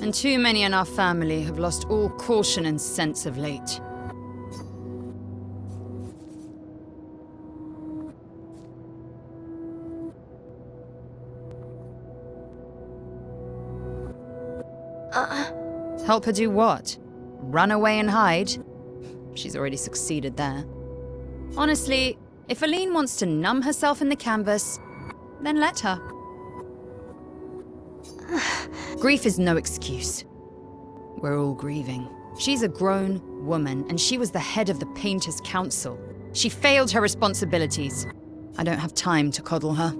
And too many in our family have lost all caution and sense of late. Help her do what? Run away and hide? She's already succeeded there. Honestly, if Aline wants to numb herself in the canvas, then let her. Grief is no excuse. We're all grieving. She's a grown woman, and she was the head of the Painters' Council. She failed her responsibilities. I don't have time to coddle her.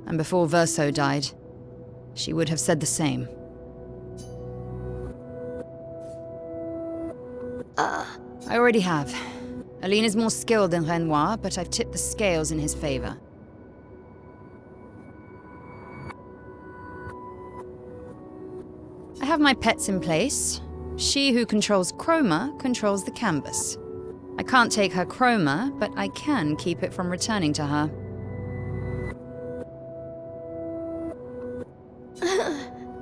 And before Verso died, she would have said the same. I already have. Aline is more skilled than Renoir, but I've tipped the scales in his favor. I have my pets in place. She who controls chroma controls the canvas. I can't take her chroma, but I can keep it from returning to her.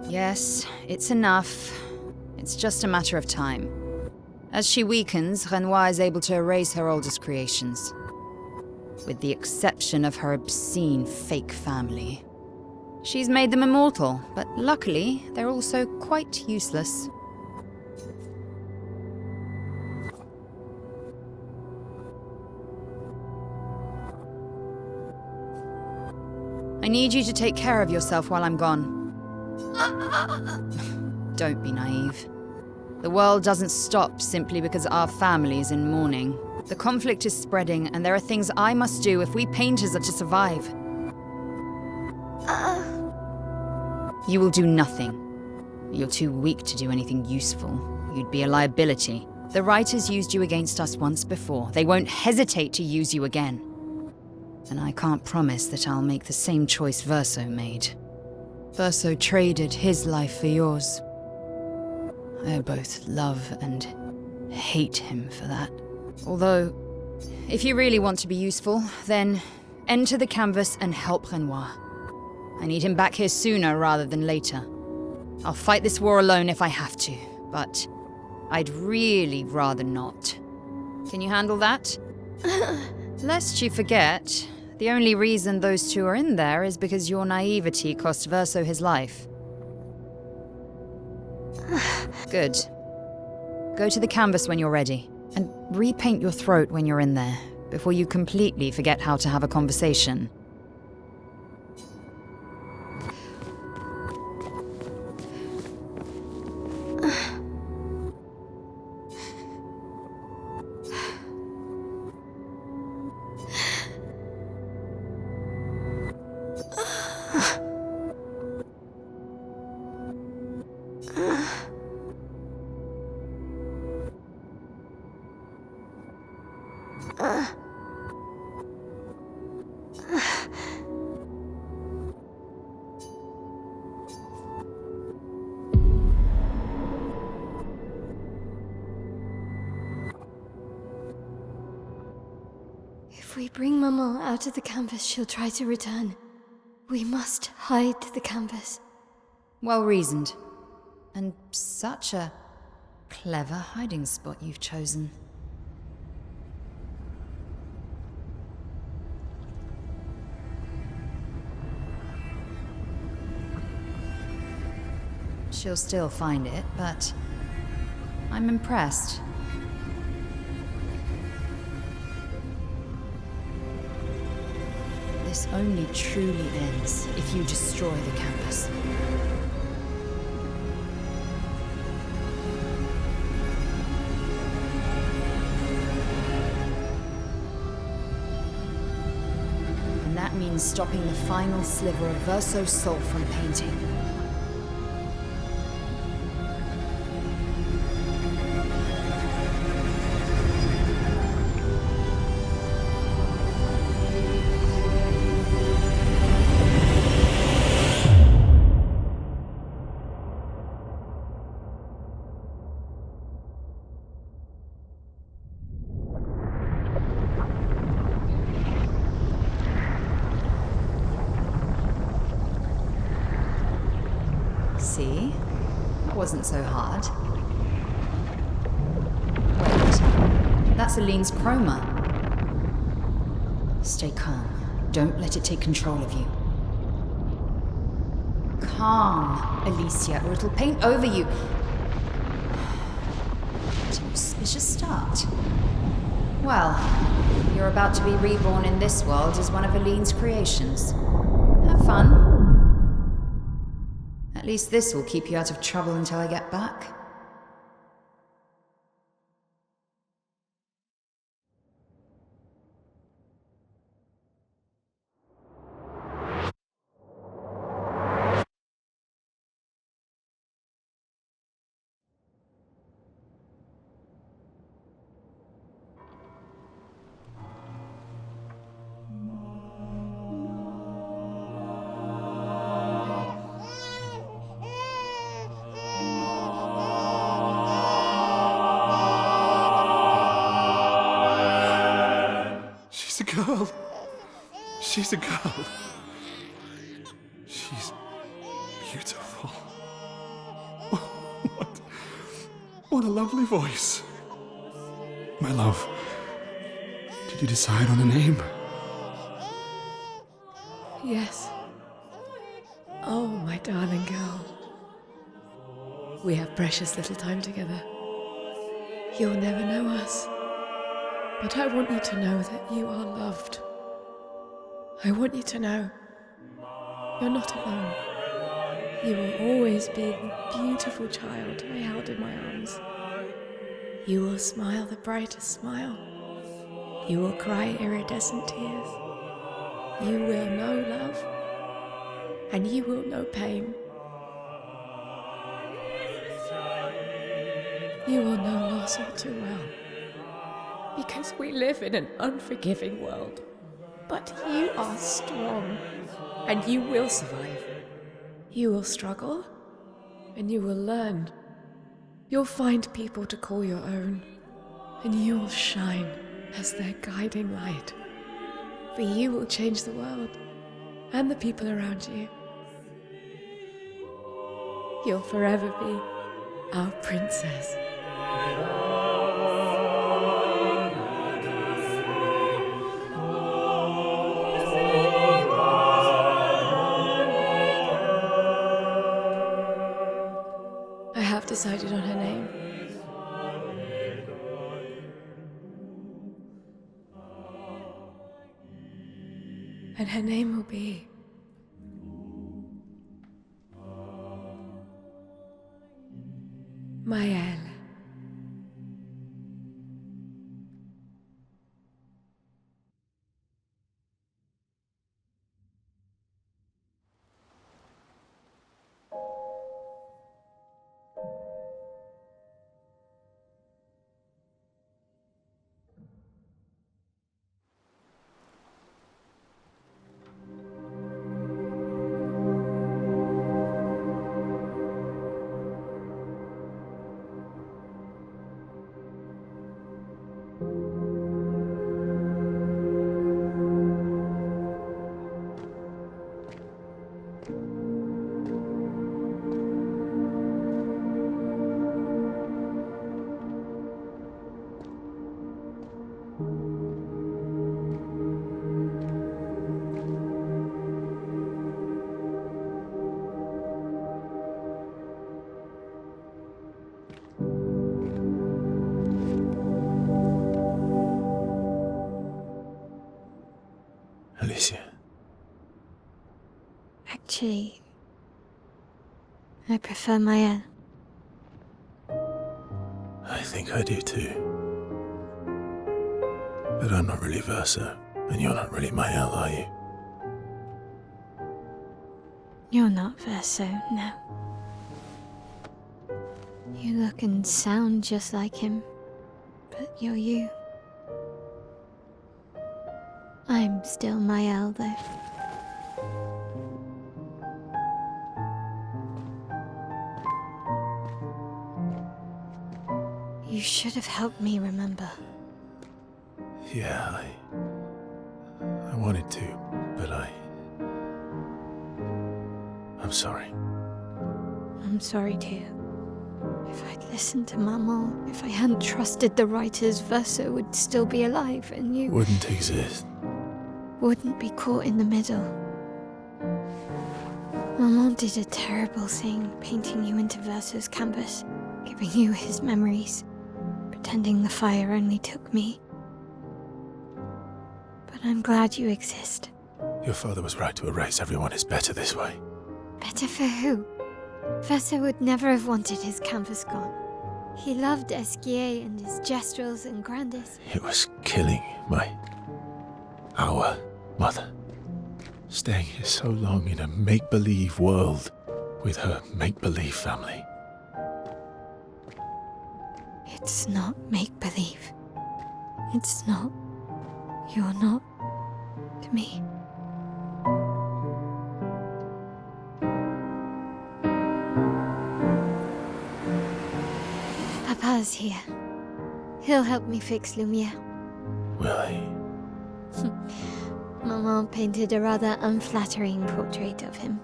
Yes, it's enough. It's just a matter of time. As she weakens, Renoir is able to erase her oldest creations. With the exception of her obscene fake family. She's made them immortal, but luckily, they're also quite useless. I need you to take care of yourself while I'm gone. Don't be naive. The world doesn't stop simply because our family is in mourning. The conflict is spreading, and there are things I must do if we painters are to survive. You will do nothing. You're too weak to do anything useful. You'd be a liability. The writers used you against us once before. They won't hesitate to use you again. And I can't promise that I'll make the same choice Verso made. Verso traded his life for yours. I both love and hate him for that. Although, if you really want to be useful, then enter the canvas and help Renoir. I need him back here sooner rather than later. I'll fight this war alone if I have to, but I'd really rather not. Can you handle that? Lest you forget, the only reason those two are in there is because your naivety cost Verso his life. Good. Go to the canvas when you're ready, and repaint your throat when you're in there, before you completely forget how to have a conversation. If we bring Maman out of the canvas, she'll try to return. We must hide the canvas. Well reasoned. And such a clever hiding spot you've chosen. She'll still find it, but I'm impressed. This only truly ends if you destroy the campus. And that means stopping the final sliver of Verso's soul from painting. See? That wasn't so hard. Wait, that's Aline's chroma. Stay calm. Don't let it take control of you. Calm, Alicia, or it'll paint over you. What an auspicious start. Well, you're about to be reborn in this world as one of Aline's creations. Have fun. At least this will keep you out of trouble until I get back. She's a girl. She's beautiful. What a lovely voice. My love, did you decide on a name? Yes. Oh, my darling girl. We have precious little time together. You'll never know us. But I want you to know that you are loved. I want you to know you're not alone. You will always be the beautiful child I held in my arms. You will smile the brightest smile. You will cry iridescent tears. You will know love, and you will know pain. You will know loss all too well, because we live in an unforgiving world. But you are strong, and you will survive. You will struggle, and you will learn. You'll find people to call your own, and you will shine as their guiding light. For you will change the world and the people around you. You'll forever be our princess. I have decided on her name. And her name will be Maëlle. Alicia. Actually, I prefer Maëlle. I think I do too. But I'm not really Verso, and you're not really Maëlle, are you? You're not Verso, no. You look and sound just like him, but you're you. I'm still Maëlle, though. You should have helped me remember. Yeah, I wanted to, but I'm sorry. I'm sorry too. If I'd listened to Maman, if I hadn't trusted the writers, Verso would still be alive and you... Wouldn't exist. Wouldn't be caught in the middle. Maman did a terrible thing, painting you into Verso's canvas, giving you his memories, pretending the fire only took me. But I'm glad you exist. Your father was right to erase everyone. It's better this way. Better for who? Verso would never have wanted his canvas gone. He loved Esquier and his gestrels and grandes. It was killing our mother. Staying here so long in a make-believe world with her make-believe family. It's not make-believe. It's not. You're not to me. Papa's here. He'll help me fix Lumiere. Will he? Maman painted a rather unflattering portrait of him.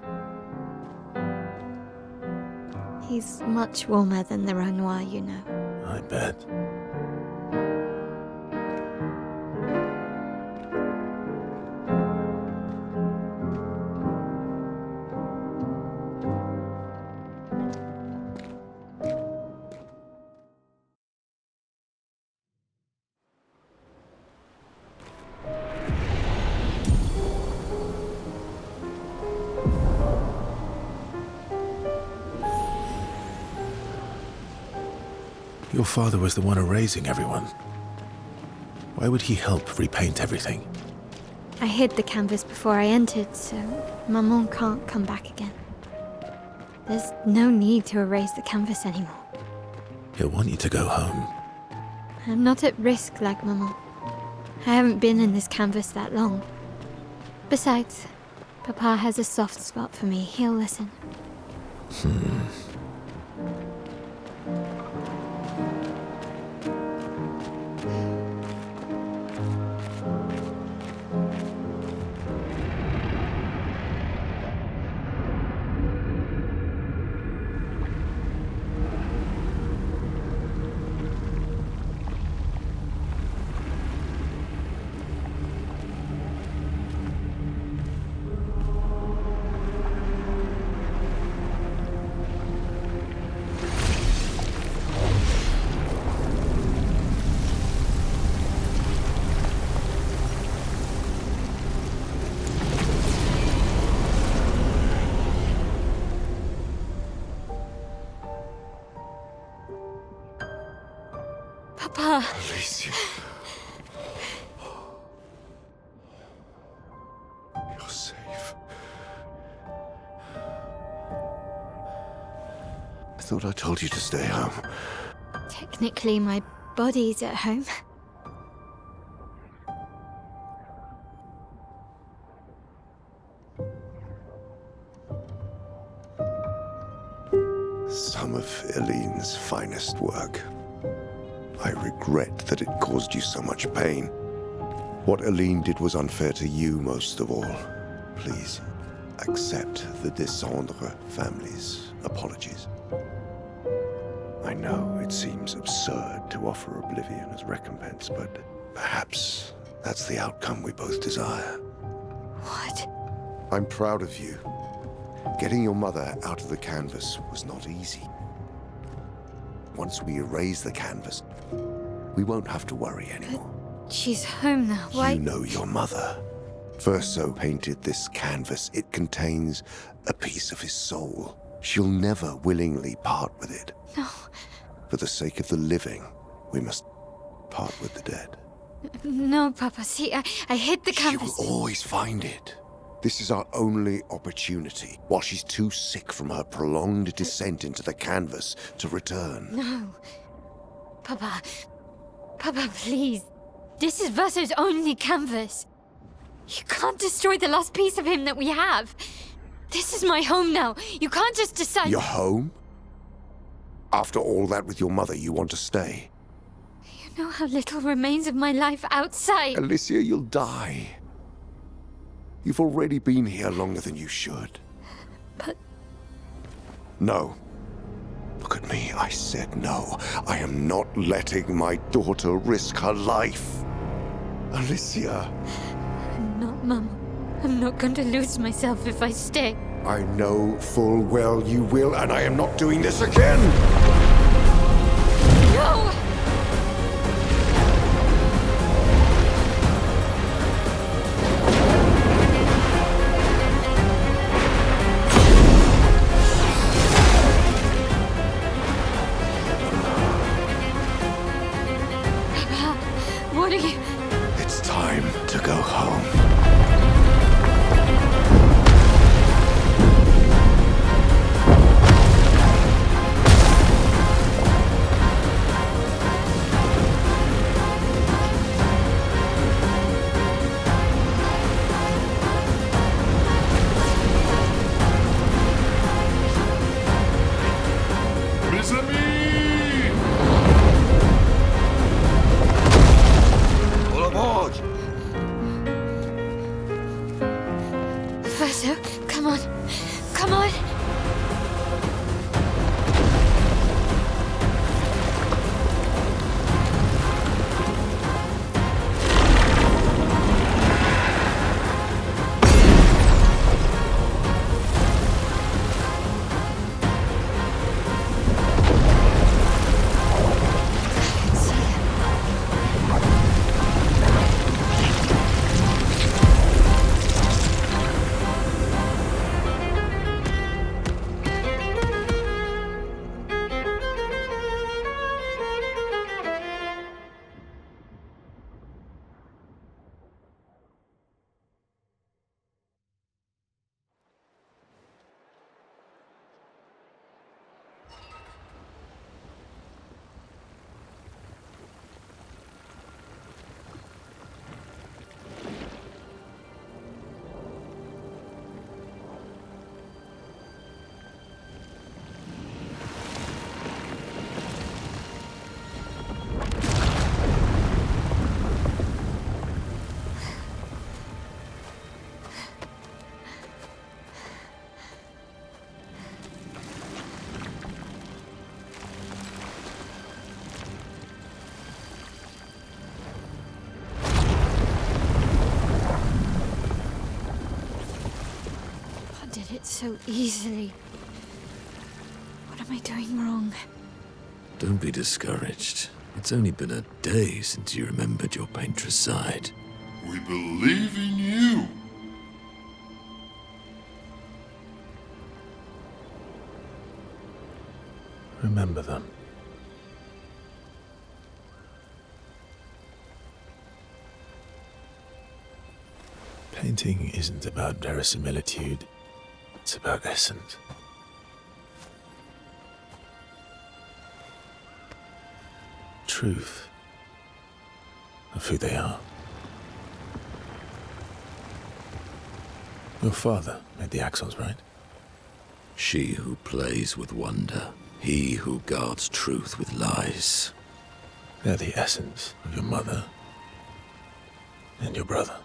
He's much warmer than the Renoir, you know. I bet. Your father was the one erasing everyone. Why would he help repaint everything? I hid the canvas before I entered, so Maman can't come back again. There's no need to erase the canvas anymore. He'll want you to go home. I'm not at risk like Maman. I haven't been in this canvas that long. Besides, Papa has a soft spot for me. He'll listen. Pa. Alicia. You're safe. I thought I told you to stay home. Technically, my body's at home. Some of Eline's finest work. I regret that it caused you so much pain. What Eline did was unfair to you most of all. Please, accept the Descendre family's apologies. I know it seems absurd to offer oblivion as recompense, but perhaps that's the outcome we both desire. What? I'm proud of you. Getting your mother out of the canvas was not easy. Once we erase the canvas, we won't have to worry anymore. She's home now. Why? You know your mother. Verso painted this canvas. It contains a piece of his soul. She'll never willingly part with it. No. For the sake of the living, we must part with the dead. No, Papa. See, I hid the canvas. She will always find it. This is our only opportunity, while she's too sick from her prolonged descent into the canvas to return. No. Papa. Papa, please. This is Verso's only canvas. You can't destroy the last piece of him that we have. This is my home now. You can't just decide... Your home? After all that with your mother, you want to stay? You know how little remains of my life outside. Alicia, you'll die. You've already been here longer than you should. But... No. Look at me, I said no. I am not letting my daughter risk her life. Alicia. I'm not, Mum. I'm not going to lose myself if I stay. I know full well you will, and I am not doing this again! No! What are you... It's time to go home. Mes amis! Verso, come on. Come on. So easily. What am I doing wrong? Don't be discouraged. It's only been a day since you remembered your painter's side. We believe in you. Remember them. Painting isn't about verisimilitude, it's about essence. Truth of who they are. Your father made the axles, right? She who plays with wonder, he who guards truth with lies. They're the essence of your mother and your brother.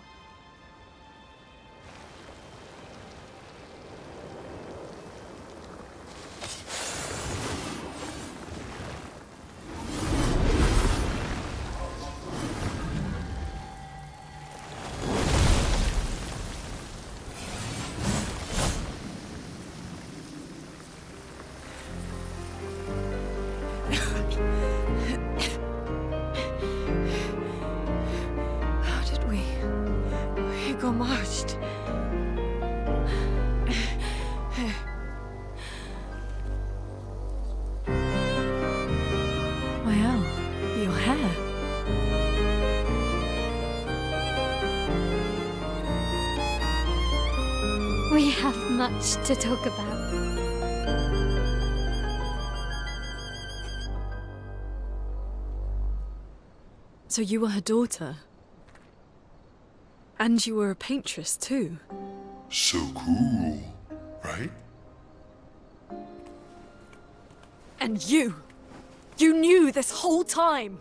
We have much to talk about. So you were her daughter? And you were a paintress too? So cool, right? And you knew this whole time!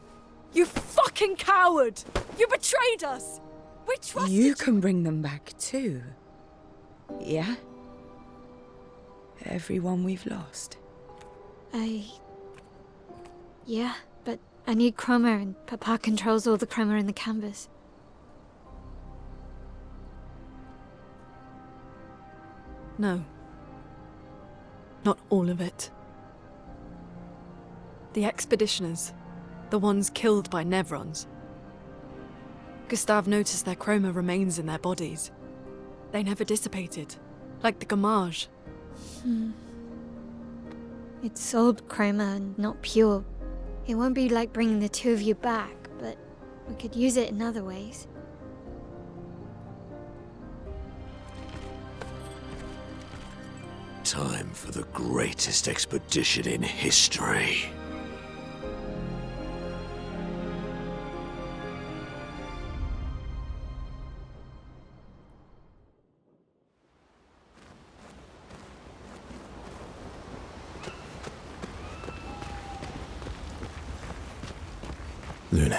You fucking coward! You betrayed us! We trusted you! You can bring them back too. Yeah? Everyone we've lost. Yeah, but I need chroma and Papa controls all the chroma in the canvas. No. Not all of it. The expeditioners. The ones killed by Nevrons. Gustave noticed their chroma remains in their bodies. They never dissipated, like the gamage. It's old chroma and not pure. It won't be like bringing the two of you back, but we could use it in other ways. Time for the greatest expedition in history. Lune.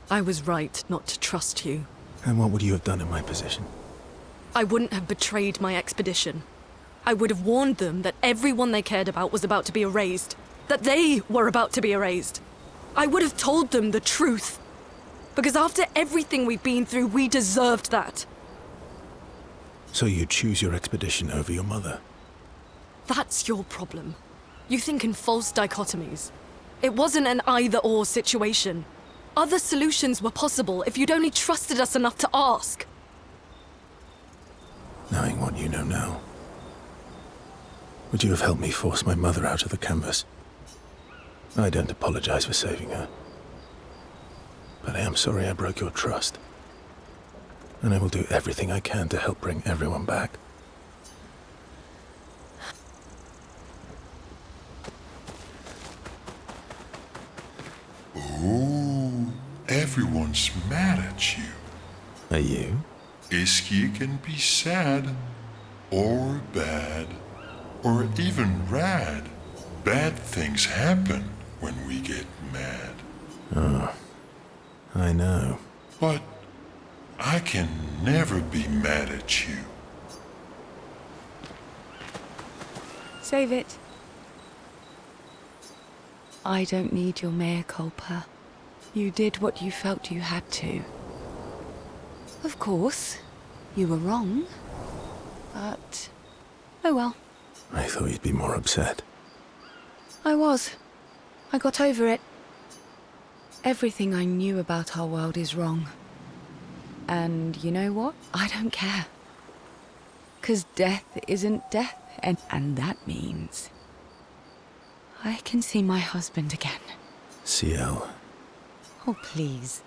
I was right not to trust you. And what would you have done in my position? I wouldn't have betrayed my expedition. I would have warned them that everyone they cared about was about to be erased. That they were about to be erased. I would have told them the truth. Because after everything we've been through, we deserved that. So you choose your expedition over your mother? That's your problem. You think in false dichotomies. It wasn't an either-or situation. Other solutions were possible if you'd only trusted us enough to ask. Knowing what you know now, would you have helped me force my mother out of the canvas? I don't apologize for saving her. But I am sorry I broke your trust. And I will do everything I can to help bring everyone back. Oh, everyone's mad at you. Are you? Ischia can be sad, or bad, or even rad. Bad things happen when we get mad. Oh, I know. But I can never be mad at you. Save it. I don't need your mea culpa. You did what you felt you had to. Of course, you were wrong. But, oh well. I thought you'd be more upset. I was. I got over it. Everything I knew about our world is wrong. And you know what? I don't care. 'Cause death isn't death, and that means I can see my husband again. CL. Oh, please.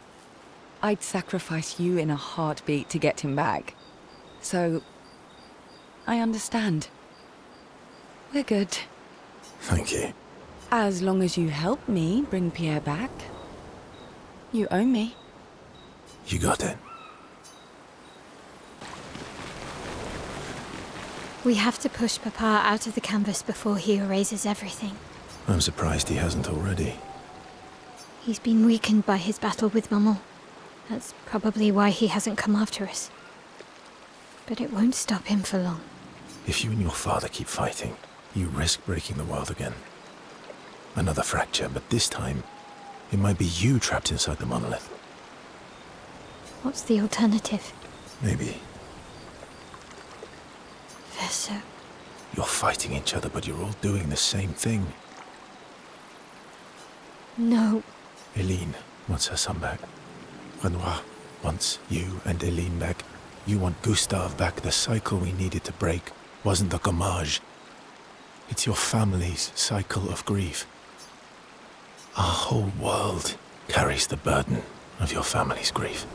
I'd sacrifice you in a heartbeat to get him back. So, I understand. We're good. Thank you. As long as you help me bring Pierre back. You owe me. You got it. We have to push Papa out of the canvas before he erases everything. I'm surprised he hasn't already. He's been weakened by his battle with Maman. That's probably why he hasn't come after us. But it won't stop him for long. If you and your father keep fighting, you risk breaking the world again. Another fracture, but this time, it might be you trapped inside the monolith. What's the alternative? Maybe Verso. you're fighting each other, but you're all doing the same thing. No. Eileen wants her son back. Renoir wants you and Eileen back. You want Gustave back. The cycle we needed to break wasn't the gommage. It's your family's cycle of grief. Our whole world carries the burden of your family's grief.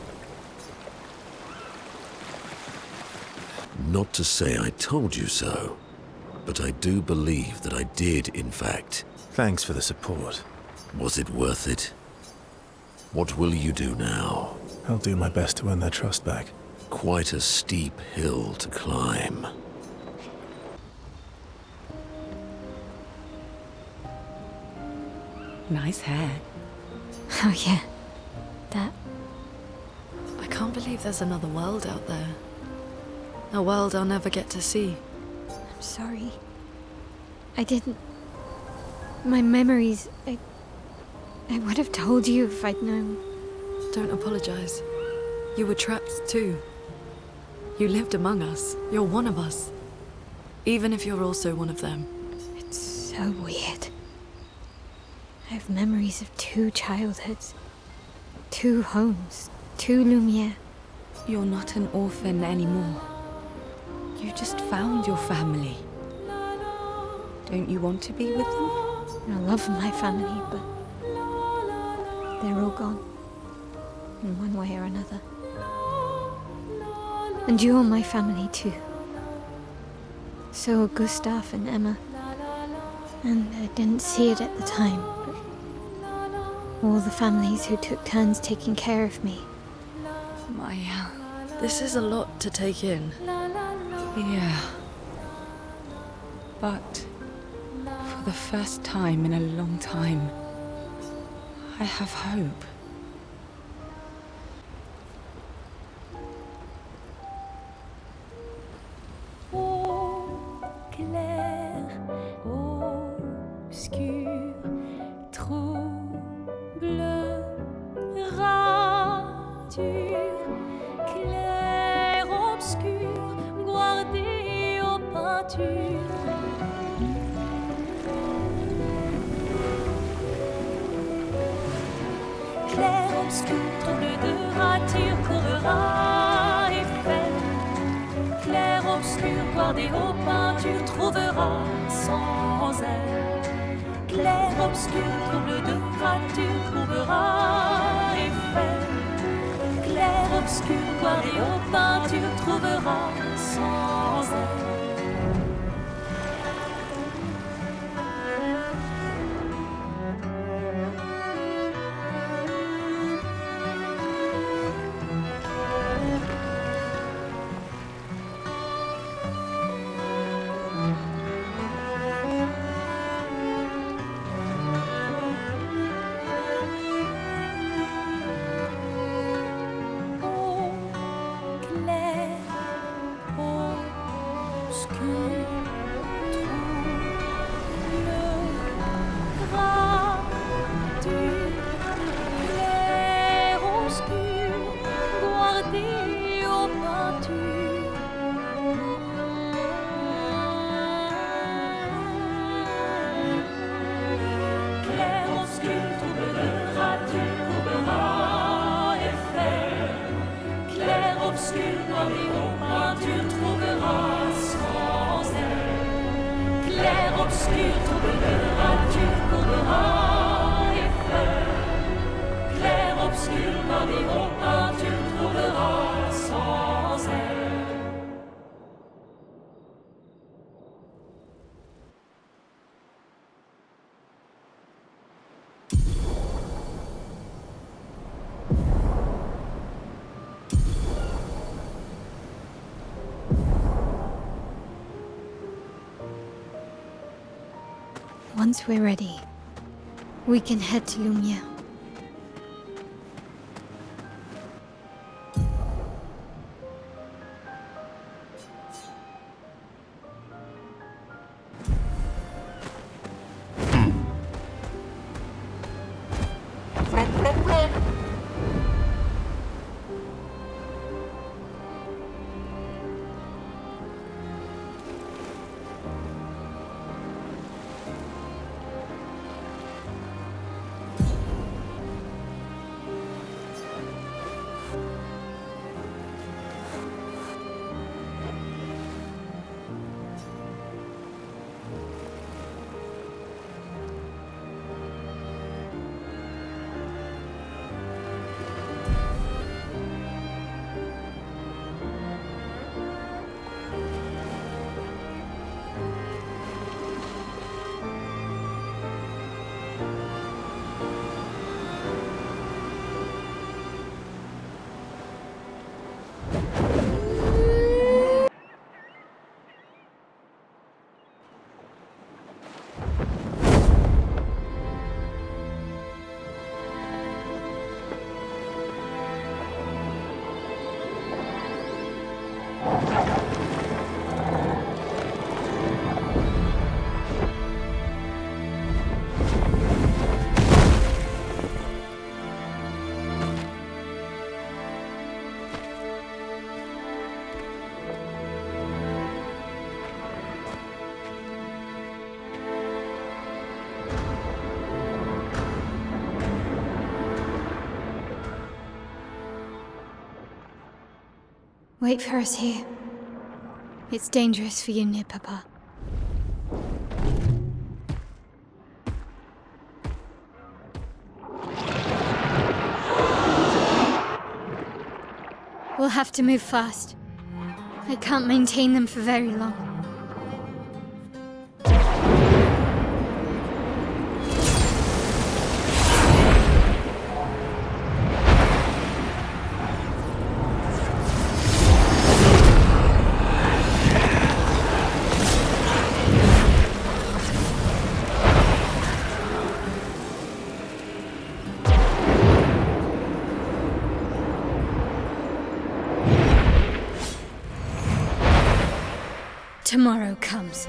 Not to say I told you so, but I do believe that I did, in fact. Thanks for the support. Was it worth it? What will you do now? I'll do my best to earn their trust back. Quite a steep hill to climb. Nice hair. Oh yeah, that. I can't believe there's another world out there. A world I'll never get to see. I'm sorry. I didn't. My memories. I would have told you if I'd known. Don't apologize. You were trapped too. You lived among us. You're one of us. Even if you're also one of them. It's so weird. I have memories of 2 childhoods, 2 homes, 2 Lumiere. You're not an orphan anymore. You just found your family. Don't you want to be with them? I love my family, but they're all gone. In one way or another. And you're my family too. So are Gustave and Emma. And I didn't see it at the time, but all the families who took turns taking care of me. Maya. This is a lot to take in. Yeah. But for the first time in a long time, I have hope. Clair, obscur, trouble, rature, clair, obscur, guardé aux peintures. Clair, obscur, trouble de rature, courera et fait. Clair, obscur, guardé aux peintures, trouvera sans elle. Clair, obscur, trouble de rature, trouvera et fait. Clair, obscur, guardé aux peintures, trouvera sans elle. once we're ready, we can head to Lumière. Wait for us here. It's dangerous for you near Papa. We'll have to move fast. I can't maintain them for very long. Tomorrow comes.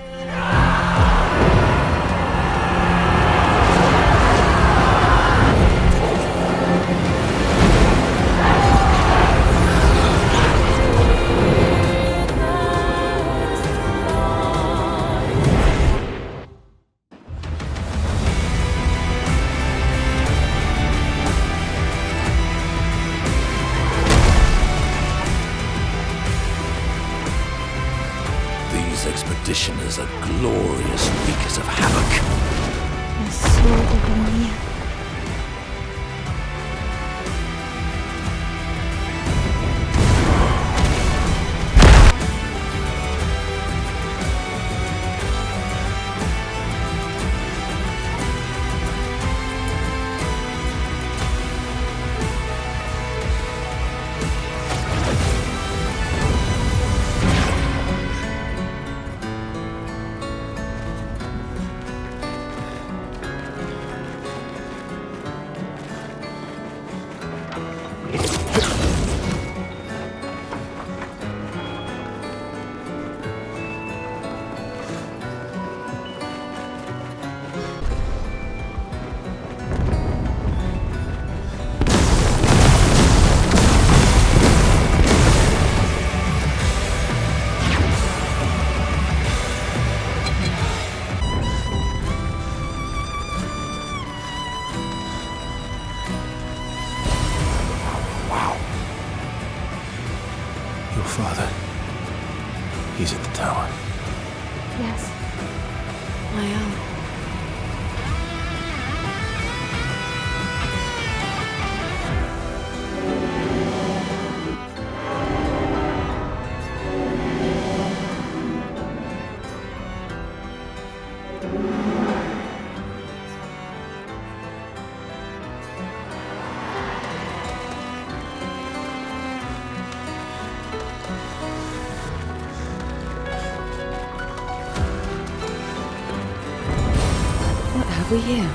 Expeditioners are glorious wreakers of havoc. The sword of Lumière. Father. He's at the tower. Yes. I am. have we here?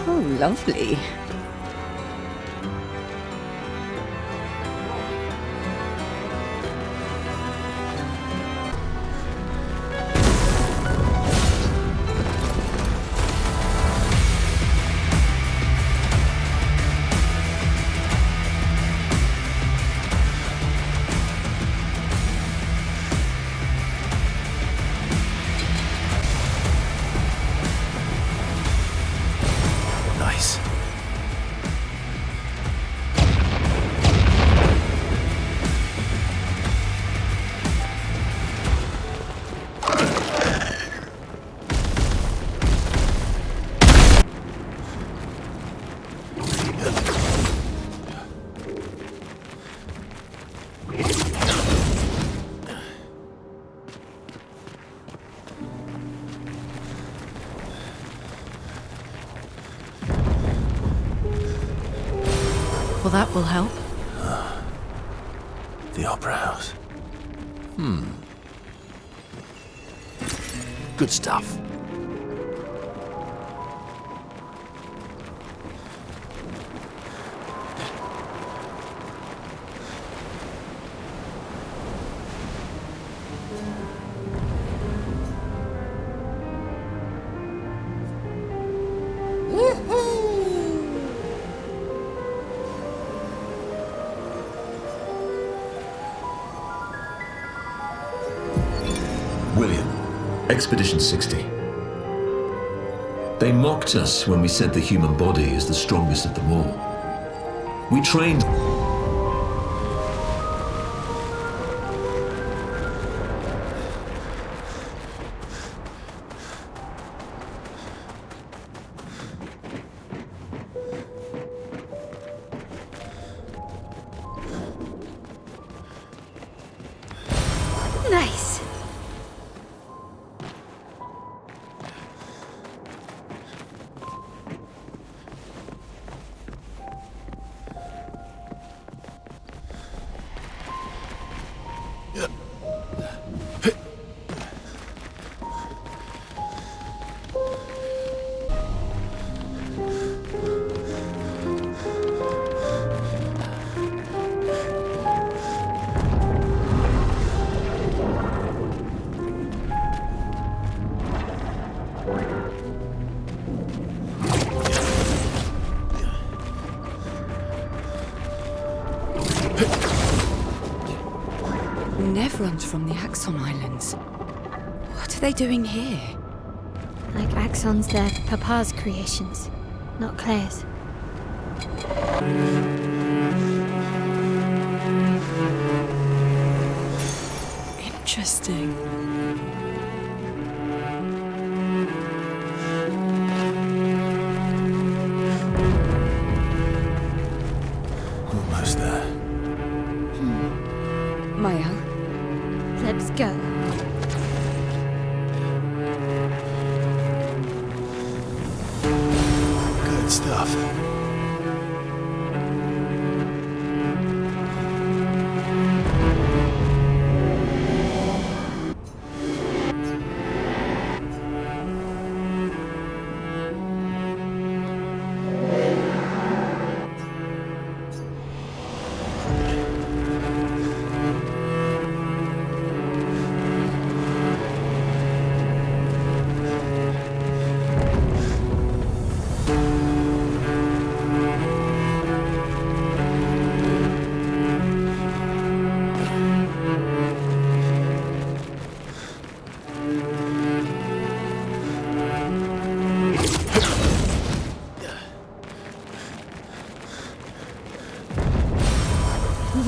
Oh, lovely. Well, that will help. The Opera House. Good stuff. Expedition 60. They mocked us when we said the human body is the strongest of them all. We trained... Nice. Nevrons from the Axon Islands. What are they doing here? Like Axon's, they're Papa's creations, not Claire's. Interesting. Almost there. Maya? Let's go. Good stuff.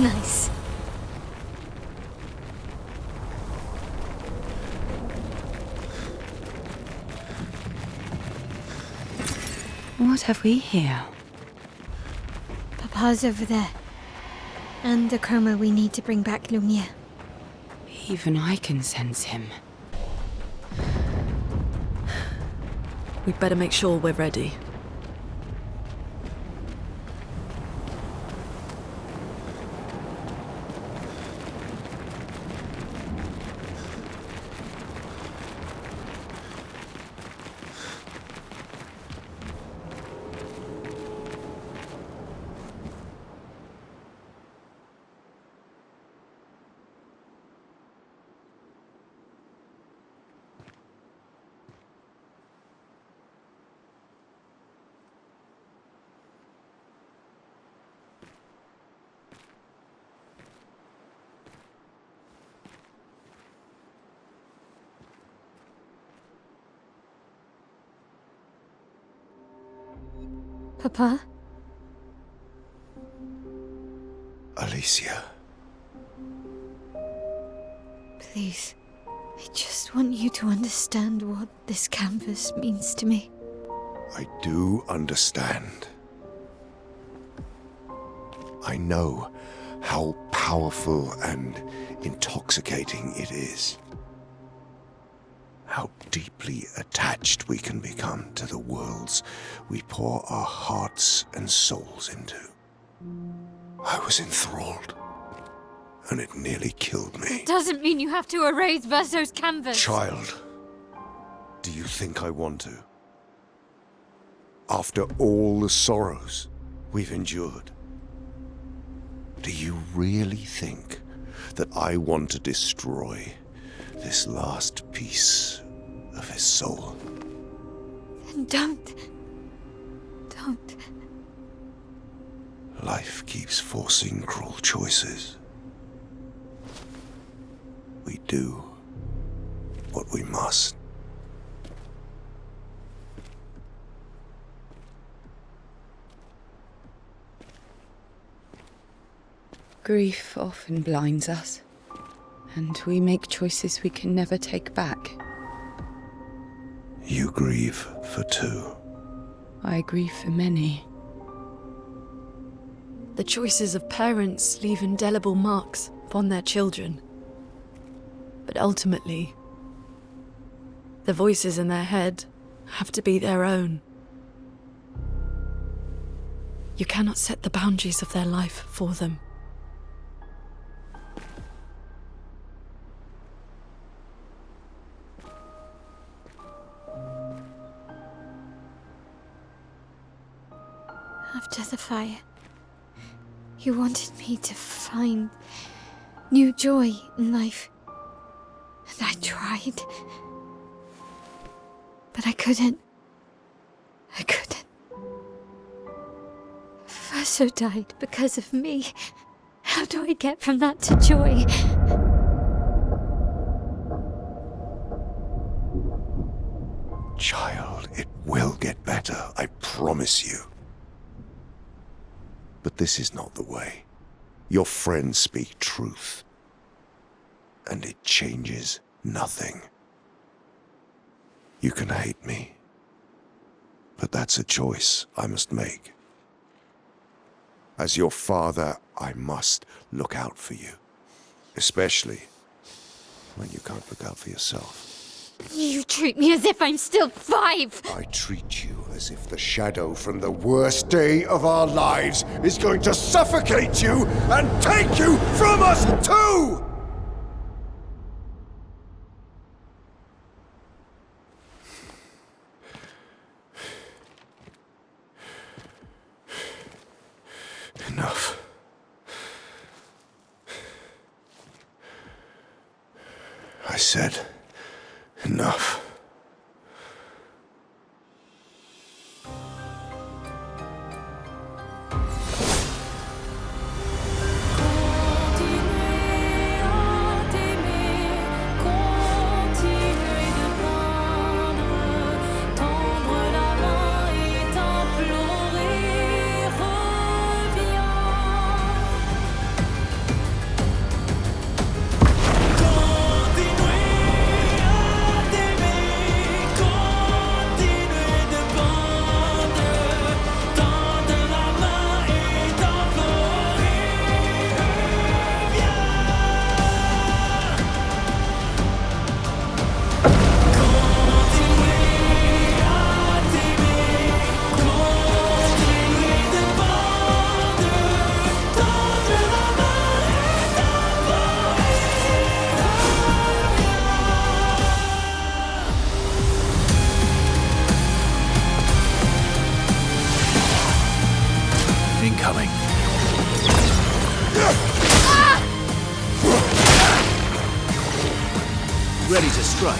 Nice. What have we here? Papa's over there. And the chroma we need to bring back Lumiere. Even I can sense him. We'd better make sure we're ready. Papa? Alicia. Please. I just want you to understand what this canvas means to me. I do understand. I know how powerful and intoxicating it is. How deeply attached we can become to the worlds we pour our hearts and souls into. I was enthralled, and it nearly killed me. It doesn't mean you have to erase Verso's canvas. Child, do you think I want to? After all the sorrows we've endured, do you really think that I want to destroy this last piece of his soul? Then don't. Life keeps forcing cruel choices. We do what we must. Grief often blinds us, and we make choices we can never take back. You grieve for two. I grieve for many. The choices of parents leave indelible marks upon their children. But ultimately, the voices in their head have to be their own. You cannot set the boundaries of their life for them. After the fire, you wanted me to find new joy in life. And I tried. But I couldn't. Verso died because of me. How do I get from that to joy? Child, it will get better, I promise you. But this is not the way. Your friends speak truth. And it changes nothing. You can hate me. But that's a choice I must make. As your father, I must look out for you. Especially when you can't look out for yourself. You treat me as if I'm still 5! I treat you as if the shadow from the worst day of our lives is going to suffocate you and take you from us too! Enough. I said enough. Incoming. Ready to strike.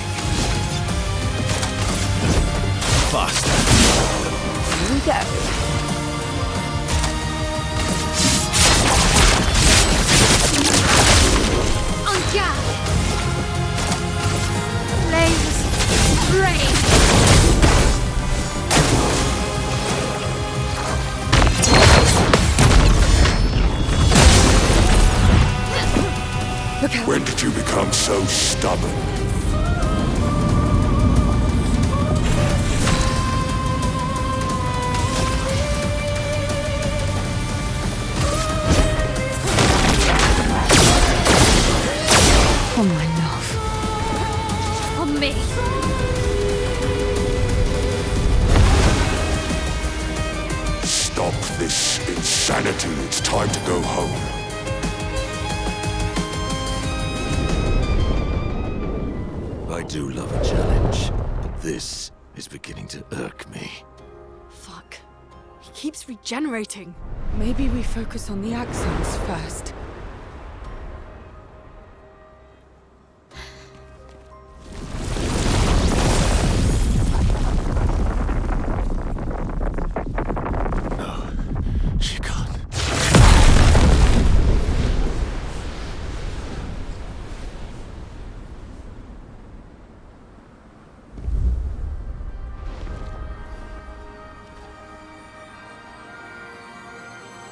Faster. Here we go. On guard! Flames rain! become so stubborn? Oh, my love. On me. Stop this insanity. It's time to go home. I do love a challenge, but this is beginning to irk me. Fuck. He keeps regenerating. Maybe we focus on the axons first. She can't.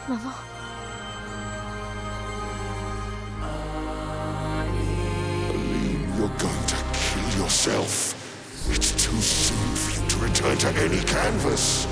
Mama. Believe you're going to kill yourself. It's too soon for you to return to any canvas.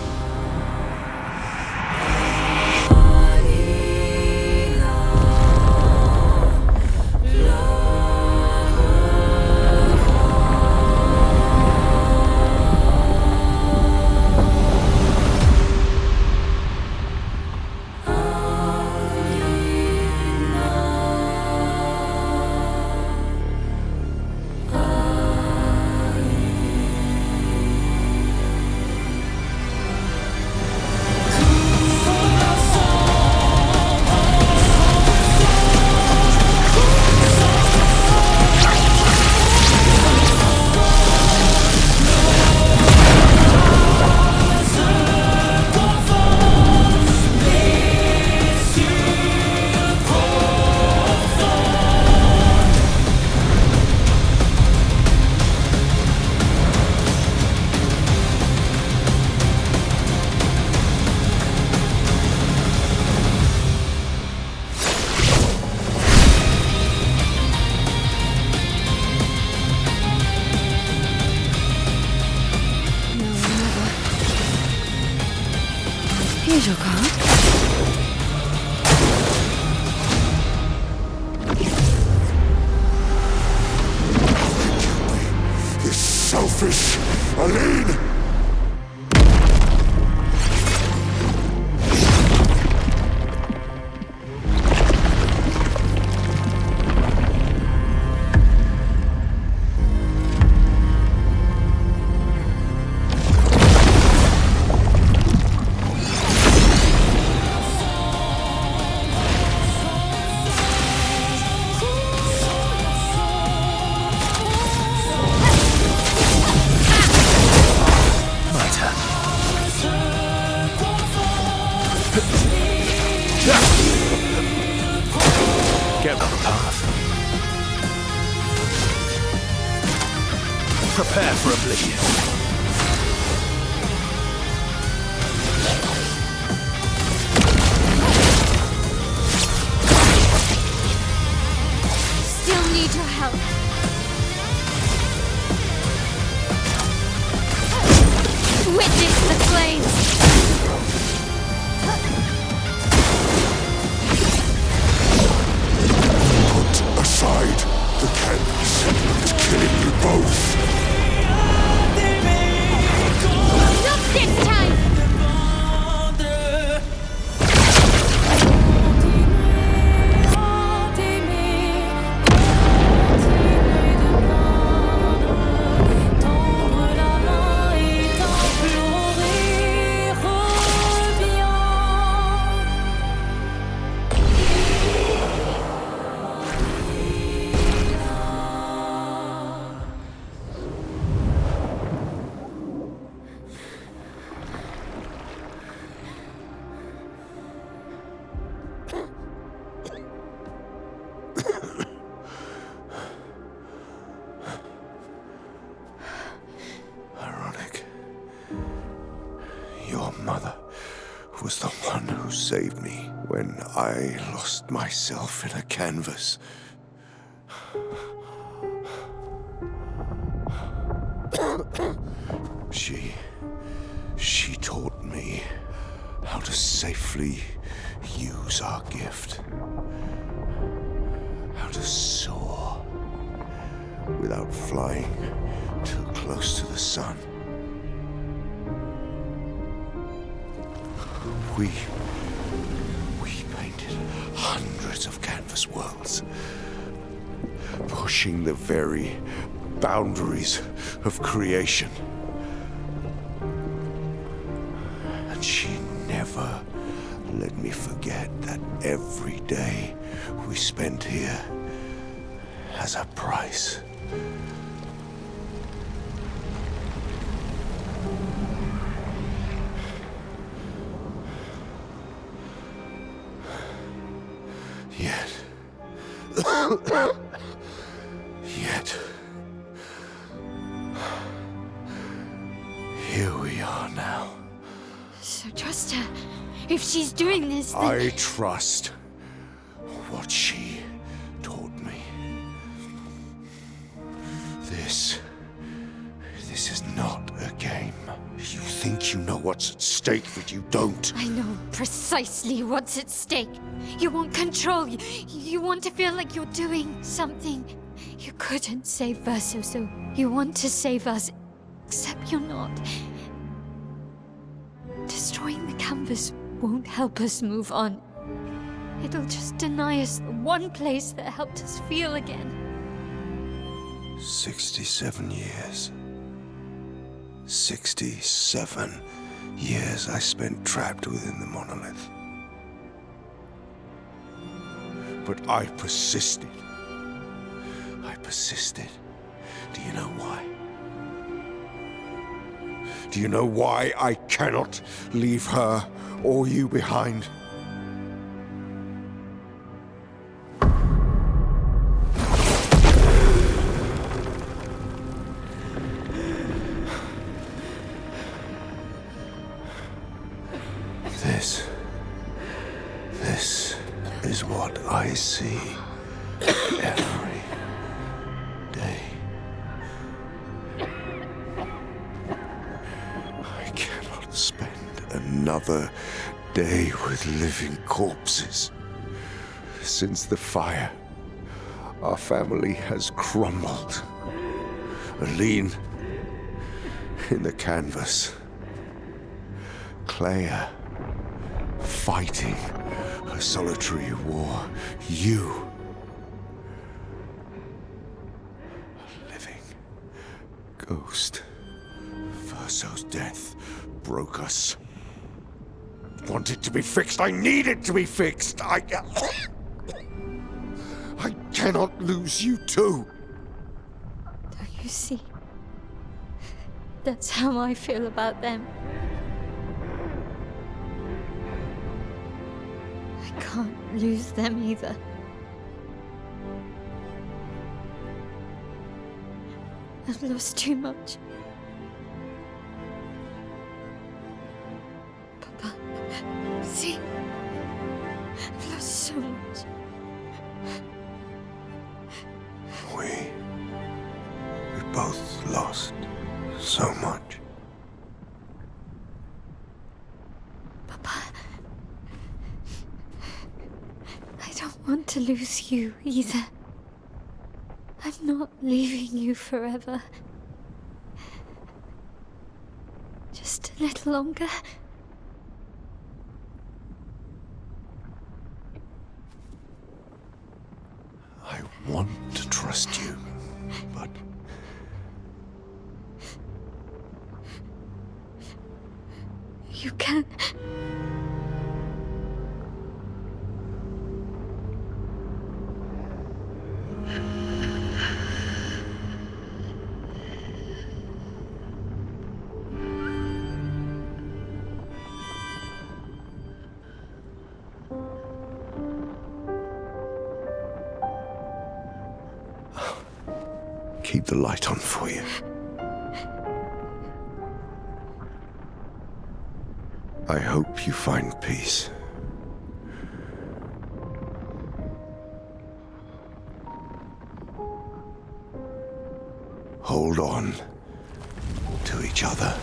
Here's your card. This selfish Aline! Get on the path. Prepare for oblivion. Still need your help. Witness the flames. Aside, the canvas is killing you both. Not this time! Ironic. Your mother was the one who saved me when I lost myself in a canvas. She taught me how to safely use our gift. How to soar without flying too close to the sun. We painted hundreds of canvas worlds, pushing the very boundaries of creation. And she never let me forget that every day we spent here has a price. Yet, here we are now. So trust her. If she's doing this, then... I trust what she taught me. This is not a game. You think you know what's at stake, but you don't. I know precisely what's at stake. You want control. You want to feel like you're doing something. You couldn't save Verso, so you want to save us. Except you're not. Destroying the canvas won't help us move on. It'll just deny us the one place that helped us feel again. 67 years. 67 years I spent trapped within the monolith. But I persisted. I persisted. Do you know why? Do you know why I cannot leave her or you behind? This is what I see every day. I cannot spend another day with living corpses. Since the fire, our family has crumbled. Aline in the canvas. Claire fighting a solitary war. You, a living ghost. Verso's death broke us. Want it to be fixed. I need it to be fixed. I cannot lose you too. Don't you see? That's how I feel about them. I can't lose them either. I've lost too much. Papa, see? I've lost so much. We both lost so much. Papa, I don't want to lose you either. I'm not leaving you forever. Just a little longer. I want to trust you, but... You can. Keep the light on for you. I hope you find peace. Hold on to each each other.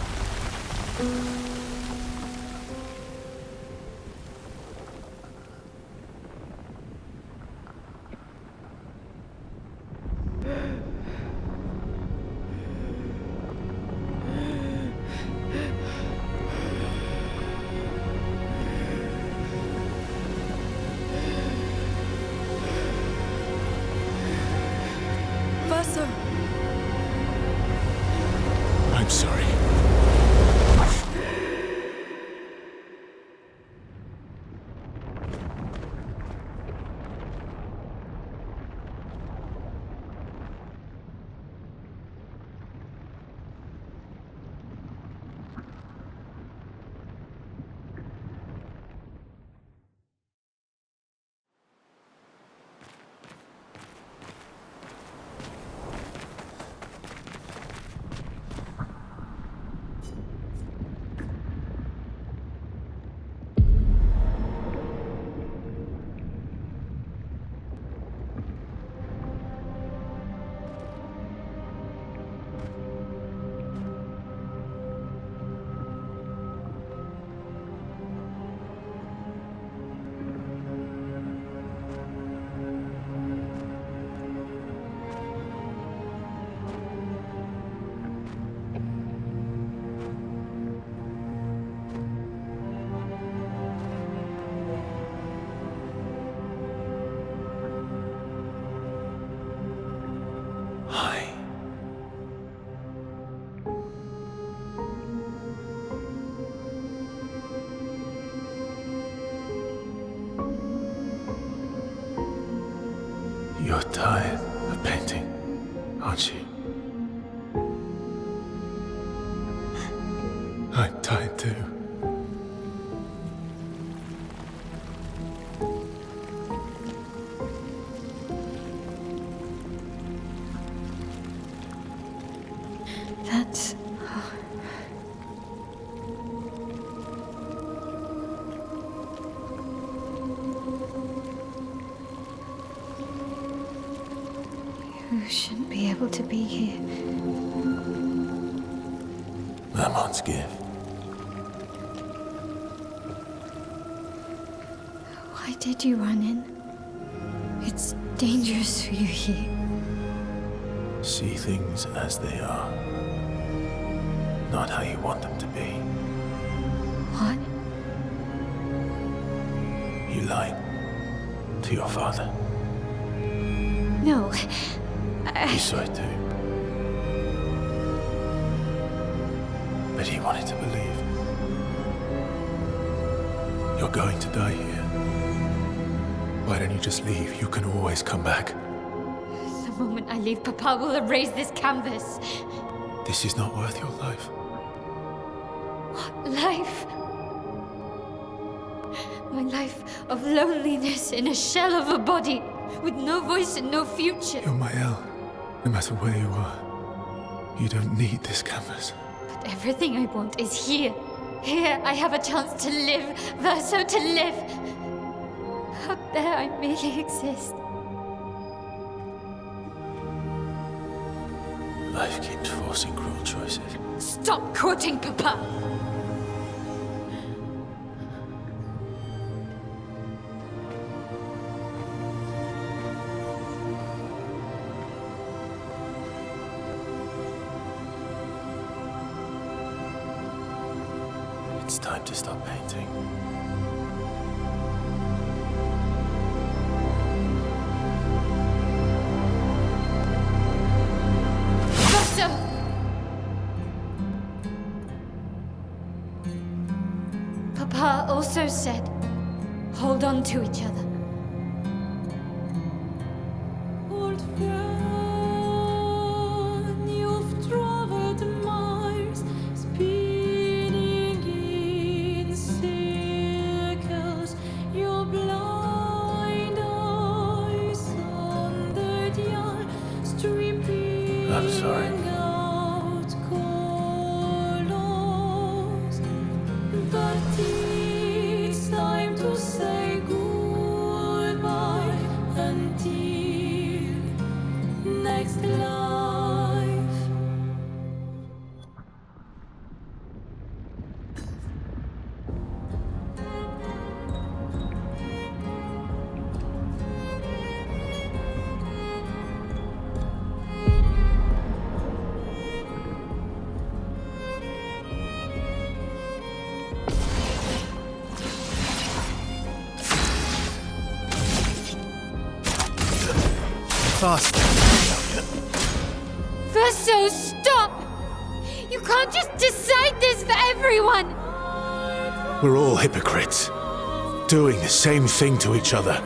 Verso! I'm sorry. You're tired of painting, aren't you? I'm tired too. That's... You shouldn't be able to be here. Mamon's gift. Why did you run in? It's dangerous for you here. See things as they are, not how you want them to be. What? You lied to your father. No. You saw it too. But he wanted to believe. You're going to die here. Why don't you just leave? You can always come back. The moment I leave, Papa will erase this canvas. This is not worth your life. What life? My life of loneliness in a shell of a body, with no voice and no future. You're my El. No matter where you are, you don't need this canvas. But everything I want is here. Here I have a chance to live, Verso, to live. Out there I merely exist. Life keeps forcing cruel choices. Stop quoting Papa! It's time to stop painting. Verso! Papa also said, hold on to each other. Old friend, you've traveled miles, spinning in circles. Your blind eyes on the dial, stripping I'm sorry. out colors. But it's time to say goodbye until faster. Verso, stop! You can't just decide this for everyone! We're all hypocrites, doing the same thing to each other.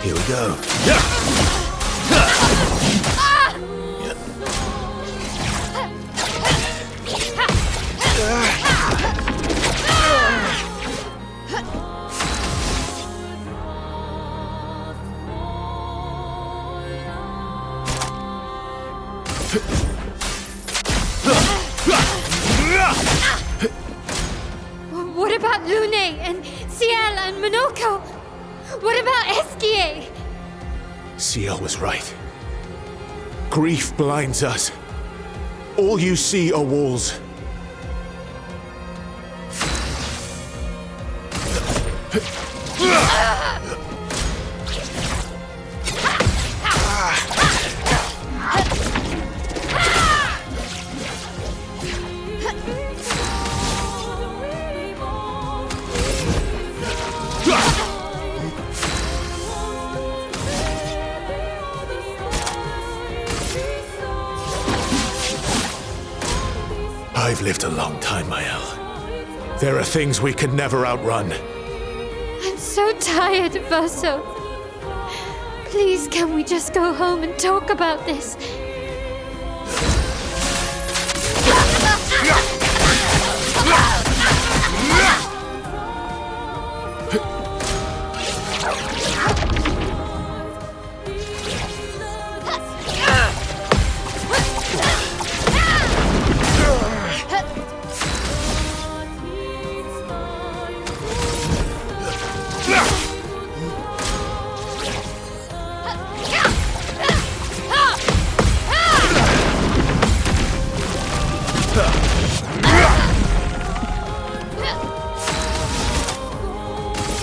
Here we go. What about Lune and Ciel and Monoko? What about Esquier? Ciel was right. Grief blinds us. All you see are walls. I've lived a long time, Mael. There are things we can never outrun. I'm so tired, Verso. Please, can we just go home and talk about this?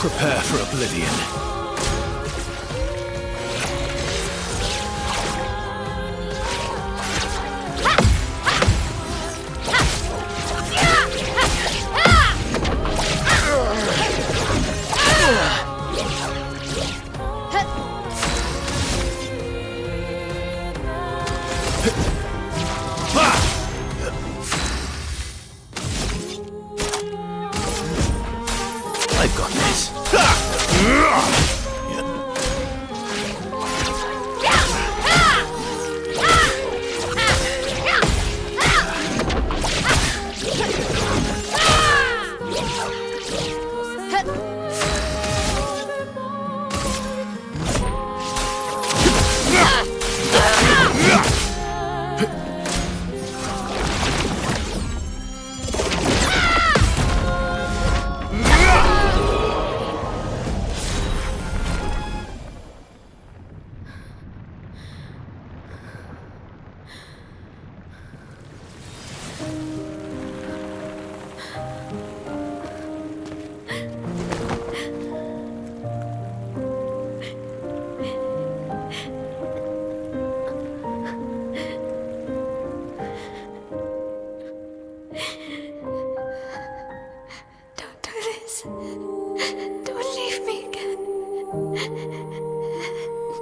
Prepare for oblivion. I've got this.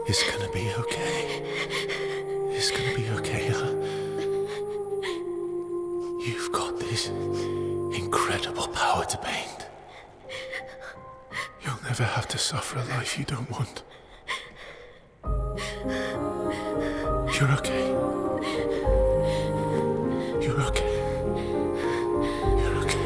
It's gonna be okay. It's gonna be okay, huh? You've got this incredible power to paint. You'll never have to suffer a life you don't want. You're okay. You're okay. You're okay.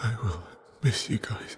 I will miss you guys.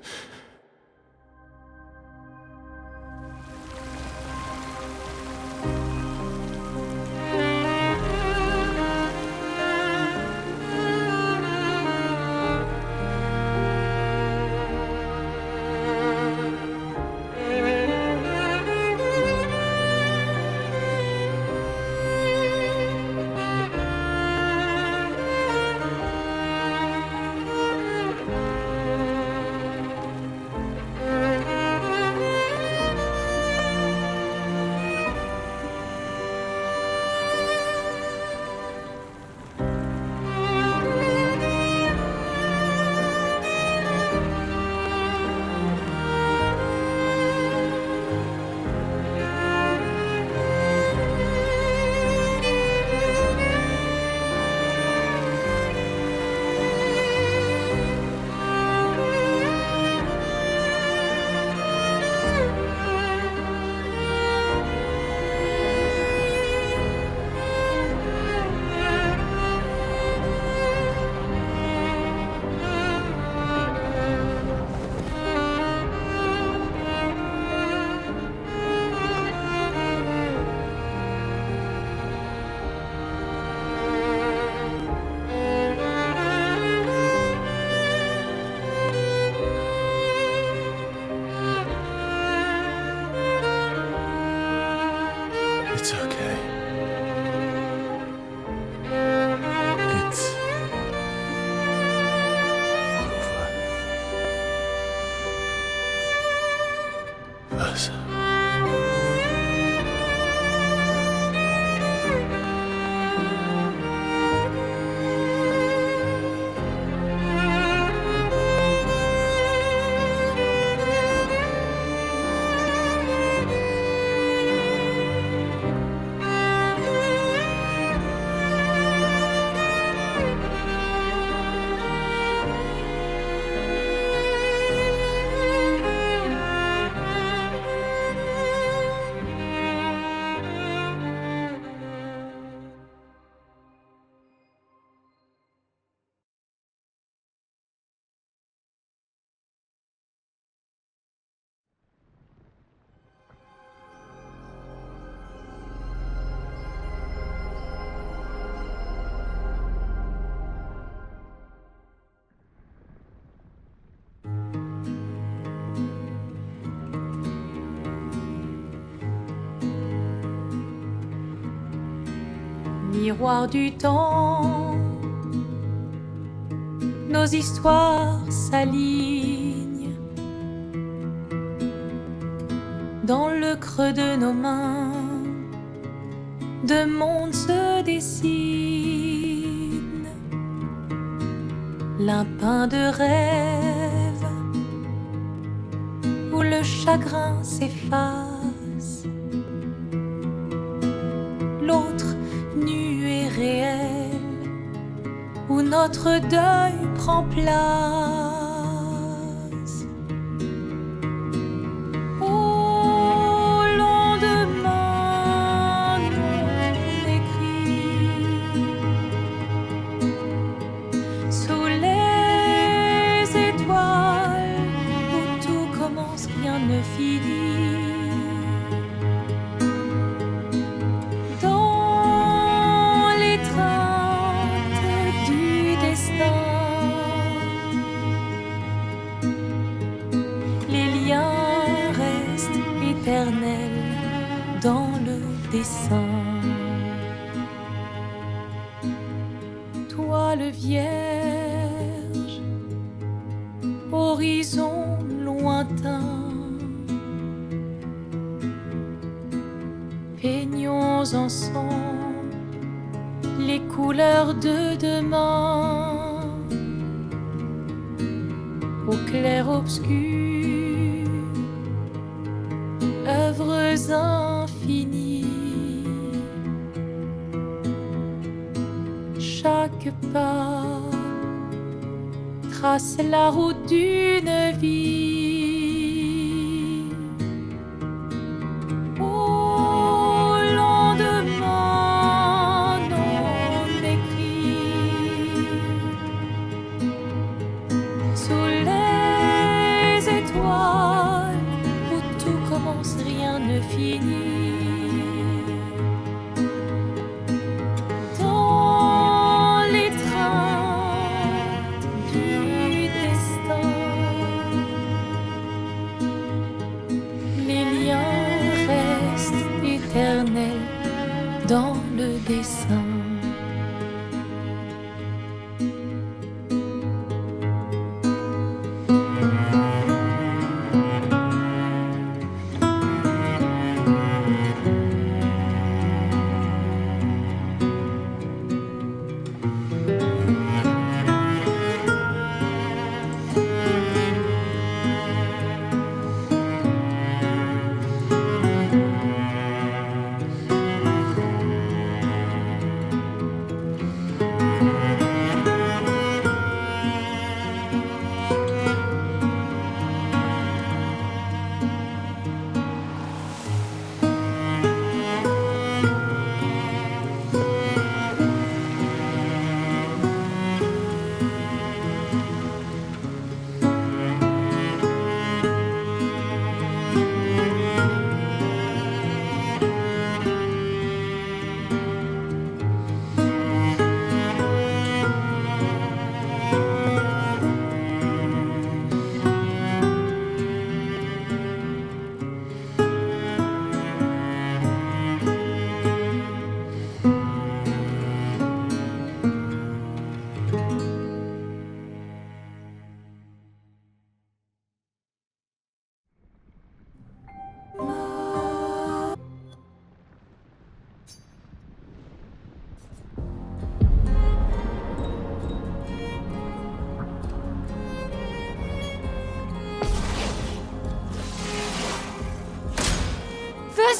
It's okay. It's over. Us. Miroir du temps, nos histoires s'alignent. Dans le creux de nos mains, deux mondes se dessinent. L'un peint de rêve, où le chagrin s'efface. L'autre nu et réel, où notre deuil prend place. Au lendemain non écrit, sous les étoiles, où tout commence, rien ne finit. Dans le dessin, toile vierge, horizon lointain, peignons ensemble les couleurs de demain, au clair obscur. Œuvres infinies, chaque pas trace la route d'une vie. Au lendemain non écrit, sous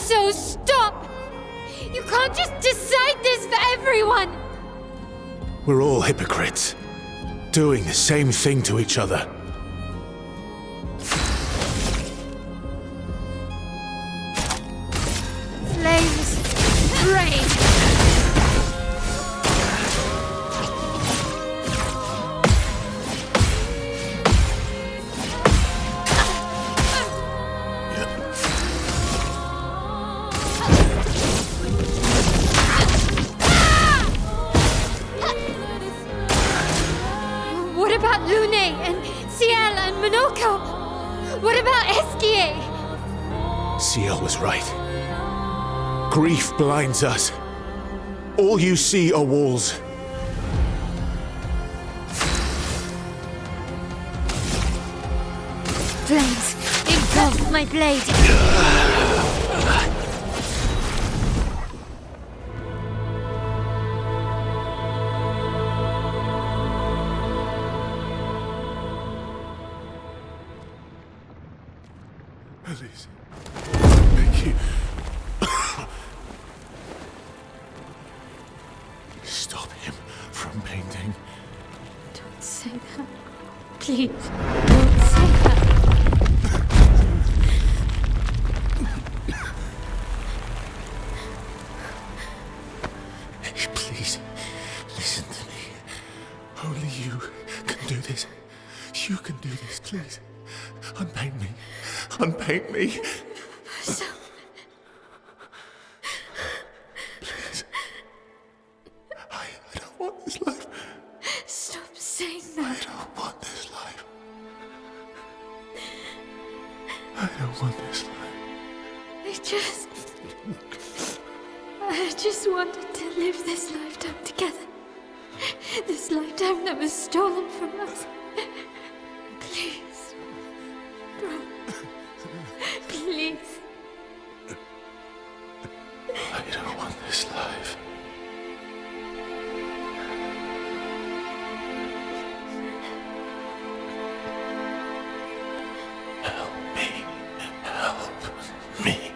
So stop! You can't just decide this for everyone! We're all hypocrites, doing the same thing to each other. Flames, rain! What about Lune and Ciel and Monoko? What about Esquier? Ciel was right. Grief blinds us. All you see are walls. Flames, engulf my blade! Elise, thank you. Stop him from painting. Don't say that. Please, don't say that. Please, listen to me. Only you can do this. You can do this, please. Unpaint me. Unpaint me. So... Please. I don't want this life. Stop saying that. I don't want this life. I don't want this life. I just wanted to live this lifetime together. This lifetime that was stolen from us. Please. Bro. Please. I don't want this life. Help me. Help me.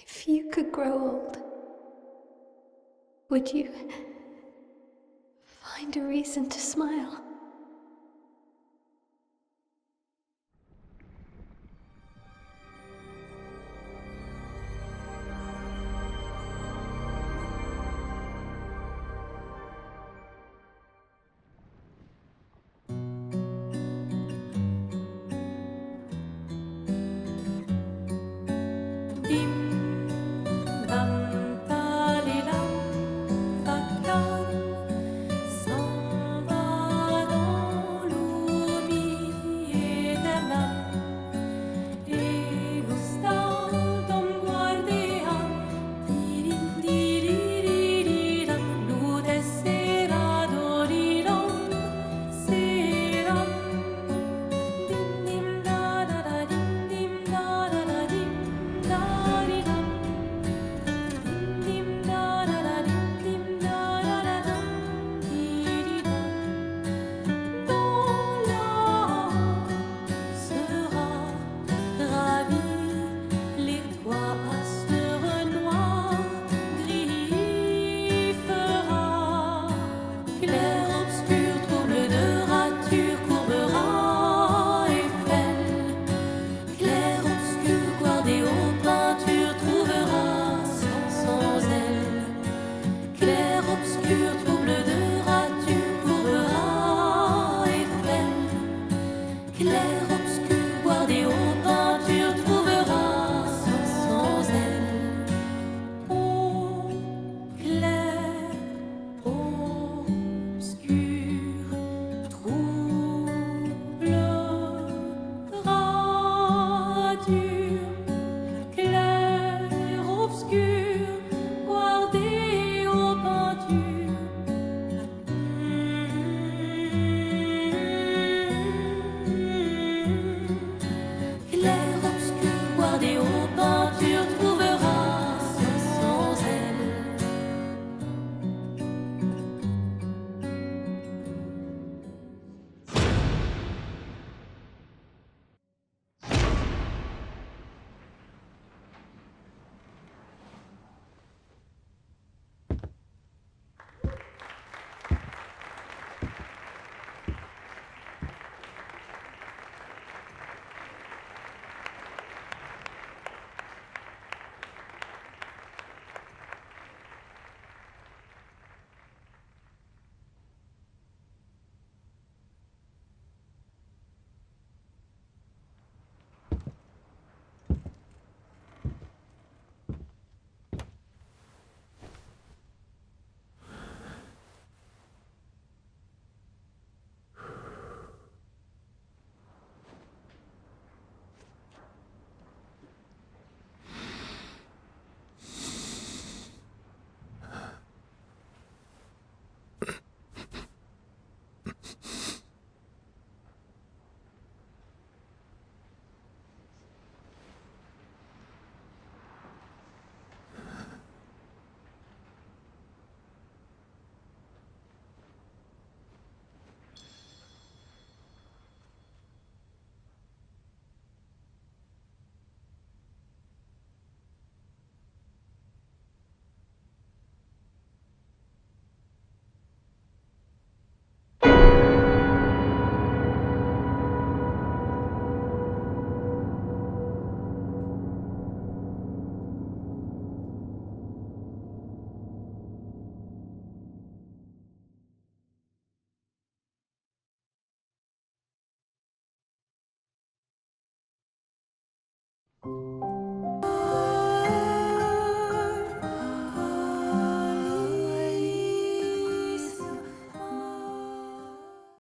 If you could grow old, would you find a reason to smile? S'en va